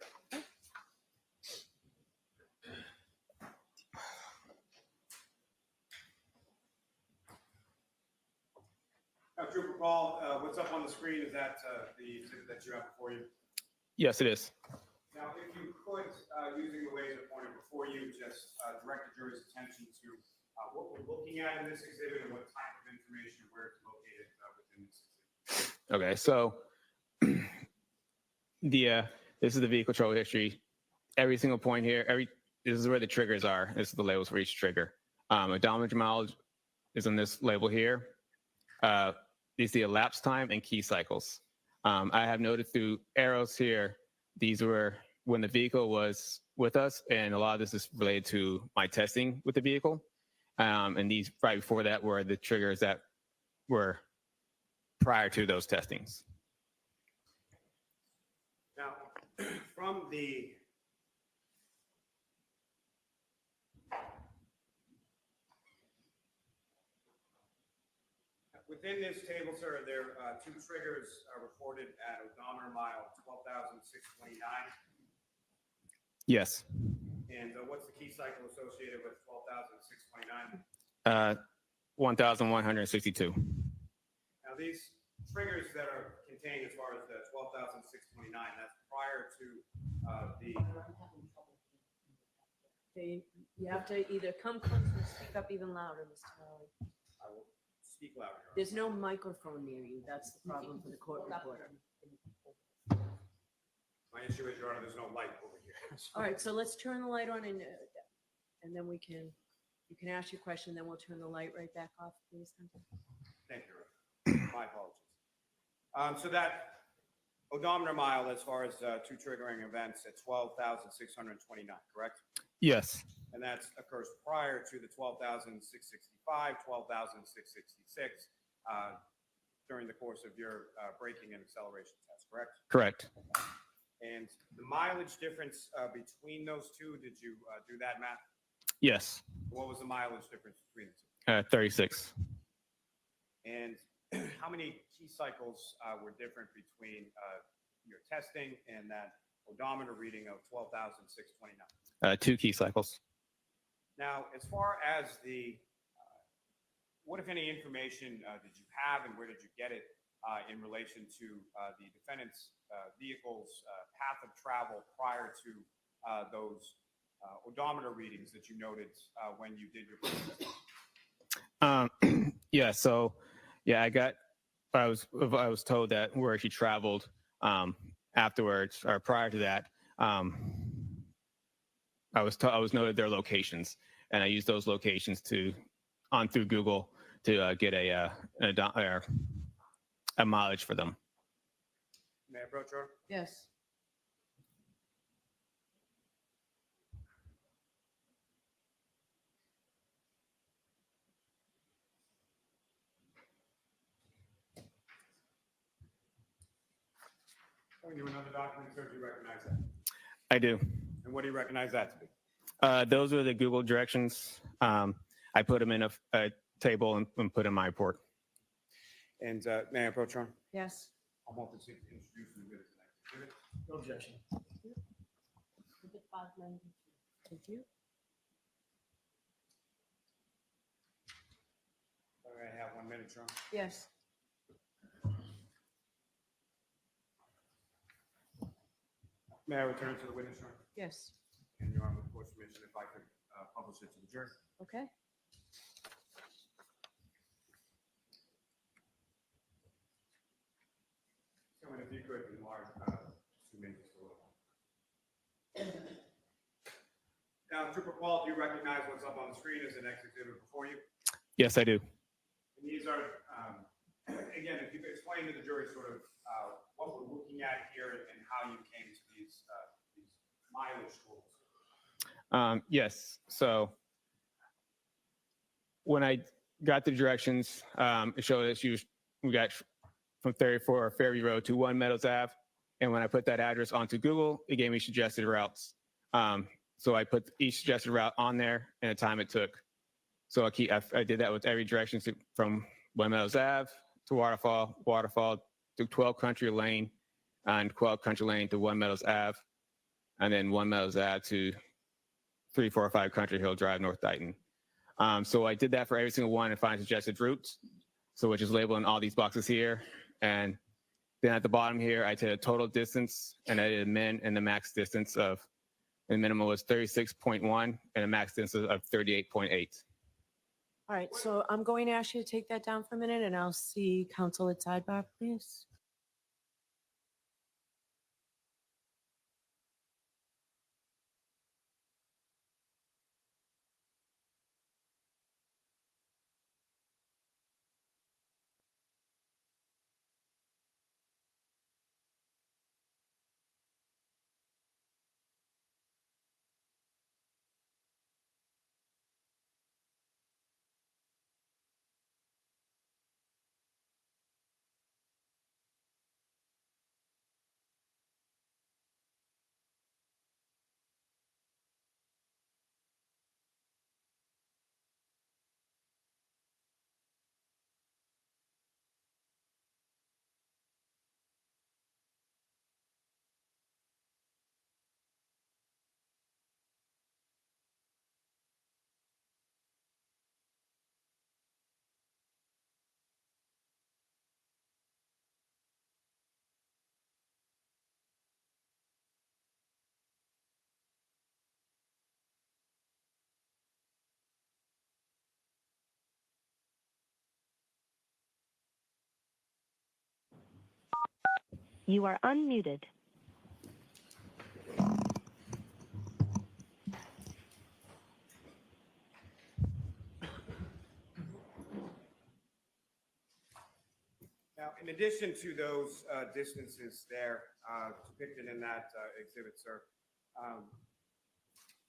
Now, Trooper Paul, what's up on the screen? Is that the exhibit that you have before you? Yes, it is. Now, if you could, using the laser pointer before you, just direct the jury's attention to what we're looking at in this exhibit and what type of information and where it's located within this exhibit. Okay, so this is the vehicle control history. Every single point here, this is where the triggers are. This is the labels for each trigger. Odometer is on this label here. These are the elapsed time and key cycles. I have noted through arrows here, these were when the vehicle was with us, and a lot of this is related to my testing with the vehicle. And these right before that were the triggers that were prior to those testings. Now, from the within this table, sir, there are 2 triggers reported at odometer mile 12,629. Yes. And what's the key cycle associated with 12,629? 1,162. Now, these triggers that are contained as far as the 12,629, that's prior to the. You have to either come closer or speak up even louder, Mr. Howley. I will speak louder. There's no microphone near you. That's the problem for the court reporter. My issue is, Your Honor, there's no light over here. All right, so let's turn the light on and then you can ask your question, then we'll turn the light right back off, please. Thank you, Your Honor. My apologies. So that odometer mile, as far as 2 triggering events, at 12,629, correct? Yes. And that occurs prior to the 12,665, 12,666 during the course of your braking and acceleration test, correct? Correct. And the mileage difference between those two, did you do that math? Yes. What was the mileage difference between the two? 36. And how many key cycles were different between your testing and that odometer reading of 12,629? 2 key cycles. Now, as far as the, what if any information did you have and where did you get it in relation to the defendant's vehicle's path of travel prior to those odometer readings that you noted when you did your Yeah, so yeah, I was told that where she traveled afterwards or prior to that, I was noted their locations, and I used those locations through Google to get a mileage for them. May I approach her? Yes. Showing you another document, sir, do you recognize that? I do. And what do you recognize that to be? Those are the Google directions. I put them in a table and put in my report. And may I approach her? Yes. I'm wanting to introduce you to the next exhibit. No objection. Thank you. Sorry, I have 1 minute, John. Yes. May I return to the witness room? Yes. And Your Honor, with the court's permission, if I could publish it to the jury. Okay. Someone, if you could enlarge 2 minutes a little. Now, Trooper Paul, do you recognize what's up on the screen as the next exhibit before you? Yes, I do. And these are, again, if you could explain to the jury sort of what we're looking at here and how you came to these mileage tools. Yes. So when I got the directions, it showed us we got from 34 Fairview Road to 1 Meadows Ave. And when I put that address onto Google, it gave me suggested routes. So I put each suggested route on there and the time it took. So I did that with every direction from 1 Meadows Ave to Waterfall to 12 Country Lane, and 12 Country Lane to 1 Meadows Ave, and then 1 Meadows Ave to 345 Country Hill Drive, North Dighton. So I did that for every single one and find suggested routes, so which is labeled in all these boxes here. And then at the bottom here, I did a total distance, and I did a min and the max distance of, and the minimum was 36.1 and a max distance of 38.8. All right, so I'm going to ask you to take that down for a minute, and I'll see counsel at sidebar, please. You are unmuted. Now, in addition to those distances there depicted in that exhibit, sir,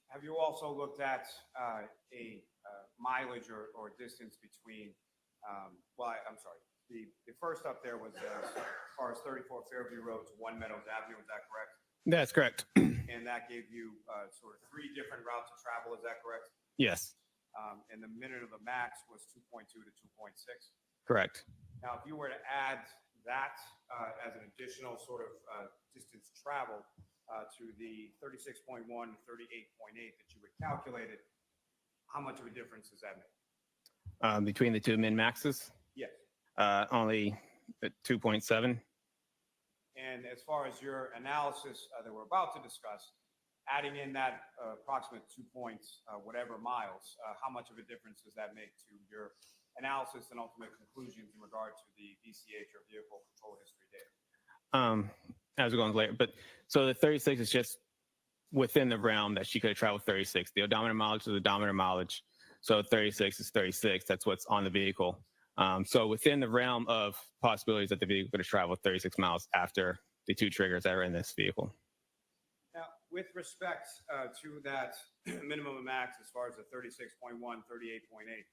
have you also looked at a mileage or distance between, I'm sorry, the first up there was as far as 34 Fairview Road to 1 Meadows Avenue, is that correct? That's correct. And that gave you sort of 3 different routes of travel, is that correct? Yes, And the minute of the max was 2.2 to 2.6. correct. Now, if you were to add that as an additional sort of distance travel to the 36.1 to 38.8 that you had calculated, how much of a difference does that make? Between the two min maxes, Yes. only 2.7. And as far as your analysis that we're about to discuss, adding in that approximate 2 points, whatever miles, how much of a difference does that make to your analysis and ultimate conclusions in regard to the VCH or vehicle control history data? As we're going later, but so the 36 is just within the realm that she could have traveled 36. The odometer mileage is the odometer mileage. So 36 is 36. That's what's on the vehicle. So within the realm of possibilities that the vehicle could have traveled 36 miles after the 2 triggers that are in this vehicle. Now, with respect to that minimum and max as far as the 36.1, 38.8,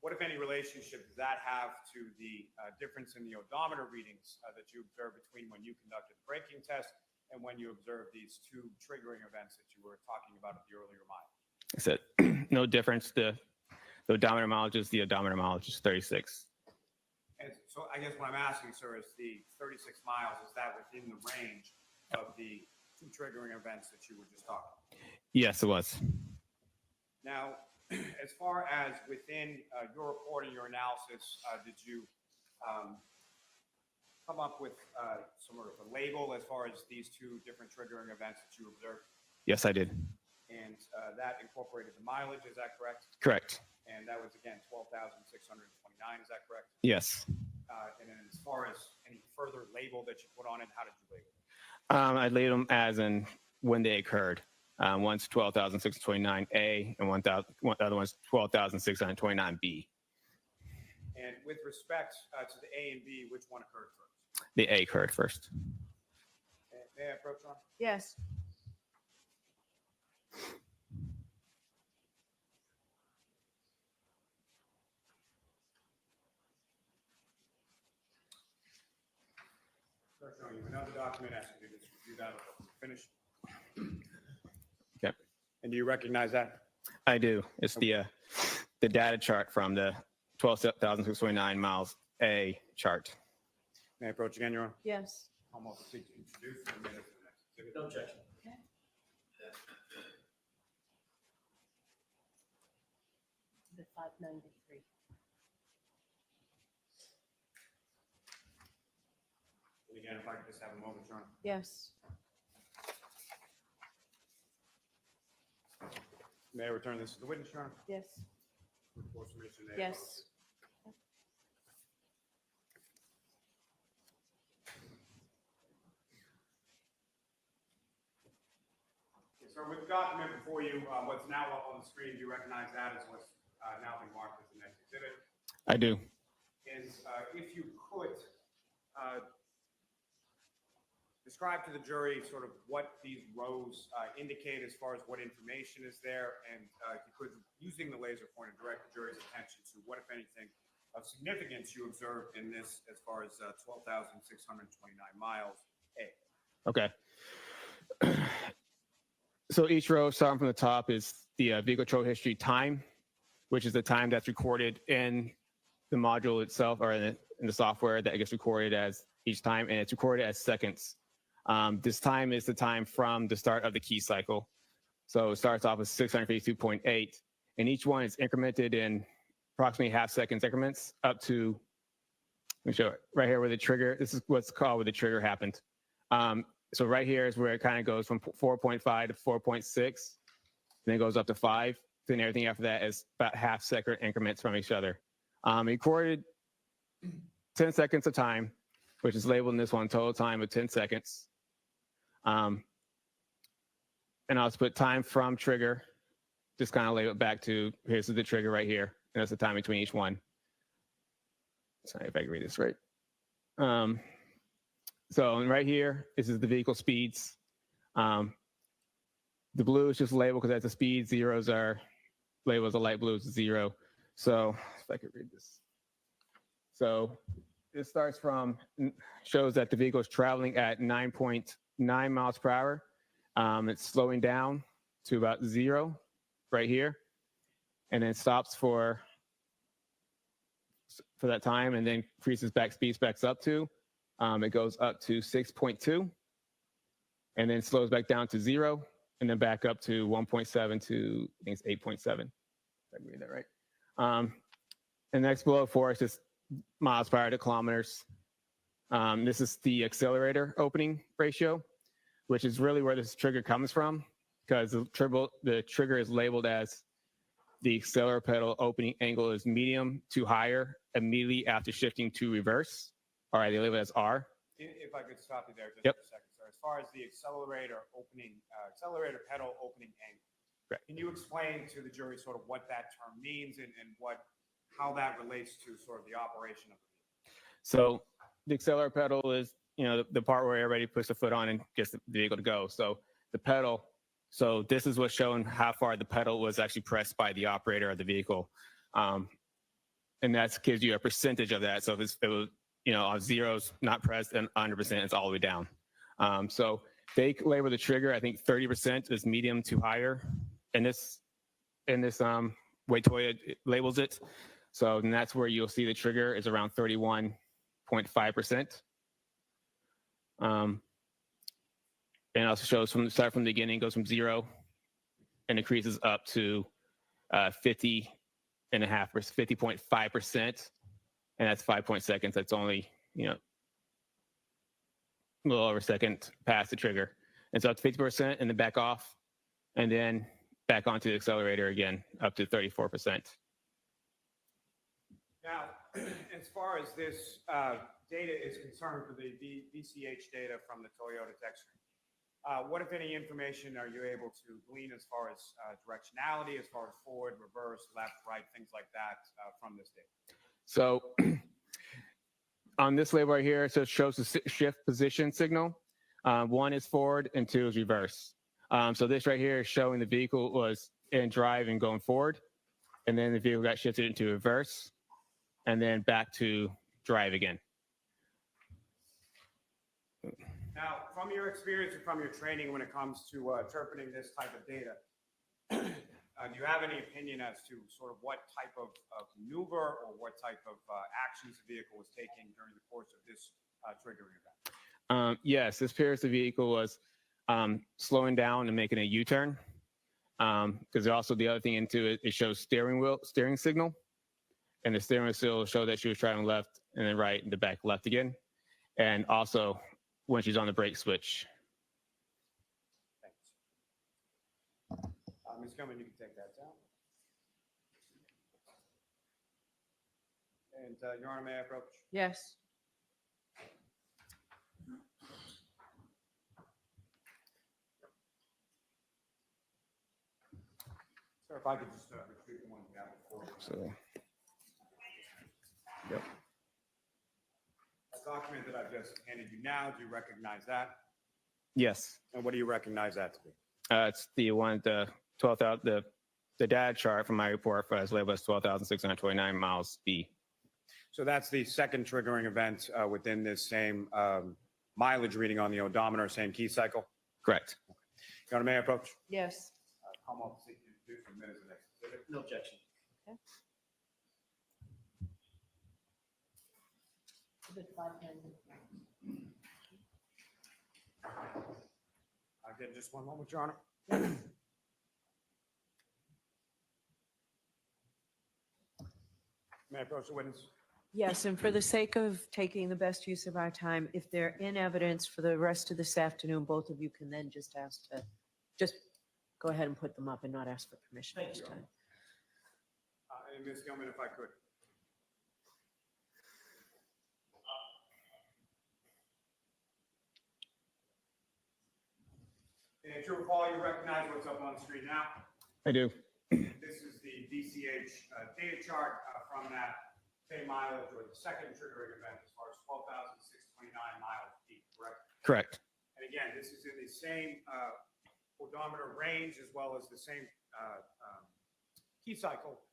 what, if any, relationship does that have to the difference in the odometer readings that you observed between when you conducted the braking test and when you observed these 2 triggering events that you were talking about at the earlier mile? I said no difference. The odometer mileage is the odometer mileage is 36. And so I guess what I'm asking, sir, is the 36 miles, is that within the range of the 2 triggering events that you were just talking about? Yes, it was. Now, as far as within your report and your analysis, did you come up with sort of a label as far as these 2 different triggering events that you observed? Yes, I did. And that incorporated the mileage, is that correct? Correct. And that was, again, 12,629, is that correct? Yes. And then as far as any further label that you put on it, how did you label it? I labeled them as in when they occurred. One's 12,629A and the other one's 12,629B. And with respect to the A and B, which one occurred first? The A occurred first. May I approach on? Yes. Start showing you another document, asking you to just review that before we finish. Okay. And do you recognize that? I do. It's the data chart from the 12,629 miles A chart. May I approach again, Your Honor? Yes. I'm also seek to introduce the minute to the next exhibit. No objection. The 593. And again, if I could just have a moment, Your Honor. Yes. May I return this to the witness, Your Honor? Yes. With full submission, may I Yes. So with the document before you, what's now up on the screen, do you recognize that as what's now been marked as the next exhibit? I do. And if you could describe to the jury sort of what these rows indicate as far as what information is there, and if you could, using the laser pointer, direct the jury's attention to what, if anything, of significance you observed in this as far as 12,629 miles A. Okay. So each row, starting from the top, is the vehicle control history time, which is the time that's recorded in the module itself, or in the software that gets recorded as each time, and it's recorded as seconds. This time is the time from the start of the key cycle. So it starts off with 652.8, and each one is incremented in approximately half-second increments up to, let me show it, right here where the trigger, this is what's called where the trigger happened. So right here is where it kind of goes from 4.5 to 4.6, then it goes up to 5, then everything after that is about half-second increments from each other. Recorded 10 seconds of time, which is labeled in this one total time of 10 seconds. And I'll just put time from trigger, just kind of label it back to, here's the trigger right here. And that's the time between each one. Sorry if I can read this right. So right here, this is the vehicle speeds. The blue is just labeled because that's the speed. Zeros are labeled as a light blue is 0. So if I could read this. So this starts from, shows that the vehicle is traveling at 9.9 miles per hour. It's slowing down to about 0 right here, and then stops for that time, and then increases back, speeds backs up to, it goes up to 6.2, and then slows back down to 0, and then back up to 1.7 to, I think it's 8.7. If I can read that right. And next below 4 is just miles per hour to kilometers. This is the accelerator opening ratio, which is really where this trigger comes from, because the trigger is labeled as the accelerator pedal opening angle is medium to higher immediately after shifting to reverse. All right, they label it as R. If I could stop you there just Yep. for a second, sir. As far as the accelerator pedal opening angle, Correct. Can you explain to the jury sort of what that term means and how that relates to sort of the operation of the vehicle? So the accelerator pedal is, the part where everybody puts the foot on and gets the vehicle to go. So the pedal, so this is what's showing how far the pedal was actually pressed by the operator of the vehicle. And that gives you a percentage of that. So if it was, on zeros, not pressed, and 100%, it's all the way down. So they label the trigger, I think 30% is medium to higher. And this way Toyota labels it. So then that's where you'll see the trigger is around 31.5%. And also shows start from the beginning, goes from 0 and increases up to 50.5%. And that's 5 seconds. That's only, a little over a second past the trigger. And so up to 50% and then back off, and then back onto the accelerator again, up to 34%. Now, as far as this data is concerned for the VCH data from the Toyota tech screen, what, if any, information are you able to glean as far as directionality, as far as forward, reverse, left, right, things like that from this data? So on this label right here, so it shows the shift position signal. 1 is forward and 2 is reverse. So this right here is showing the vehicle was in drive and going forward, and then the vehicle got shifted into reverse, and then back to drive again. Now, from your experience and from your training when it comes to interpreting this type of data, do you have any opinion as to sort of what type of maneuver or what type of actions the vehicle was taking during the course of this triggering event? Yes, this appears the vehicle was slowing down and making a U-turn. Because also the other thing into it, it shows steering signal. And the steering wheel still showed that she was driving left and then right and the back left again. And also when she's on the brake switch. Thanks. Ms. Gilman, you can take that down. And Your Honor, may I approach? Yes. Sir, if I could just retrieve the one you have before. So, yep. That document that I've just handed you now, do you recognize that? Yes. And what do you recognize that to be? It's the one, the 12,000, the data chart from my report for as labeled as 12,629 miles B. So that's the second triggering event within this same mileage reading on the odometer, same key cycle? Correct. Your Honor, may I approach? Yes. Come up, seek to introduce for minutes of next exhibit. No objection. Okay. Again, just one moment, Your Honor. May I approach the witness? Yes, and for the sake of taking the best use of our time, if they're in evidence for the rest of this afternoon, both of you can then just ask to, just go ahead and put them up and not ask for permission this time. And Ms. Gilman, if I could. And if you recall, you recognize what's up on the screen now. I do. This is the DCH data chart from that same mileage or the second triggering event as far as 12,629 miles peak, correct? Correct. And again, this is in the same odometer range as well as the same key cycle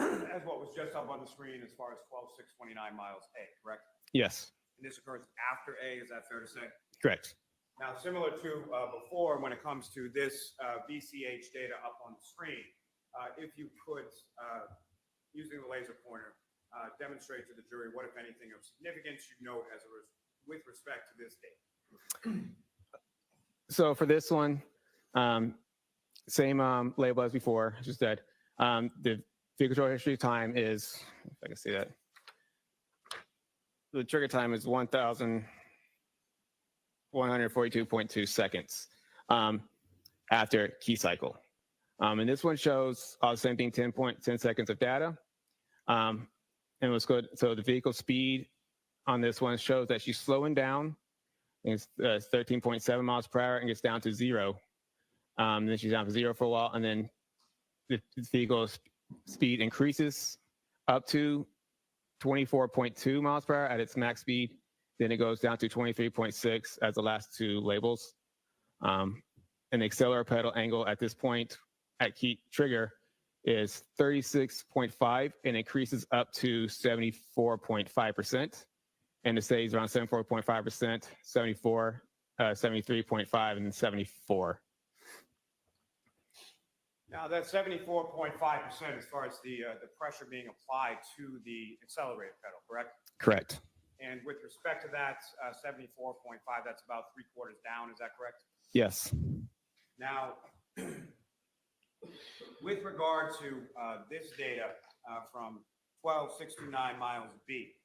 as what was just up on the screen as far as 12,629 miles A, correct? Yes. And this occurs after A, is that fair to say? Correct. Now, similar to before, when it comes to this VCH data up on the screen, if you could, using the laser pointer, demonstrate to the jury what, if anything, of significance you note with respect to this date. So for this one, same label as before, as you said. The vehicle control history time is, if I can see that, the trigger time is 1,142.2 seconds after key cycle. And this one shows all the same thing, 10 seconds of data. And what's good, so the vehicle speed on this one shows that she's slowing down. It's 13.7 miles per hour and gets down to 0. Then she's down to 0 for a while, and then the vehicle's speed increases up to 24.2 miles per hour at its max speed. Then it goes down to 23.6 as the last two labels. And the accelerator pedal angle at this point at key trigger is 36.5 and increases up to 74.5%. And it stays around 74.5%, 74, 73.5, and 74. Now, that's 74.5% as far as the pressure being applied to the accelerator pedal, correct? Correct. And with respect to that 74.5, that's about 3/4 down, is that correct? Yes. Now, with regard to this data from 12,629 miles B,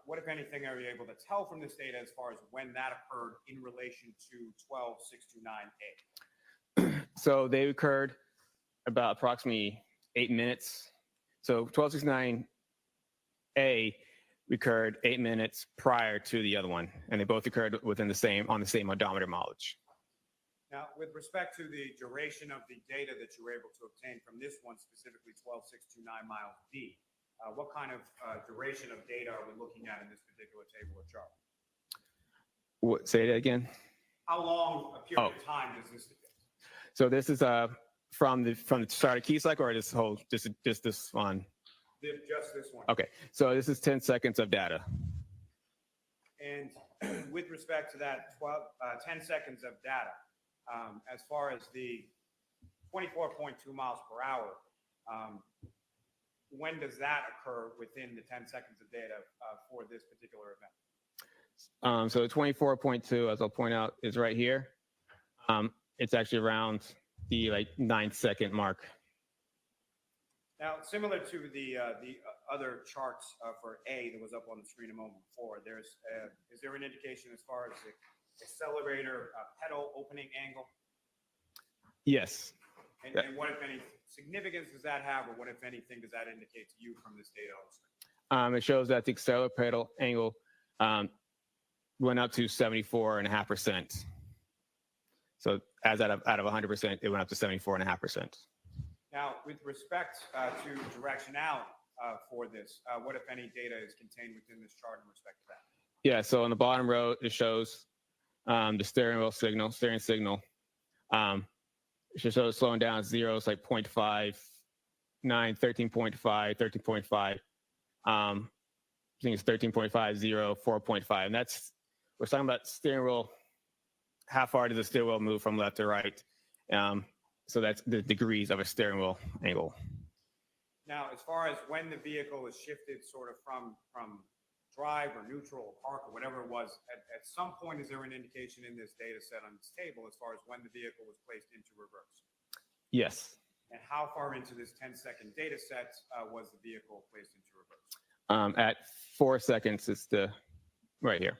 what, if anything, are you able to tell from this data as far as when that occurred in relation to 12,629A? So they occurred about approximately 8 minutes. So 1269A occurred 8 minutes prior to the other one, and they both occurred within on the same odometer mileage. Now, with respect to the duration of the data that you were able to obtain from this one, specifically 12,629 miles B, what kind of duration of data are we looking at in this particular table or chart? What, say that again? How long a period of time does this depict? So this is from the start of key cycle, or this whole just this one? Just this one. Okay, so this is 10 seconds of data. And with respect to that 10 seconds of data, as far as the 24.2 miles per hour, when does that occur within the 10 seconds of data for this particular event? So 24.2, as I'll point out, is right here. It's actually around the 9-second mark. Now, similar to the other charts for A that was up on the screen a moment before, is there an indication as far as the accelerator pedal opening angle? Yes. And what, if any, significance does that have, or what, if anything, does that indicate to you from this data on the screen? It shows that the accelerator pedal angle went up to 74.5%. So as out of 100%, it went up to 74.5%. Now, with respect to directionality for this, what, if any, data is contained within this chart in respect to that? Yeah, so on the bottom row, it shows the steering signal. It should show slowing down 0, it's like 0.5, 9, 13.5, 13.5. I think it's 13.5, 0, 4.5. And we're talking about steering wheel. How far does the steering wheel move from left to right? So that's the degrees of a steering wheel angle. Now, as far as when the vehicle is shifted sort of from drive or neutral or park or whatever it was, at some point, is there an indication in this data set on this table as far as when the vehicle was placed into reverse? Yes. And how far into this 10-second data set was the vehicle placed into reverse? At 4 seconds, it's right here.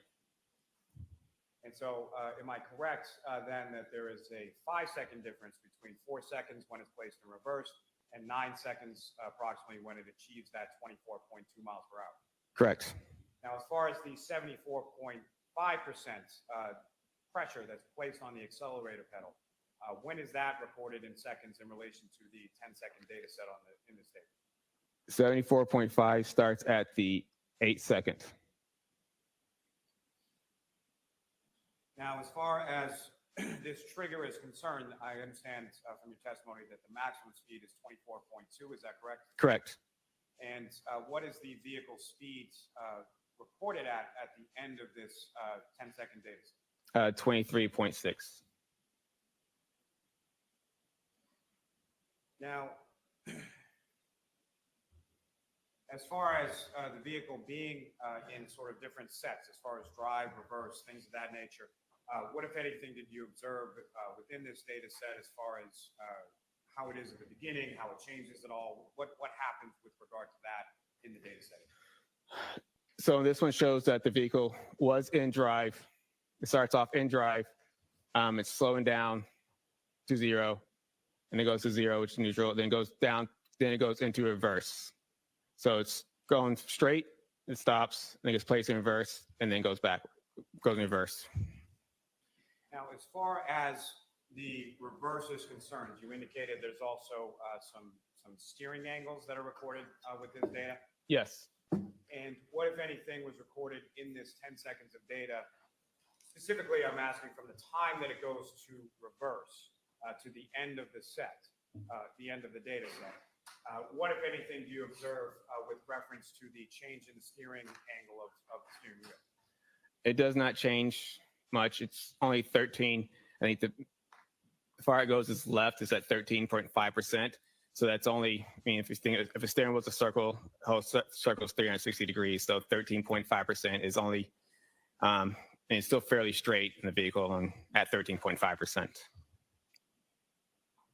And so am I correct then that there is a 5-second difference between 4 seconds when it's placed in reverse and 9 seconds approximately when it achieves that 24.2 miles per hour? Correct. Now, as far as the 74.5% pressure that's placed on the accelerator pedal, When is that reported in seconds in relation to the 10-second data set in this data? 74.5 starts at the 8-second. Now, as far as this trigger is concerned, I understand from your testimony that the maximum speed is 24.2. Is that correct? Correct. And what is the vehicle speed reported at the end of this 10-second data set? 23.6. Now, as far as the vehicle being in sort of different sets, as far as drive, reverse, things of that nature, what, if anything, did you observe within this data set as far as how it is at the beginning, how it changes at all? What happens with regard to that in the data set? So this one shows that the vehicle was in drive. It starts off in drive. It's slowing down to 0, and it goes to 0, which is neutral. Then it goes down. Then it goes into reverse. So it's going straight. It stops. Then it gets placed in reverse, and then goes back. Goes in reverse. Now, as far as the reverse is concerned, you indicated there's also some steering angles that are recorded with this data. Yes. And what, if anything, was recorded in this 10 seconds of data? Specifically, I'm asking from the time that it goes to reverse to the end of the set, the end of the data set. What, if anything, do you observe with reference to the change in the steering angle of the steering wheel? It does not change much. It's only 13. I think the far it goes is left is at 13.5%. So that's only, I mean, if a steering wheel's a circle, the whole circle is 360 degrees. So 13.5% is only, and it's still fairly straight in the vehicle and at 13.5%.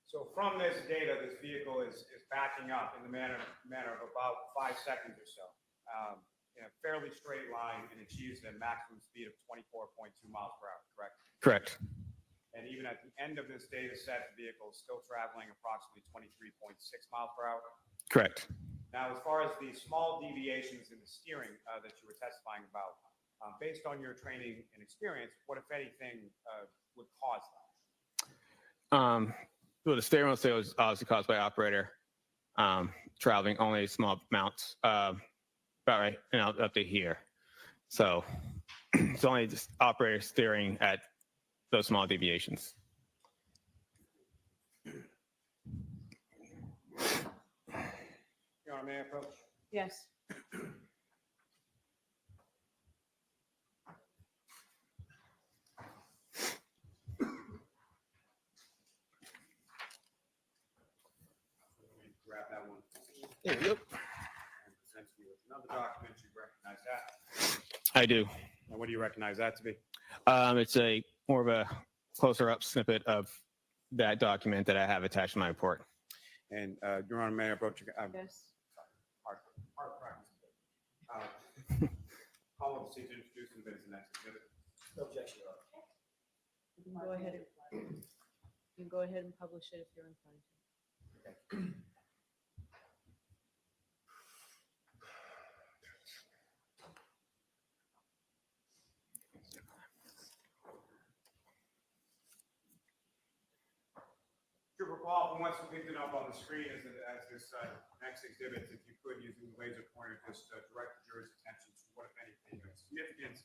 So from this data, this vehicle is backing up in the manner of about 5 seconds or so, in a fairly straight line, and achieves a maximum speed of 24.2 miles per hour, correct? Correct. And even at the end of this data set, the vehicle is still traveling approximately 23.6 miles per hour. Correct. Now, as far as the small deviations in the steering that you were testifying about, based on your training and experience, what, if anything, would cause that? Well, the steering wheel was obviously caused by operator traveling only small amounts, about right, and I'll update here. So it's only just operator steering at those small deviations. Your Honor, may I approach? Yes. Grab that one. There you go. And present to you with another document. You recognize that? I do. And what do you recognize that to be? It's a more of a closer up snippet of that document that I have attached to my report. And Your Honor, may I approach? Yes. Hard practice. Call of the seat to introduce the bids and next exhibit. No objection, Your Honor. You can go ahead and publish it if you're inclined to. To recall, from what's depicted up on the screen as this next exhibit, if you could, using the laser pointer, just direct the jury's attention to what, if anything, of significance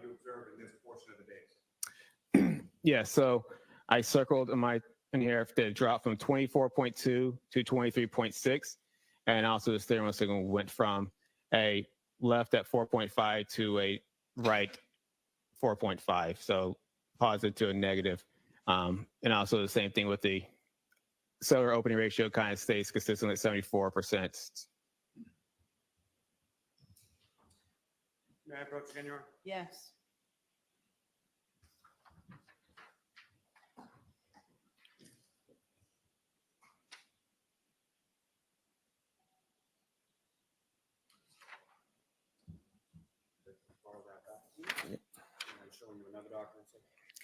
you observe in this portion of the data. Yeah, so I circled in here the drop from 24.2 to 23.6, and also the steering wheel signal went from a left at 4.5 to a right 4.5, so positive to a negative. And also the same thing with the cellular opening ratio kind of stays consistent at 74%. May I approach again, Your Honor? Yes. Follow that back. And I'm showing you another document.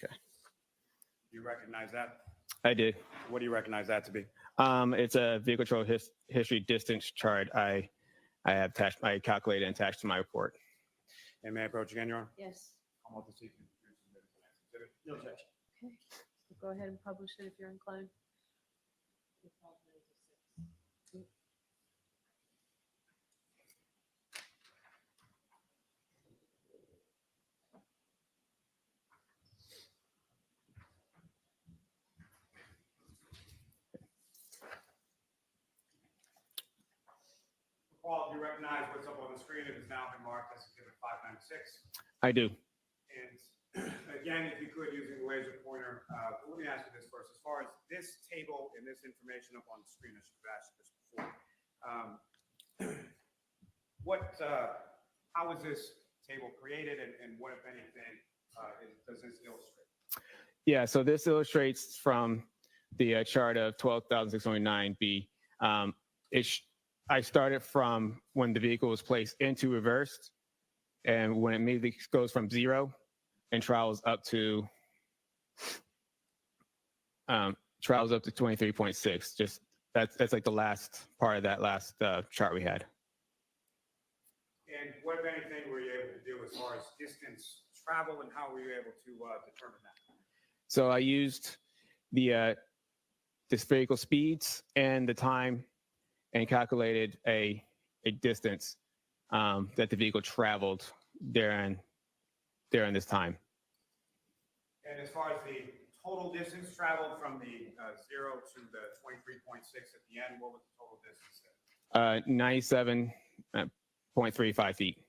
Okay. Do you recognize that? I did. What do you recognize that to be? It's a vehicle control history distance chart I have attached, I calculated and attached to my report. And may I approach again, Your Honor? Yes. Call of the seat to introduce the bids and next exhibit. No objection. Okay. The Go ahead and publish it if you're inclined. Paul, do you recognize what's up on the screen? It has now been marked as Exhibit 596. I do. And again, if you could, using the laser pointer, let me ask you this first. As far as this table and this information up on the screen, I should have asked you this before. How was this table created, and what, if anything, does this illustrate? Yeah, so this illustrates from the chart of 12,609B. I started from when the vehicle was placed into reversed, and when it immediately goes from 0 and travels up to 23.6. Just that's like the last part of that last chart we had. And what, if anything, were you able to do as far as distance travel, and how were you able to determine that? So I used the spherical speeds and the time, and calculated a distance that the vehicle traveled during this time. And as far as the total distance traveled from the 0 to the 23.6 at the end, what was the total distance there? 97.35 feet.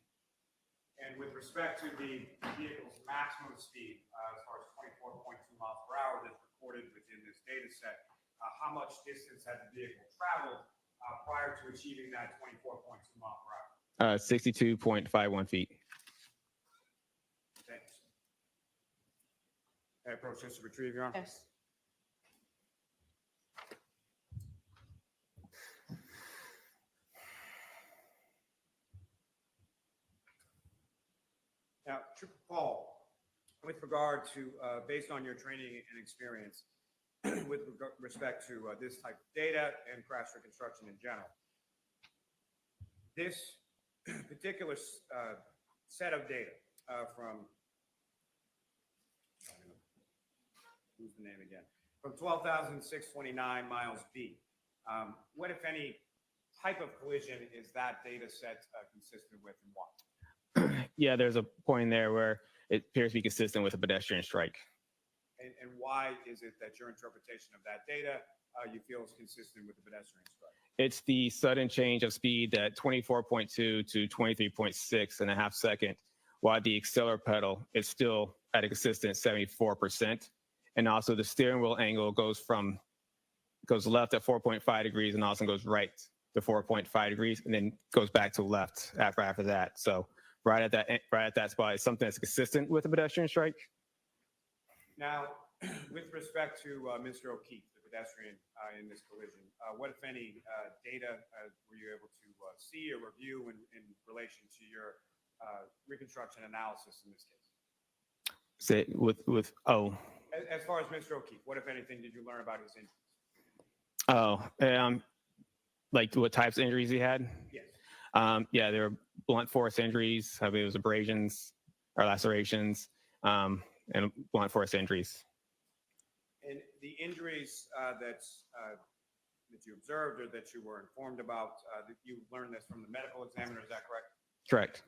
And with respect to the vehicle's maximum speed, as far as 24.2 miles per hour that's recorded within this data set, how much distance had the vehicle traveled prior to achieving that 24.2 mile per hour? 62.51 feet. Thanks. Can I approach this to retrieve your arm? Yes. Now, Paul, with regard to, based on your training and experience, with respect to this type of data and crash reconstruction in general, this particular set of data from, who's the name again? From 12,629 miles B, what, if any, type of collision is that data set consistent with, and why? Yeah, there's a point there where it appears to be consistent with a pedestrian strike. And why is it that your interpretation of that data you feel is consistent with the pedestrian strike? It's the sudden change of speed at 24.2 to 23.6 in a half second, while the accelerator pedal is still at a consistent 74%. And also the steering wheel angle goes left at 4.5 degrees and also goes right to 4.5 degrees, and then goes back to left after that. So right at that spot is something that's consistent with a pedestrian strike. Now, with respect to Mr. O'Keefe, the pedestrian in this collision, what, if any, data were you able to see or review in relation to your reconstruction analysis in this case? Say As far as Mr. O'Keefe, what, if anything, did you learn about his injuries? Like what types of injuries he had? Yes. Yeah, there were blunt force injuries. I believe it was abrasions or lacerations, and blunt force injuries. And the injuries that you observed or that you were informed about, that you learned this from the medical examiner, is that correct? Correct.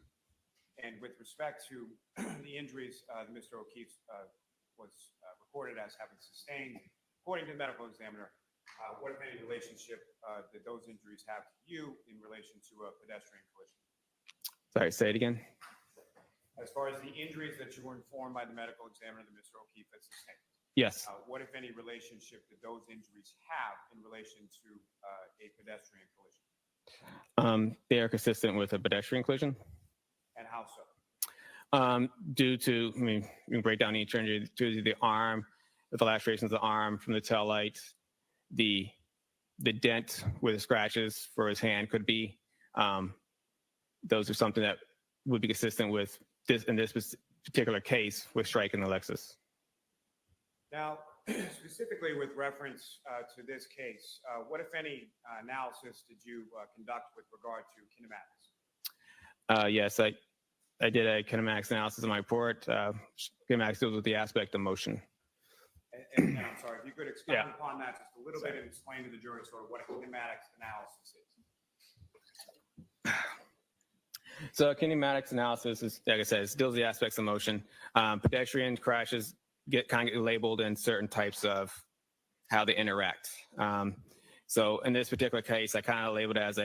And with respect to the injuries Mr. O'Keefe was recorded as having sustained, according to the medical examiner, what, if any, relationship did those injuries have to you in relation to a pedestrian collision? Sorry, say it again. As far as the injuries that you were informed by the medical examiner that Mr. O'Keefe had sustained? Yes. What, if any, relationship did those injuries have in relation to a pedestrian collision? They are consistent with a pedestrian collision. And how so? Due to, we can break down each injury, due to the arm, the lacerations of the arm from the tail light, the dent where the scratches for his hand could be. Those are something that would be consistent with this, in this particular case, with striking the Lexus. Now, specifically with reference to this case, what, if any, analysis did you conduct with regard to kinematics? Yes, I did a kinematics analysis in my report. Kinematics deals with the aspect of motion. And I'm sorry, if you could expound upon that just a little bit and explain to the jury sort of what a kinematics analysis is. So kinematics analysis is, like I said, it deals with the aspects of motion. Pedestrian crashes get labeled in certain types of how they interact. So in this particular case, I kind of labeled it as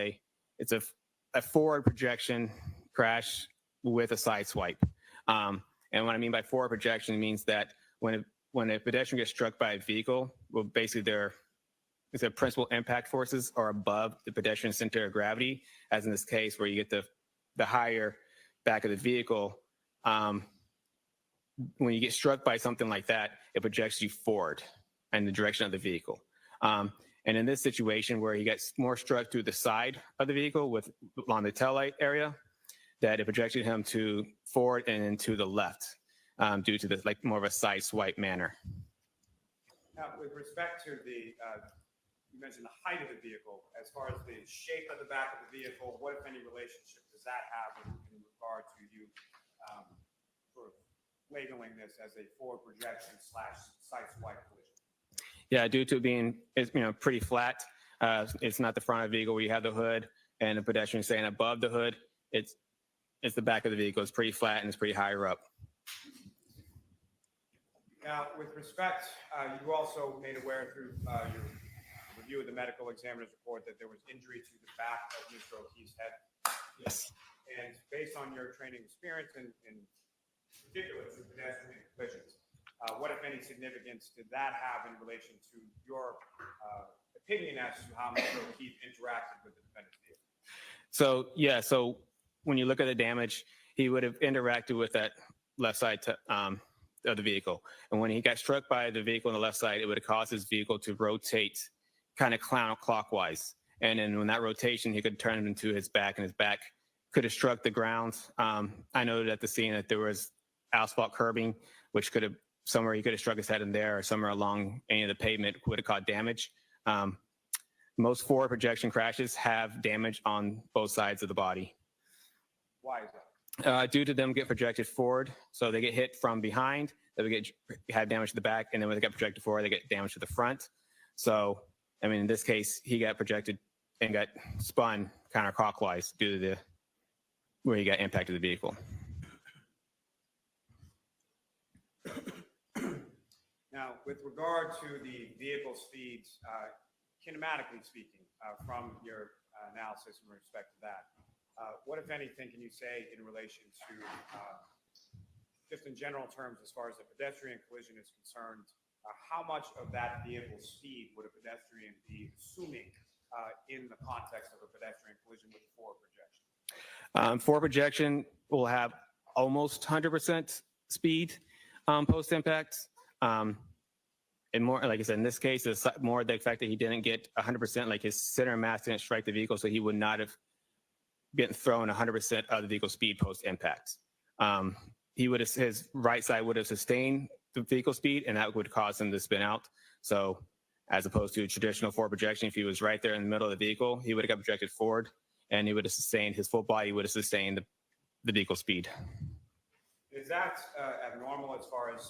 it's a forward projection crash with a side swipe. And what I mean by forward projection means that when a pedestrian gets struck by a vehicle, well, basically their principal impact forces are above the pedestrian center of gravity, as in this case where you get the higher back of the vehicle. When you get struck by something like that, it projects you forward in the direction of the vehicle. And in this situation where he gets more struck through the side of the vehicle along the tail light area, that it projected him to forward and into the left due to this more of a side swipe manner. Now, with respect to you mentioned the height of the vehicle, as far as the shape of the back of the vehicle, what, if any, relationship does that have in regard to you sort of labeling this as a forward projection / side swipe collision? Yeah, due to it being pretty flat, it's not the front of the vehicle where you have the hood and the pedestrian staying above the hood. It's the back of the vehicle. It's pretty flat and it's pretty higher up. Now, with respect, you also made aware through your review of the medical examiner's report that there was injury to the back of Mr. O'Keefe's head. Yes. And based on your training experience in particular to pedestrian collisions, what, if any, significance did that have in relation to your opinion as to how Mr. O'Keefe interacted with the defendant's vehicle? So when you look at the damage, he would have interacted with that left side of the vehicle. And when he got struck by the vehicle on the left side, it would have caused his vehicle to rotate kind of counterclockwise. And then when that rotation, he could turn it into his back, and his back could have struck the ground. I noted at the scene that there was asphalt curbing, which could have somewhere he could have struck his head in there, or somewhere along any of the pavement would have caused damage. Most forward projection crashes have damage on both sides of the body. Why is that? Due to them get projected forward, so they get hit from behind, they would have damage to the back, and then when they get projected forward, they get damage to the front. So, I mean, in this case, he got projected and got spun counterclockwise due to where he got impacted the vehicle. Now, with regard to the vehicle speeds, kinematically speaking, from your analysis in respect to that, what, if anything, can you say in relation to, just in general terms, as far as the pedestrian collision is concerned, how much of that vehicle speed would a pedestrian be assuming in the context of a pedestrian collision with forward projection? Forward projection will have almost 100% speed post-impact. And more, like I said, in this case, it's more the fact that he didn't get 100%, like his center of mass didn't strike the vehicle, so he would not have been thrown 100% of the vehicle speed post-impact. His right side would have sustained the vehicle speed, and that would cause him to spin out. So as opposed to traditional forward projection, if he was right there in the middle of the vehicle, he would have got projected forward, and he would have sustained, his full body would have sustained the vehicle speed. Is that abnormal as far as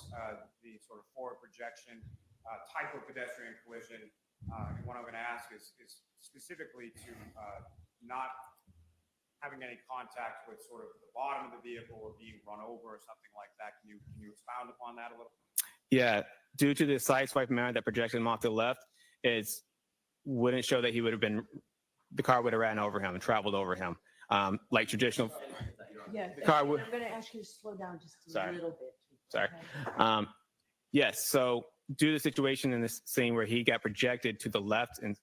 the sort of forward projection type of pedestrian collision? And what I'm going to ask is specifically to not having any contact with sort of the bottom of the vehicle or being run over or something like that. Can you expound upon that a little? Yeah, due to the side swipe manner that projected him off to the left, it wouldn't show that he would have been, the car would have ran over him and traveled over him. Like traditional. Yeah, The car I'm would. going to ask you to slow down just a Sorry. little bit. Sorry. Okay. Yes, so due to the situation in this scene where he got projected to the left and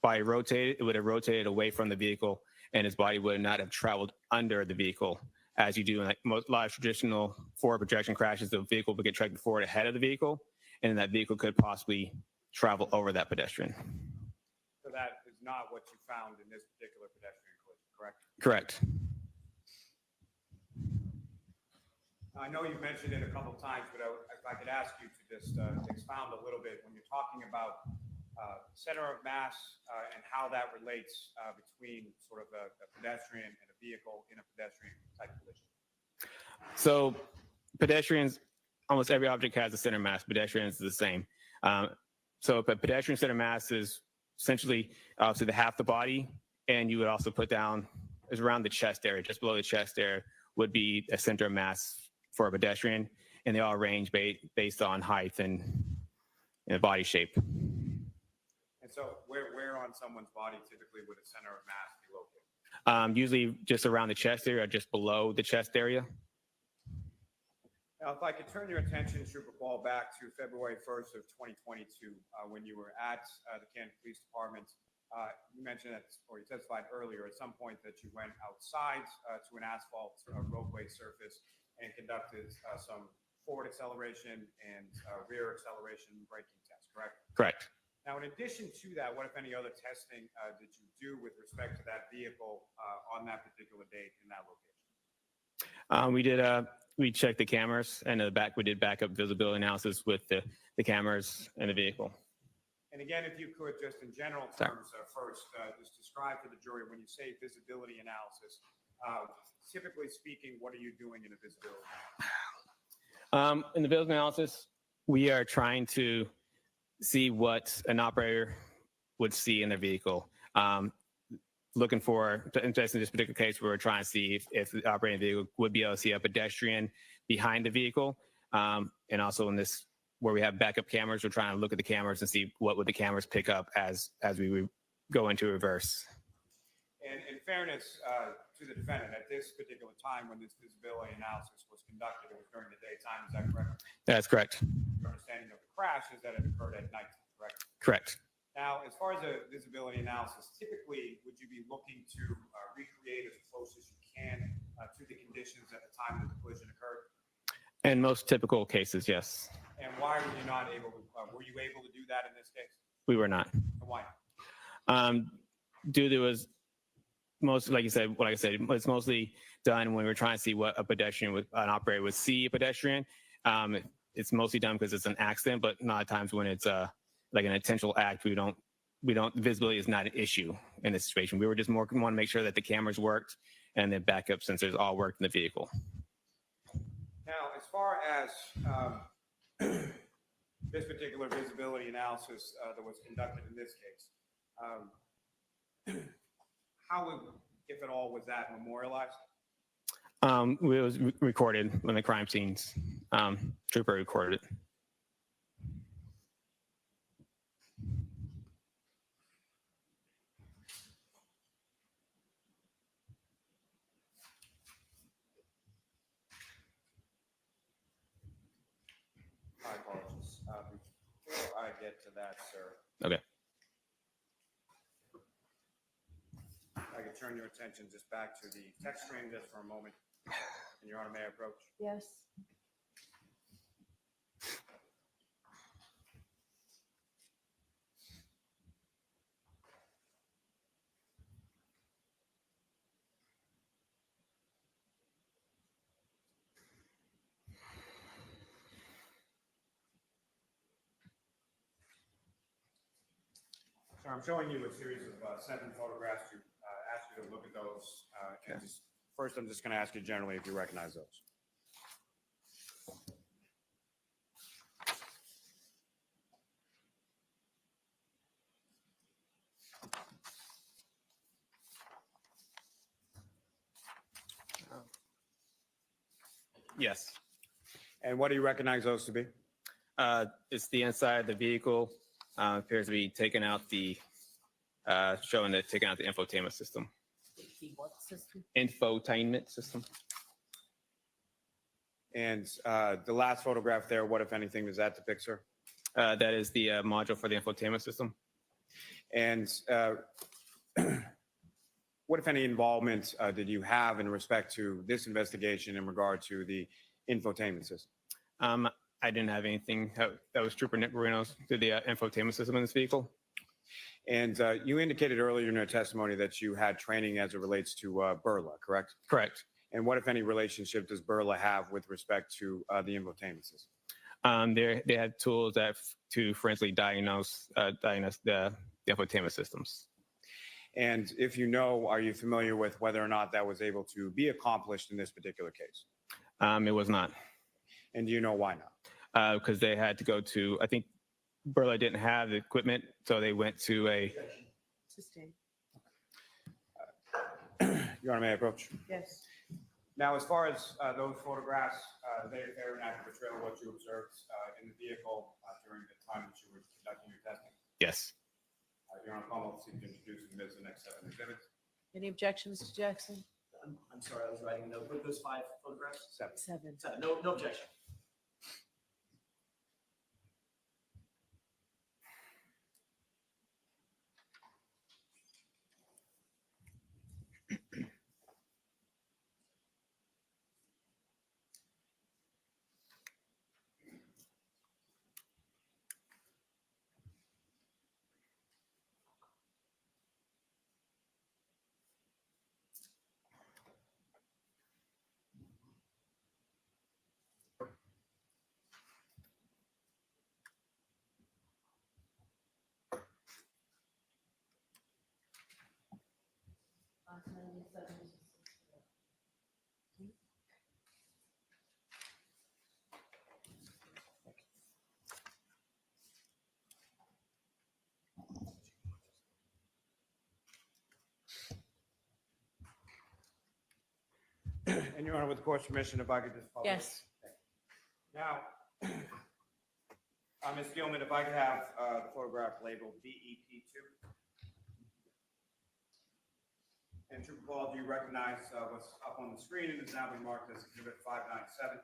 by rotated, it would have rotated away from the vehicle, and his body would not have traveled under the vehicle as you do in like a lot of traditional forward projection crashes. The vehicle would get tracked forward ahead of the vehicle, and that vehicle could possibly travel over that pedestrian. So that is not what you found in this particular pedestrian collision, correct? Correct. I know you've mentioned it a couple of times, but if I could ask you to just expound a little bit when you're talking about center of mass and how that relates between sort of a pedestrian and a vehicle in a pedestrian type collision. So pedestrians, almost every object has a center mass. Pedestrians is the same. So a pedestrian center mass is essentially to the half the body, and you would also put down is around the chest area, just below the chest area would be a center of mass for a pedestrian, and they all range based on height and body shape. And so where on someone's body typically would a center of mass be located? Usually just around the chest area or just below the chest area. Now, if I could turn your attention, Trooper Paul, back to February 1st of 2022, when you were at the Canton Police Department, you mentioned that, or you testified earlier at some point that you went outside to an asphalt roadway surface and conducted some forward acceleration and rear acceleration braking tests, correct? Correct. Now, in addition to that, what, if any, other testing did you do with respect to that vehicle on that particular date in that location? We checked the cameras, and we did backup visibility analysis with the cameras and the vehicle. And again, if you could, just in general terms, first, just describe to the jury when you say visibility analysis, typically speaking, what are you doing in a visibility analysis? In the visibility analysis, we are trying to see what an operator would see in their vehicle. Looking for, in this particular case, we were trying to see if the operating vehicle would be able to see a pedestrian behind the vehicle. And also in this, where we have backup cameras, we're trying to look at the cameras and see what would the cameras pick up as we go into reverse. And in fairness to the defendant, at this particular time when this visibility analysis was conducted, it was during the daytime, is that correct? That's correct. Your understanding of the crash is that it occurred at night, correct? Correct. Now, as far as a visibility analysis, typically, would you be looking to recreate as close as you can to the conditions at the time that the collision occurred? In most typical cases, yes. And why were you not able to, were you able to do that in this case? We were not. And why? Due to was most, like I said, it's mostly done when we're trying to see what a pedestrian an operator would see a pedestrian. It's mostly done because it's an accident, but not times when it's like an intentional act, visibility is not an issue in this situation. We were just want to make sure that the cameras worked and the backup sensors all worked in the vehicle. Now, as far as this particular visibility analysis that was conducted in this case, how, if at all, was that memorialized? It was recorded when the crime scenes. Trooper recorded it. My apologies. Before I get to that, sir. Okay. I could turn your attention just back to the text string just for a moment. And Your Honor, may I approach? Yes. So I'm showing you a series of 7 photographs. To ask you to look at those. And first, I'm just going to ask you generally if you recognize those. Yes. And what do you recognize those to be? It's the inside of the vehicle. Appears to be taking out the, showing that taking out the infotainment system. The what system? Infotainment system. And the last photograph there, what, if anything, does that depict, sir? That is the module for the infotainment system. And what, if any, involvement did you have in respect to this investigation in regard to the infotainment system? I didn't have anything. That was Trooper Nick Marino's to the infotainment system in this vehicle. And you indicated earlier in your testimony that you had training as it relates to Burla, correct? Correct. And what, if any, relationship does Burla have with respect to the infotainment system? They have tools to forensically diagnose the infotainment systems. And if you know, are you familiar with whether or not that was able to be accomplished in this particular case? It was not. And do you know why not? Because they had to go to, I think Burla didn't have the equipment, so they went to a. Sustained. Your Honor, may I approach? Yes. Now, as far as those photographs, they're an accurate portrayal of what you observed in the vehicle during the time that you were conducting your testing. Yes. Your Honor, I'll seek to introduce and admit the next 7 exhibits. Any objections, Mr. Jackson? I'm sorry, I was writing a note. What are those 5 photographs? 7. No objection. And Your Honor, with the court's permission, if I could just publish. Yes. Now, Ms. Gilman, if I could have the photograph labeled BEP2. And Trooper Paul, do you recognize what's up on the screen and is now being marked as Exhibit 597?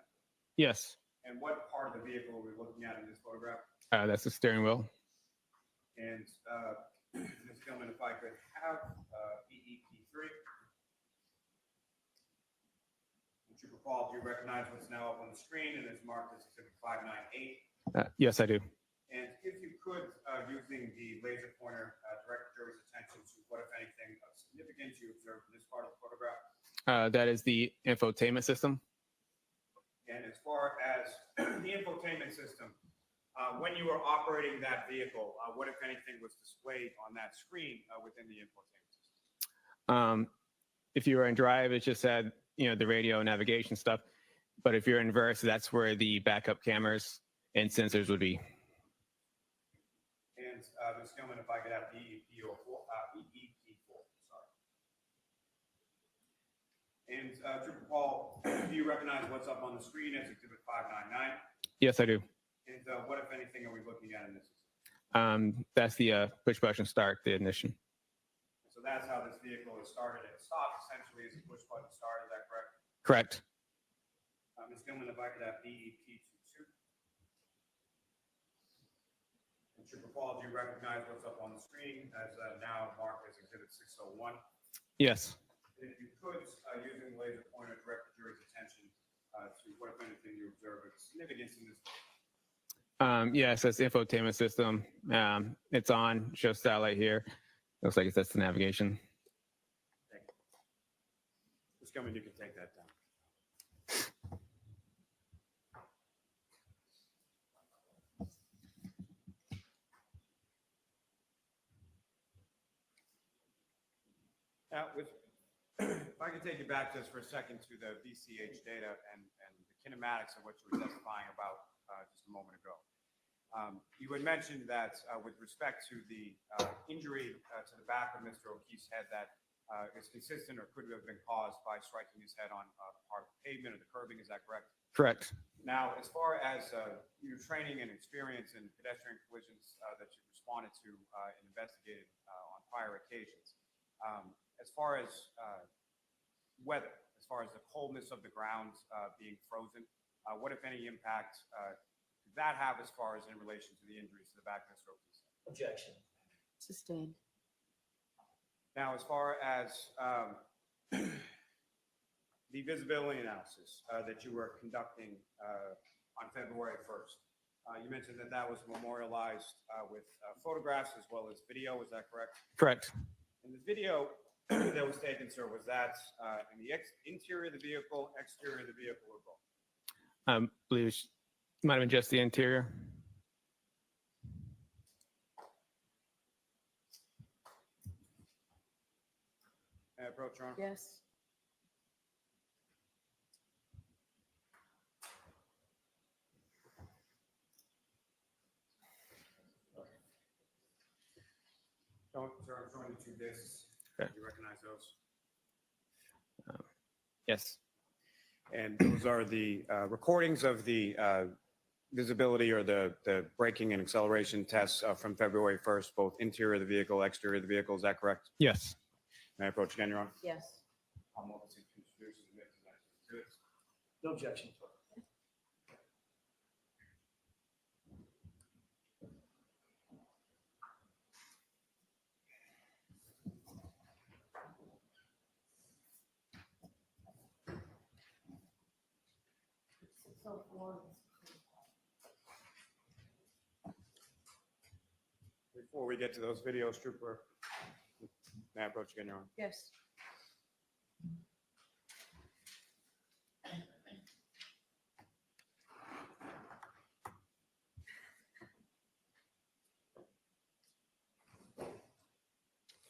Yes. And what part of the vehicle are we looking at in this photograph? That's the steering wheel. And Ms. Gilman, if I could have BEP3. And Trooper Paul, do you recognize what's now up on the screen and is marked as Exhibit 598? Yes, I do. And if you could, using the laser pointer, direct the jury's attention to what, if anything, of significance you observed in this part of the photograph. That is the infotainment system. And as far as the infotainment system, when you were operating that vehicle, what, if anything, was displayed on that screen within the infotainment system? If you were in drive, it just said, the radio navigation stuff. But if you're in reverse, that's where the backup cameras and sensors would be. And Ms. Gilman, if I could have BEP4, sorry. And Trooper Paul, do you recognize what's up on the screen as Exhibit 599? Yes, I do. And what, if anything, are we looking at in this? That's the push button start, the ignition. So that's how this vehicle is started and stopped, essentially, as a push button start. Is that correct? Correct. Ms. Gilman, if I could have BEP22. And Trooper Paul, do you recognize what's up on the screen as now marked as Exhibit 601? Yes. And if you could, using the laser pointer, direct the jury's attention to what, if anything, you observe of significance in this. Yes, that's the infotainment system. It's on, shows satellite here. Looks like that's the navigation. Thank you. Ms. Gilman, you can take that down. Now, if I could take you back just for a second to the BCH data and the kinematics of what you were testifying about just a moment ago. You had mentioned that with respect to the injury to the back of Mr. O'Keefe's head that is consistent or could have been caused by striking his head on part of the pavement or the curbing, is that correct? Correct. Now, as far as your training and experience in pedestrian collisions that you responded to and investigated on prior occasions, as far as weather, as far as the coldness of the ground being frozen, what, if any, impact did that have as far as in relation to the injuries to the back of Mr. O'Keefe's head? Objection. Sustained. Now, as far as the visibility analysis that you were conducting on February 1st, you mentioned that that was memorialized with photographs as well as video. Is that correct? Correct. And the video that was taken, sir, was that in the interior of the vehicle, exterior of the vehicle, or both? I believe it might have been just the interior. May I approach, Your Honor? Yes. Officer, I'm showing the 2 discs. Okay. Do you recognize those? Yes. And those are the recordings of the visibility or the braking and acceleration tests from February 1st, both interior of the vehicle, exterior of the vehicle. Is that correct? Yes. May I approach again, Your Honor? Yes. I'm able to introduce and make the next. No objection. Before we get to those videos, Trooper, may I approach again, Your Honor? Yes.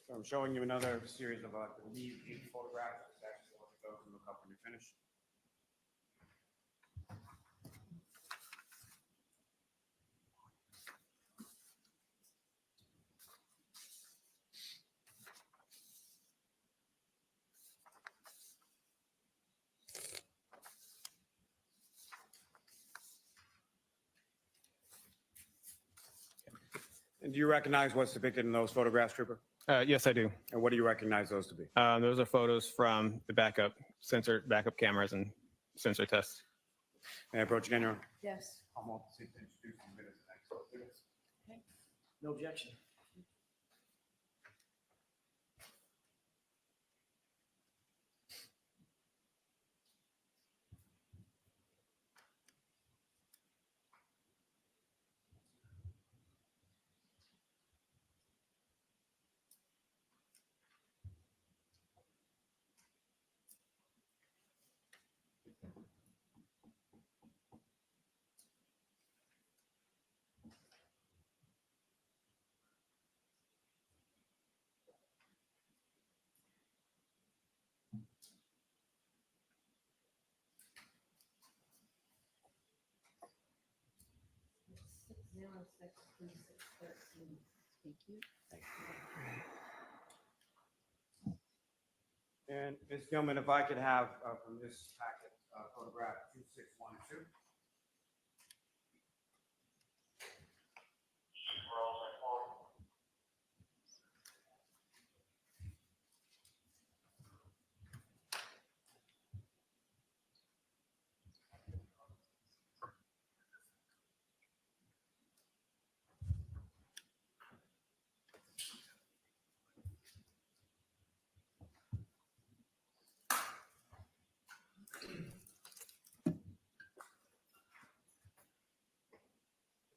So I'm showing you another series of, I believe, 8 photographs. It's actually look at those and look up when you're finished. And do you recognize what's depicted in those photographs, Trooper? Yes, I do. And what do you recognize those to be? Those are photos from the backup cameras and sensor tests. May I approach again, Your Honor? Yes. I'm able to introduce and minutes the next witness. Okay. No objection. Thank you. And Ms. Gilman, if I could have from this packet photograph 2612.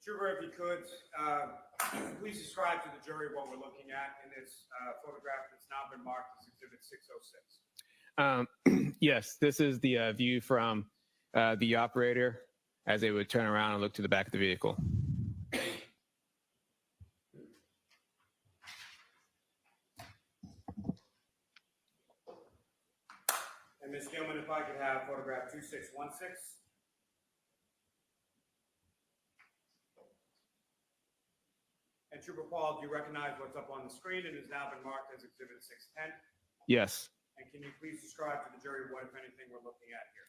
Trooper, if you could, please describe to the jury what we're looking at in this photograph that's now been marked as Exhibit 606. Yes, this is the view from the operator as they would turn around and look to the back of the vehicle. And Ms. Gilman, if I could have photograph 2616. And Trooper Paul, do you recognize what's up on the screen? It has now been marked as Exhibit 610. Yes. And can you please describe to the jury what, if anything, we're looking at here?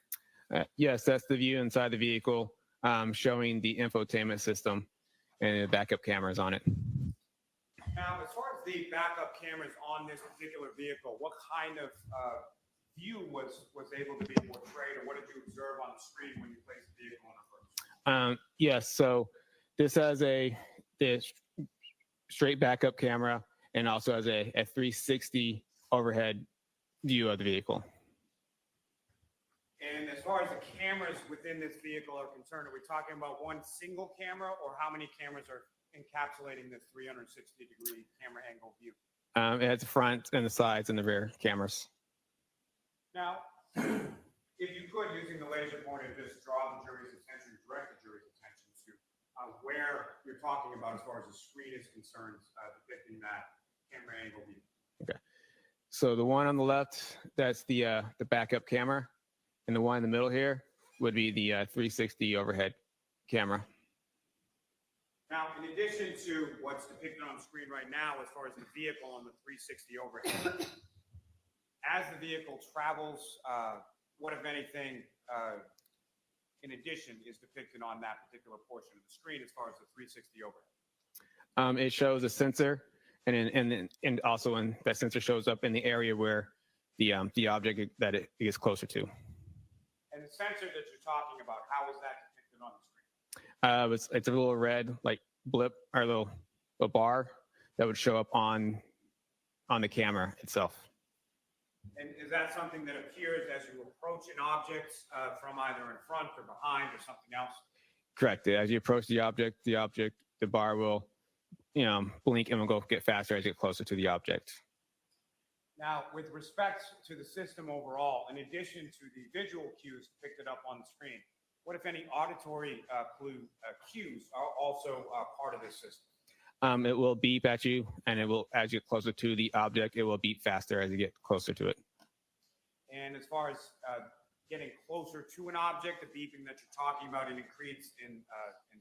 Yes, that's the view inside the vehicle showing the infotainment system and the backup cameras on it. Now, as far as the backup cameras on this particular vehicle, what kind of view was able to be portrayed, or what did you observe on the screen when you placed the vehicle on approach? Yes, so this has this straight backup camera and also has a 360 overhead view of the vehicle. And as far as the cameras within this vehicle are concerned, are we talking about one single camera, or how many cameras are encapsulating this 360-degree camera angle view? It has the front and the sides and the rear cameras. Now, if you could, using the laser pointer, just draw the jury's attention, direct the jury's attention to where you're talking about as far as the screen is concerned, depicting that camera angle view. Okay. So the one on the left, that's the backup camera, and the one in the middle here would be the 360 overhead camera. Now, in addition to what's depicted on the screen right now, as far as the vehicle on the 360 overhead, as the vehicle travels, what, if anything, in addition, is depicted on that particular portion of the screen as far as the 360 overhead? It shows a sensor, and also when that sensor shows up in the area where the object that it gets closer to. And the sensor that you're talking about, how is that depicted on the screen? It's a little red like blip or little bar that would show up on the camera itself. And is that something that appears as you approach an object from either in front or behind or something else? Correct. As you approach the object, the bar will, blink and will go get faster as you get closer to the object. Now, with respect to the system overall, in addition to the visual cues depicted up on the screen, what, if any, auditory cues are also part of this system? It will beep at you, and it will, as you get closer to the object, it will beep faster as you get closer to it. And as far as getting closer to an object, the beeping that you're talking about, it increases in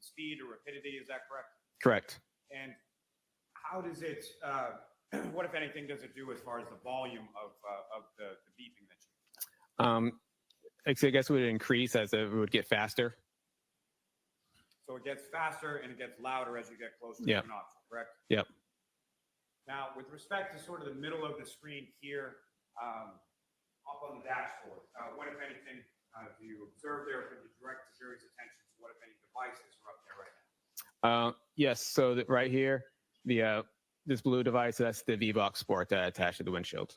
speed or rapidity, is that correct? Correct. And how does it, what, if anything, does it do as far as the volume of the beeping that you I guess it would increase as it would get faster. So it gets faster and it gets louder as you get closer Yep. to an object, correct? Yep. Now, with respect to sort of the middle of the screen here, up on the dashboard, what, if anything, do you observe there? Could you direct the jury's attention to what, if any, devices are up there right now? Yes. So that right here, this blue device, that's the V-Box Sport that attached to the windshield.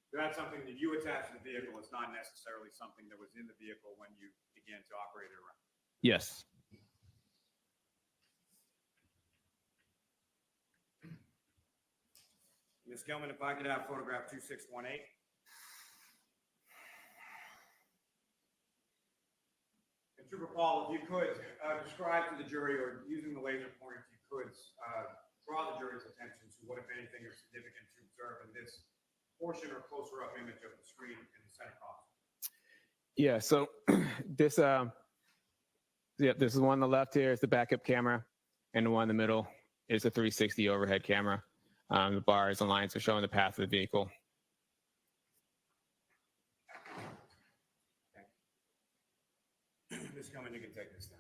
So that's something that you attach to the vehicle. It's not necessarily something that was in the vehicle when you began to operate it around. Yes. Ms. Gilman, if I could have photograph 2618. And Trooper Paul, if you could describe to the jury, or using the laser pointer, if you could draw the jury's attention to what, if anything, is significant to observe in this portion or closer up image of the screen in the center console. Yeah. So this, this is one on the left here is the backup camera, and the one in the middle is the 360 overhead camera. The bars and lines are showing the path of the vehicle. Ms. Gilman, you can take this down.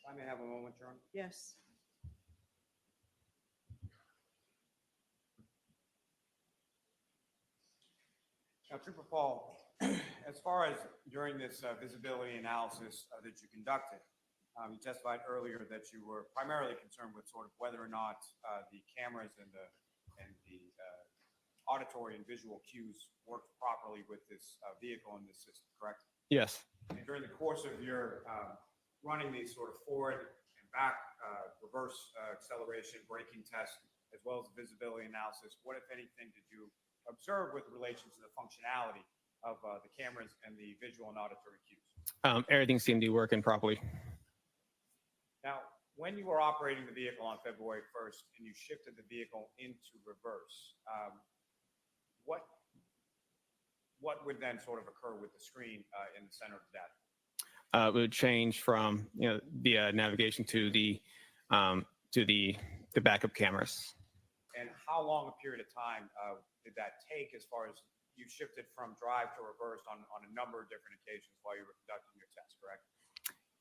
I may have a moment, John. Yes. Now, Trooper Paul, as far as during this visibility analysis that you conducted, you testified earlier that you were primarily concerned with sort of whether or not the cameras and the auditory and visual cues worked properly with this vehicle and this system, correct? Yes. And during the course of your running these sort of forward and back reverse acceleration braking tests, as well as the visibility analysis, what, if anything, did you observe with relation to the functionality of the cameras and the visual and auditory cues? Everything seemed to be working properly. Now, when you were operating the vehicle on February 1st and you shifted the vehicle into reverse, what would then sort of occur with the screen in the center of the data? It would change from the navigation to the backup cameras. And how long a period of time did that take as far as you shifted from drive to reverse on a number of different occasions while you were conducting your test, correct?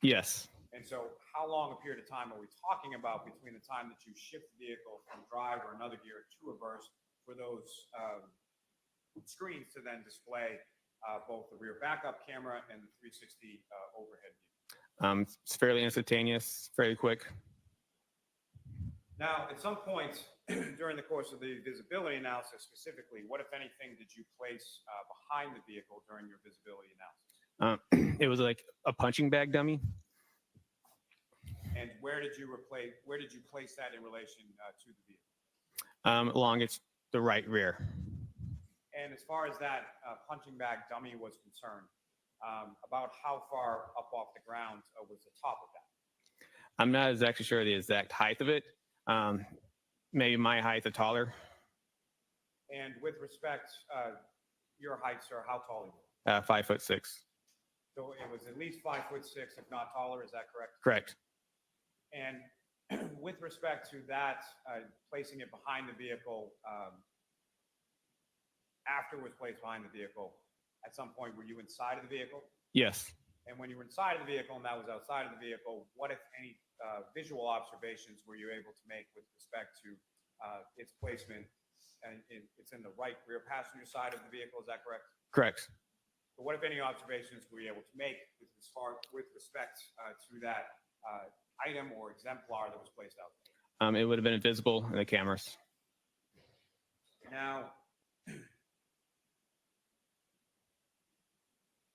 Yes. And so how long a period of time are we talking about between the time that you shift the vehicle from drive or another gear to reverse for those screens to then display both the rear backup camera and the 360 overhead view? It's fairly instantaneous, fairly quick. Now, at some point during the course of the visibility analysis specifically, what, if anything, did you place behind the vehicle during your visibility analysis? It was like a punching bag dummy. And where did you place that in relation to the vehicle? Along the right rear. And as far as that punching bag dummy was concerned, about how far up off the ground was the top of that? I'm not exactly sure the exact height of it. Maybe my height or taller. And with respect, your height, sir, how tall are you? 5'6". So it was at least 5'6", if not taller. Is that correct? Correct. And with respect to that, placing it behind the vehicle, after it was placed behind the vehicle, at some point, were you inside of the vehicle? Yes. And when you were inside of the vehicle and that was outside of the vehicle, what, if any, visual observations were you able to make with respect to its placement? And it's in the right rear passenger side of the vehicle, is that correct? Correct. So what, if any, observations were you able to make with respect to that item or exemplar that was placed out there? It would have been invisible in the cameras. Now,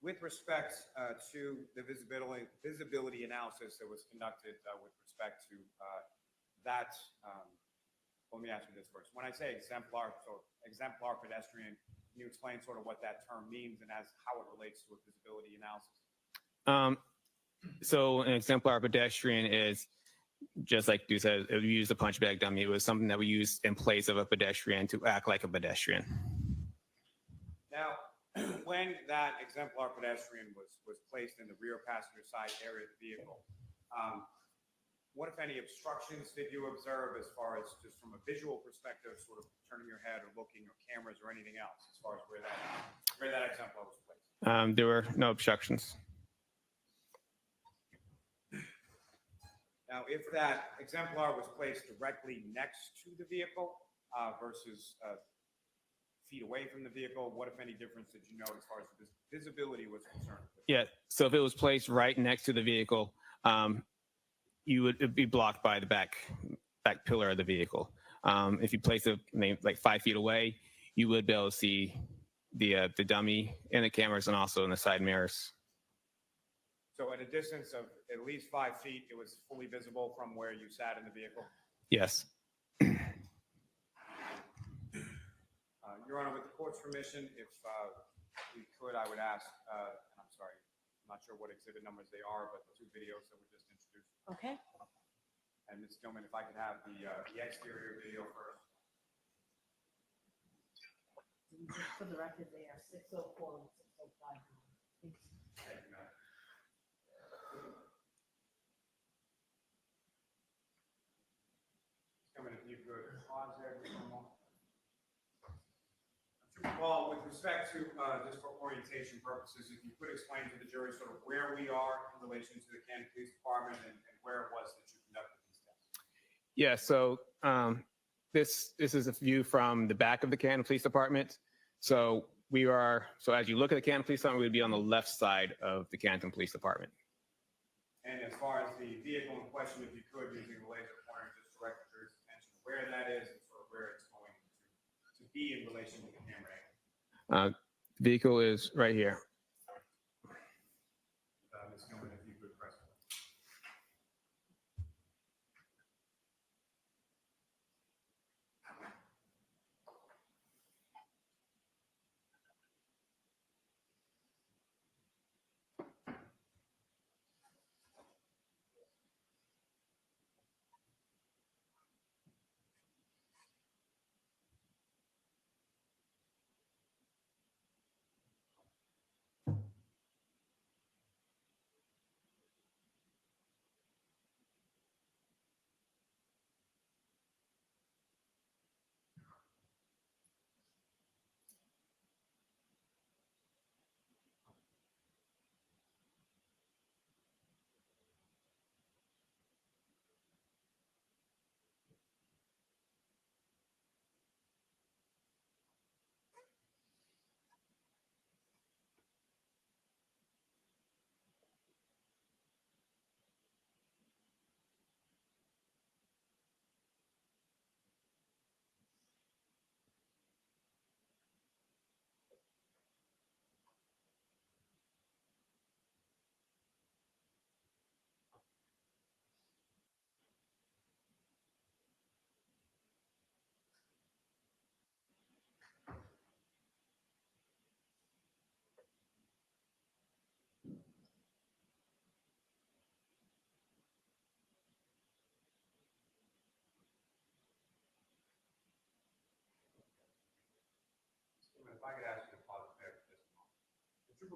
with respect to the visibility analysis that was conducted with respect to that, let me ask you this first. When I say exemplar, so exemplar pedestrian, can you explain sort of what that term means and as how it relates to a visibility analysis? So an exemplar pedestrian is just like you said, we used a punch bag dummy. It was something that we used in place of a pedestrian to act like a pedestrian. Now, when that exemplar pedestrian was placed in the rear passenger side area of the vehicle, what, if any, obstructions did you observe as far as just from a visual perspective, sort of turning your head or looking or cameras or anything else as far as where that exemplar was placed? There were no obstructions. Now, if that exemplar was placed directly next to the vehicle versus feet away from the vehicle, what, if any, difference did you note as far as the visibility was concerned? Yeah, so if it was placed right next to the vehicle, you would be blocked by the back pillar of the vehicle. If you place it like 5 feet away, you would be able to see the dummy in the cameras and also in the side mirrors. So at a distance of at least 5 feet, it was fully visible from where you sat in the vehicle? Yes. Your Honor, with the court's permission, if we could, I would ask, and I'm sorry, I'm not sure what exhibit numbers they are, but the 2 videos that were just introduced. Okay. And Ms. Gilman, if I could have the exterior video first. Just for the record, they are 604 and 605. Thank you, ma'am. Gilman, if you could pause there for a moment. Well, with respect to just for orientation purposes, if you could explain to the jury sort of where we are in relation to the Canton Police Department and where it was that you conducted these tests. Yeah, so this is a view from the back of the Canton Police Department. So as you look at the Canton Police Department, we'd be on the left side of the Canton Police Department. And as far as the vehicle in question, if you could, using the laser pointer, just direct the jury's attention to where that is and sort of where it's going to be in relation to the camera angle. Vehicle is right here. Ms. Gilman, if you could press.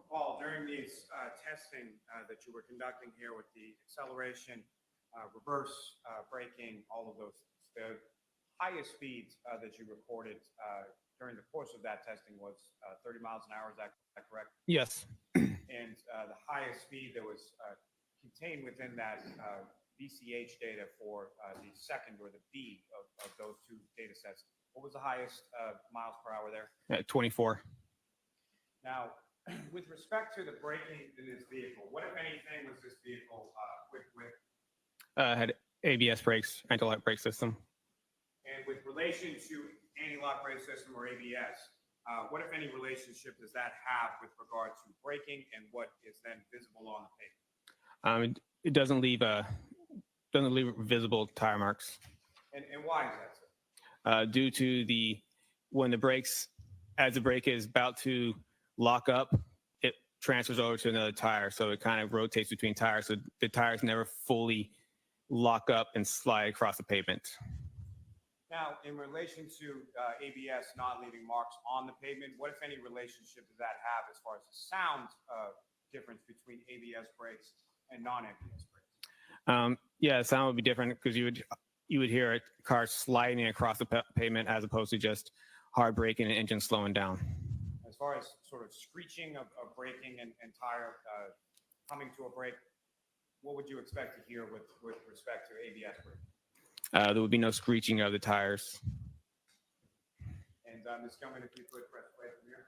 Paul, during these testing that you were conducting here with the acceleration, reverse braking, all of those, the highest speeds that you recorded during the course of that testing was 30 miles an hour. Is that correct? Yes. And the highest speed that was contained within that VCH data for the second or the B of those two data sets, what was the highest miles per hour there? 24. Now, with respect to the braking in this vehicle, what, if anything, was this vehicle equipped with? Had ABS brakes, anti-lock brake system. And with relation to anti-lock brake system or ABS, what, if any, relationship does that have with regard to braking and what is then visible on the pavement? It doesn't leave visible tire marks. And why is that, sir? Due to when the brakes, as the brake is about to lock up, it transfers over to another tire. So it kind of rotates between tires. So the tires never fully lock up and slide across the pavement. Now, in relation to ABS not leaving marks on the pavement, what, if any, relationship does that have as far as the sound difference between ABS brakes and non-ABS brakes? Yeah, sound would be different because you would hear a car sliding across the pavement as opposed to just hard braking and engine slowing down. As far as sort of screeching of braking and tire coming to a brake, what would you expect to hear with respect to ABS braking? There would be no screeching of the tires. And Ms. Gilman, if you could press play from here.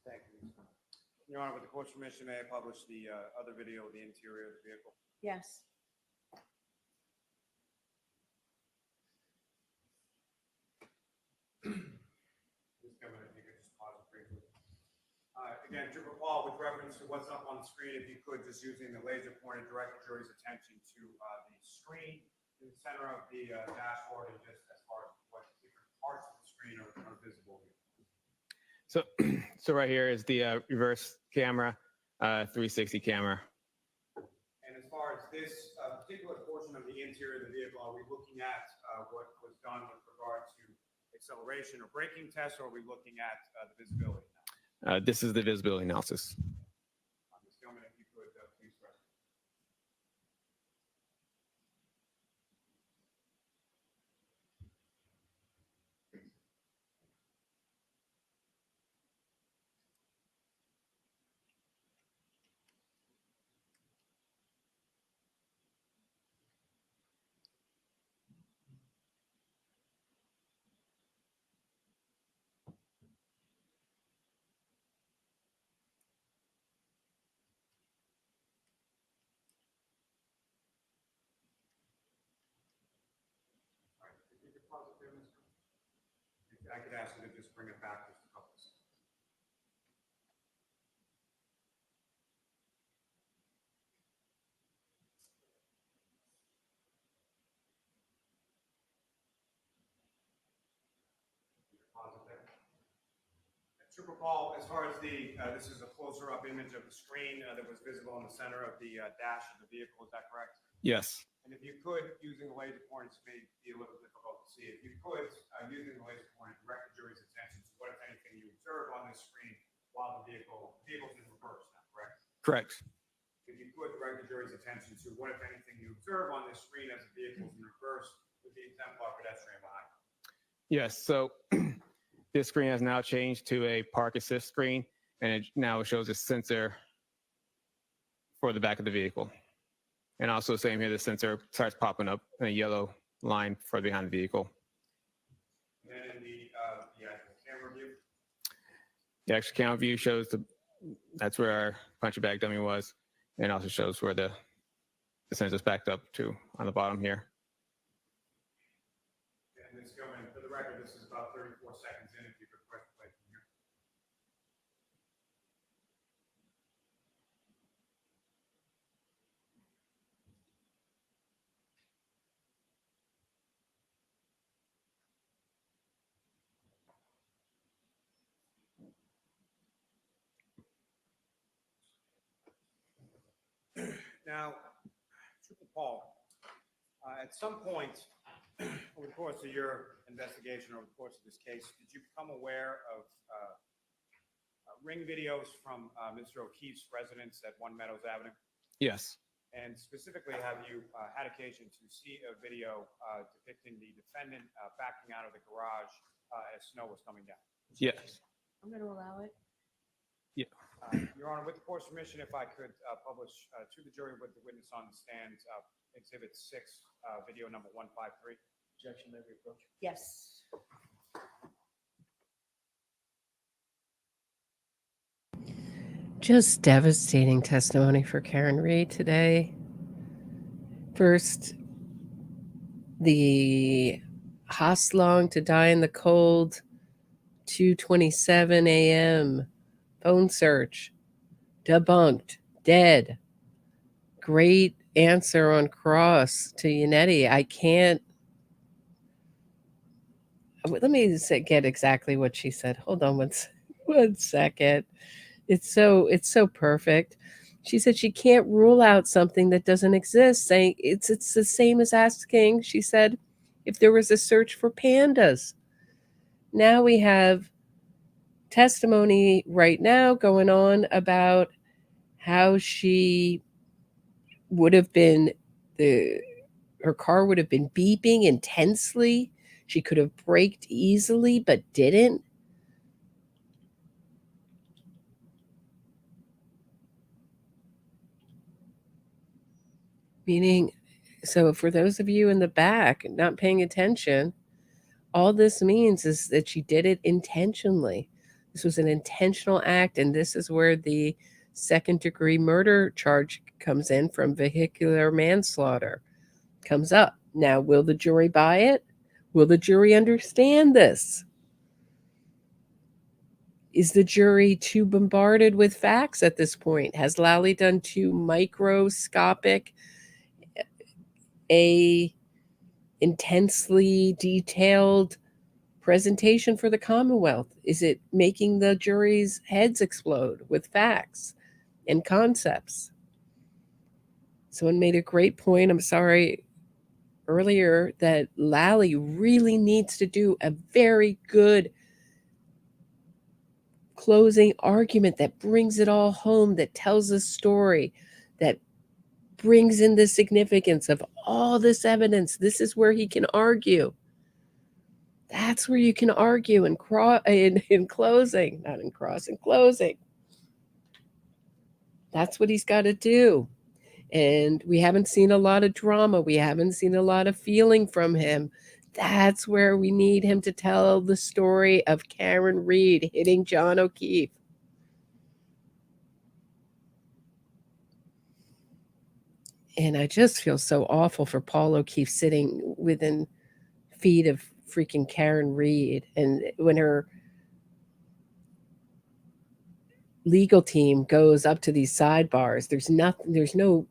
Thank you. Your Honor, with the court's permission, may I publish the other video of the interior of the vehicle? Yes. Ms. Gilman, if you could just pause it briefly. Again, Trooper Paul, with reference to what's up on the screen, if you could, just using the laser pointer, direct the jury's attention to the screen in the center of the dashboard, and just as far as what different parts of the screen are visible here. So right here is the reverse camera, 360 camera. And as far as this particular portion of the interior of the vehicle, are we looking at what was done with regard to acceleration or braking tests, or are we looking at the visibility now? This is the visibility analysis. Ms. Gilman, if you could please press. All right, if you could pause it there, Ms. Gilman. If I could ask you to just bring it back just a couple of seconds. Pause it there. Super Paul, as far as the, this is a closer up image of the screen that was visible in the center of the dash of the vehicle, is that correct? Yes. And if you could, using the laser pointers may be a little difficult to see. If you could, using the laser pointer, direct the jury's attention to what, if anything, you observe on this screen while the vehicle's in reverse now, correct? Correct. If you could direct the jury's attention to what, if anything, you observe on this screen as the vehicle's in reverse with the exemplar pedestrian behind. Yes. So this screen has now changed to a park assist screen, and it now shows a sensor for the back of the vehicle. And also same here, the sensor starts popping up in a yellow line further behind the vehicle. And then in the actual camera view, The actual camera view shows that's where our punching bag dummy was, and also shows where the sensor's backed up to on the bottom here. and it's going, for the record, this is about 34 seconds in, if you could press play from here. Now, Triple Paul, at some point over the course of your investigation, over the course of this case, did you become aware of ring videos from Mr. O'Keefe's residence at 1 Meadows Avenue? Yes. And specifically, have you had occasion to see a video depicting the defendant backing out of the garage as snow was coming down? Yes. I'm going to allow it. Yeah. Your Honor, with the court's permission, if I could publish to the jury with the witness on the stand, Exhibit 6, video number 153. Objection, may we approach? Yes. Just devastating testimony for Karen Reed today. First, the Hoslong to die in the cold, 2:27 a.m. Phone search, debunked, dead. Great answer on cross to Yannetti. I can't. Let me get exactly what she said. Hold on one second. It's so perfect. She said she can't rule out something that doesn't exist, saying it's the same as asking, she said, if there was a search for pandas. Now we have testimony right now going on about how she would have been, her car would have been beeping intensely. She could have braked easily, but didn't. Meaning, so for those of you in the back not paying attention, all this means is that she did it intentionally. This was an intentional act, and this is where the second-degree murder charge comes in from vehicular manslaughter. Comes up. Now, will the jury buy it? Will the jury understand this? Is the jury too bombarded with facts at this point? Has Lally done too microscopic a intensely detailed presentation for the Commonwealth? Is it making the jury's heads explode with facts and concepts? Someone made a great point, I'm sorry, earlier, that Lally really needs to do a very good closing argument that brings it all home, that tells a story, that brings in the significance of all this evidence. This is where he can argue. That's where you can argue in closing, not in cross, in closing. That's what he's got to do. And we haven't seen a lot of drama. We haven't seen a lot of feeling from him. That's where we need him to tell the story of Karen Reed hitting John O'Keefe. And I just feel so awful for Paul O'Keefe sitting within feet of freaking Karen Reed. And when her legal team goes up to these sidebars, there's no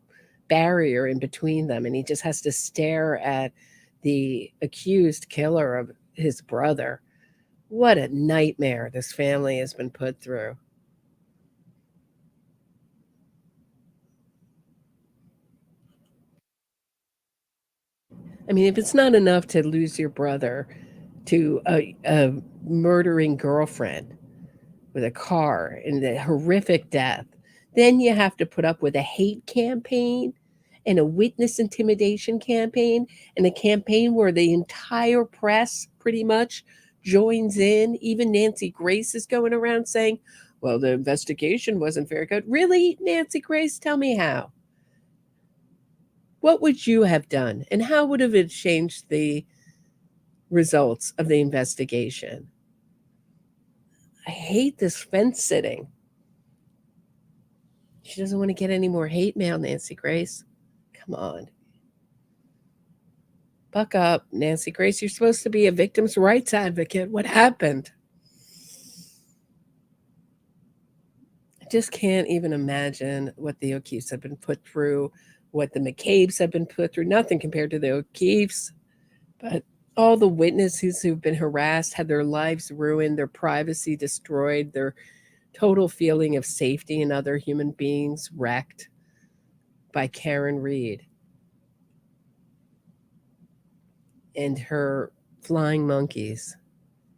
barrier in between them. And he just has to stare at the accused killer of his brother. What a nightmare this family has been put through. I mean, if it's not enough to lose your brother to a murdering girlfriend with a car and a horrific death, then you have to put up with a hate campaign and a witness intimidation campaign and a campaign where the entire press pretty much joins in. Even Nancy Grace is going around saying, well, the investigation wasn't very good. Really, Nancy Grace? Tell me how. What would you have done? And how would have it changed the results of the investigation? I hate this fence sitting. She doesn't want to get any more hate mail, Nancy Grace. Come on. Buck up, Nancy Grace. You're supposed to be a victim's rights advocate. What happened? I just can't even imagine what the O'Keefes have been put through, what the McCabe's have been put through. Nothing compared to the O'Keefes. But all the witnesses who've been harassed, had their lives ruined, their privacy destroyed, their total feeling of safety in other human beings wrecked by Karen Reed and her flying monkeys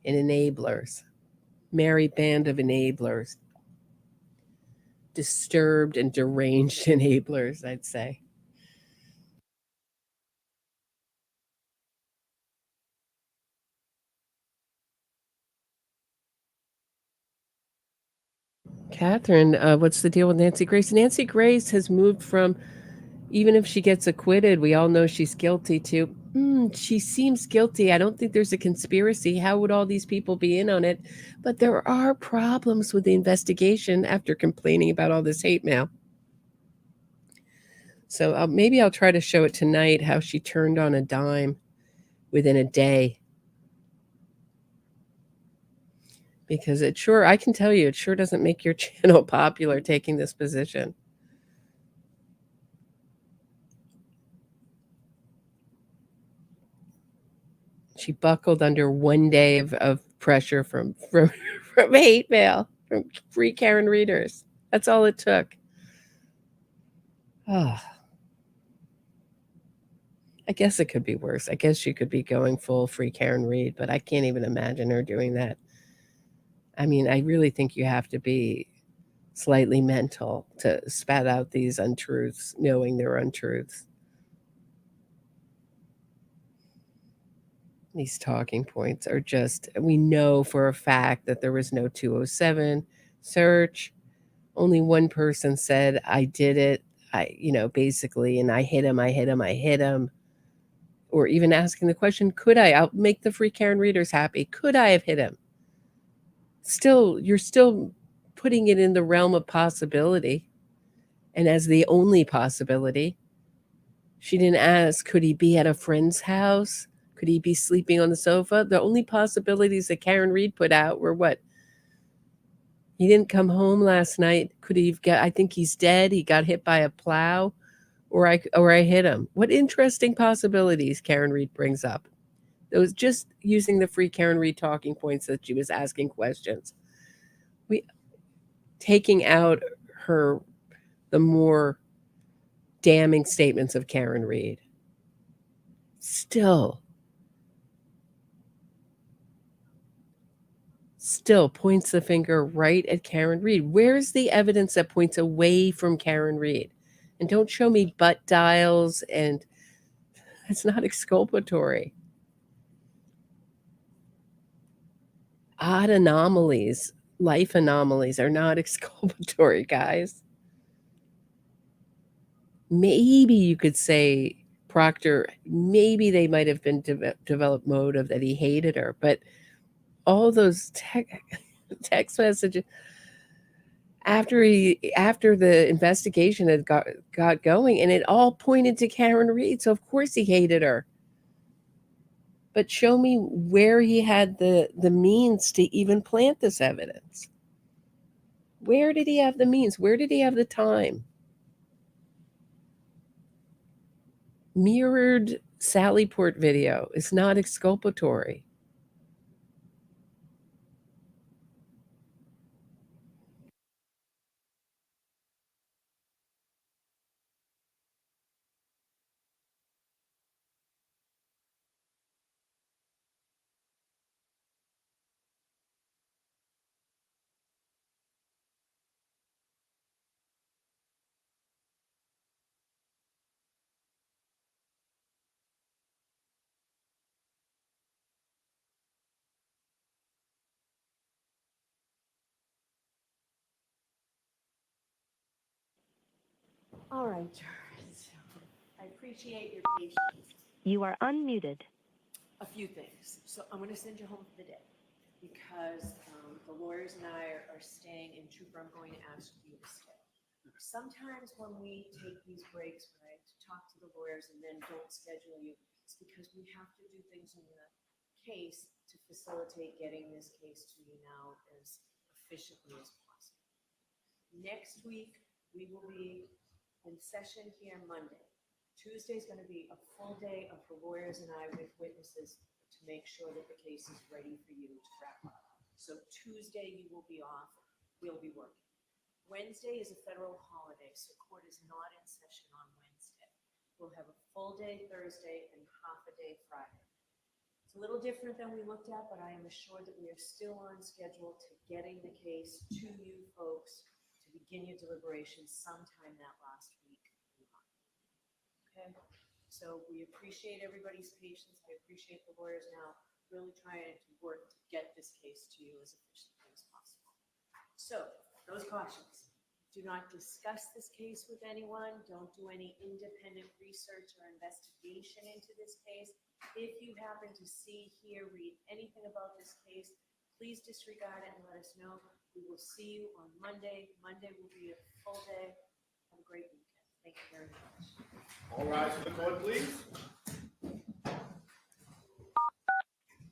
and enablers, merry band of enablers, disturbed and deranged enablers, I'd say. Catherine, what's the deal with Nancy Grace? Nancy Grace has moved from, even if she gets acquitted, we all know she's guilty, to, she seems guilty. I don't think there's a conspiracy. How would all these people be in on it? But there are problems with the investigation after complaining about all this hate mail. So maybe I'll try to show it tonight, how she turned on a dime within a day. Because I can tell you, it sure doesn't make your channel popular taking this position. She buckled under one day of pressure from hate mail, from free Karen readers. That's all it took. Oh. I guess it could be worse. I guess she could be going full free Karen Reed, but I can't even imagine her doing that. I mean, I really think you have to be slightly mental to spat out these untruths, knowing they're untruths. These talking points are just, we know for a fact that there was no 207 search. Only one person said, I did it. Basically, and I hit him. Or even asking the question, could I? I'll make the free Karen readers happy. Could I have hit him? You're still putting it in the realm of possibility. And as the only possibility, she didn't ask, could he be at a friend's house? Could he be sleeping on the sofa? The only possibilities that Karen Reed put out were what? He didn't come home last night. Could he I think he's dead. He got hit by a plow, or I hit him. What interesting possibilities Karen Reed brings up. It was just using the free Karen Reed talking points that she was asking questions. Taking out the more damning statements of Karen Reed. Still still points the finger right at Karen Reed. Where's the evidence that points away from Karen Reed? And don't show me butt dials, and it's not exculpatory. Odd anomalies, life anomalies are not exculpatory, guys. Maybe you could say Proctor, maybe they might have been developed motive that he hated her, but all those text messages after the investigation had got going, and it all pointed to Karen Reed, so of course he hated her. But show me where he had the means to even plant this evidence. Where did he have the means? Where did he have the time? Mirrored Sallyport video is not exculpatory. All right, I appreciate your patience. You are unmuted. A few things. So I'm going to send you home for the day because the lawyers and I are staying in Trooper. I'm going to ask you to stay. Sometimes when we take these breaks, right, to talk to the lawyers and then don't schedule you, it's because we have to do things in the case to facilitate getting this case to you now as efficiently as possible. Next week, we will be in session here Monday. Tuesday is going to be a full day of the lawyers and I with witnesses to make sure that the case is ready for you to wrap up. So Tuesday you will be off, we'll be working. Wednesday is a federal holiday, so court is not in session on Wednesday. We'll have a full day Thursday and half a day Friday. It's a little different than we looked at, but I am assured that we are still on schedule to getting the case to you folks to begin your deliberations sometime that last week. Okay, so we appreciate everybody's patience. I appreciate the lawyers now really trying to work to get this case to you as efficiently as possible. So those cautions. Do not discuss this case with anyone. Don't do any independent research or investigation into this case. If you happen to see, hear, read anything about this case, please disregard it and let us know. We will see you on Monday. Monday will be a full day. Have a great weekend. Thank you very much. All rise for the court, please.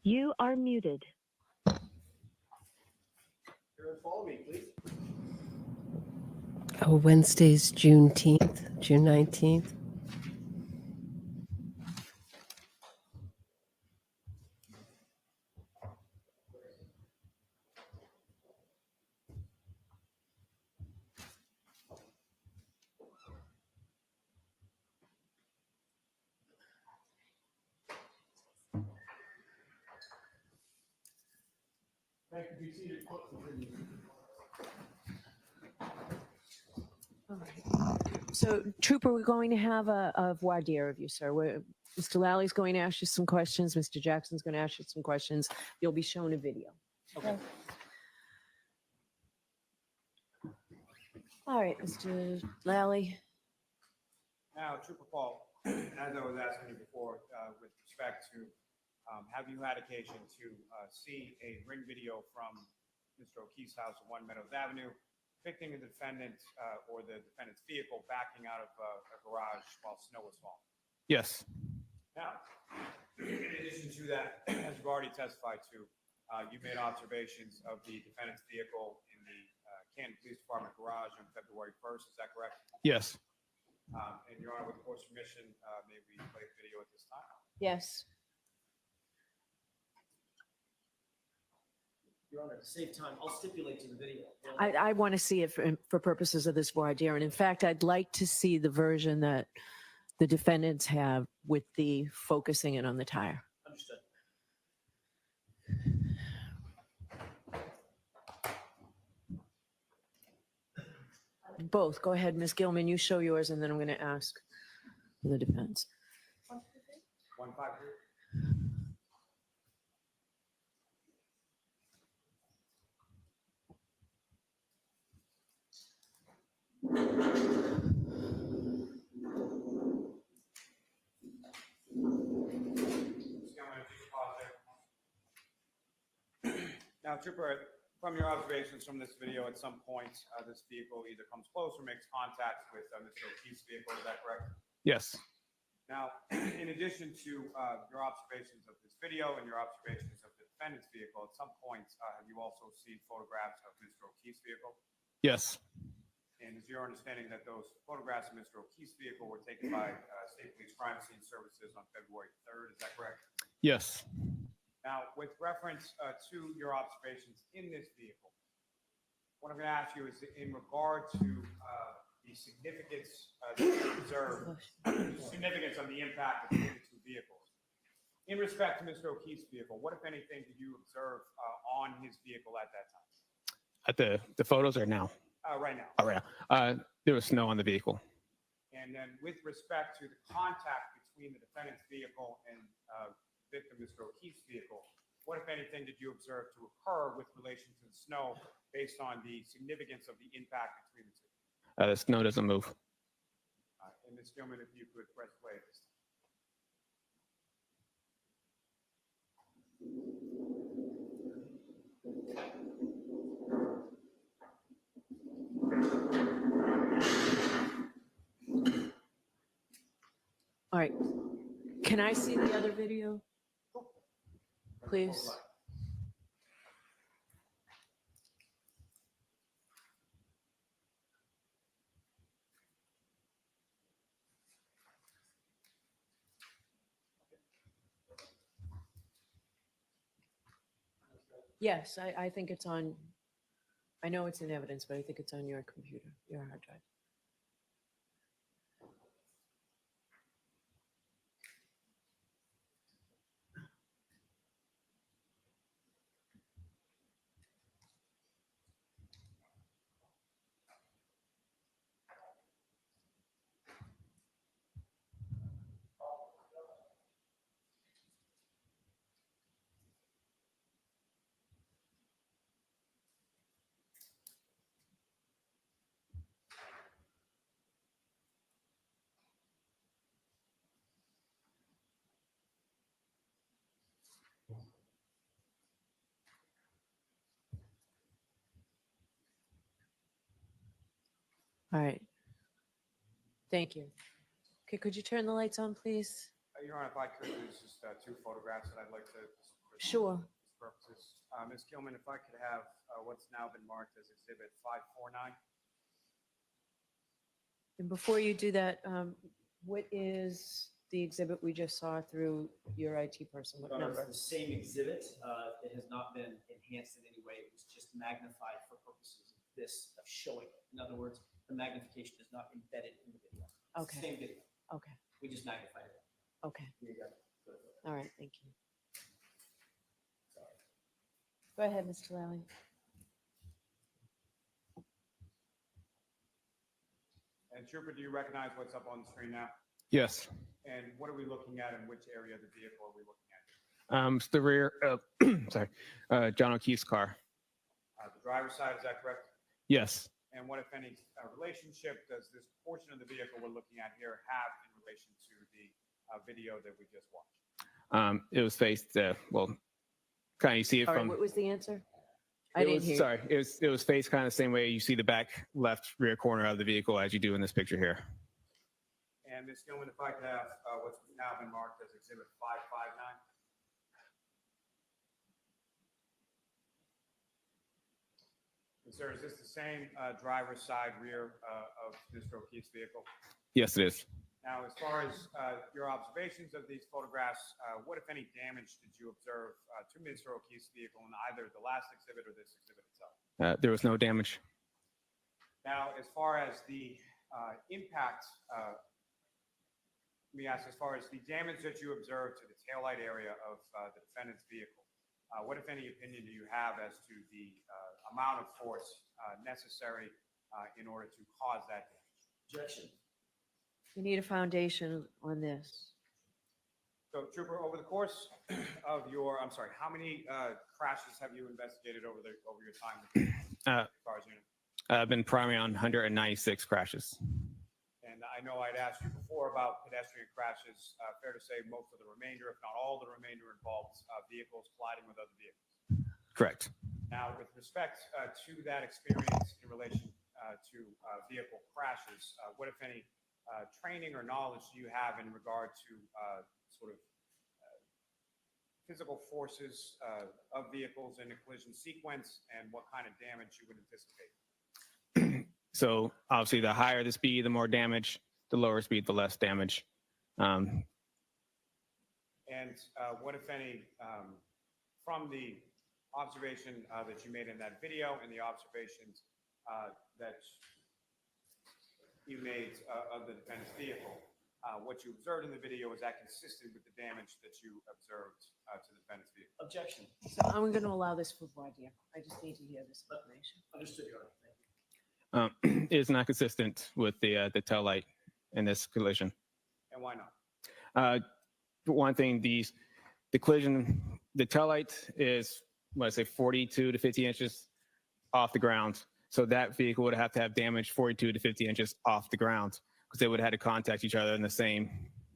You are muted. Here, follow me, please. Oh, Wednesday's Juneteenth, June 19th. Thank you. Be seated. Court continues. All right. So, Trooper, we're going to have a voir dire of you, sir. Mr. Lally's going to ask you some questions. Mr. Jackson's going to ask you some questions. You'll be shown a video. Okay. All right, Mr. Lally. Now, Trooper Paul, as I was asking you before, with respect to, have you had occasion to see a ring video from Mr. O'Keefe's house at 1 Meadows Avenue, depicting the defendant or the defendant's vehicle backing out of a garage while snow was falling? Yes. Now, in addition to that, as you've already testified to, you made observations of the defendant's vehicle in the Canton Police Department garage on February 1st. Is that correct? Yes. And Your Honor, with the court's permission, may we play the video at this time? Yes. Your Honor, to save time, I'll stipulate to the video. I want to see it for purposes of this voir dire. And in fact, I'd like to see the version that the defendants have with the focusing in on the tire. Understood. Both. Go ahead, Ms. Gilman, you show yours, and then I'm going to ask the defense. 153. Now, Trooper, from your observations from this video, at some point, this vehicle either comes close or makes contact with Mr. O'Keefe's vehicle. Is that correct? Yes. Now, in addition to your observations of this video and your observations of the defendant's vehicle, at some point, have you also seen photographs of Mr. O'Keefe's vehicle? Yes. And is your understanding that those photographs of Mr. O'Keefe's vehicle were taken by State Police Crime Scene Services on February 3rd? Is that correct? Yes. Now, with reference to your observations in this vehicle, what I'm going to ask you is in regard to the significance that you observe, significance of the impact between the two vehicles. In respect to Mr. O'Keefe's vehicle, what, if anything, did you observe on his vehicle at that time? At the photos or now? Right now. Oh, right now. There was snow on the vehicle. And then with respect to the contact between the defendant's vehicle and victim Mr. O'Keefe's vehicle, what, if anything, did you observe to occur with relation to the snow based on the significance of the impact between the two? The snow doesn't move. And Ms. Gilman, if you could press play at this time. All right. Can I see the other video? Please. Yes, I think it's on, I know it's in evidence, but I think it's on your computer, your hard drive. All right. Thank you. Okay, could you turn the lights on, please? Your Honor, if I could, there's just two photographs that I'd like to Sure. for purposes. Ms. Gilman, if I could have what's now been marked as Exhibit 549. And before you do that, what is the exhibit we just saw through your IT person? What Your Honor, number? it's the same exhibit. It has not been enhanced in any way. It was just magnified for purposes of this, of showing it. In other words, the magnification is not embedded in the video. It's Okay. the same video. Okay. We just magnified it. Okay. Here you go. All right, thank you. Go ahead, Mr. Lally. And Trooper, do you recognize what's up on the screen now? Yes. And what are we looking at, and which area of the vehicle are we looking at? It's the rear. Sorry, John O'Keefe's car. The driver's side, is that correct? Yes. And what, if any, relationship does this portion of the vehicle we're looking at here have in relation to the video that we just watched? It was faced. Well, kind of you see it All right, from. what was the answer? I It didn't was, hear. sorry, it was faced kind of the same way you see the back left rear corner of the vehicle as you do in this picture here. And Ms. Gilman, if I could have what's now been marked as Exhibit 559. And sir, is this the same driver's side rear of Mr. O'Keefe's vehicle? Yes, it is. Now, as far as your observations of these photographs, what, if any, damage did you observe to Mr. O'Keefe's vehicle in either the last exhibit or this exhibit itself? There was no damage. Now, as far as the impact, let me ask, as far as the damage that you observed to the taillight area of the defendant's vehicle, what, if any, opinion do you have as to the amount of force necessary in order to cause that damage. Objection. You need a foundation on this. So, Trooper, over the course of your, I'm sorry, how many crashes have you investigated over your time with the cars unit? I've been primary on 196 crashes. And I know I'd asked you before about pedestrian crashes. Fair to say most of the remainder, if not all the remainder, involves vehicles colliding with other vehicles. Correct. Now, with respect to that experience in relation to vehicle crashes, what, if any, training or knowledge do you have in regard to sort of physical forces of vehicles in a collision sequence and what kind of damage you would anticipate? So obviously, the higher the speed, the more damage. The lower speed, the less damage. And what, if any, from the observation that you made in that video and the observations that you made of the defendant's vehicle, what you observed in the video, is that consistent with the damage that you observed to the defendant's vehicle? Objection. So I'm going to allow this for voir dire. I just need to hear this information. Understood, Your Honor. Thank you. It is not consistent with the tail light in this collision. And why not? For one thing, the collision, the tail light is, what I say, 42 to 50 inches off the ground. So that vehicle would have to have damage 42 to 50 inches off the ground, because they would have had to contact each other in the same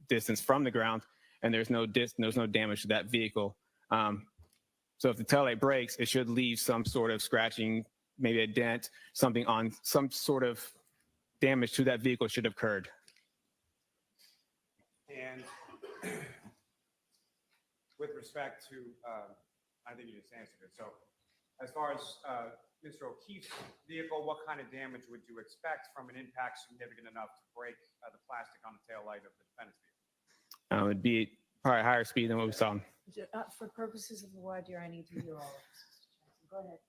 distance from the ground, and there's no damage to that vehicle. So if the tail light breaks, it should leave some sort of scratching, maybe a dent, something on some sort of damage to that vehicle should have occurred. And with respect to, I think you just answered it. So as far as Mr. O'Keefe's vehicle, what kind of damage would you expect from an impact significant enough to break the plastic on the tail light of the defendant's vehicle? It would be probably higher speed than what we saw. For purposes of the voir dire, I need to hear all of this. Go ahead.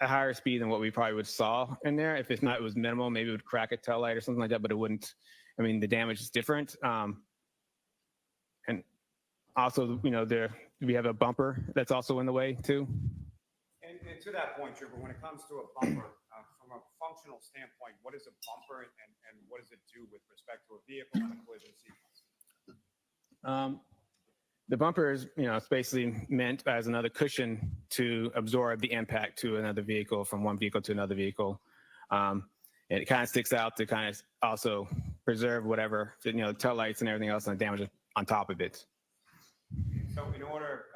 A higher speed than what we probably would saw in there. If it's not, it was minimal, maybe it would crack a tail light or something like that, but it wouldn't. I mean, the damage is different. And also, you know, we have a bumper that's also in the way too. And to that point, Trooper, when it comes to a bumper, from a functional standpoint, what is a bumper and what does it do with respect to a vehicle and a collision sequence? The bumper is, you know, it's basically meant as another cushion to absorb the impact to another vehicle, from one vehicle to another vehicle. And it kind of sticks out to kind of also preserve whatever, you know, tail lights and everything else and the damage on top of it. So in order,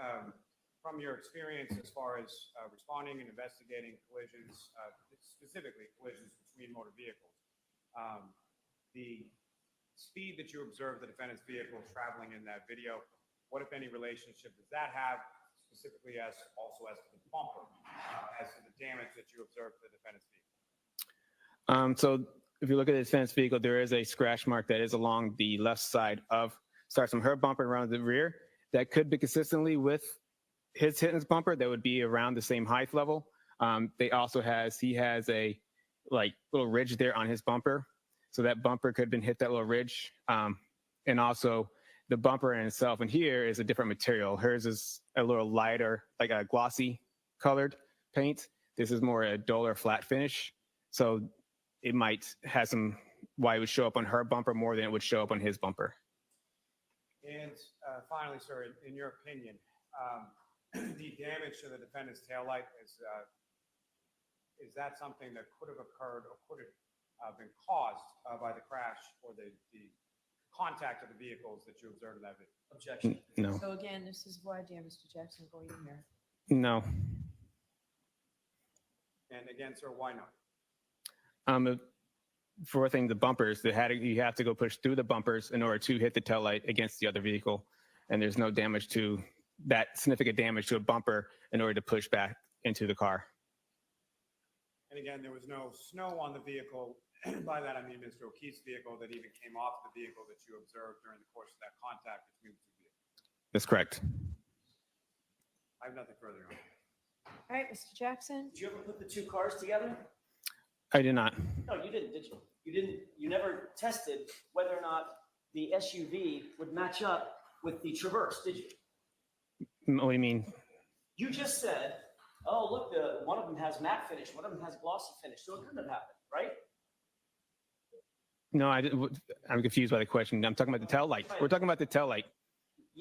from your experience as far as responding and investigating collisions, specifically collisions between motor vehicles, the speed that you observed the defendant's vehicle traveling in that video, what, if any, relationship does that have, specifically as also as to the bumper, as to the damage that you observed to the defendant's vehicle? So if you look at the defendant's vehicle, there is a scratch mark that is along the left side starts from her bumper around the rear. That could be consistently with his hitting his bumper. That would be around the same height level. He has a like little ridge there on his bumper. So that bumper could have been hit that little ridge. And also the bumper in itself, and here is a different material. Hers is a little lighter, like a glossy colored paint. This is more a duller flat finish. So it might have some, why it would show up on her bumper more than it would show up on his bumper. And finally, sir, in your opinion, the damage to the defendant's taillight is that something that could have occurred or could have been caused by the crash or the contact of the vehicles that you observed in that video? Objection. No. So again, this is voir dire, Mr. Jackson, going in here. No. And again, sir, why not? For one thing, the bumpers, you have to go push through the bumpers in order to hit the tail light against the other vehicle. And there's no damage to that, significant damage to a bumper in order to push back into the car. And again, there was no snow on the vehicle. By that, I mean Mr. O'Keefe's vehicle that even came off the vehicle that you observed during the course of that contact between the two vehicles. That's correct. I have nothing further on. All right, Mr. Jackson. Did you ever put the two cars together? I did not. No, you didn't, did you? You never tested whether or not the SUV would match up with the Traverse, did you? What do you mean? You just said, oh, look, one of them has matte finish, one of them has glossy finish, so it couldn't have happened, right? No, I'm confused by the question. I'm talking about the tail light. We're talking about the tail light.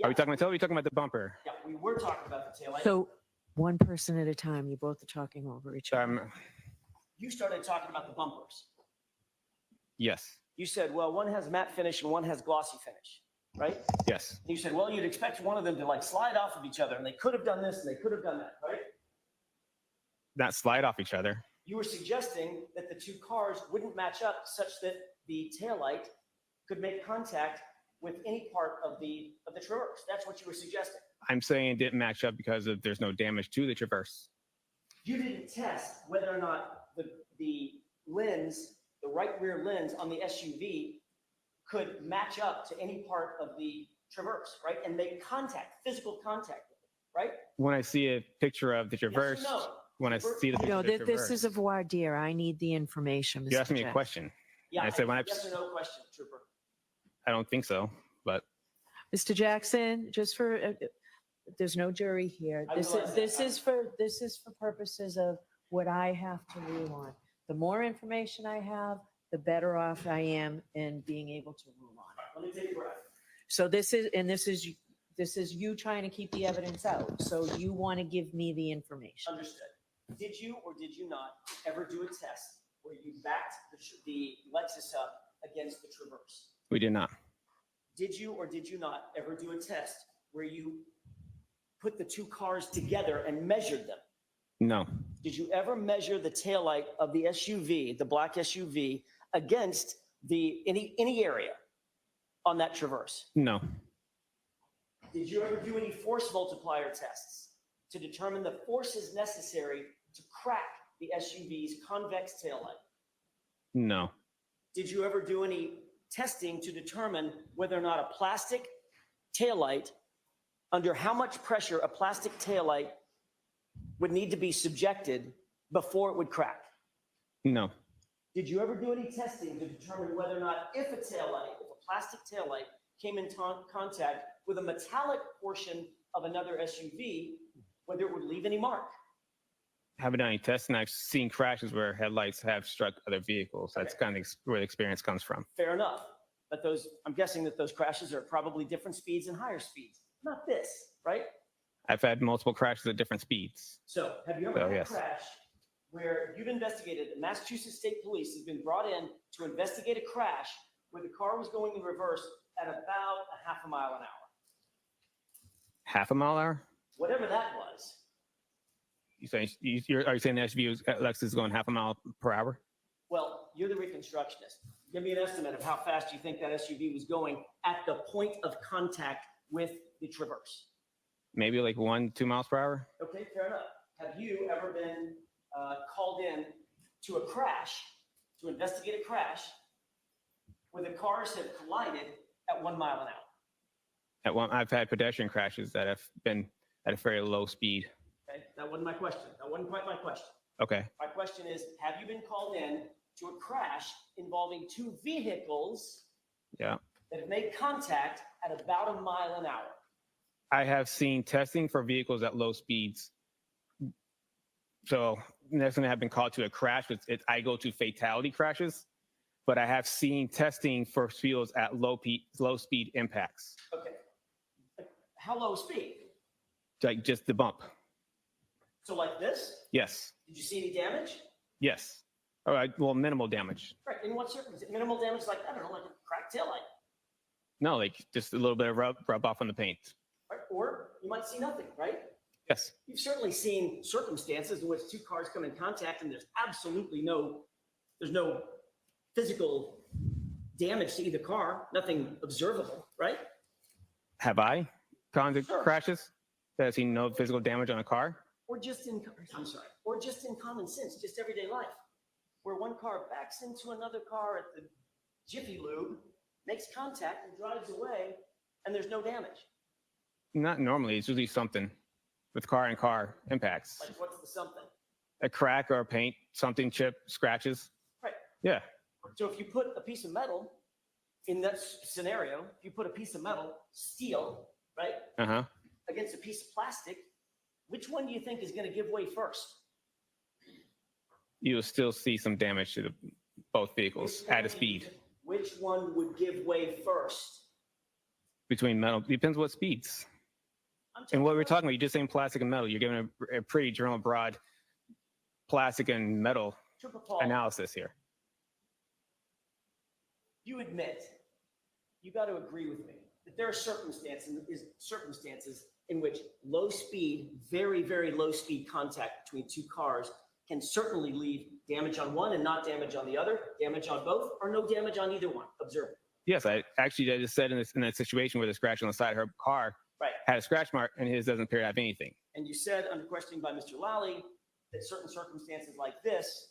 Are we talking about tail light? Or are we talking about the bumper? Yeah, we were talking about the tail light. So one person at a time, you both are talking over each other. You started talking about the bumpers. Yes. You said, well, one has matte finish and one has glossy finish, right? Yes. You said, well, you'd expect one of them to like slide off of each other, and they could have done this and they could have done that, right? Not slide off each other. You were suggesting that the two cars wouldn't match up such that the taillight could make contact with any part of the traverse. That's what you were suggesting. I'm saying it didn't match up because there's no damage to the traverse. You didn't test whether or not the lens, the right rear lens on the SUV could match up to any part of the traverse, right? And make contact, physical contact with it, right? When I see a picture of the traverse, Yes or no? when I see the picture No, of the this traverse, is a voir dire. I need the information. you asked Mr. me a Jackson. question. Yeah, I said when yes or no question, Trooper. I don't think so, but Mr. Jackson, just for, there's no jury here. I This realize is, that. this is for purposes of what I have to rule on. The more information I have, the better off I am in being able to rule on it. Let me take a breath. So this is you trying to keep the evidence out. So you want to give me the information. Understood. Did you or did you not ever do a test where you backed the Lexus up against the Traverse? we did not. Did you or did you not ever do a test where you put the two cars together and measured them? No. Did you ever measure the taillight of the SUV, the black SUV, against any area on that Traverse? No. Did you ever do any force multiplier tests to determine the forces necessary to crack the SUV's convex taillight? No. Did you ever do any testing to determine whether or not a plastic taillight, under how much pressure a plastic taillight would need to be subjected before it would crack? No. Did you ever do any testing to determine whether or not if a plastic taillight came in contact with a metallic portion of another SUV, whether it would leave any mark? Haven't done any tests, and I've seen crashes where headlights have struck other vehicles. That's kind of where the experience comes from. Fair enough. But I'm guessing that those crashes are probably different speeds and higher speeds. Not this, right? I've had multiple crashes at different speeds. So have you ever had yes. a crash where you've investigated, Massachusetts State Police has been brought in to investigate a crash where the car was going in reverse at about a half a mile an hour? Half a mile an hour? Whatever that was. Are you saying the SUV Lexus is going half a mile per hour? Well, you're the reconstructionist. Give me an estimate of how fast you think that SUV was going at the point of contact with the Traverse. Maybe like 1-2 miles per hour? Okay, fair enough. Have you ever been called in to a crash, to investigate a crash, where the cars have collided at 1 mile an hour? I've had pedestrian crashes that have been at a very low speed. Okay, that wasn't my question. That wasn't quite my question. Okay. My question is, have you been called in to a crash involving two vehicles Yeah. that have made contact at about 1 mile an hour? I have seen testing for vehicles at low speeds. So next time I have been called to a crash, I go to fatality crashes, but I have seen testing for vehicles at low speed impacts. Okay. How low speed? Like just the bump. So like this? Yes. Did you see any damage? Yes. All right. Well, minimal damage. Right. In what circumstance? Minimal damage, like, I don't know, like a cracked taillight. No, like just a little bit of rub off on the paint. Right? Or you might see nothing, right? Yes. You've certainly seen circumstances in which two cars come in contact and there's absolutely no physical damage to either car, nothing observable, right? Have I gone to crashes that have seen no physical damage on a car? Or just in common sense, just everyday life, where one car backs into another car at the Jiffy Lube, makes contact and drives away, and there's no damage. Not normally. It's usually something with car and car impacts. Like, what's the something? A crack or a paint, something chip, scratches. Right. Yeah. So if you put a piece of metal in that scenario, if you put a piece of metal, steel, right, against a piece of plastic, which one do you think is going to give way first? You'll still see some damage to both vehicles at a speed. which one would give way first? Between metal, depends what speeds. And what we're talking about, you're just saying plastic and metal. You're giving a pretty general, broad plastic and metal Triple Paul, analysis here. you admit, you got to agree with me, that there are circumstances in which low speed, very, very low speed contact between two cars can certainly leave damage on one and not damage on the other, damage on both, or no damage on either one. Observe it. Yes, I just said in that situation where the scratch on the side of her car had a scratch mark and his doesn't appear to have anything. And you said under questioning by Mr. Lally that certain circumstances like this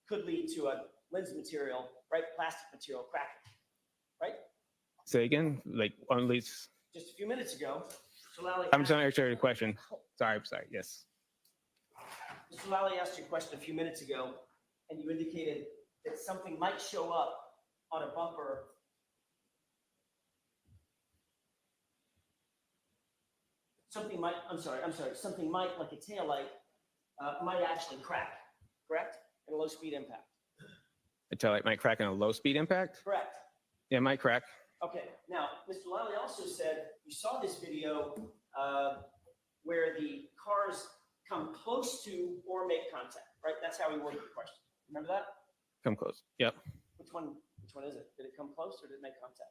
could lead to a lens material, right, plastic material cracking, right? Say again, like on least. Just a few minutes ago, Mr. Lally. I'm trying to answer your question. Sorry, yes. Mr. Lally asked you a question a few minutes ago, and you indicated that something might show up on a bumper. Something might, something might, like a taillight, might actually crack, correct? In a low speed impact. A taillight might crack in a low speed impact? Correct. Yeah, it might crack. Okay, now, Mr. Lally also said you saw this video where the cars come close to or make contact, right? That's how he worded the question. Remember that? Come close. Yep. Which one is it? Did it come close or did it make contact?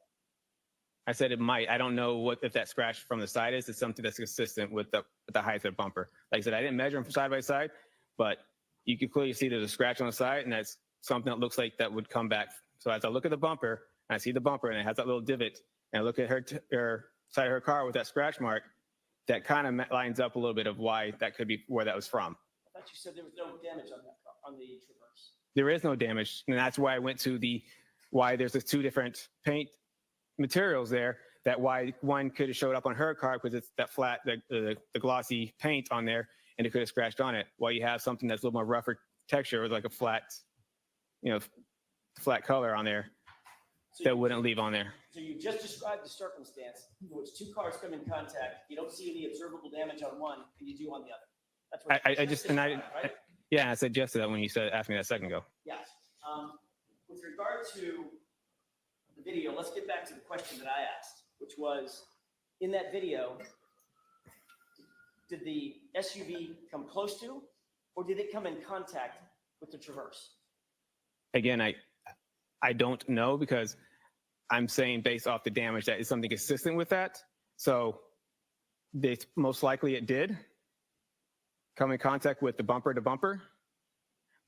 I said it might. I don't know if that scratch from the side is. It's something that's consistent with the height of the bumper. Like I said, I didn't measure them side by side, but you can clearly see there's a scratch on the side, and that's something that looks like that would come back. So as I look at the bumper, and I see the bumper, and it has that little divot, and I look at her side of her car with that scratch mark, that kind of lines up a little bit of why that could be where that was from. I thought you said there was no damage on that car, on the Traverse. There is no damage, and that's why I went to why there's the two different paint materials there, that why one could have showed up on her car because it's that flat, the glossy paint on there, and it could have scratched on it, while you have something that's a little more rougher texture with like a flat, flat color on there that wouldn't leave on there. So you just described the circumstance in which two cars come in contact, you don't see any observable damage on one, and you do on the other. That's what right? Yeah, I suggested that when you asked me that a second ago. Yes. With regard to the video, let's get back to the question that I asked, which was, in that video, did the SUV come close to, or did it come in contact with the Traverse? Again, I don't know, because I'm saying based off the damage that is something consistent with that. So most likely it did come in contact with the bumper to bumper,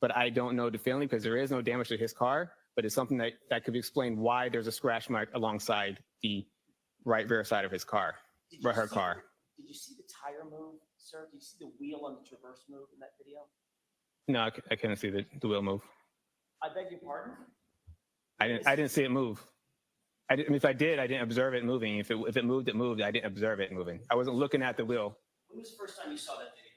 but I don't know definitively because there is no damage to his car, but it's something that could explain why there's a scratch mark alongside the right rear side of his car, her car. Did you see the tire move, sir? Did you see the wheel on the Traverse move in that video? No, I couldn't see the wheel move. I beg your pardon? I didn't see it move. If I did, I didn't observe it moving. If it moved, it moved. I didn't observe it moving. I wasn't looking at the wheel. When was the first time you saw that video?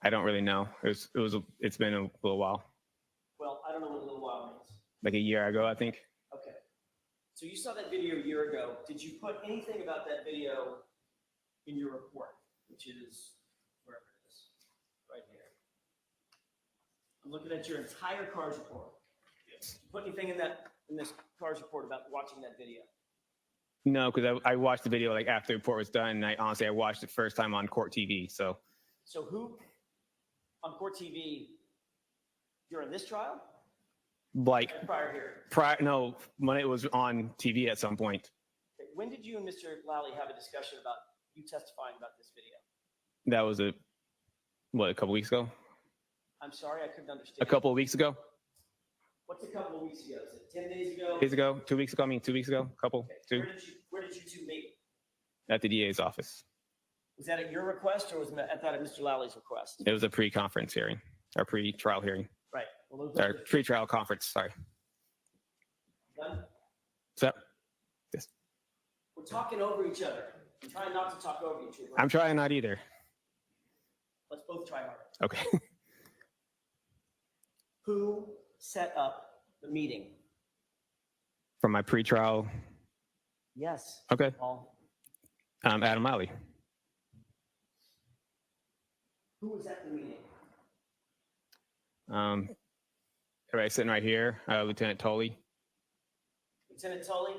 I don't really know. It's been a little while. Well, I don't know what a little while means. Like a year ago, I think. Okay. So you saw that video a year ago. Did you put anything about that video in your report, which is wherever it is, right here? I'm looking at your entire CARS report. Yes. Did you put anything in this CARS report about watching that video? No, because I watched the video like after the report was done, and I watched it first time on Court TV. So who on Court TV during this trial? Like prior here. No, when it was on TV at some point. Okay. When did you and Mr. Lally have a discussion about you testifying about this video? That was a couple weeks ago? I'm sorry, I couldn't understand. A couple of weeks ago? What's a couple of weeks ago? Is it 10 days ago? Days ago? 2 weeks ago? 2 weeks ago? Couple? Okay. Two? Where did you two meet? At the DA's office. Was that at your request or was that at Mr. Lally's request? It was a pre-conference hearing, or pre-trial hearing. Right. Well, or pre-trial conference, sorry. Done? So, yes. We're talking over each other. I'm trying not to talk over each other. I'm trying not either. Let's both try harder. Okay. Who set up the meeting? From my pre-trial? Yes. Okay. Paul. Adam Lally. Who was at the meeting? Everybody sitting right here, Lieutenant Tully. Lieutenant Tully,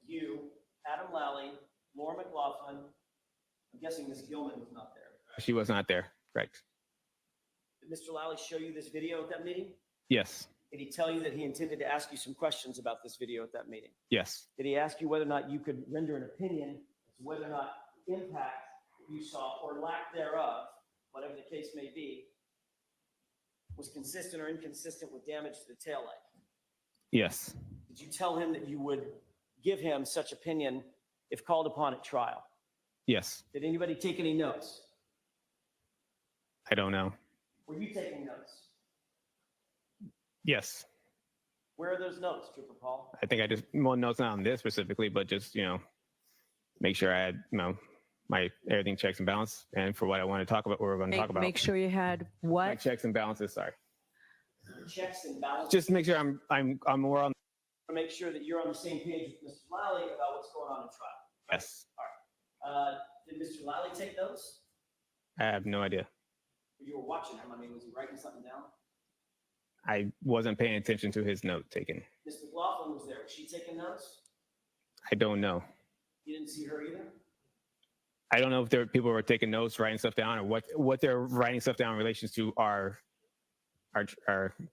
you, Adam Lally, Laura McLaughlin. I'm guessing Ms. Gilman was not there. She was not there, correct? Did Mr. Lally show you this video at that meeting? Yes, Did he tell you that he intended to ask you some questions about this video at that meeting? yes, Did he ask you whether or not you could render an opinion as to whether or not impact you saw or lack thereof, whatever the case may be, was consistent or inconsistent with damage to the taillight? yes, Did you tell him that you would give him such opinion if called upon at trial? yes. Did anybody take any notes? I don't know. Were you taking notes? Yes, Where are those notes, Trooper Paul? I think I just, well, no, it's not on this specifically, but just, make sure I had, my everything checks and balance. And for what I want to talk about, what we're going to talk about. Make sure you had what? My checks and balances, sorry. Checks and balances. Just make sure I'm more on. To make sure that you're on the same page with Mr. Lally about what's going on in trial. Yes, All right. Did Mr. Lally take notes? I have no idea. You were watching him. I mean, was he writing something down? I wasn't paying attention to his note taking. Ms. McLaughlin was there. Was she taking notes? I don't know. You didn't see her either? I don't know if there people were taking notes, writing stuff down, or what they're writing stuff down in relation to our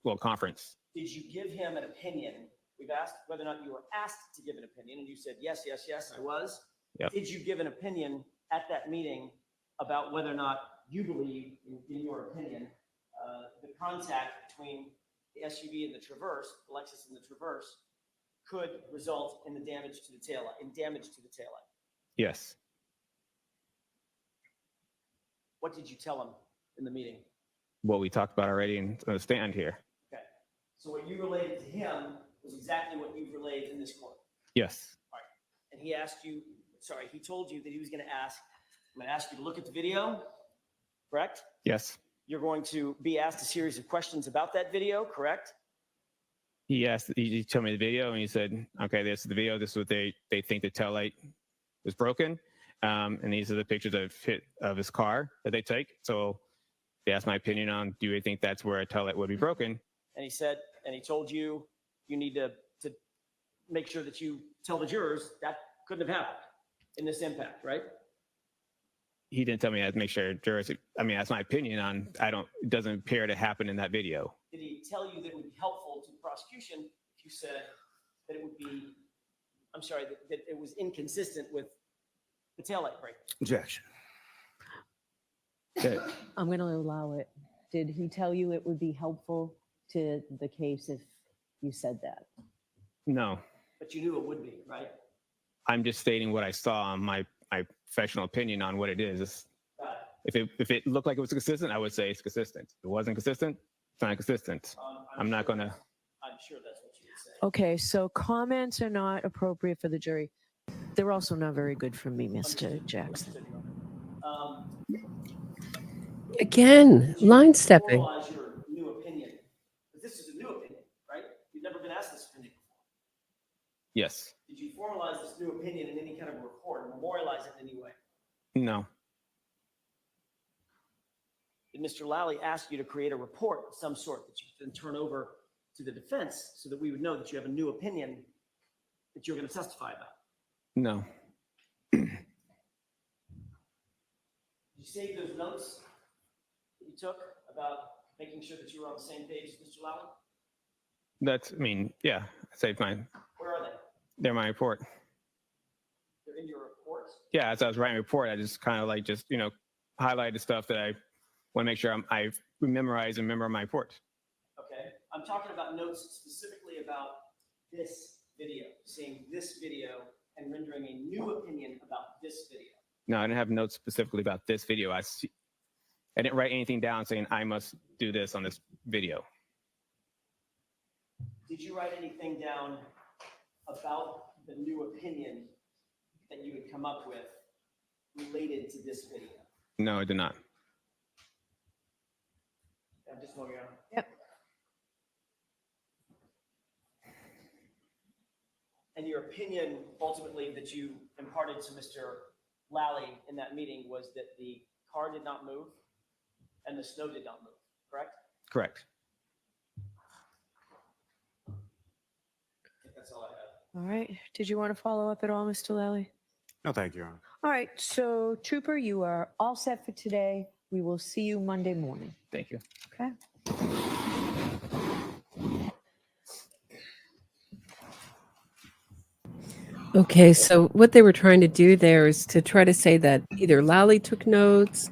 little conference. Did you give him an opinion? We've asked whether or not you were asked to give an opinion, and you said, yes, yes, yes, I was. Yep. Did you give an opinion at that meeting about whether or not you believe, in your opinion, the contact between the SUV and the Traverse, the Lexus and the Traverse, could result in the damage to the taillight? Yes. What did you tell him in the meeting? What we talked about already in the stand here. Okay. So what you related to him was exactly what you've relayed in this court. Yes. All right. And he asked you, he told you that he was going to ask, I'm going to ask you to look at the video, correct? Yes. You're going to be asked a series of questions about that video, correct? He told me the video and he said, okay, this is the video. This is what they think the taillight was broken. And these are the pictures of his car that they take. So they asked my opinion on, do you think that's where a taillight would be broken? And he told you, you need to make sure that you tell the jurors that couldn't have happened in this impact, right? He didn't tell me I had to make sure jurors, that's my opinion on, it doesn't appear to happen in that video. Did he tell you that it would be helpful to the prosecution if you said that it would be, that it was inconsistent with the taillight break? Objection. Okay. I'm going to allow it. Did he tell you it would be helpful to the case if you said that? No. But you knew it would be, right? I'm just stating what I saw on my professional opinion on what it is. If it looked like it was consistent, I would say it's consistent. If it wasn't consistent, it's not consistent. I'm not going to. I'm sure that's what you would say. Okay, so comments are not appropriate for the jury. They're also not very good for me, Mr. Jackson. Again, line stepping. Formalize your new opinion. But this is a new opinion, right? You've never been asked this opinion before. Yes. Did you formalize this new opinion in any kind of a report, memorialize it in any way? No. Did Mr. Lally ask you to create a report of some sort that you then turn over to the defense so that we would know that you have a new opinion that you're going to testify about? No. Did you save those notes that you took about making sure that you were on the same page as Mr. Lally? Yeah, I saved mine. Where are they? They're my report. They're in your report? Yeah, as I was writing a report, I just kind of highlighted stuff that I want to make sure I memorize and remember my report. Okay. I'm talking about notes specifically about this video, seeing this video and rendering a new opinion about this video. No, I didn't have notes specifically about this video. I didn't write anything down saying I must do this on this video. Did you write anything down about the new opinion that you had come up with related to this video? No, I did not. I'm just looking at. Yep. And your opinion, ultimately, that you imparted to Mr. Lally in that meeting was that the car did not move and the snow did not move, correct? Correct. That's all I have. All right. Did you want to follow up at all, Mr. Lally? No, thank you, Your Honor. All right. So, Trooper, you are all set for today. We will see you Monday morning. Thank you. Okay. Okay, so what they were trying to do there is to try to say that either Lally took notes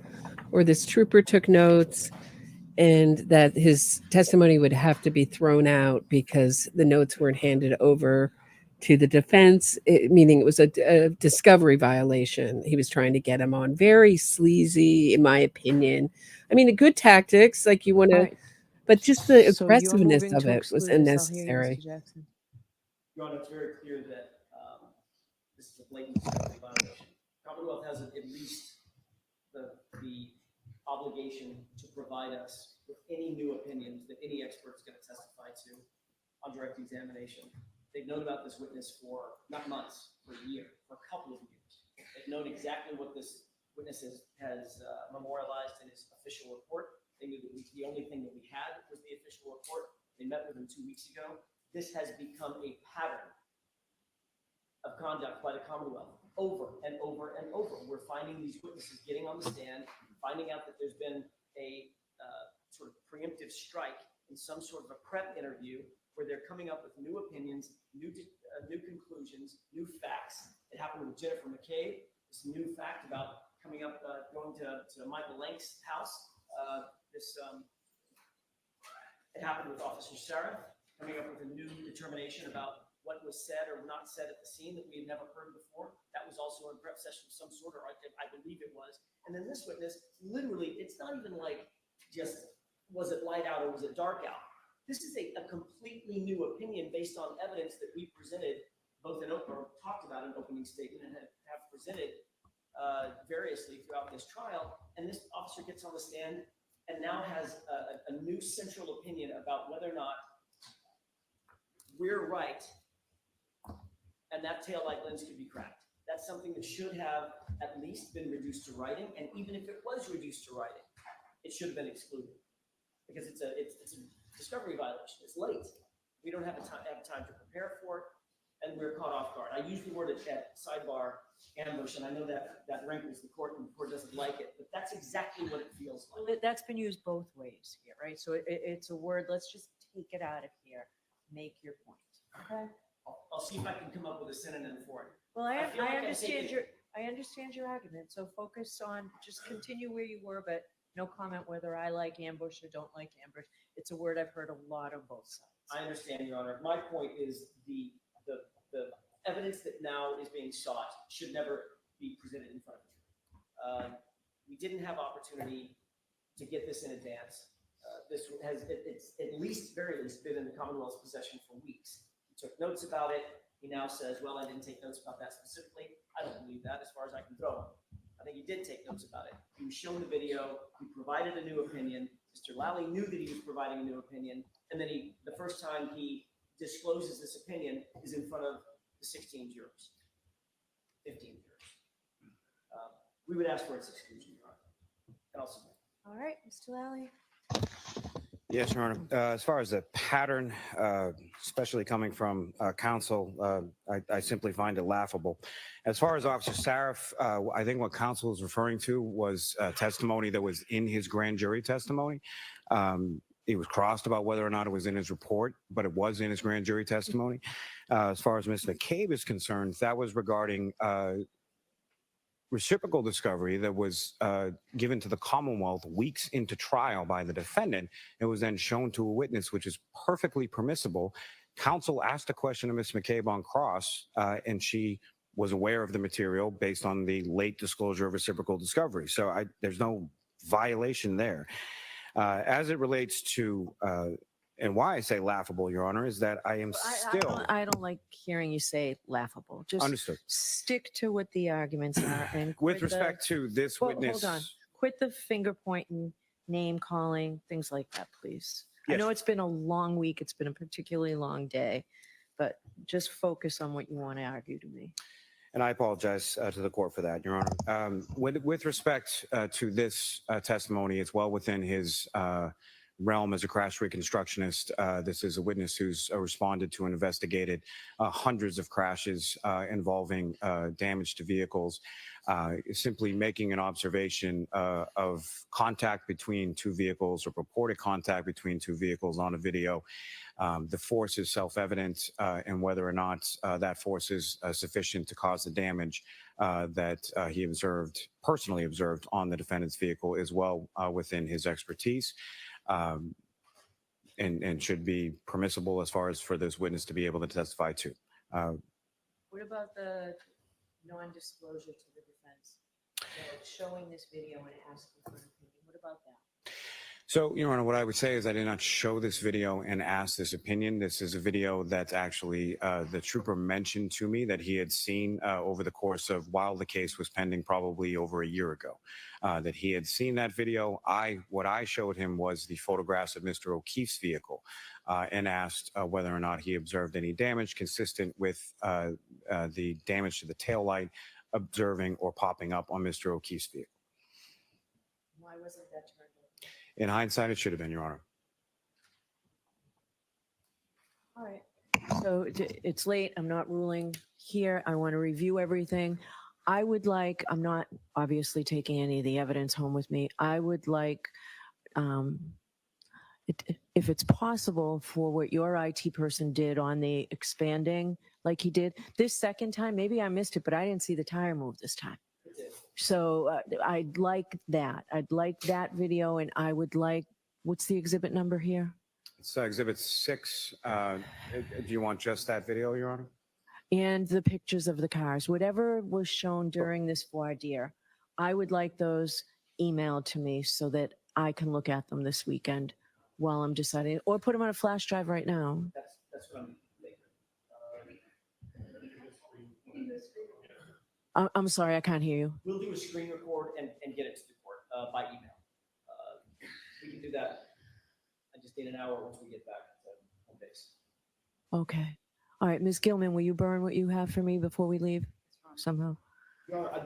or this trooper took notes, and that his testimony would have to be thrown out because the notes weren't handed over to the defense, meaning it was a discovery violation. He was trying to get him on. Very sleazy, in my opinion. I mean, good tactics, like you want to, but just the So you're aggressiveness moving of to it was exclude us. I'll hear you, unnecessary. Mr. Jackson. Your Honor, it's very clear that this is a blatant discovery violation. Commonwealth has at least the obligation to provide us with any new opinions that any expert is going to testify to on direct examination. They've known about this witness for not months, for a year, for a couple of years. They've known exactly what this witness has memorialized in his official report. They knew that the only thing that we had was the official report. They met with him 2 weeks ago. This has become a pattern of conduct by the Commonwealth over and over and over. We're finding these witnesses getting on the stand, finding out that there's been a sort of preemptive strike in some sort of a prep interview where they're coming up with new opinions, new conclusions, new facts. It happened with Jennifer McCabe. This new fact about coming up, going to Michael Lank's house. It happened with Officer Sarah, coming up with a new determination about what was said or not said at the scene that we had never heard before. That was also a prep session of some sort, or I believe it was. And then this witness, literally, it's not even like just, was it light out or was it dark out? This is a completely new opinion based on evidence that we presented, both in or talked about in opening statement and have presented variously throughout this trial. And this officer gets on the stand and now has a new central opinion about whether or not we're right and that taillight lens could be cracked. That's something that should have at least been reduced to writing. And even if it was reduced to writing, it should have been excluded because it's a discovery violation. It's late. We don't have time to prepare for it, and we're caught off guard. I use the word at sidebar ambush, and I know that rankles the court, and the court doesn't like it, but that's exactly what it feels like. Well, that's been used both ways here, right? So it's a word. Let's just take it out of here. Make your point. Okay. I'll see if I can come up with a synonym for it. Well, I feel like I'm understand taking- I understand your argument. So focus on just continue where you were, but no comment whether I like ambush or don't like ambush. It's a word I've heard a lot on both sides. I understand, Your Honor. My point is the evidence that now is being sought should never be presented in front of the jury. We didn't have opportunity to get this in advance. This has, it's at least, very least, been in the Commonwealth's possession for weeks. He took notes about it. He now says, well, I didn't take notes about that specifically. I don't believe that as far as I can throw him. I think he did take notes about it. He was shown the video. He provided a new opinion. Mr. Lally knew that he was providing a new opinion. And then the first time he discloses this opinion is in front of the 16 jurors, 15 jurors. We would ask for its exclusion, Your Honor. And I'll submit. All right, Mr. Lally. Yes, Your Honor. As far as the pattern, especially coming from counsel, I simply find it laughable. As far as Officer Sarif, I think what counsel is referring to was testimony that was in his grand jury testimony. He was crossed about whether or not it was in his report, but it was in his grand jury testimony. As far as Ms. McCabe is concerned, that was regarding reciprocal discovery that was given to the Commonwealth weeks into trial by the defendant. It was then shown to a witness, which is perfectly permissible. Counsel asked a question of Ms. McCabe on cross, and she was aware of the material based on the late disclosure of reciprocal discovery. So there's no violation there. As it relates to, and why I say laughable, Your Honor, is that I am still... I don't like hearing you say laughable. Just Understood. Stick to what the arguments are. And with respect to this witness... Hold on. Quit the finger pointing, name calling, things like that, please. Yes. I know it's been a long week. It's been a particularly long day, but just focus on what you want to argue to me. And I apologize to the court for that, Your Honor. With respect to this testimony, it's well within his realm as a crash reconstructionist. This is a witness who's responded to and investigated hundreds of crashes involving damage to vehicles. Simply making an observation of contact between two vehicles or purported contact between two vehicles on a video. The force is self-evident, and whether or not that force is sufficient to cause the damage that he personally observed on the defendant's vehicle is well within his expertise. And should be permissible as far as for this witness to be able to testify to. What about the non-disclosure to the defense? So showing this video and asking for an opinion, what about that? So, Your Honor, what I would say is I did not show this video and ask this opinion. This is a video that actually the trooper mentioned to me that he had seen over the course of while the case was pending, probably over a year ago, that he had seen that video. What I showed him was the photographs of Mr. O'Keefe's vehicle and asked whether or not he observed any damage consistent with the damage to the taillight observing or popping up on Mr. O'Keefe's vehicle. Why wasn't that turned over? In hindsight, it should have been, Your Honor. All right. So it's late. I'm not ruling here. I want to review everything. I would like, I'm not obviously taking any of the evidence home with me. I would like, if it's possible, for what your IT person did on the expanding, like he did this second time, maybe I missed it, but I didn't see the tire move this time. So I'd like that. I'd like that video, and I would like, what's the exhibit number here? It's Exhibit 6. Do you want just that video, Your Honor? And the pictures of the cars, whatever was shown during this voir dire, I would like those emailed to me so that I can look at them this weekend while I'm deciding, or put them on a flash drive right now. That's what I'm making. I'm sorry, I can't hear you. We'll do a screen record and get it to the court by email. We can do that. I just need an hour once we get back to home base. Okay. All right, Ms. Gilman, will you burn what you have for me before we leave somehow? Your Honor,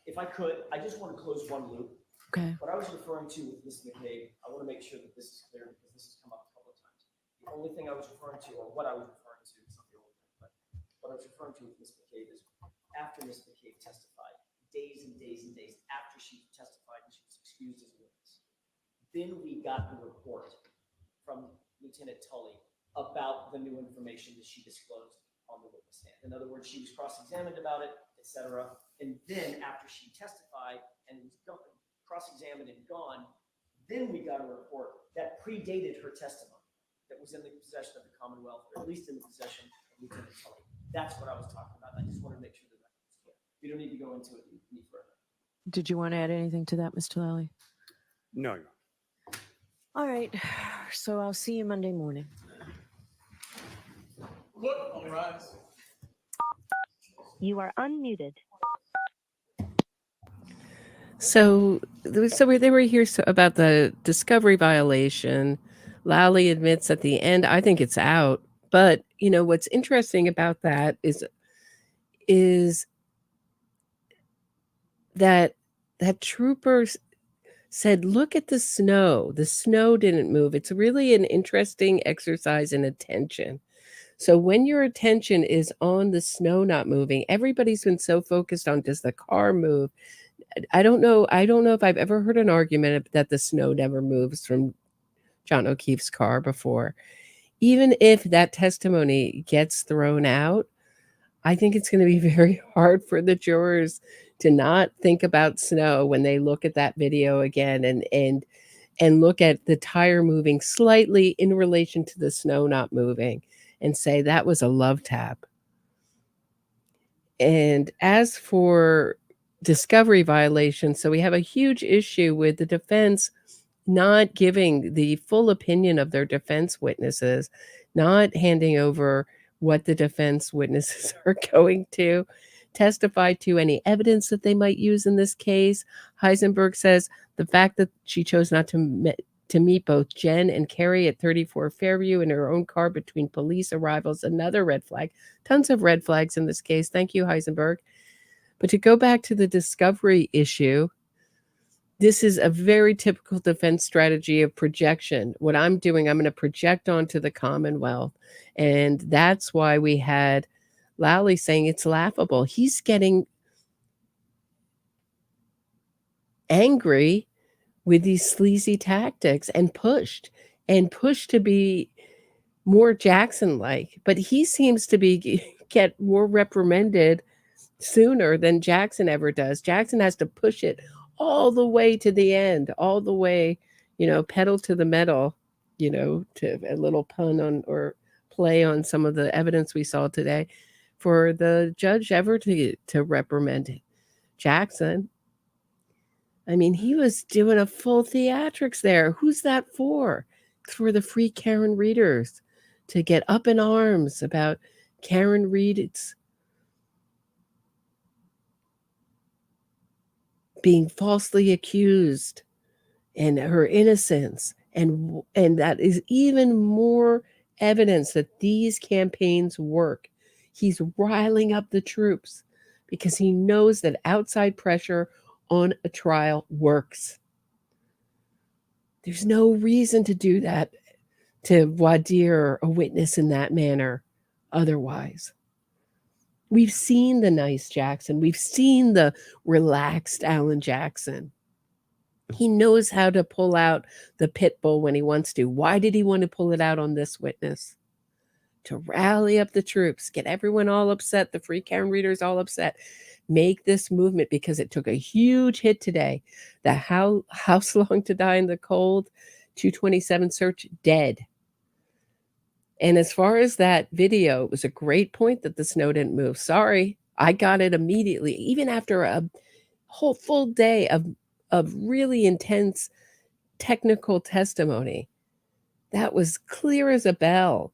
if I could, I just want to close one loop. Okay. What I was referring to with Ms. McCabe, I want to make sure that this is clear because this has come up a couple of times. The only thing I was referring to, or what I was referring to, it's not the only thing, but what I was referring to with Ms. McCabe is after Ms. McCabe testified, days and days and days after she testified and she was excused as a witness, then we got the report from Lieutenant Tully about the new information that she disclosed on the witness stand. In other words, she was cross-examined about it, etc. And then after she testified and was cross-examined and gone, then we got a report that predated her testimony that was in the possession of the Commonwealth, or at least in the possession of Lieutenant Tully. That's what I was talking about. I just want to make sure that that's clear. We don't need to go into it any further. Did you want to add anything to that, Mr. Lally? No, Your Honor. All right. So I'll see you Monday morning. Look, all rise. You are unmuted. So they were here about the discovery violation. Lally admits at the end, I think it's out. But, you know, what's interesting about that is that trooper said, look at the snow. The snow didn't move. It's really an interesting exercise in attention. So when your attention is on the snow not moving, everybody's been so focused on, does the car move? I don't know if I've ever heard an argument that the snow never moves from John O'Keefe's car before. Even if that testimony gets thrown out, I think it's going to be very hard for the jurors to not think about snow when they look at that video again and look at the tire moving slightly in relation to the snow not moving and say that was a love tap. And as for discovery violation, so we have a huge issue with the defense not giving the full opinion of their defense witnesses, not handing over what the defense witnesses are going to testify to, any evidence that they might use in this case. Heisenberg says the fact that she chose not to meet both Jen and Carrie at 34 Fairview in her own car between police arrivals, another red flag. Tons of red flags in this case. Thank you, Heisenberg. But to go back to the discovery issue, This is a very typical defense strategy of projection. What I'm doing, I'm going to project onto the Commonwealth. And that's why we had Lally saying it's laughable. He's getting angry with these sleazy tactics and pushed to be more Jackson-like. But he seems to get more reprimanded sooner than Jackson ever does. Jackson has to push it all the way to the end, all the way, pedal to the metal, to a little pun on or play on some of the evidence we saw today, for the judge ever to reprimand Jackson. I mean, he was doing a full theatrics there. Who's that for? It's for the free Karen readers to get up in arms about Karen Reed's being falsely accused and her innocence. And that is even more evidence that these campaigns work. He's riling up the troops because he knows that outside pressure on a trial works. There's no reason to do that, to voir dire a witness in that manner otherwise. We've seen the nice Jackson. We've seen the relaxed Alan Jackson. He knows how to pull out the pit bull when he wants to. Why did he want to pull it out on this witness? To rally up the troops, get everyone all upset, the free Karen readers all upset, make this movement, because it took a huge hit today. The House Long to Die in the Cold 227 search, dead. And as far as that video, it was a great point that the snow didn't move. Sorry, I got it immediately, even after a whole full day of really intense technical testimony. That was clear as a bell.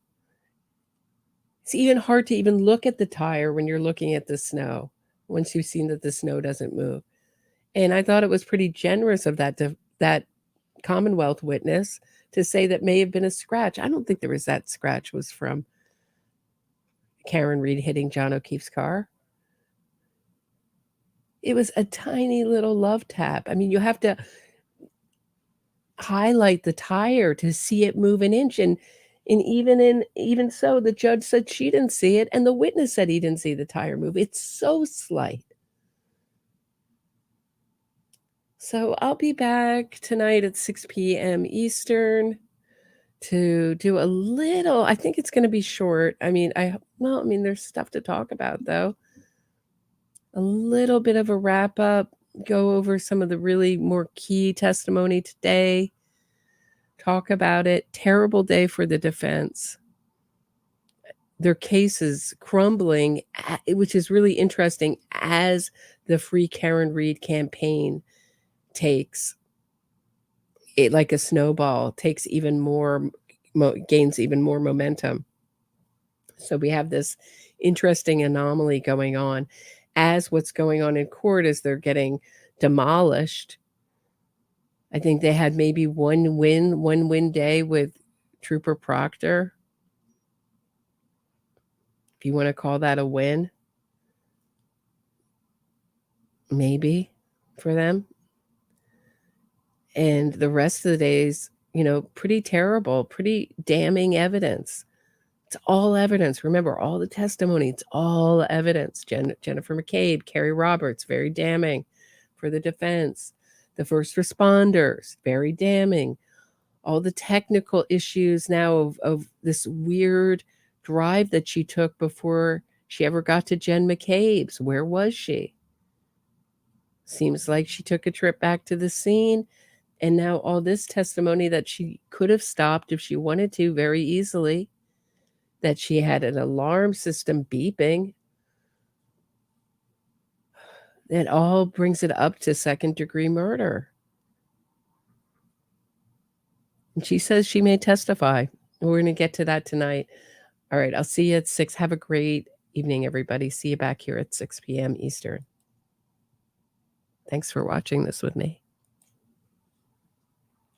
It's even hard to even look at the tire when you're looking at the snow, once you've seen that the snow doesn't move. And I thought it was pretty generous of that Commonwealth witness to say that may have been a scratch. I don't think there was that scratch was from Karen Reed hitting John O'Keefe's car. It was a tiny little love tap. I mean, you have to highlight the tire to see it move an inch. And even so, the judge said she didn't see it, and the witness said he didn't see the tire move. It's so slight. So I'll be back tonight at 6 p.m. Eastern to do a little, I think it's going to be short. I mean, there's stuff to talk about, though. A little bit of a wrap up, go over some of the really more key testimony today, talk about it. Terrible day for the defense. Their case is crumbling, which is really interesting as the Free Karen Reed campaign takes it like a snowball, takes even more, gains even more momentum. So we have this interesting anomaly going on as what's going on in court is they're getting demolished. I think they had maybe one win day with Trooper Proctor. If you want to call that a win, maybe for them. And the rest of the days, pretty terrible, pretty damning evidence. It's all evidence. Remember, all the testimony, it's all evidence. Jennifer McCabe, Carrie Roberts, very damning for the defense. The first responders, very damning. All the technical issues now of this weird drive that she took before she ever got to Jen McCabe's. Where was she? Seems like she took a trip back to the scene. And now all this testimony that she could have stopped if she wanted to very easily, that she had an alarm system beeping. It all brings it up to second-degree murder. And she says she may testify. We're going to get to that tonight. All right, I'll see you at 6. Have a great evening, everybody. See you back here at 6 p.m. Eastern. Thanks for watching this with me.